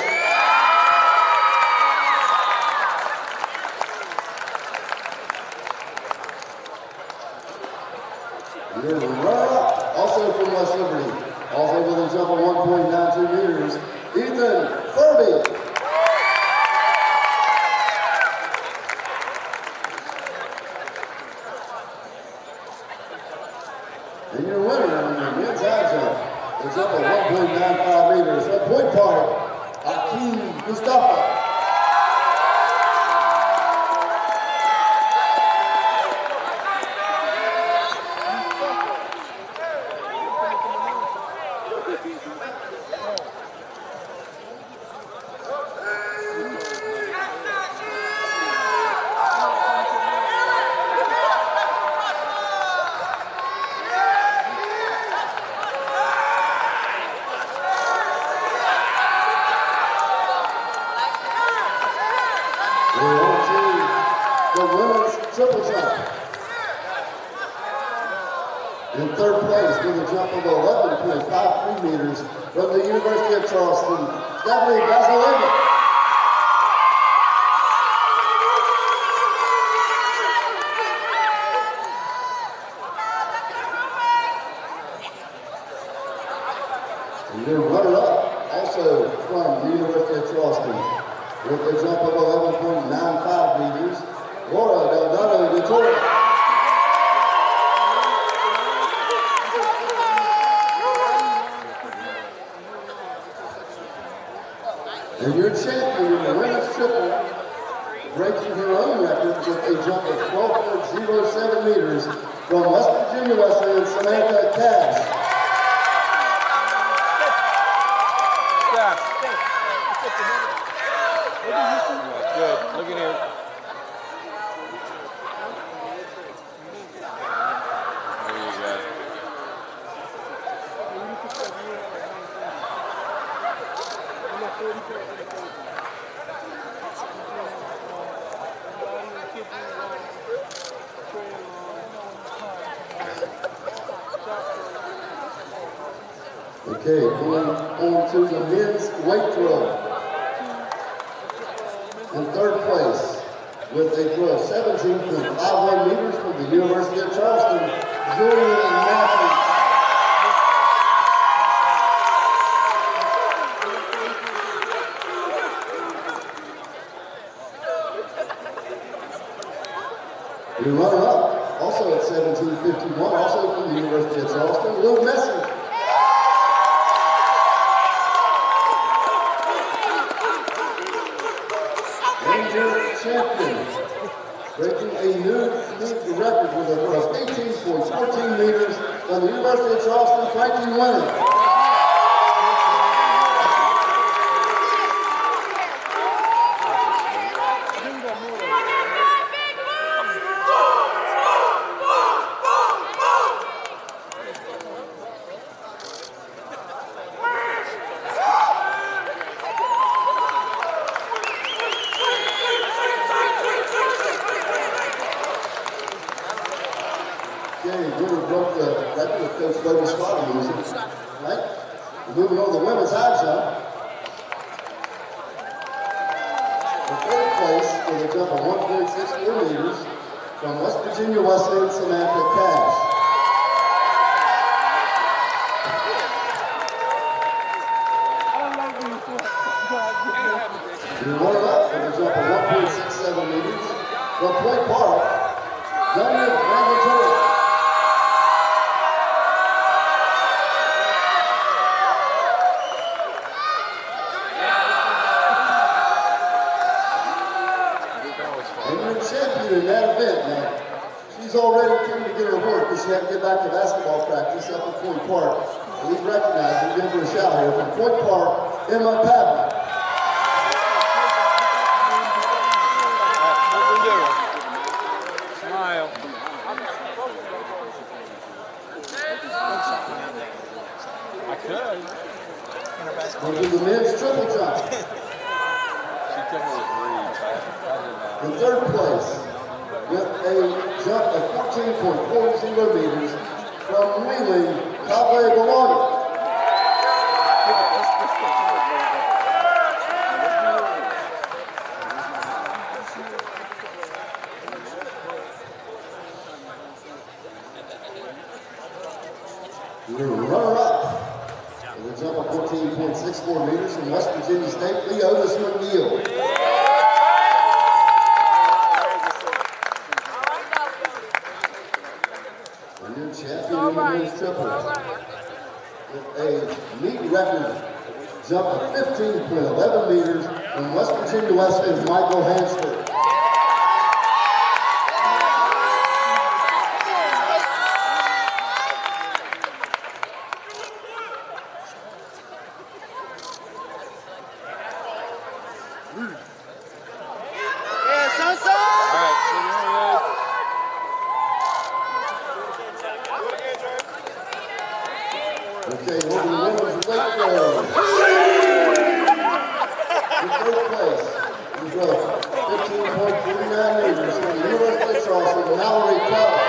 Your runner-up, also from West Liberty, also with a jump of 1.92 meters, Ethan Furby. And your winner in the men's high jump is up at 1.95 meters from Point Park, Akeem Mustafa. We're on to the women's triple jump. In third place with a jump of 11.53 meters from the University of Charleston, Stephanie Basileva. And your runner-up, also from the University of Charleston, with a jump of 11.95 meters, Laura Delgado Vittoria. And your champion in the women's triple, breaking her own record with a jump of 12.07 meters from West Virginia Wesleyan, Samantha Cash. Good. Look at here. There you go. Okay, going on to the men's weight throw. In third place, with a throw of 17.51 meters from the University of Charleston, Julian Matthews. The runner-up, also at 17.51, also from the University of Charleston, Lou Messi. Champion, breaking a new league record with a throw of 18.14 meters from the University of Charleston, Frankie Winter. Moving on to the women's high jump. In third place with a jump of 1.64 meters from West Virginia Wesleyan Samantha Cash. The runner-up with a jump of 1.67 meters from Point Park, Daniel Rangatore. In that event now, she's already come to get her award because she had to get back to basketball practice up at Point Park. And we recognize, we give her a shout here from Point Park, Emma Pavlik. Smile. I could. We'll do the men's triple jump. She told me it was Reed. In third place, with a jump of 14.40 meters from Wheeling, Cowboy Bologna. The runner-up with a jump of 14.64 meters from West Virginia State, Leotis McNeil. Triple with a meet record jump of 15.11 meters from West Virginia Wesleyan's Michael Hansford. Okay, over the women's weight throw. In third place, we go 15.39 meters from the University of Charleston, Mallory Cutler.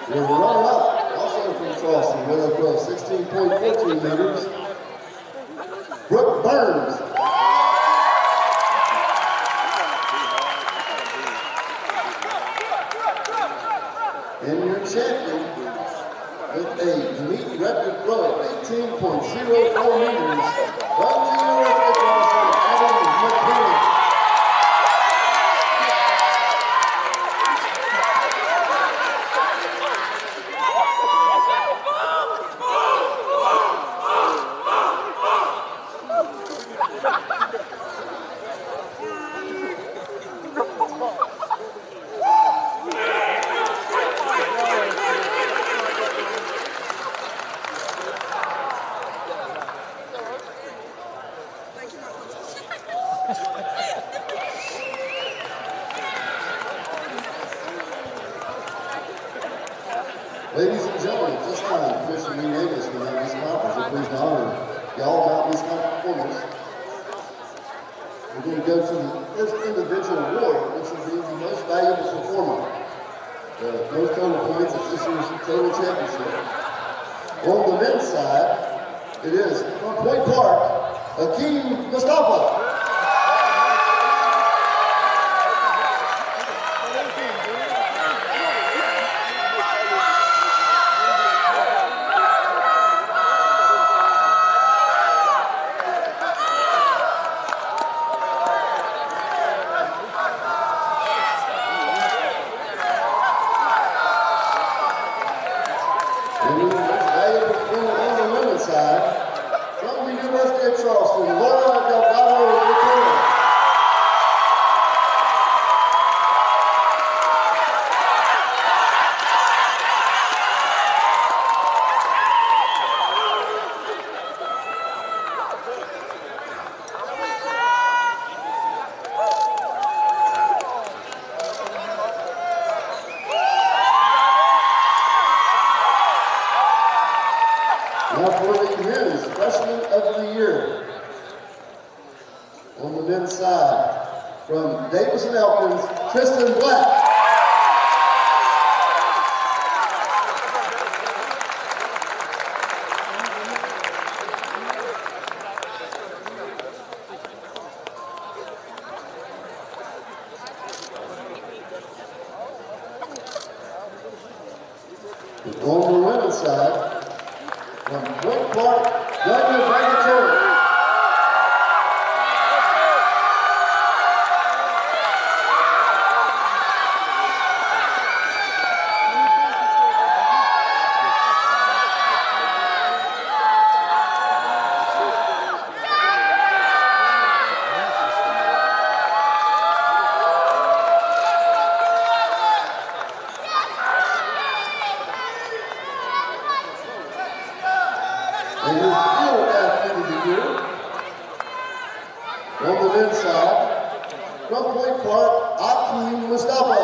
The runner-up, also from Charleston, with a throw of 16.14 meters, Brooke Burns. And your champion with a meet record throw of 18.04 meters from the University of Charleston, Adam McKinnon. Ladies and gentlemen, at this time, Commissioner Lee Davis will have this conference. We're pleased to honor y'all about this kind of performance. We're going to go to the first individual award, which will be the most the most total points at this year's total championship. On the men's side, it is from Point Park, Akeem Mustafa. Now for the men's freshman of the year. On the men's side, from Davis and Elkins, Tristan Black. And on the women's side, from Point Park, Douglas Vandertour. And your field athlete of the year, on the men's side, from Point Park, Akeem Mustafa.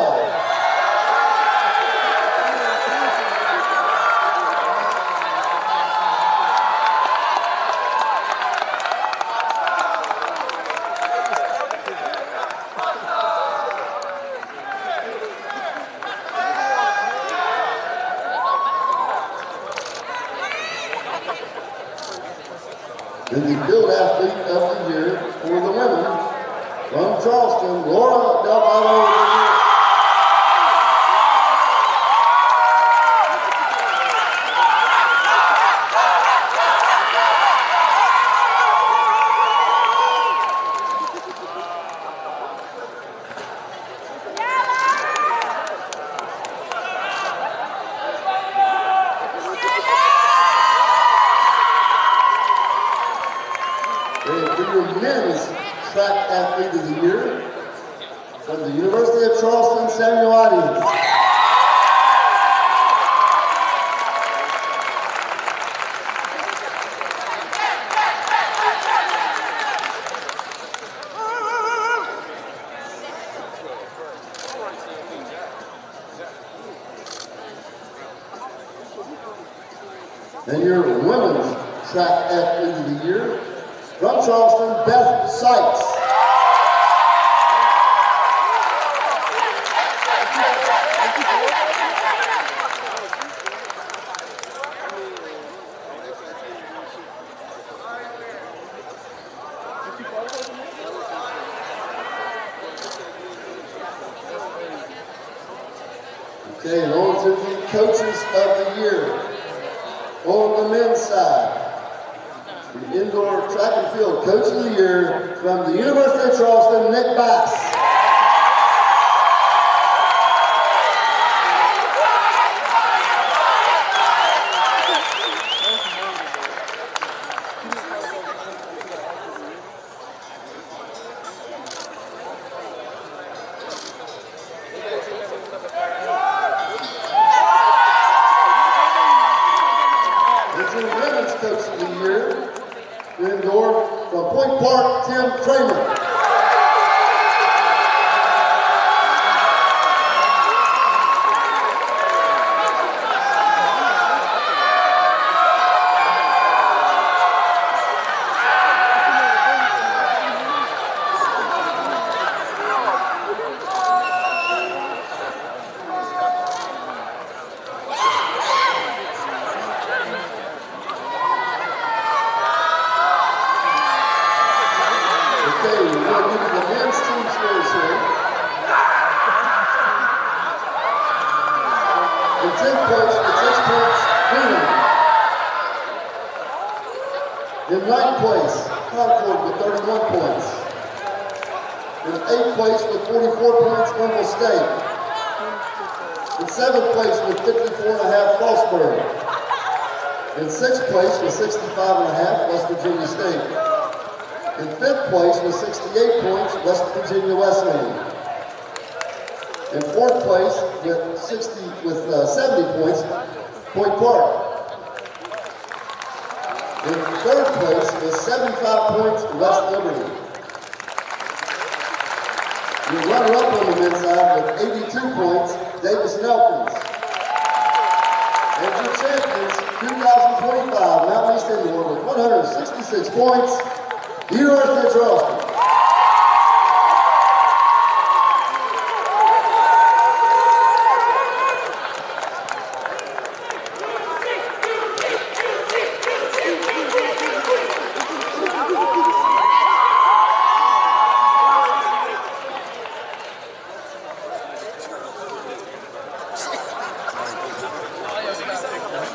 And the field athlete of the year for the women, from Charleston, Laura Delgado. And for your men's track athlete of the year, from the University of Charleston, Samuel Audience. And your women's track athlete of the year, from Charleston, Beth Sykes. Okay, and on to the coaches of the year. On the men's side, the indoor track and field coach of the year from the University of Charleston, Nick Bass. It's the women's coach of the year, indoor from Point Park, Tim Kramer. 8th place with 44 points, Humboldt State. In 7th place with 54.5, Frostburg. In 6th place with 65.5, West Virginia State. In 5th place with 68 points, West Virginia Wesleyan. In 4th place with 70 points, Point Park. In 3rd place with 75 points, West Liberty. Your runner-up on the men's side with 82 points, Davis Nelkins. And your champions, 2025 Mountain East Indoor with 166 points, University of Charleston.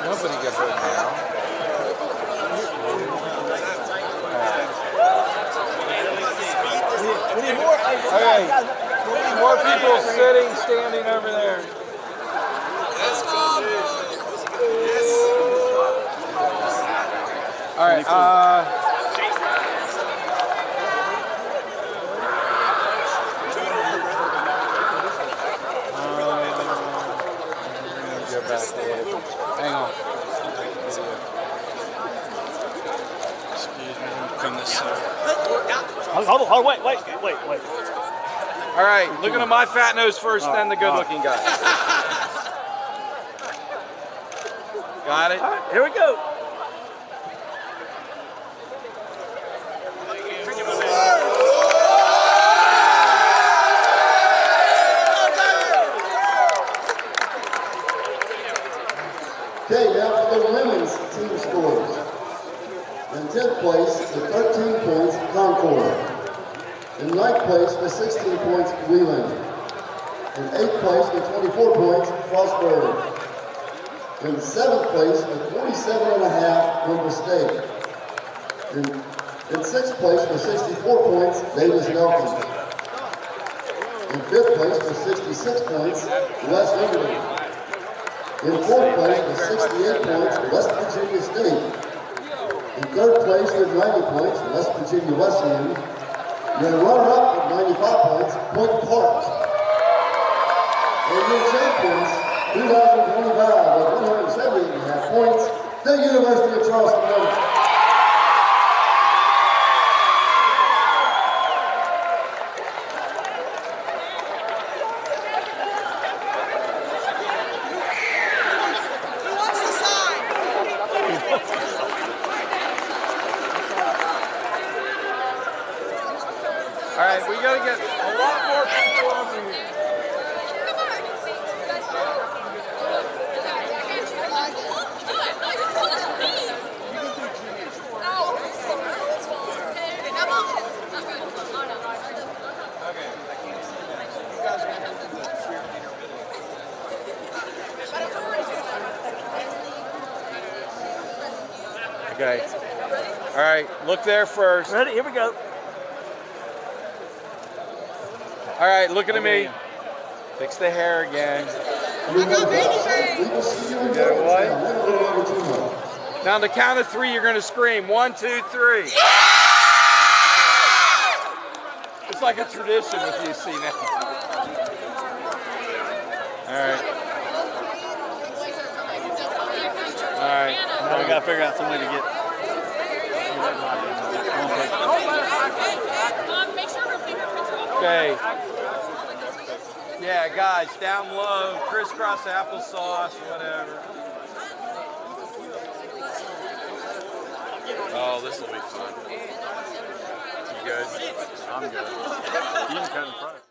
Nobody gets hurt now. Okay, more people sitting, standing over there. All right. Hang on. Excuse me, come this side. Hold on, wait. All right, looking at my fat nose first, then the good-looking guy. Got it? All right, here we go. Okay, now for the women's team scores. In 10th place with 13 points, Concord. In 9th place with 16 points, Wheeling. In 8th place with 24 points, Frostburg. In 7th place with 47.5, Humboldt State. In 6th place with 64 points, Davis Nelkins. In 5th place with 66 points, West Liberty. In 4th place with 68 points, West Virginia State. In 3rd place with 90 points, West Virginia Wesleyan. Your runner-up with 95 points, Point Park. And your champions, 2025 with 170.5 points, the University of Charleston. All right, we got to get a lot more people over here. Okay. All right, look there first. Ready? Here we go. All right, looking at me. Fix the hair again. Now, on the count of 3, you're going to scream. 1, 2, 3. It's like a tradition with you, see now. All right. All right. Now we got to figure out some way to get. Okay. Yeah, guys, down low, crisscross applesauce, whatever. Oh, this will be fun. You good? I'm good. You can cut in front.